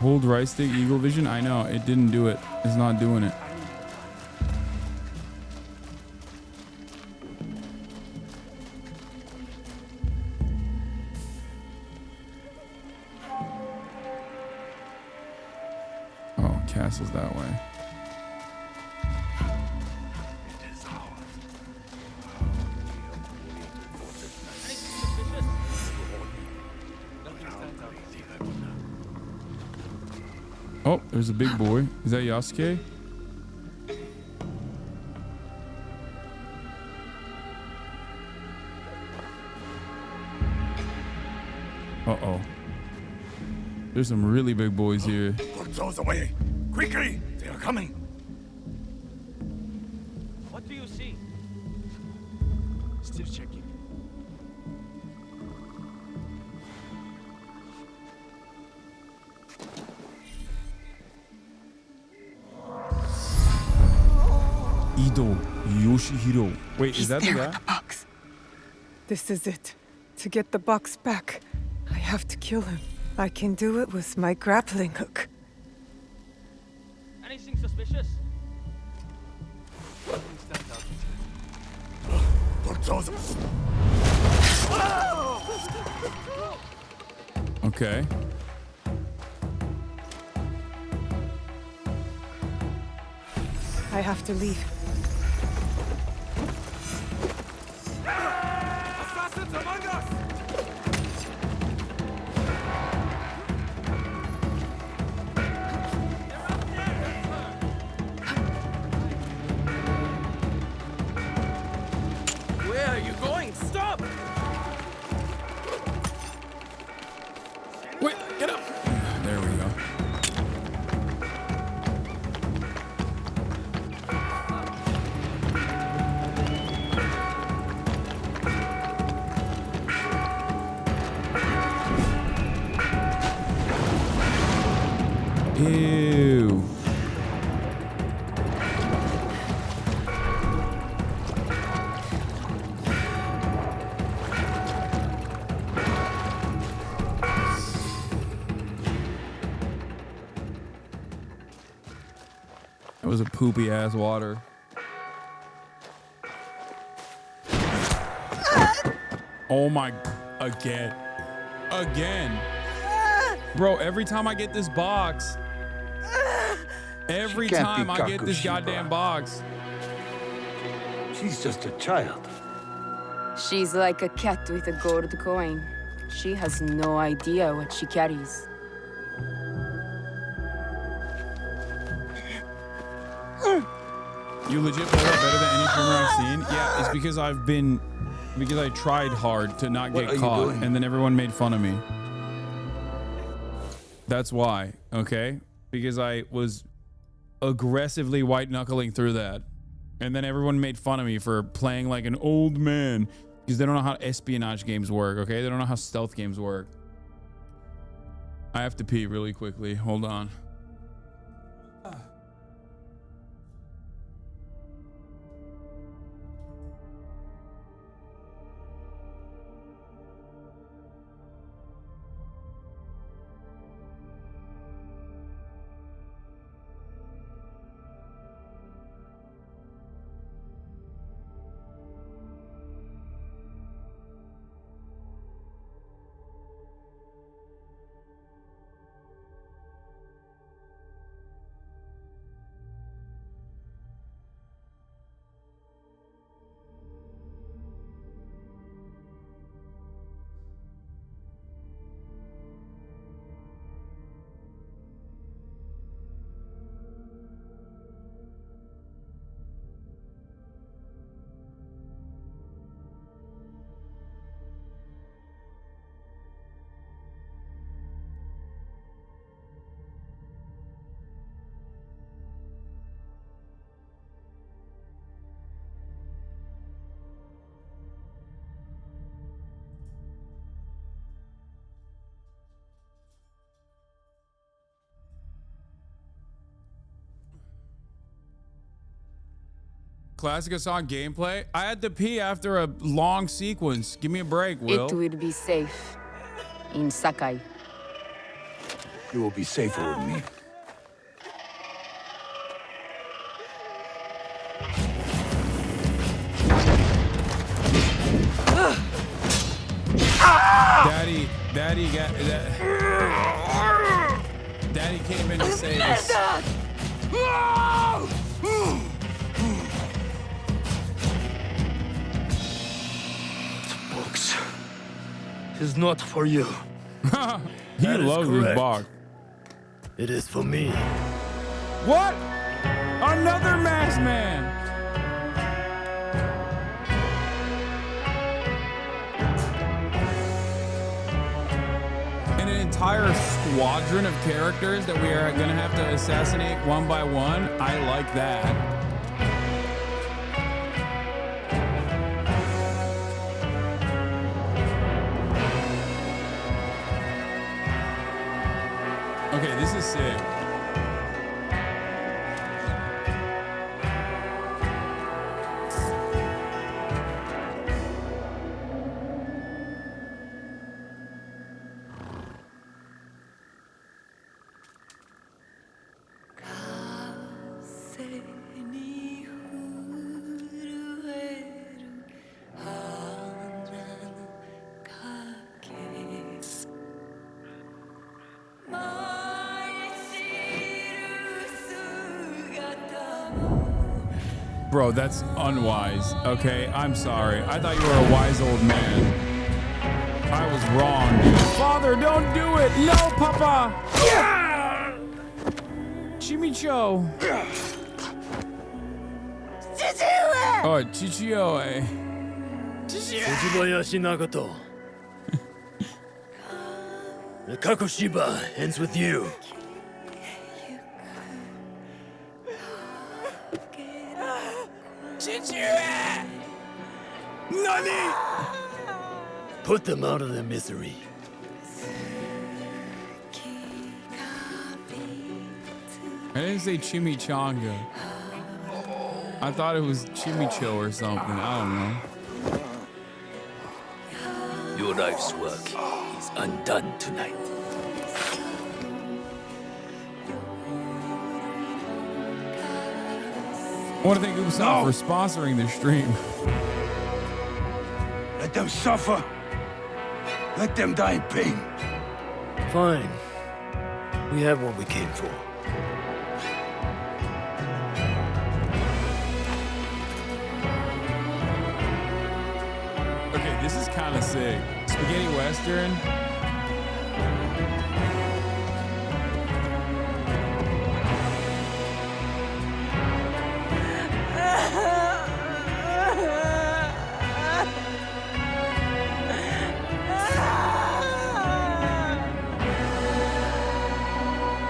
Hold right stick, Eagle vision. I know, it didn't do it. It's not doing it. Oh, castle's that way. Oh, there's a big boy. Is that Yasuke? Uh-oh. There's some really big boys here. Put those away! Quickly! They are coming! What do you see? Still checking. Ido Yoshihiro. Wait, is that the guy? The box. This is it. To get the box back, I have to kill him. I can do it with my grappling hook. Anything suspicious? Put those. Okay. I have to leave. Assassins among us! Ew. That was a poopy ass water. Oh my, again. Bro, every time I get this box, every time I get this goddamn box. She's just a child. She's like a cat with a gold coin. She has no idea what she carries. You legit play that better than any streamer I've seen? Yeah, it's because I tried hard to not get caught, and then everyone made fun of me. That's why, okay? Because I was aggressively white-knuckling through that, and then everyone made fun of me for playing like an old man, because they don't know how espionage games work, okay? They don't know how stealth games work. I have to pee really quickly. Hold on. Classic Hassan gameplay. I had to pee after a long sequence. Give me a break, Will. It will be safe in Sakai. You will be safer with me. Daddy came in to save us. Box is not for you. He loves this box. It is for me. What? Another masked man. And an entire squadron of characters that we are going to have to assassinate one by one. I like that. Okay, this is sick. Bro, that's unwise, okay? I'm sorry. I thought you were a wise old man. I was wrong, dude. Father, don't do it! No, Papa! Yeah! Chimicho! Oh, Chichio, Fujibayashi Nagato. The Kakushiba ends with you. Nani! Put them out of their misery. I didn't say chimichanga. I thought it was chimicho or something. I don't know. Your life's work is undone tonight. I want to thank Ubisoft for sponsoring this stream. Let them suffer. Let them die in pain. Fine. We have what we came for. Okay, this is kind of sick. Spaghetti Western.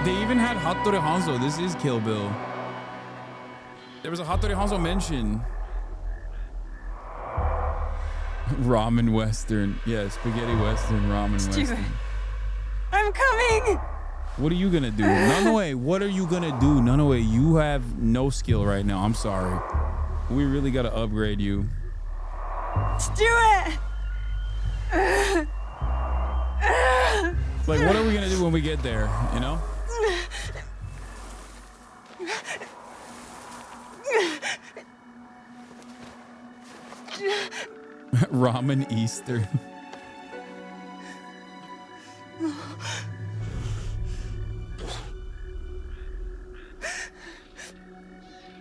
They even had Hattori Hanzo. This is Kill Bill. There was a Hattori Hanzo mention. Ramen Western. Yeah, spaghetti Western, ramen Western. I'm coming! What are you gonna do? Nanoe, what are you gonna do? Nanoe, you have no skill right now. I'm sorry. We really gotta upgrade you. Let's do it! Like, what are we gonna do when we get there, you know? Ramen Eastern.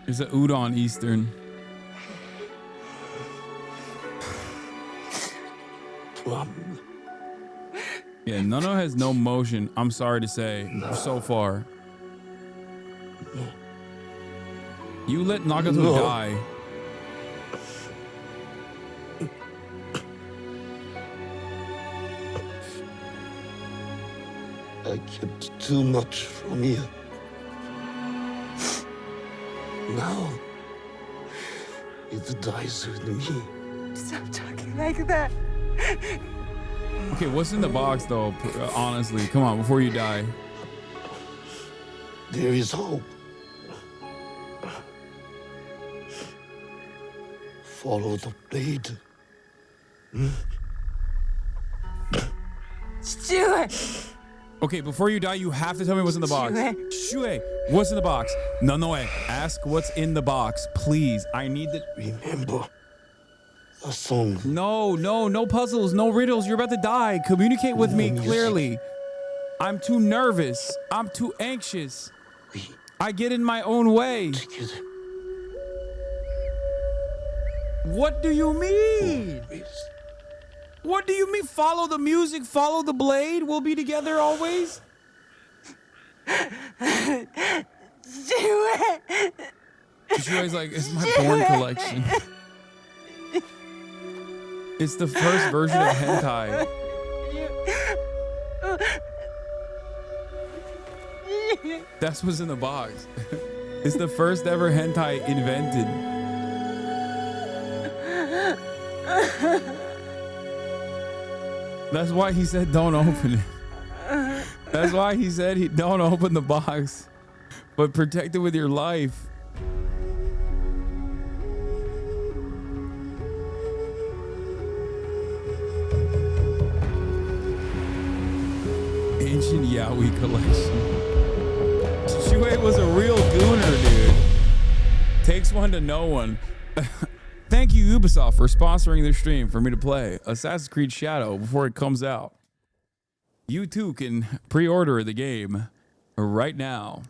There's a udon Eastern. Yeah, Nano has no motion, I'm sorry to say, so far. You let Nagato die. I kept too much from you. Now, it dies with me. Stop talking like that. Okay, what's in the box though, honestly? Come on, before you die. There is hope. Follow the blade. Stuart! Okay, before you die, you have to tell me what's in the box. Shue, what's in the box? Nanoe, ask what's in the box, please. I need the... Remember a song. No puzzles, no riddles. You're about to die. Communicate with me clearly. I'm too nervous. I'm too anxious. I get in my own way. What do you mean? What do you mean? Follow the music, follow the blade. We'll be together always. Shue's like, it's my porn collection. It's the first version of hentai. That's what's in the box. It's the first ever hentai invented. That's why he said don't open it. That's why he said don't open the box, but protect it with your life. Ancient Yaoi collection. Shue was a real gooner, dude. Takes one to know one. Thank you, Ubisoft, for sponsoring this stream for me to play Assassin's Creed Shadow before it comes out. You too can pre-order the game right now.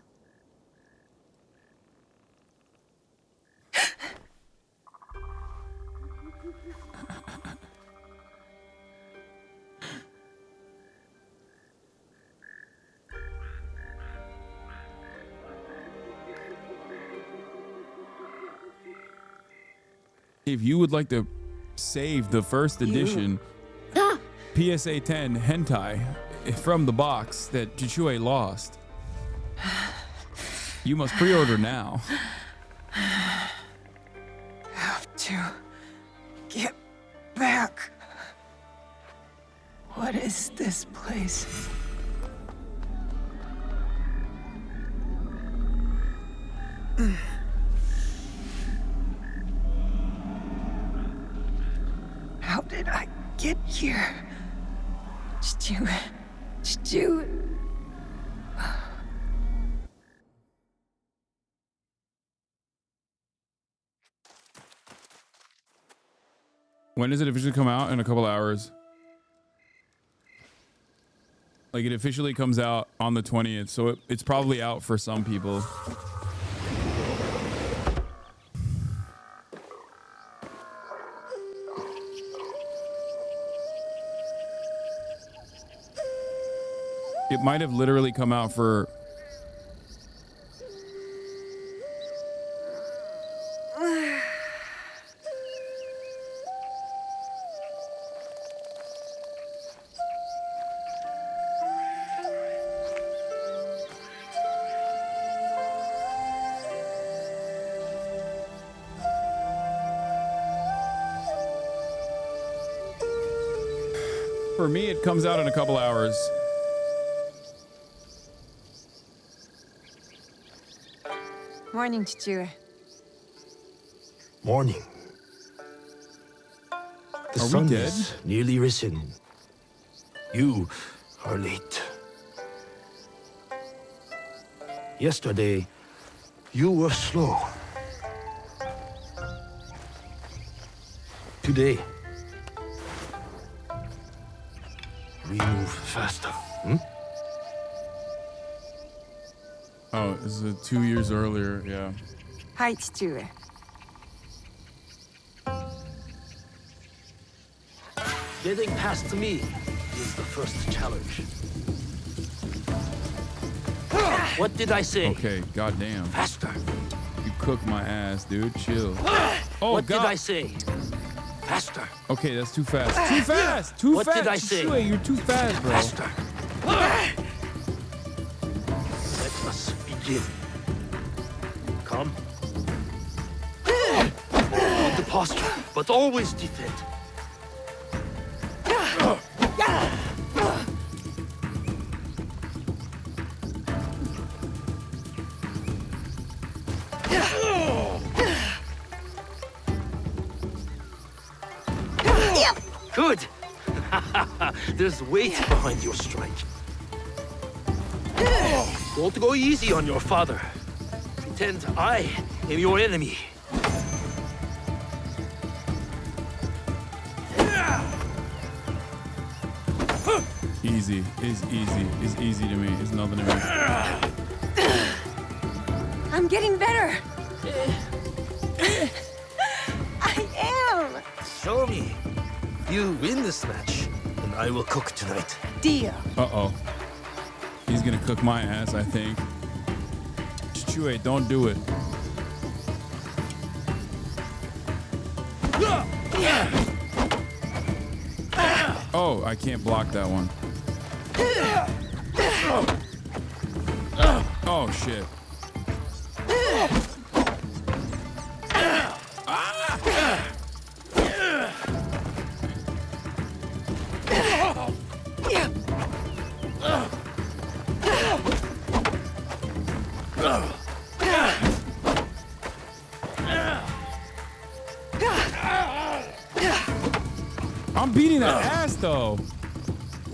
If you would like to save the first edition PSA 10 hentai from the box that Chichue lost, you must pre-order now. Have to get back. What is this place? How did I get here? Stu. When does it officially come out? In a couple hours. Like, it officially comes out on the 20th, so it's probably out for some people. It might have literally come out for... For me, it comes out in a couple hours. Morning, Chichu. Morning. The sun is nearly risen. You are late. Yesterday, you were slow. Today, we move faster. Oh, this is 2 years earlier, yeah. Hi, Chichu. Getting past me is the first challenge. What did I say? Okay, goddamn. Faster. You cooked my ass, dude. Chill. Oh, what God. did I say? Faster. Okay, that's too fast. Too fast! Too what fast! What did I say? Chichu, you're too fast, bro. Faster. Let us begin. Come. Hold the posture, but always defend. Good. There's weight behind your strike. Don't go easy on your father. Pretend I am your enemy. Easy. It's easy. It's easy to me. It's nothing to me. I'm getting better. I am. Show me. You win this match, and I will cook tonight. Deal. Uh-oh. He's gonna cook my ass, I think. Chichu, don't do it. Oh, I can't block that one. Oh, shit. I'm beating that ass, though.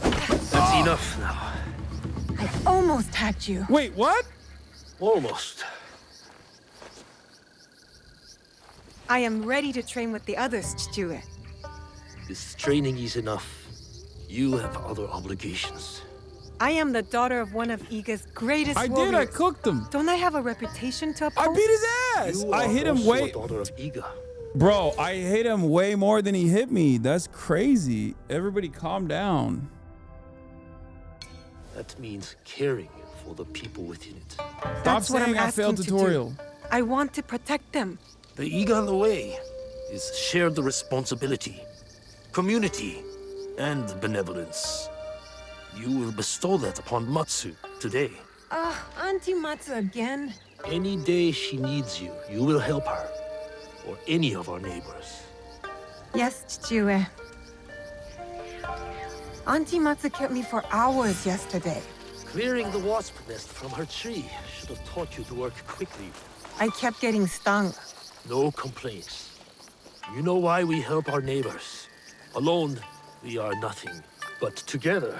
That's enough now. I almost hacked you. Wait, what? Almost. I am ready to train with the others, Chichu. This training is enough. You have other obligations. I am the daughter of one of Iga's greatest warriors. I cooked him. Don't I have a reputation to uphold? I beat his ass. I hit him way. Daughter of Iga. Bro, I hit him way more than he hit me. That's crazy. Everybody calm down. That means caring for the people within it. That's what I'm I failed asking tutorial. to do. I want to protect them. The Iga on the way is shared responsibility, community, and benevolence. You will bestow that upon Matsu today. Auntie Matsu again? Any day she needs you, you will help her. Or any of our neighbors. Yes, Chichu. Auntie Matsu kept me for hours yesterday. Clearing the wasp nest from her tree should have taught you to work quickly. I kept getting stung. No complaints. You know why we help our neighbors. Alone, we are nothing. But together...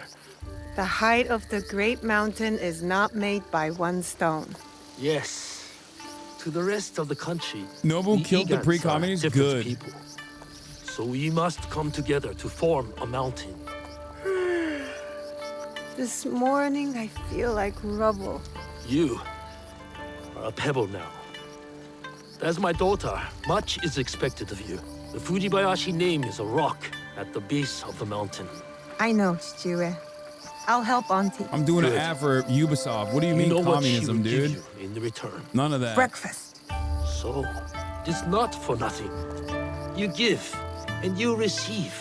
The height of the great mountain is not made by one stone. Yes. To the rest of the country, Nobu killed the Egans pre-communists? are different Good. people. So we must come together to form a mountain. This morning, I feel like rubble. You are a pebble now. As my daughter, much is expected of you. The Fujibayashi name is a rock at the base of the mountain. I know, Shichue. I'll help Auntie. I'm doing an ad for Ubisoft. What do you mean know what she communism, will give dude? you in the return. None of that. Breakfast. So, it's not for nothing. You give, and you receive.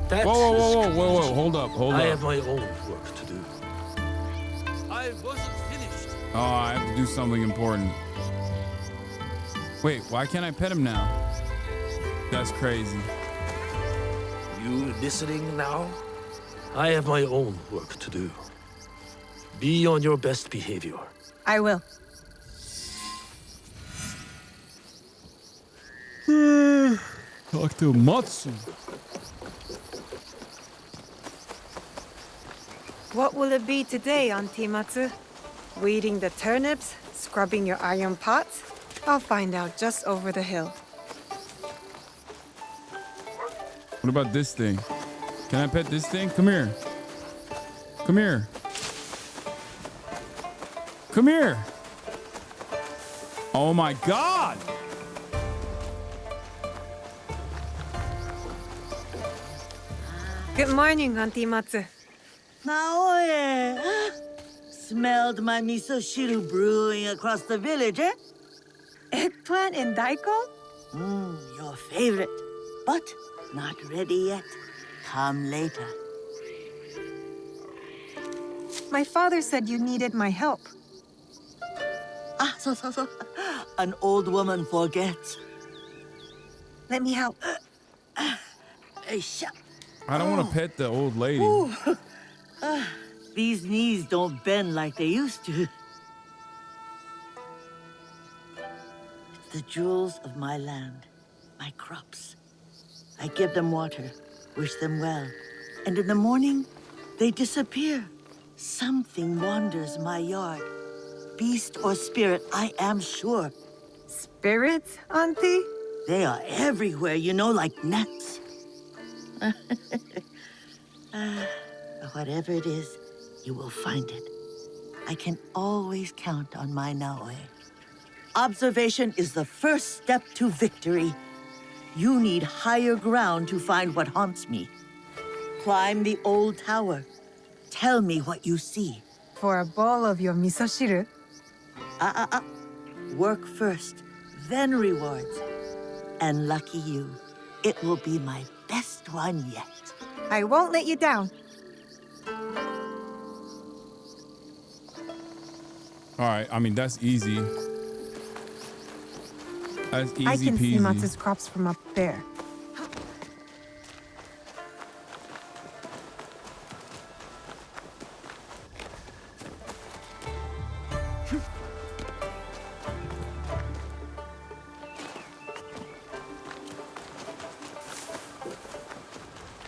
That's Whoa, hold up. I have my own work to do. I wasn't finished. Oh, I have to do something important. Wait, why can't I pet him now? That's crazy. You listening now? I have my own work to do. Be on your best behavior. I will. Talk to Matsu. What will it be today, Auntie Matsu? Weeding the turnips? Scrubbing your iron pots? I'll find out just over the hill. What about this thing? Can I pet this thing? Come here. Come here. Come here. Oh my God. Good morning, Auntie Matsu. Naoe! Smelled my miso shiru brewing across the village, eh? Eggplant and daiko? Your favorite. But not ready yet. Come later. My father said you needed my help. So. An old woman forgets. Let me help. I don't want to pet the old lady. These knees don't bend like they used to. It's the jewels of my land, my crops. I give them water, wish them well, and in the morning, they disappear. Something wanders my yard. Beast or spirit, I am sure. Spirits, Auntie? They are everywhere, you know, like gnats. Whatever it is, you will find it. I can always count on my Naoe. Observation is the first step to victory. You need higher ground to find what haunts me. Climb the old tower. Tell me what you see. For a bowl of your miso shiru? Work first, then rewards. And lucky you, it will be my best one yet. I won't let you down. All right, I mean, that's easy. That's easy I can see peasy. Matsu's crops from up there.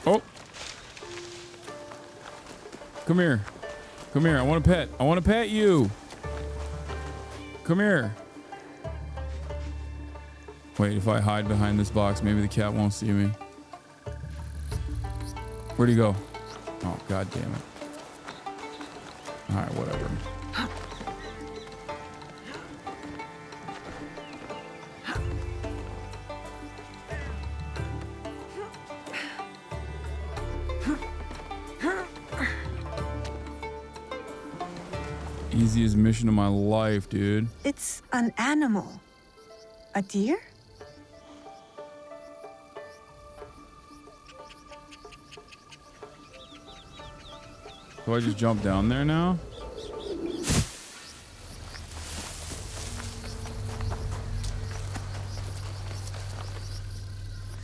Oh. Come here. Come here. I want to pet. I want to pet you. Come here. Wait, if I hide behind this box, maybe the cat won't see me. Where'd he go? Oh, God damn it. All right, whatever. Easiest mission of my life, dude. It's an animal. A deer? Do I just jump down there now?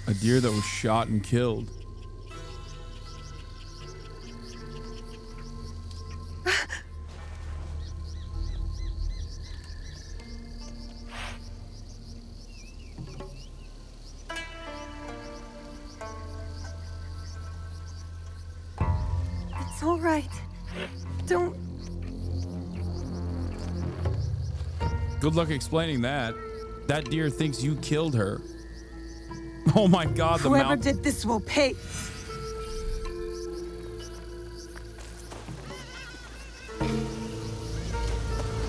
A deer that was shot and killed. all right. Don't... Good luck explaining that. That deer thinks you killed her. Oh my God, the Whoever mount. did this will pay.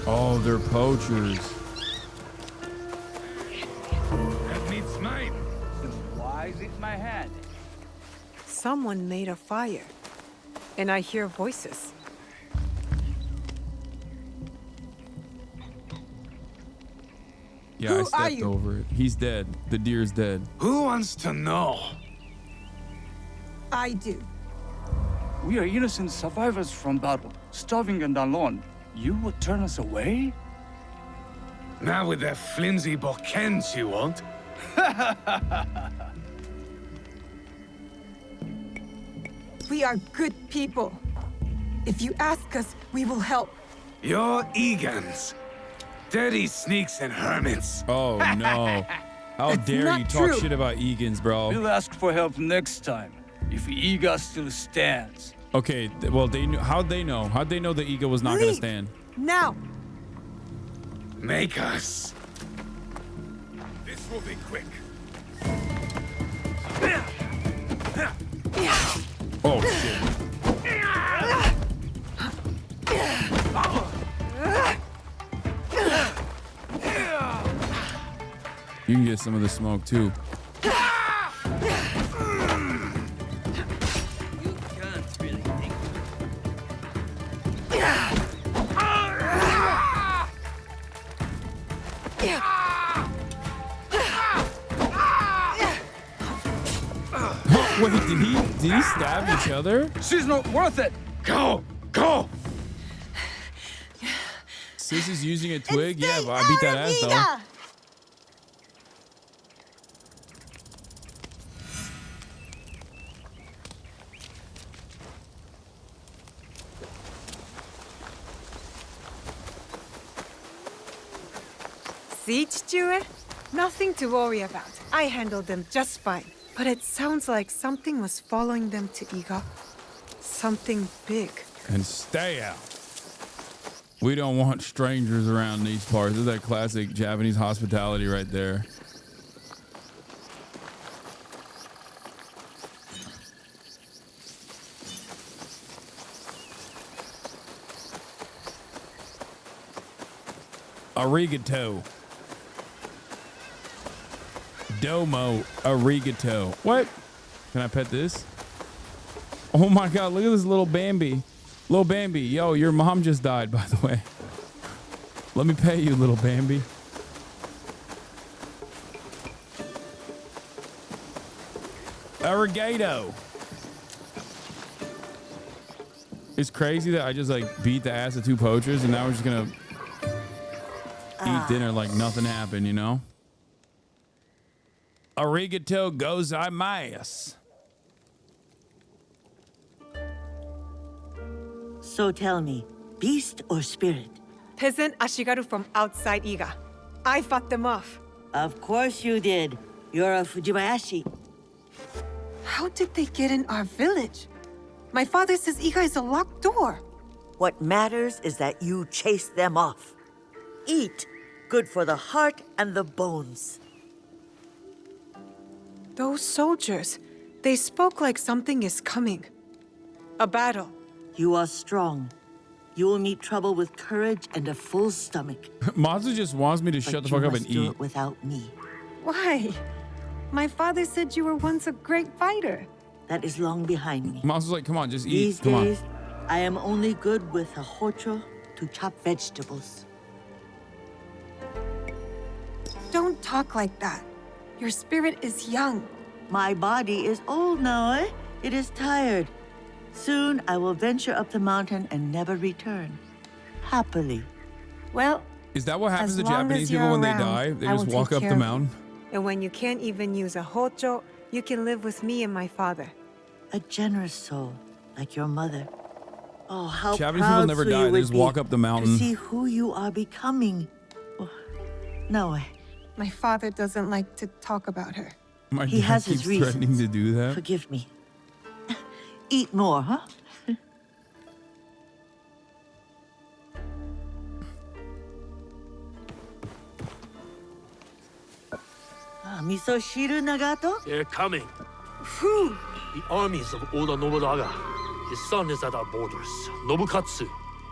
Oh, they're poachers. That meat's mine. Why is it in my hand? Someone made a fire. And I hear voices. Yeah, Who I are stepped you? over it. He's dead. The deer's dead. Who wants to know? I do. We are innocent survivors from battle, starving and alone. You would turn us away? Not with that flimsy bookends, you won't. We are good people. If you ask us, we will help. You're Egans. Dirty sneaks and hermits. Oh no. How dare not you talk true. shit about Egans, bro. We'll ask for help next time, if Ega still stands. Okay, well, they knew. How'd they know? How'd they know the Ega was not gonna Leave. stand? Now! Make us. This will be quick. Oh shit. You can get some of the smoke too. Wait, did he stab each other? She's not worth it. Go, go. Sis is using a twig? Yeah, but I beat that ass though. See, Chichue? Nothing to worry about. I handled them just fine. But it sounds like something was following them to Iga. Something big. And stay out. We don't want strangers around these parts. This is that classic Japanese hospitality right there. Arigato. Domo arigato. What? Can I pet this? Oh my God, look at this little Bambi. Little Bambi. Yo, your mom just died, by the way. Let me pet you, little Bambi. Arigato. It's crazy that I just like beat the ass of two poachers and now we're just gonna eat dinner like nothing happened, you know? Arigato gozaimasu. So tell me, beast or spirit? Peasant Ashigaru from outside Iga. I fought them off. Of course you did. You're a Fujibayashi. How did they get in our village? My father says Iga is a locked door. What matters is that you chase them off. Eat. Good for the heart and the bones. Those soldiers, they spoke like something is coming. A battle. You are strong. You will meet trouble with courage and a full stomach. Mazu just wants me to shut the fuck up and do eat. it without me. Why? My father said you were once a great fighter. That is long behind me. Mazu's like, come on, just eat. These Come on. days, I am only good with a hocho to chop vegetables. Don't talk like that. Your spirit is young. My body is old now, eh? It is tired. Soon I will venture up the mountain and never return. Happily. Well, Is that what happens as to long Japanese as people you're when they around, die? They I just will walk take up care the of you. mountain? And when you can't even use a hocho, you can live with me and my father. A generous soul, like your mother. Oh, how Japanese proud people never Suyu die. They would just be walk up the mountain. to see who you are becoming. Oh, no, My father doesn't like to talk about her. My he dad has keeps his reasons. threatening to do that. Forgive me. Eat more, huh? Misoshiru Nagato? They're coming. Whew. The armies of Oda Nobunaga. His son is at our borders. Nobukatsu,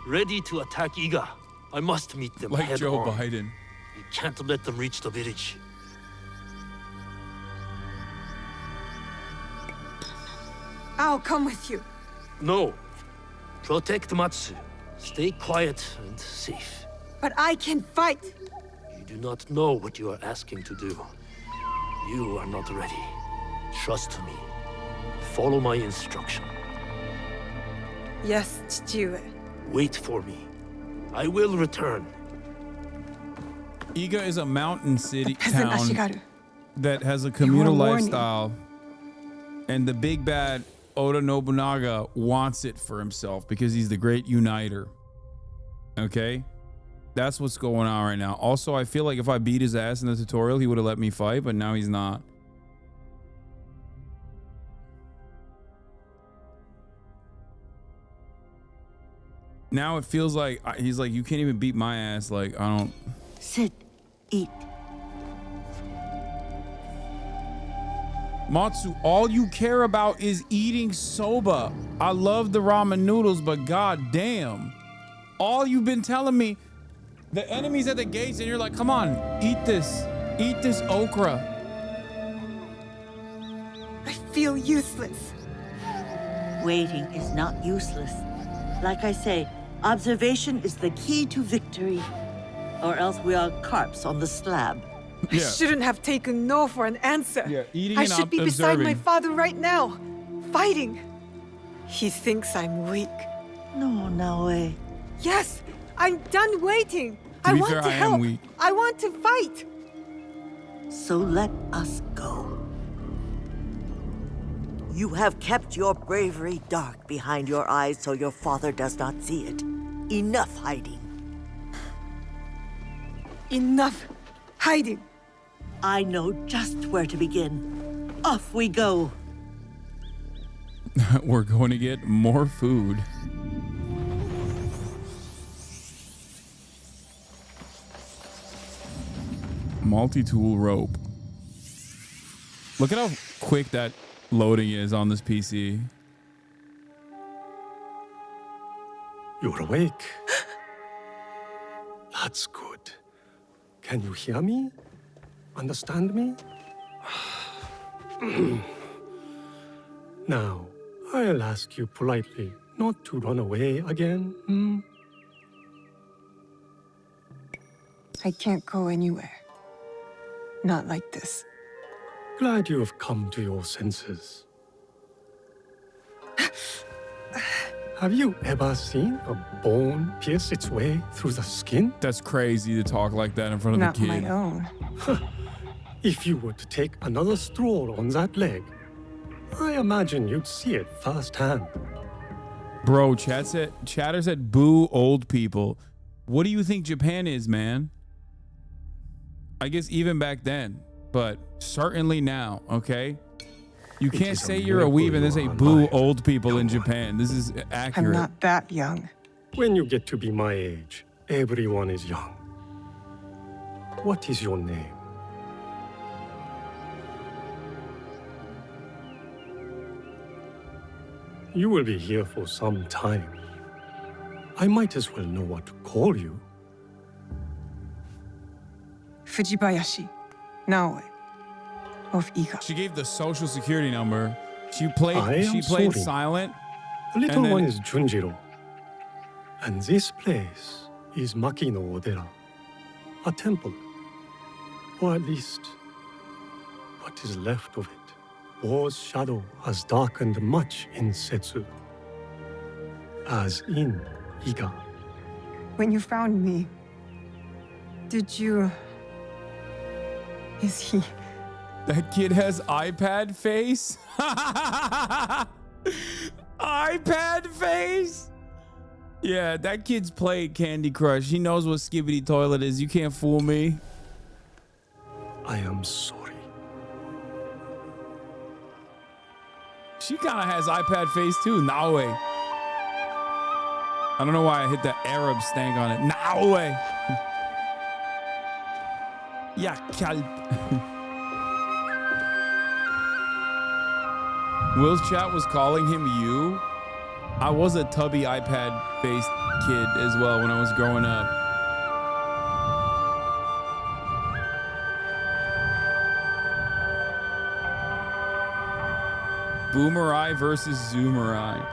ready to attack Iga. I must meet them Like head Joe on. Biden. We can't let them reach the village. I'll come with you. No. Protect Matsu. Stay quiet and safe. But I can fight. You do not know what you are asking to do. You are not ready. Trust me. Follow my instruction. Yes, Chichiue. Wait for me. I will return. Iga is a mountain city Peasant town Ashigaru. that has a communal warning. lifestyle, and the big bad Oda Nobunaga wants it for himself because he's the great uniter. Okay? That's what's going on right now. Also, I feel like if I beat his ass in the tutorial, he would have let me fight, but now he's not. Now it feels like he's like, you can't even beat my ass. Like, I don't. Sit, eat. Matsu, all you care about is eating soba. I love the ramen noodles, but god damn. All you've been telling me, the enemy's at the gates, and you're like, come on, eat this. Eat this okra. I feel useless. Waiting is not useless. Like I say, observation is the key to victory. Or else we are carps on the slab. I shouldn't have taken no for an answer. Yeah, eating I and should be beside my observing. father right now, fighting. He thinks I'm weak. No, Naoe. Yes, I'm done waiting. To I be want fair, to I am help. weak. I want to fight. So let us go. You have kept your bravery dark behind your eyes so your father does not see it. Enough hiding. Enough hiding. I know just where to begin. Off we go. We're going to get more food. Multi-tool rope. Look at how quick that loading is on this PC. You're awake. That's good. Can you hear me? Understand me? Now, I'll ask you politely not to run away again, hmm? I can't go anywhere. Not like this. Glad you have come to your senses. Have you ever seen a bone pierce its way through the skin? That's crazy to talk like that in front of Not a kid. my own. If you were to take another stroll on that leg, I imagine you'd see it firsthand. Bro, Chatter said boo old people. What do you think Japan is, man? I guess even back then, but certainly now, okay? You can't is a say you're a miracle weeb and then say you are boo alive. old people in Japan. This is accurate. I'm not that young. When you get to be my age, everyone is young. What is your name? You will be here for some time. I might as well know what to call you. Fujibayashi, Naoe, of Iga. She gave the social security number. She I played am sorry. silent. The little And then- one is Junjiro. And this place is Makino Odera, a temple. Or at least, what is left of it. War's shadow has darkened much in Setsu, as in Iga. When you found me, did you... Is he... That kid has iPad face. iPad face. Yeah, that kid's played Candy Crush. He knows what Skibbity Toilet is. You can't fool me. I am sorry. She kind of has iPad face too. Naoe. I don't know why I hit that Arab stank on it. Naoe. Yeah, kalp. Will's chat was calling him you. I was a tubby iPad-faced kid as well when I was growing up. Boomerai versus Zoomerai.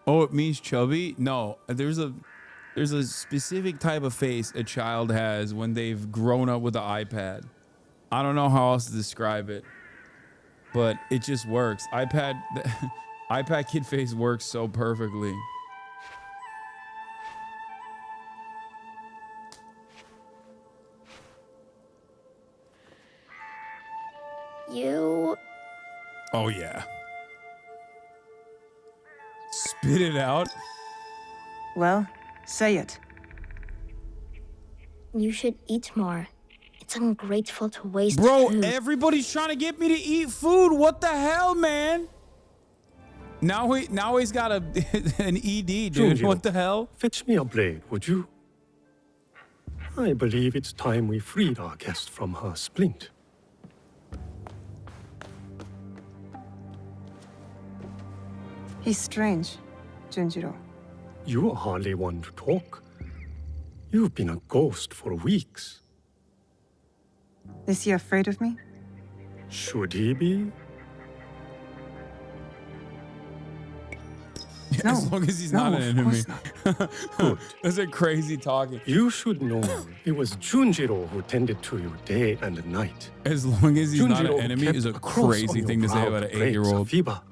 Oh, it means chubby? No, there's a specific type of face a child has when they've grown up with an iPad. I don't know how else to describe it, but it just works. iPad kid face works so perfectly. You. Oh yeah. Spit it out. Well, say it. You should eat more. It's ungrateful to waste Bro, food. everybody's trying to get me to eat food. What the hell, man? Now he's got an ED, dude. Junjiro, what the hell? Fetch me a blade, would you? I believe it's time we freed our guest from her splint. He's strange, Junjiro. You are hardly one to talk. You've been a ghost for weeks. Is he afraid of me? Should he be? No. As long as he's not an enemy. Good. That's a crazy talking. You should know it was Junjiro who tended to you day and night. As long as he's not an Junjiro enemy kept is a a cross crazy on thing to your say brow about an to break 8-year-old. Safiba.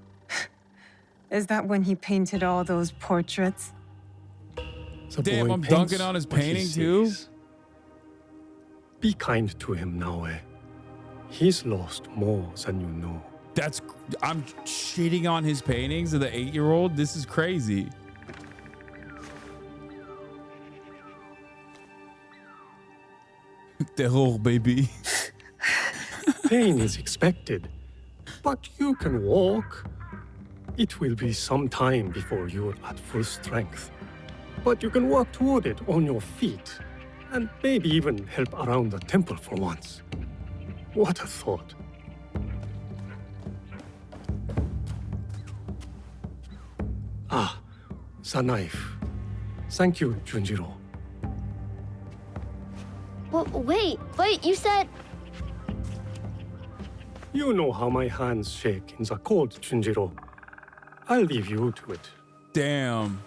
Is that when he painted all those portraits? The Damn, boy I'm paints dunking on his what he painting too? sees. Be kind to him now, eh? He's lost more than you know. I'm shitting on his paintings of the 8-year-old. This is crazy. Terror, baby. Pain is expected, but you can walk. It will be some time before you're at full strength, but you can work toward it on your feet, and maybe even help around the temple for once. What a thought. Ah, the knife. Thank you, Junjiro. Well, wait, you said... You know how my hands shake in the cold, Junjiro. I'll leave you to it. Damn.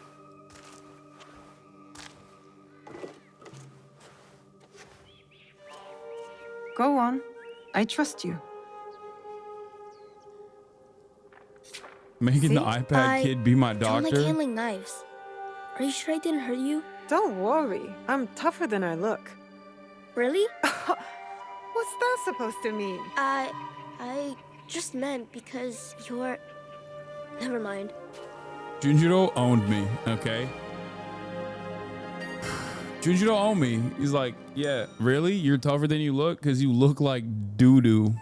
Go on. I trust you. Making the iPad kid be my don't doctor. like handling knives. Are you sure I didn't hurt you? Don't worry. I'm tougher than I look. Really? What's that supposed to mean? I just meant because you're... Never mind. Junjiro owned me, okay? Junjiro owned me. He's like, yeah, really? You're tougher than you look? Because you look like doo-doo.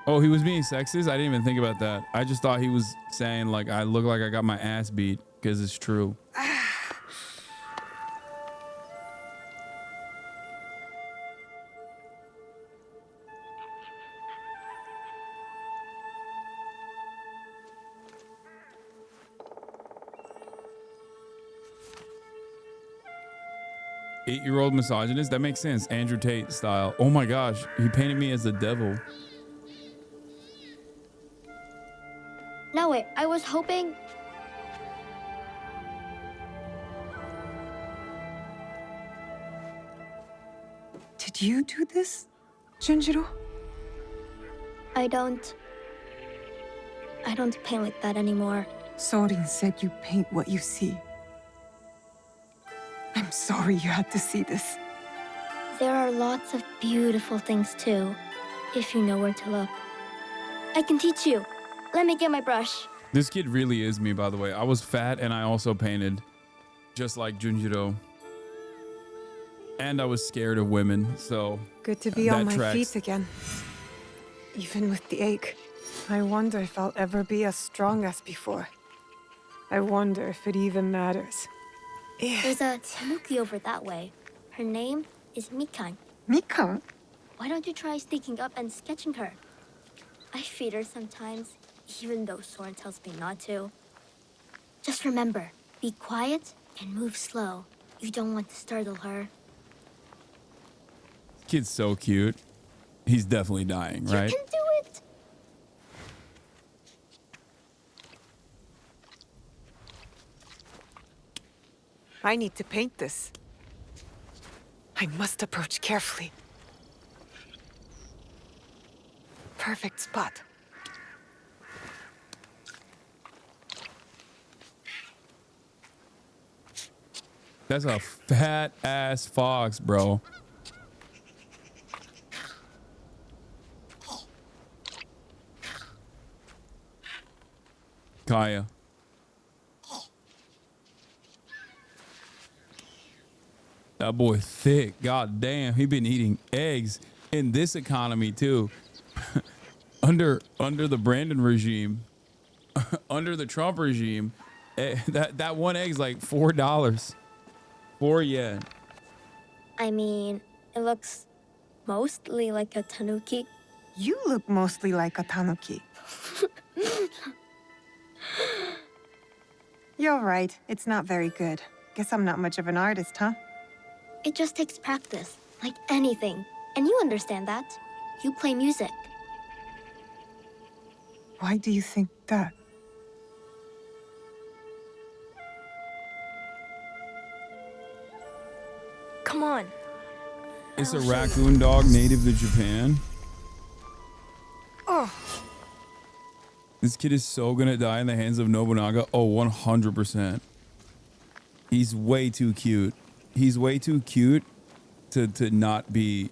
Oh, he was being sexist? I didn't even think about that. I just thought he was saying, like, I look like I got my ass beat, because it's true. Eight-year-old misogynist? That makes sense. Andrew Tate style. Oh my gosh, he painted me as the devil. No, wait, I was hoping... Did you do this, Junjiro? I don't paint like that anymore. Sorin said you paint what you see. I'm sorry you had to see this. There are lots of beautiful things too, if you know where to look. I can teach you. Let me get my brush. This kid really is me, by the way. I was fat and I also painted, just like Junjiro. And I was scared of women, so good to be on my tracks. feet again. Even with the ache, I wonder if I'll ever be as strong as before. I wonder if it even matters. There's a tanuki over that way. Her name is Mikan. Mikan? Why don't you try sneaking up and sketching her? I feed her sometimes, even though Soren tells me not to. Just remember, be quiet and move slow. You don't want to startle her. Kid's so cute. He's definitely dying, right? You can do it! I need to paint this. I must approach carefully. Perfect spot. That's a fat ass fox, bro. Kaya. That boy thick. God damn, he been eating eggs in this economy too. under the Brandon regime, under the Trump regime, that one egg's like $4. 4 yen. I mean, it looks mostly like a tanuki. You look mostly like a tanuki. You're right. It's not very good. Guess I'm not much of an artist, huh? It just takes practice, like anything. And you understand that. You play music. Why do you think that? Come on. It's a raccoon dog native to Japan. Oh. This kid is so gonna die in the hands of Nobunaga. Oh, 100%. He's way too cute. He's way too cute to not be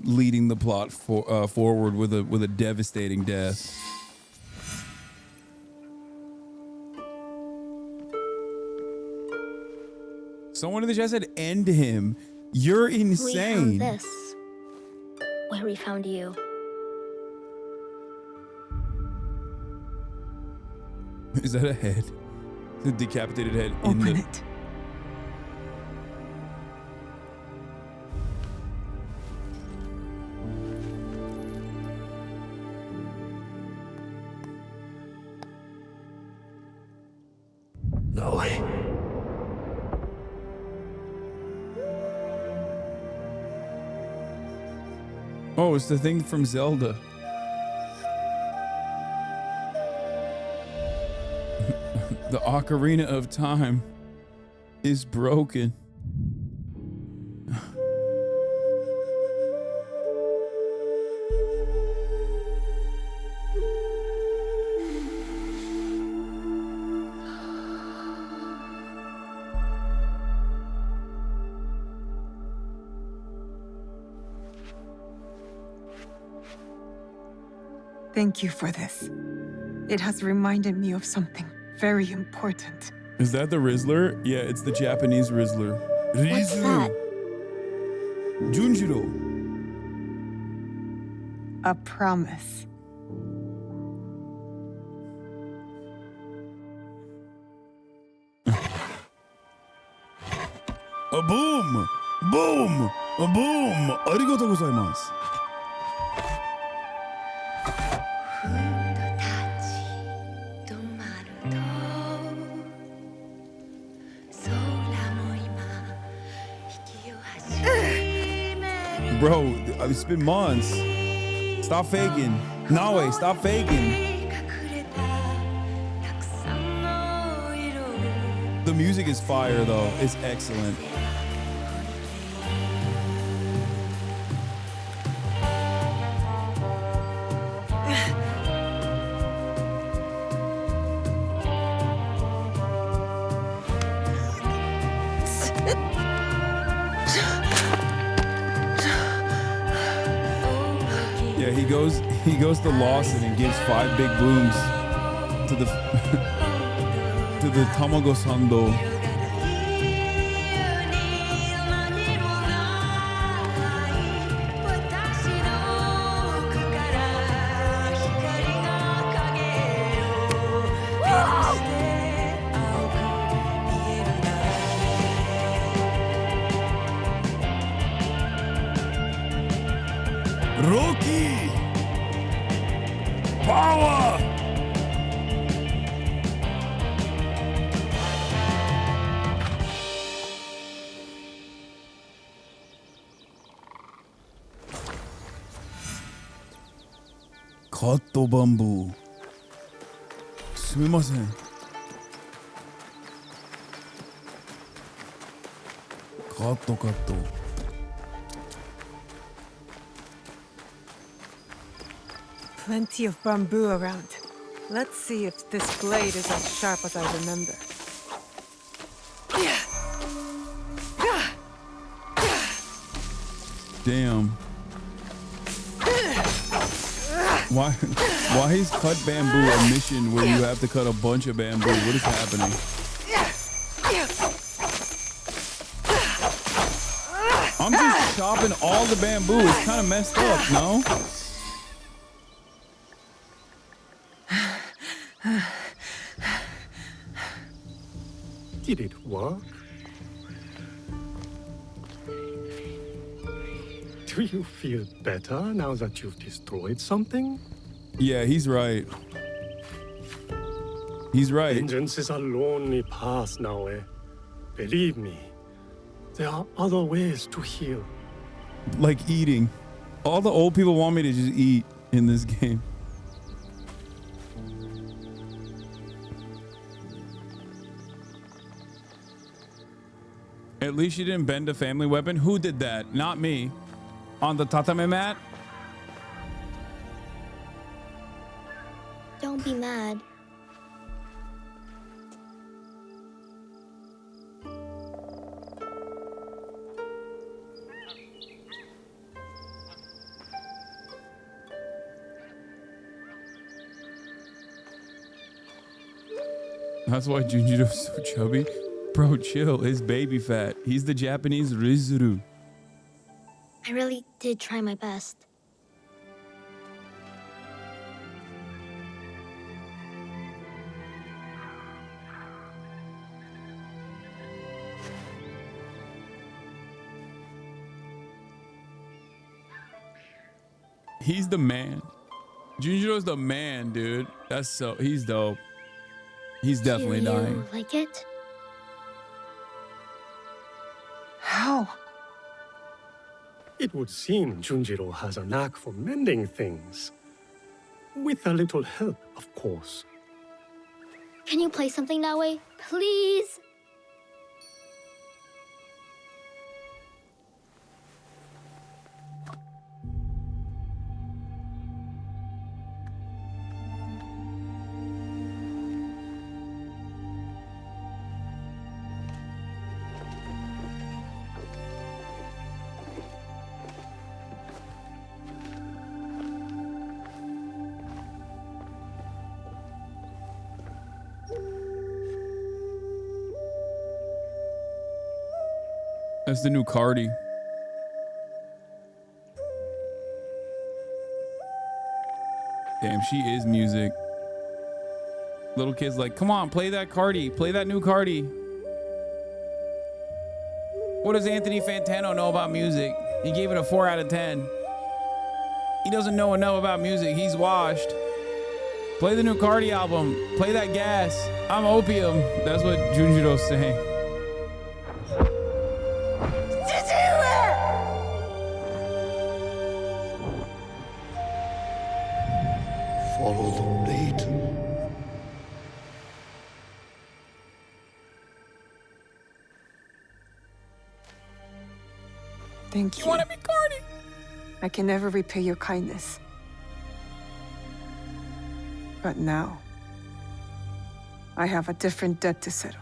leading the plot forward with a devastating death. Someone in the chat said, "End him." You're insane. We found this. Where we found you. Is that a head? The decapitated head in the... Open it. No way. Oh, it's the thing from Zelda. The Ocarina of Time is broken. Thank you for this. It has reminded me of something very important. Is that the Rizzler? Yeah, it's the Japanese Rizzler. What's that? Junjiro. A promise. A boom! Boom! A boom! Arigatou gozaimasu. Bro, it's been months. Stop faking. Naue, stop faking. The music is fire though. It's excellent. He goes to Lawson and gives 5 big booms to the to the Tamago Sando. Cut the bamboo. すみません。カットカット。Plenty of bamboo around. Let's see if this blade is as sharp as I remember. Damn. Why is cut bamboo a mission where you have to cut a bunch of bamboo? What is happening? I'm just chopping all the bamboo. It's kind of messed up, no? Did it work? Do you feel better now that you've destroyed something? Yeah, he's right. He's right. Vengeance is a lonely path now, eh? Believe me, there are other ways to heal. Like eating. All the old people want me to just eat in this game. At least you didn't bend a family weapon. Who did that? Not me. On the tatame mat? Don't be mad. That's why Junjiro's so chubby. Bro, chill. His baby fat. He's the Japanese Rizuru. I really did try my best. He's the man. Junjiro's the man, dude. That's so... He's dope. He's definitely dying. Do you like it? How? It would seem Junjiro has a knack for mending things. With a little help, of course. Can you play something that way? Please? That's the new Cardi. Damn, she is music. Little kids like, come on, play that Cardi. Play that new Cardi. What does Anthony Fantano know about music? He gave it a 4 out of 10. He doesn't know enough about music. He's washed. Play the new Cardi album. Play that gas. I'm opium. That's what Junjiro's saying. Follow the blade. Thank you. You want to be Cardi? I can never repay your kindness. But now, I have a different debt to settle.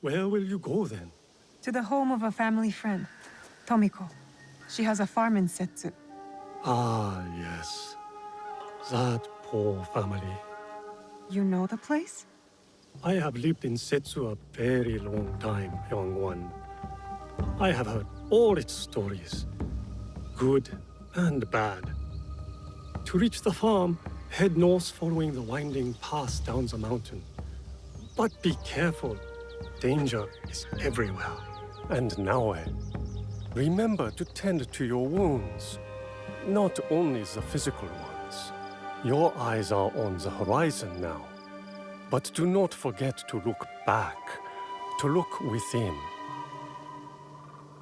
Where will you go then? To the home of a family friend, Tomiko. She has a farm in Setsu. Ah, yes. That poor family. You know the place? I have lived in Setsu a very long time, young one. I have heard all its stories, good and bad. To reach the farm, head north following the winding path down the mountain. But be careful. Danger is everywhere. And now, remember to tend to your wounds. Not only the physical ones. Your eyes are on the horizon now. But do not forget to look back, to look within.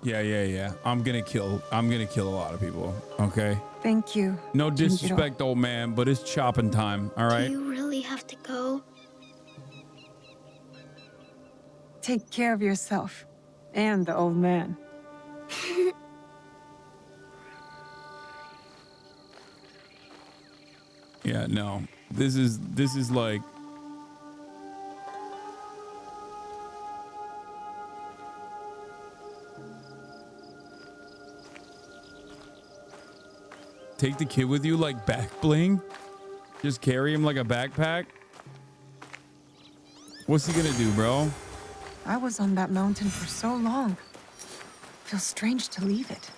Yeah. I'm gonna kill a lot of people, okay? Thank you. No disrespect, old man, but it's chopping time, all right? Do you really have to go? Take care of yourself. And the old man. Yeah, no. This is like... Take the kid with you like back bling? Just carry him like a backpack? What's he gonna do, bro? I was on that mountain for so long. Feels strange to leave it.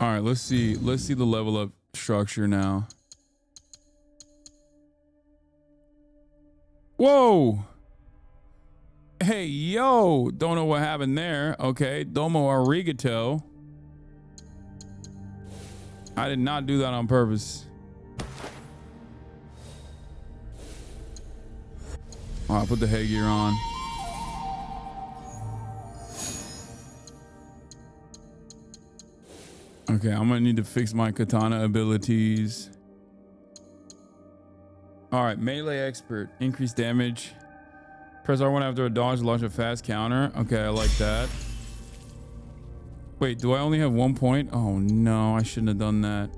All right, let's see the level up structure now. Whoa! Hey, yo! Don't know what happened there. Okay, domo arigato. I did not do that on purpose. All right, put the headgear on. Okay, I'm gonna need to fix my katana abilities. All right, melee expert, increase damage. Press R1 after a dodge to launch a fast counter. Okay, I like that. Wait, do I only have 1 point? Oh no, I shouldn't have done that.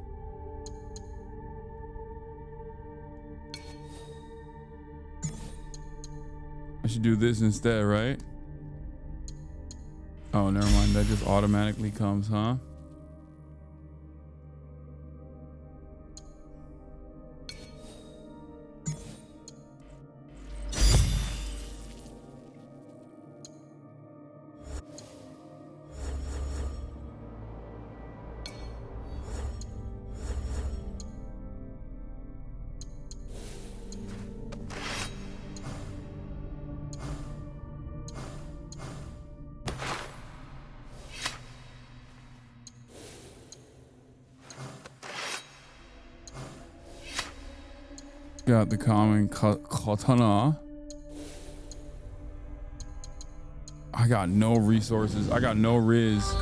I should do this instead, right? Oh, never mind. That just automatically comes, huh? Got the common katana. I got no resources. I got no riz.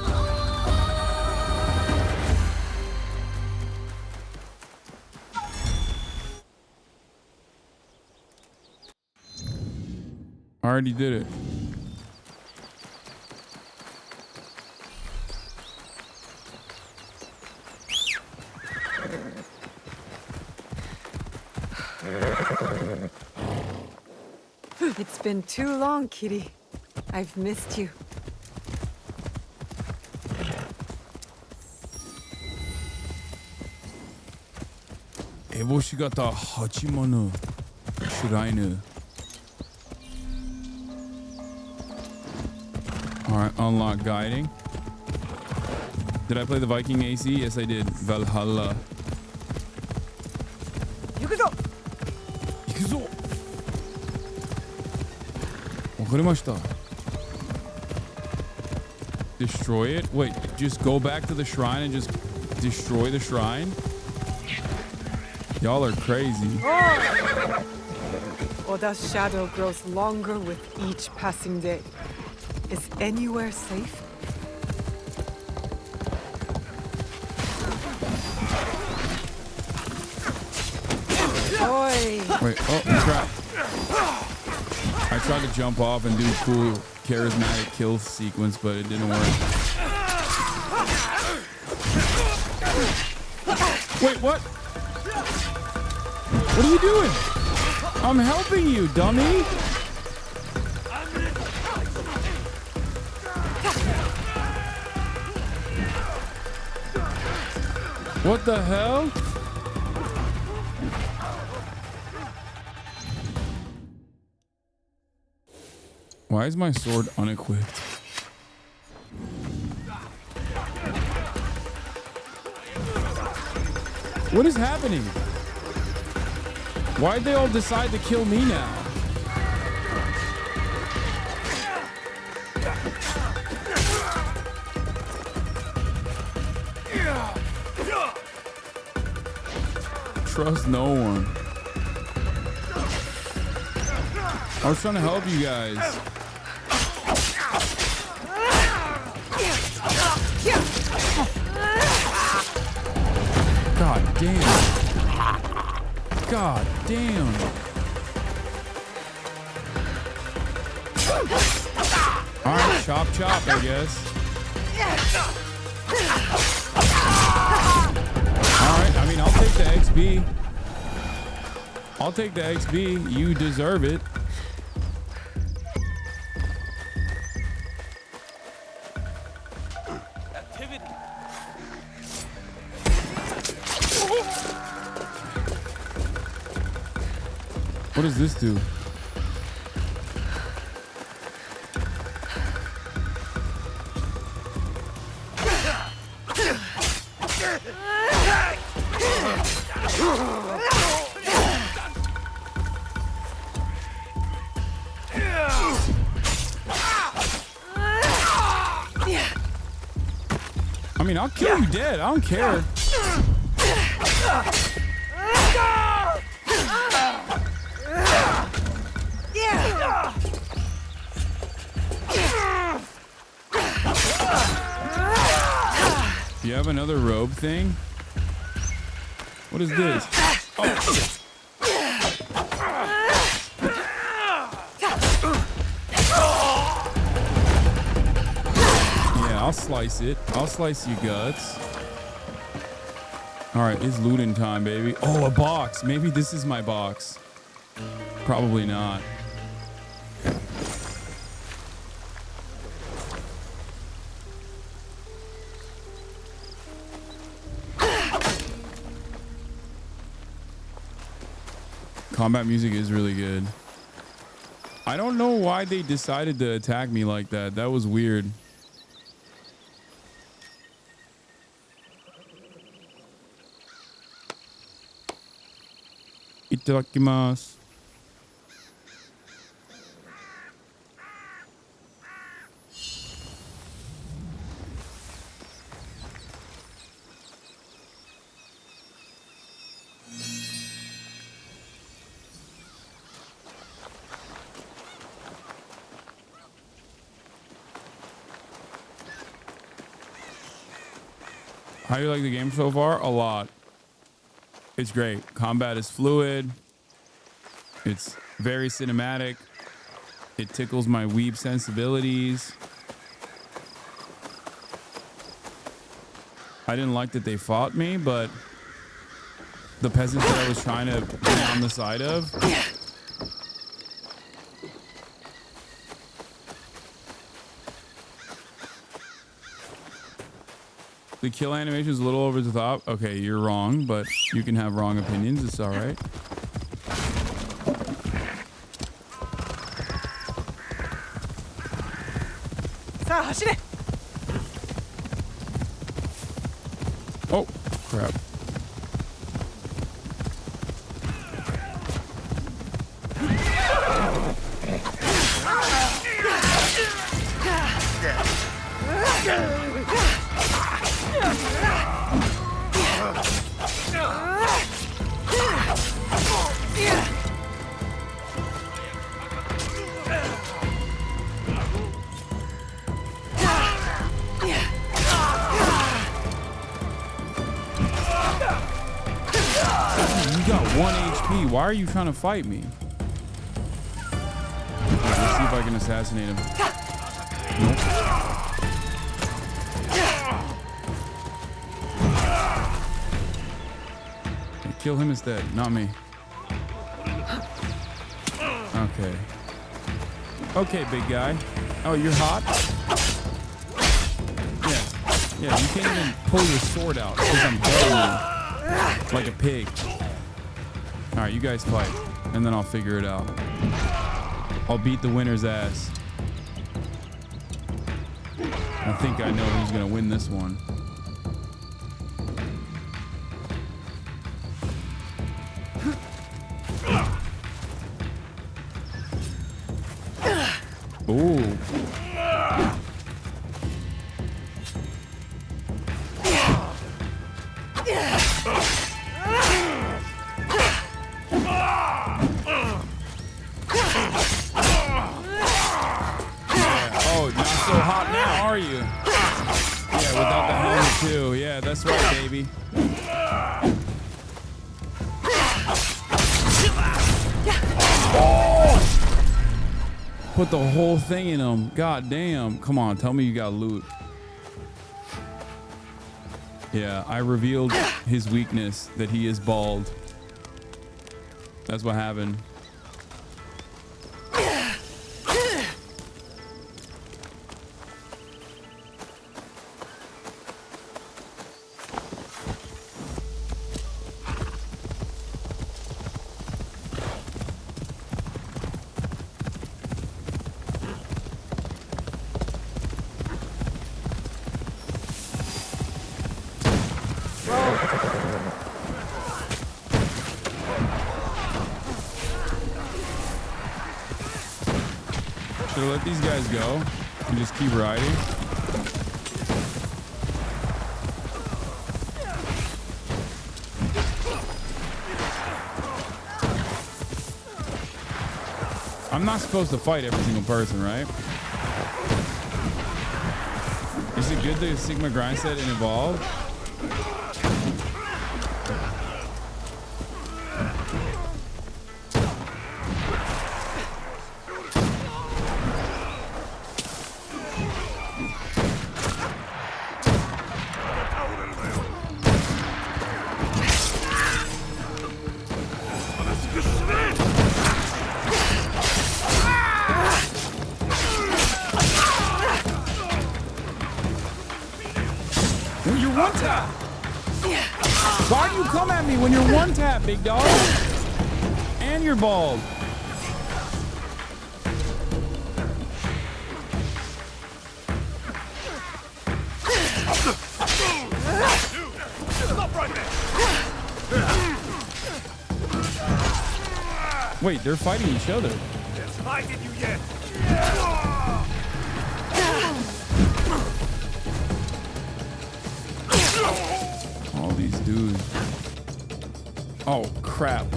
I already did it. It's been too long, kitty. I've missed you. Eboshigata Hachimono Shrine. Alright, unlock guiding. Did I play the Viking AC? Yes, I did. Valhalla. Ikuzo! Destroy it? Wait, just go back to the shrine and just destroy the shrine? Y'all are crazy. Oda's shadow grows longer with each passing day. Is anywhere safe? Oi! Wait, oh, crap. I tried to jump off and do cool charismatic kill sequence, but it didn't work. Wait, what? What are you doing? I'm helping you, dummy. What the hell? Why is my sword unequipped? What is happening? Why'd they all decide to kill me now? Trust no one. I was trying to help you guys. God damn. God damn. Alright, chop chop, I guess. Alright, I mean, I'll take the XP. I'll take the XP. You deserve it. Activity. What does this do? I mean, I'll kill you dead. I don't care. You have another robe thing? What is this? Oh. I'll slice it. I'll slice your guts. All right, it's looting time, baby. Oh, a box. Maybe this is my box. Probably not. Combat music is really good. I don't know why they decided to attack me like that. That was weird. Itadakimasu. How do you like the game so far? A lot. It's great. Combat is fluid. It's very cinematic. It tickles my weeb sensibilities. I didn't like that they fought me, but the peasants that I was trying to get on the side of, the kill animation is a little over the top. Okay, you're wrong, but you can have wrong opinions. It's all right. Oh, crap. Why are you trying to fight me? Let's see if I can assassinate him. Nope. Kill him instead, not me. Okay. Okay, big guy. Oh, you're hot? Yeah. Yeah, you can't even pull your sword out because I'm beating you like a pig. All right, you guys fight, and then I'll figure it out. I'll beat the winner's ass. I think I know who's gonna win this one. Ooh. Oh, not so hot now, are you? Yeah, without the helmet too. Yeah, that's right, baby. Put the whole thing in him. God damn. Come on, tell me you got loot. Yeah, I revealed his weakness, that he is bald. That's what happened. Should I let these guys go and just keep riding? I'm not supposed to fight every single person, right? Is it good to Sigma grind set and evolve? Why do you come at me when you're one tap, big dog? And you're bald. Wait, they're fighting each other. All these dudes. Oh, crap.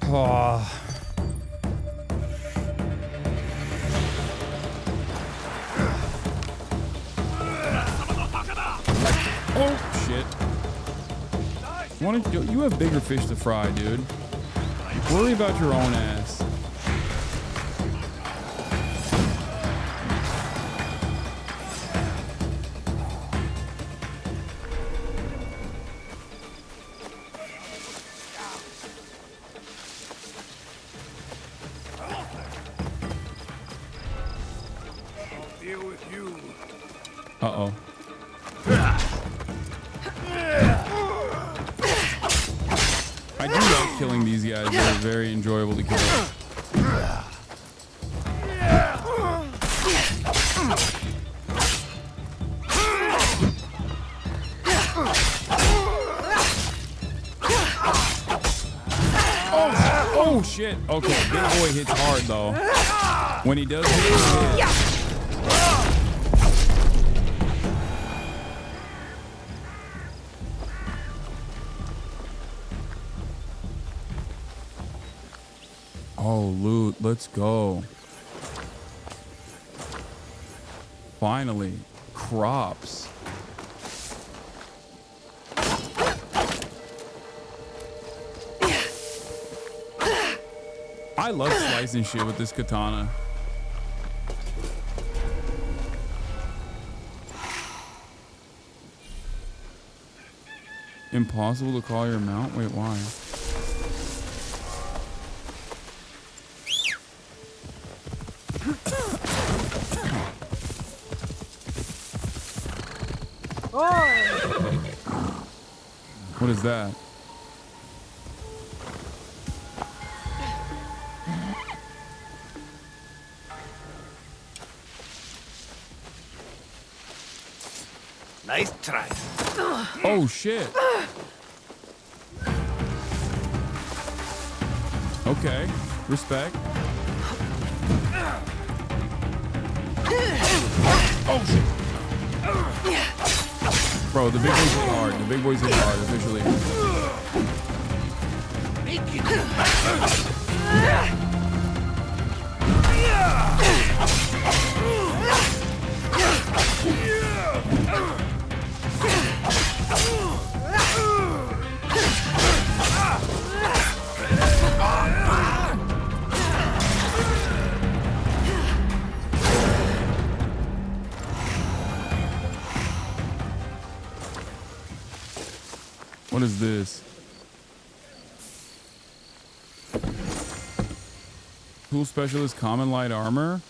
Oh. Oh, shit. You have bigger fish to fry, dude. Worry about your own ass. Uh-oh. I do like killing these guys. They're very enjoyable to kill. Oh shit. Okay, big boy hits hard though. When he does hit, he hits. Oh, loot. Let's go. Finally. Crops. I love slicing shit with this katana. Impossible to call your mount? Wait, why? What is that? Nice try. Oh shit. Okay. Respect. Oh shit. Bro, the big boys hit hard. The big boys hit hard officially. What is this? Tool specialist, common light armor.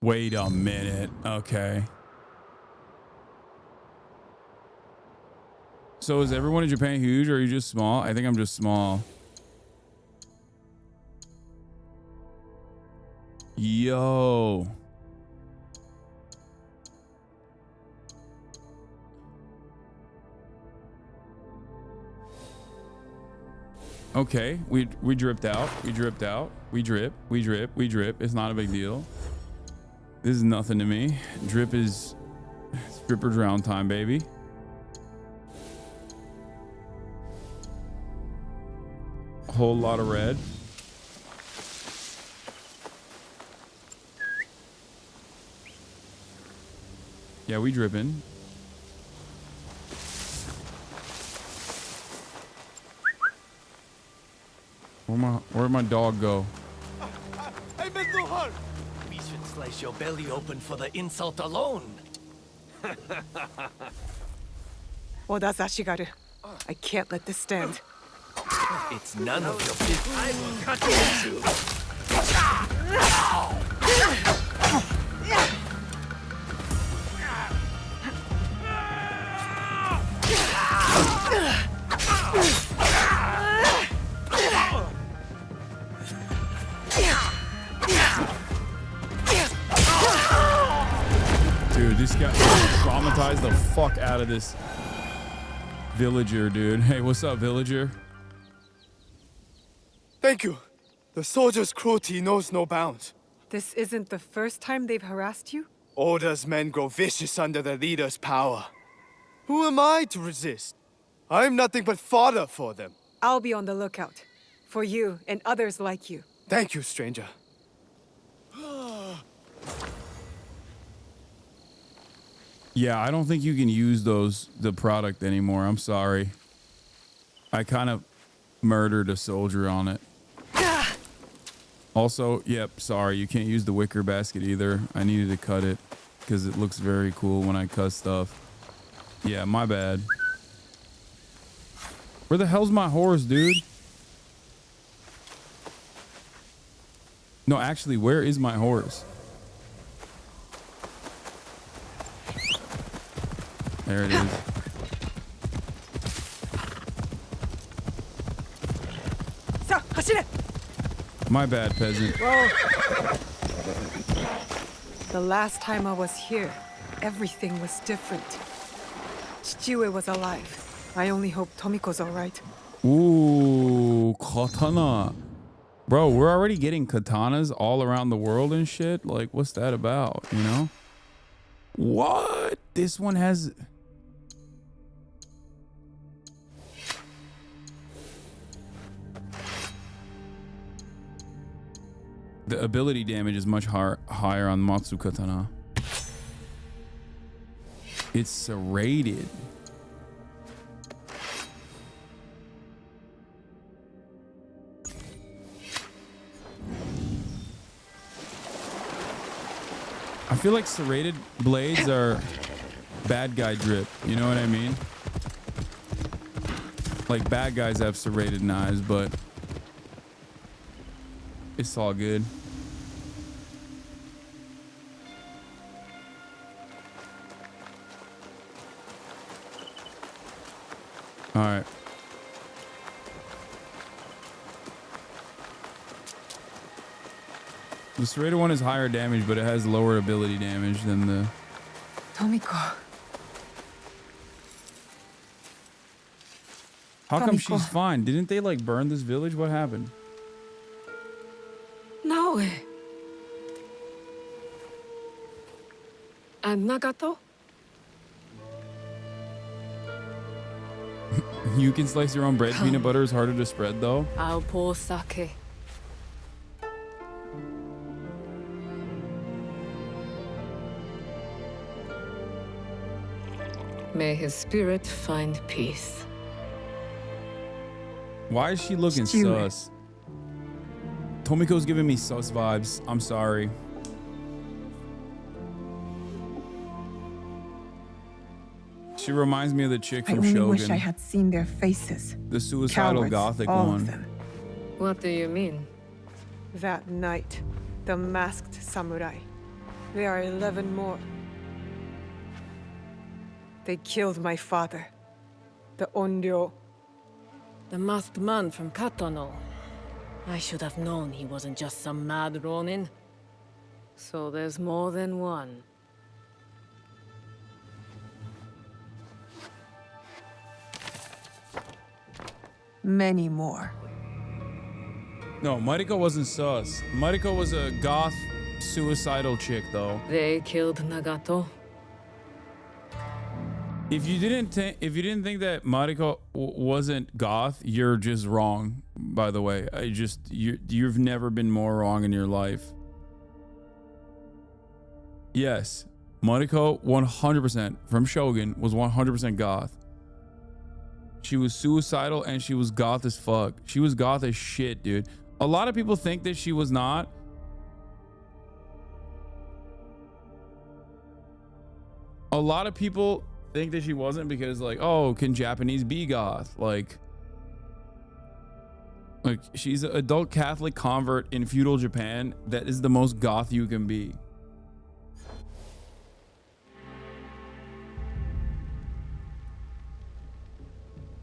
Wait a minute. Okay. So is everyone in Japan huge or are you just small? I think I'm just small. Yo. Okay, we dripped out. We dripped out. We drip. We drip. We drip. It's not a big deal. This is nothing to me. Drip is stripper drown time, baby. A whole lot of red. Yeah, we dripping. Where'd my dog go? Hey, Mendohar! We should slice your belly open for the insult alone. Oda Zashigaru, I can't let this stand. It's none of your business. I will cut you. Dude, this guy traumatized the fuck out of this villager, dude. Hey, what's up, villager? Thank you. The soldiers' cruelty knows no bounds. This isn't the first time they've harassed you? Oda's men grow vicious under their leader's power. Who am I to resist? I'm nothing but fodder for them. I'll be on the lookout. For you and others like you. Thank you, stranger. Yeah, I don't think you can use the product anymore. I'm sorry. I kind of murdered a soldier on it. Also, yep, sorry, you can't use the wicker basket either. I needed to cut it because it looks very cool when I cut stuff. Yeah, my bad. Where the hell's my horse, dude? No, actually, where is my horse? There it is. My bad, peasant. Whoa. The last time I was here, everything was different. Chichiue was alive. I only hope Tomiko's alright. Ooh, katana. Bro, we're already getting katanas all around the world and shit. Like, what's that about, you know? What? This one has... The ability damage is much higher on Matsu Katana. It's serrated. I feel like serrated blades are bad guy drip. You know what I mean? Like bad guys have serrated knives, but it's all good. All right. The serrated one is higher damage, but it has lower ability damage than the... Tomiko. How come she's fine? Didn't they like burn this village? What happened? No. And Nagato? You can slice your own bread. Peanut butter is harder to spread, though. I'll pour sake. May his spirit find peace. Why is she looking sus? Tomiko's giving me sus vibes. I'm sorry. She reminds me of the chick from Shogun. I only wish I had seen their faces. The suicidal Cowards, gothic all one. of them. What do you mean? That night, the masked samurai. There are 11 more. They killed my father, the Onryo. The masked man from Katano. I should have known he wasn't just some mad ronin. So there's more than one. Many more. No, Mariko wasn't sus. Mariko was a goth, suicidal chick, though. They killed Nagato. If you didn't think that Mariko wasn't goth, you're just wrong. By the way, you've never been more wrong in your life. Yes, Mariko 100% from Shogun was 100% goth. She was suicidal and she was goth as fuck. She was goth as shit, dude. A lot of people think that she was not. A lot of people think that she wasn't because, like, oh, can Japanese be goth? Like she's an adult Catholic convert in feudal Japan. That is the most goth you can be.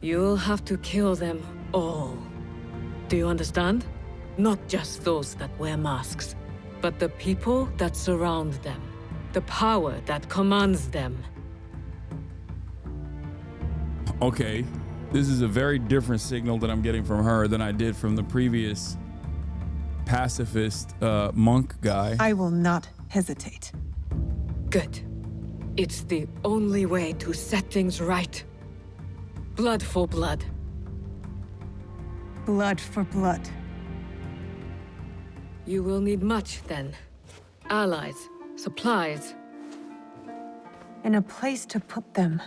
You'll have to kill them all. Do you understand? Not just those that wear masks, but the people that surround them. The power that commands them. Okay, this is a very different signal that I'm getting from her than I did from the previous pacifist monk guy. I will not hesitate. Good. It's the only way to set things right. Blood for blood. Blood for blood. You will need much then. Allies, supplies. And a place to put them.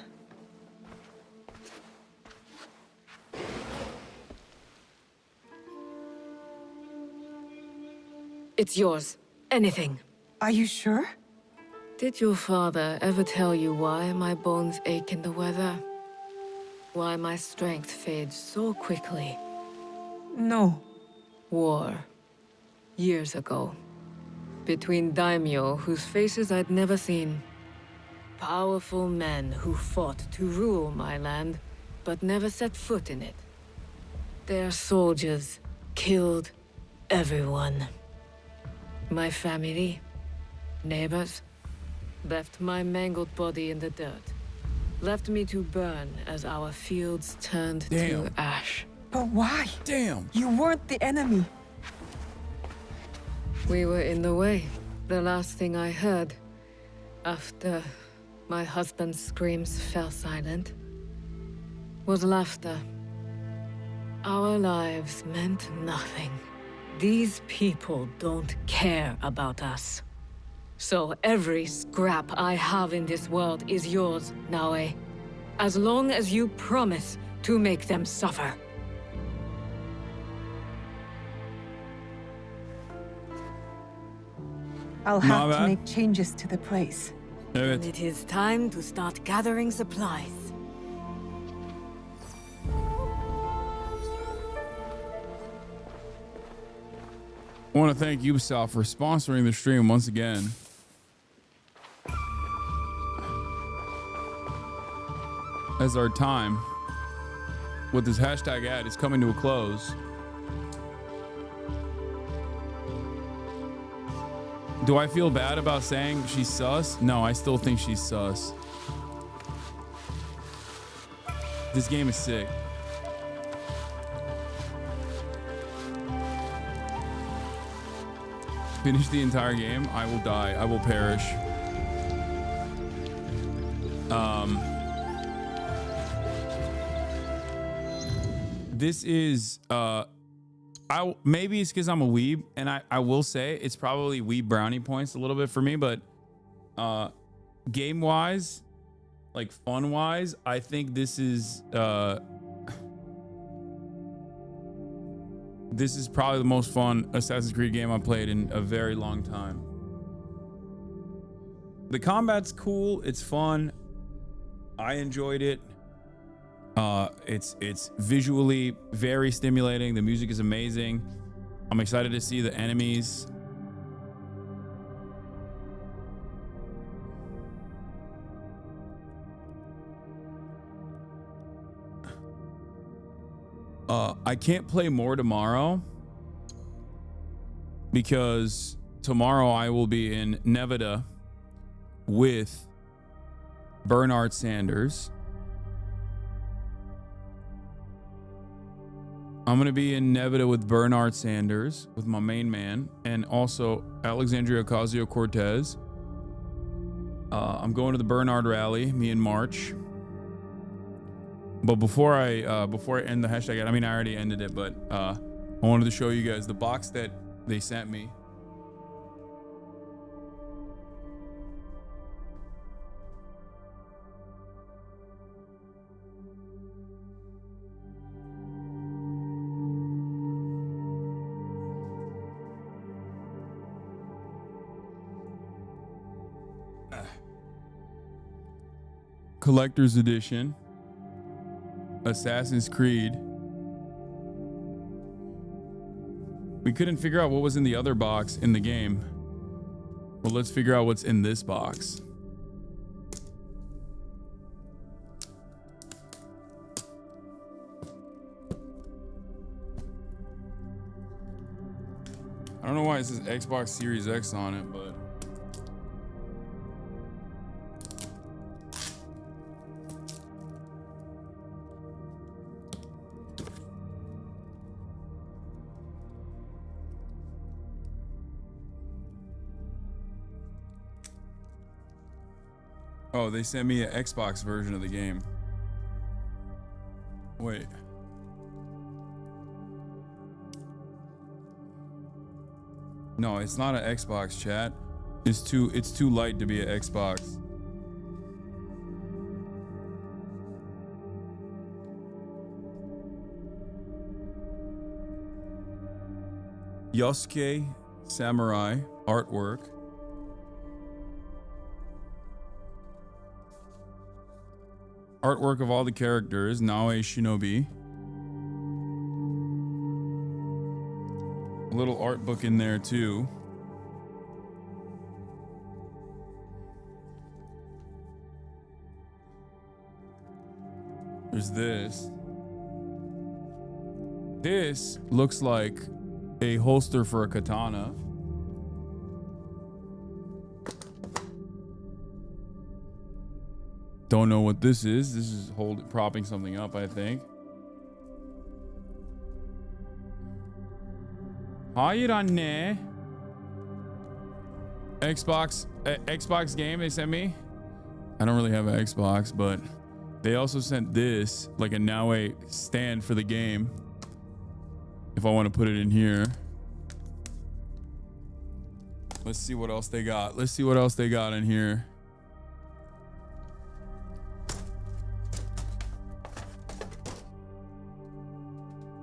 It's yours. Anything. Are you sure? Did your father ever tell you why my bones ache in the weather? Why my strength fades so quickly? No. War. Years ago. Between daimyo whose faces I'd never seen. Powerful men who fought to rule my land, but never set foot in it. Their soldiers killed everyone. My family, neighbors, left my mangled body in the dirt. Left me to burn as our fields turned to ash. But why? Damn. You weren't the enemy. We were in the way. The last thing I heard, after my husband's screams fell silent, was laughter. Our lives meant nothing. These people don't care about us. So every scrap I have in this world is yours, Naoe. As long as you promise to make them suffer. I'll have to make changes to the place. And it is time to start gathering supplies. I want to thank Ubisoft for sponsoring the stream once again. As our time with this hashtag ad is coming to a close. Do I feel bad about saying she's sus? No, I still think she's sus. This game is sick. Finish the entire game, I will die. I will perish. This is maybe it's because I'm a weeb, and I will say it's probably weeb brownie points a little bit for me, but game wise, like fun wise, I think this is probably the most fun Assassin's Creed game I've played in a very long time. The combat's cool, it's fun, I enjoyed it. It's visually very stimulating. The music is amazing. I'm excited to see the enemies. I can't play more tomorrow because tomorrow I will be in Nevada with Bernard Sanders. I'm going to be in Nevada with Bernard Sanders, with my main man, and also Alexandria Ocasio-Cortez. I'm going to the Bernard rally, me and March. But before I end the hashtag, I mean, I already ended it, but I wanted to show you guys the box that they sent me. Collector's Edition, Assassin's Creed. We couldn't figure out what was in the other box in the game. Well, let's figure out what's in this box. I don't know why it says Xbox Series X on it, but oh, they sent me an Xbox version of the game. Wait. No, it's not an Xbox, chat. It's too light to be an Xbox. Yosuke Samurai artwork. Artwork of all the characters. Naoe Shinobi. A little art book in there too. There's this. This looks like a holster for a katana. Don't know what this is. This is propping something up, I think. Hayır anne. Xbox game they sent me. I don't really have an Xbox, but they also sent this, like a Naoe stand for the game. If I want to put it in here. Let's see what else they got. Let's see what else they got in here.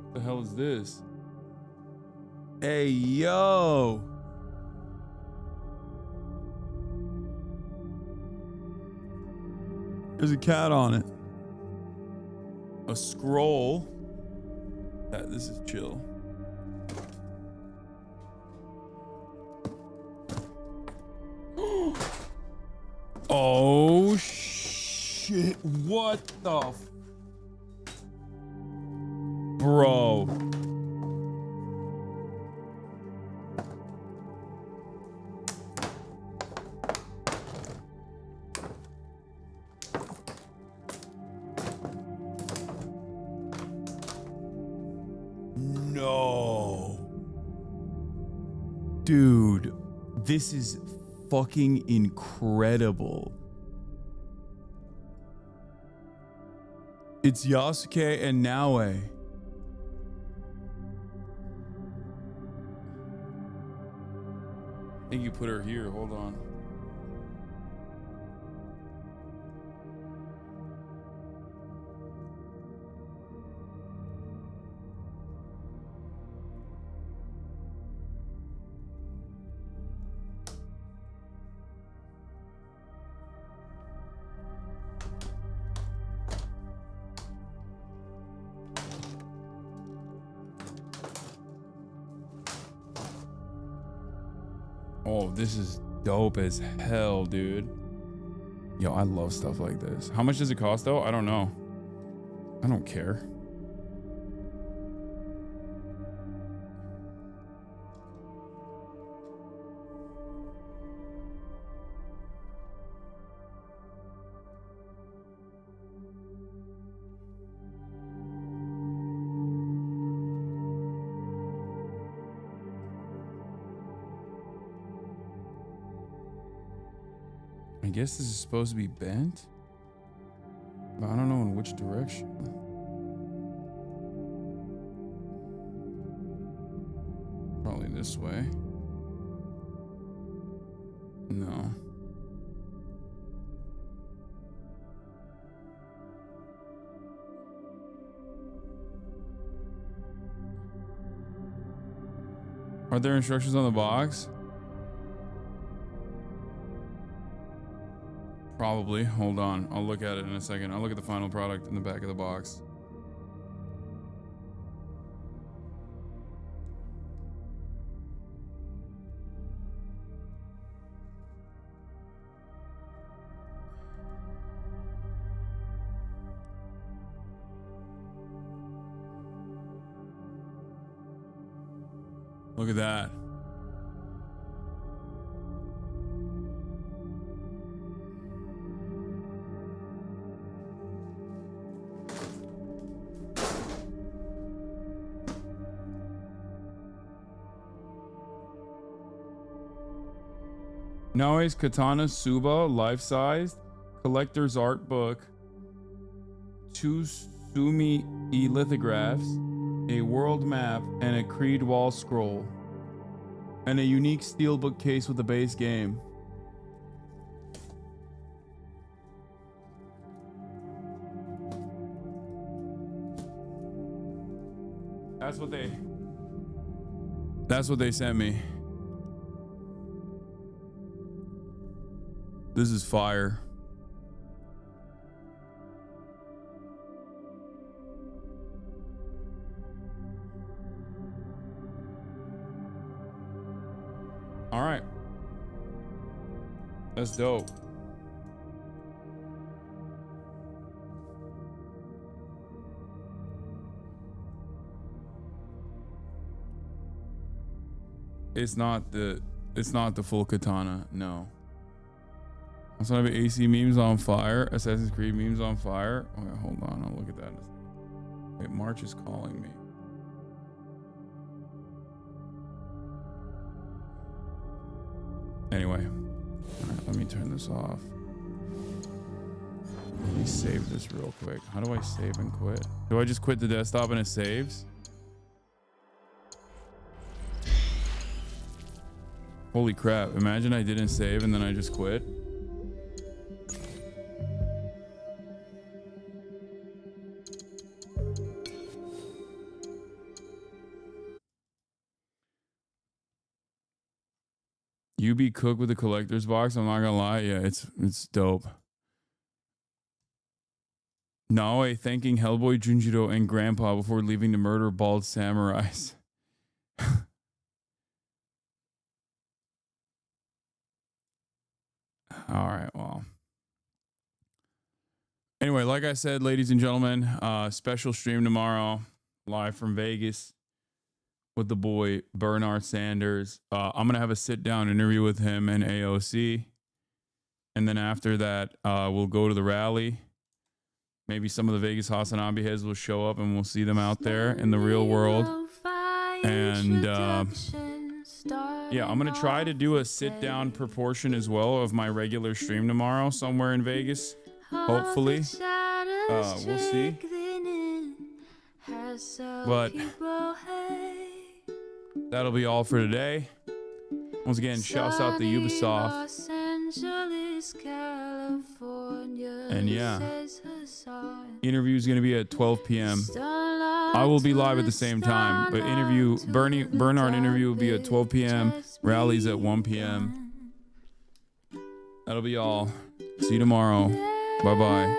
What the hell is this? Hey, yo. There's a cat on it. A scroll. This is chill. Oh shit. What the bro. No. Dude, this is fucking incredible. It's Yasuke and Naoe. I think you put her here. Hold on. Oh, this is dope as hell, dude. Yo, I love stuff like this. How much does it cost though? I don't know. I don't care. I guess this is supposed to be bent, but I don't know in which direction. Probably this way. No. Are there instructions on the box? Probably. Hold on. I'll look at it in a second. I'll look at the final product in the back of the box. Look at that. Naoe's Katana Suba, life-sized, collector's art book, 2 Sumi lithographs, a world map, and a Creed wall scroll, and a unique steelbook case with the base game. That's what they sent me. This is fire. All right. That's dope. It's not the full katana, no. Hasanabi AC memes on fire. Assassin's Creed memes on fire. Okay, hold on. I'll look at that in a second. Wait, March is calling me. Anyway. Alright, let me turn this off. Let me save this real quick. How do I save and quit? Do I just quit the desktop and it saves? Holy crap. Imagine I didn't save and then I just quit. You be cooked with the collector's box. I'm not gonna lie. Yeah, it's dope. Naoe thanking Hellboy, Junjiro, and Grandpa before leaving to murder bald samurais. All right, well. Anyway, like I said, ladies and gentlemen, special stream tomorrow, live from Vegas with the boy Bernard Sanders. I'm gonna have a sit-down interview with him and AOC, and then after that, we'll go to the rally. Maybe some of the Vegas Hasanabi heads will show up, and we'll see them out there in the real world. And yeah, I'm gonna try to do a sit-down proportion as well of my regular stream tomorrow somewhere in Vegas. Hopefully, we'll see. But that'll be all for today. Once again, shouts out to Ubisoft. And yeah, interview is going to be at 12 p.m. I will be live at the same time, but Bernard interview will be at 12 p.m. Rally's at 1 p.m. That'll be all. See you tomorrow. Bye-bye.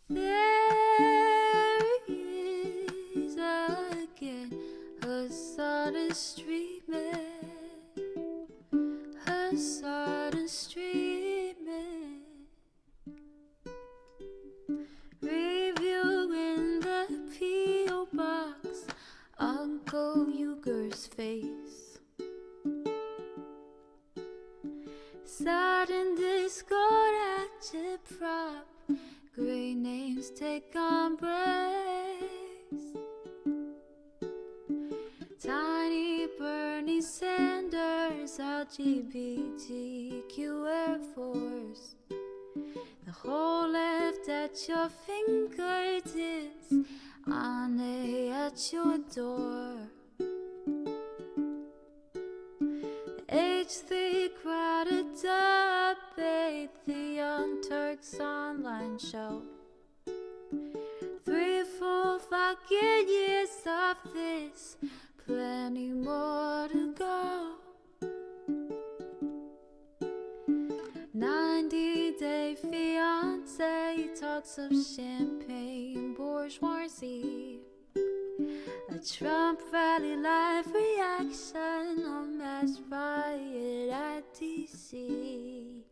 There is again, Hassan is streaming, Hassan is streaming, reviewing the P.O. box, Uncle Uyghur's face. Sudden discord at your prop, great names take embrace. Tiny Bernie Sanders, LGBTQ Air Force. The whole left at your fingertips, Anne at your door. H3 crowded debate, the Young Turks online show. 3 full fucking years of this, plenty more to go. 90-day fiance talks of champagne bourgeoisie. A Trump rally live reaction on mass riot at DC.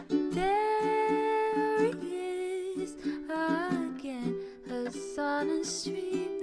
There he is again, Hassan is streaming.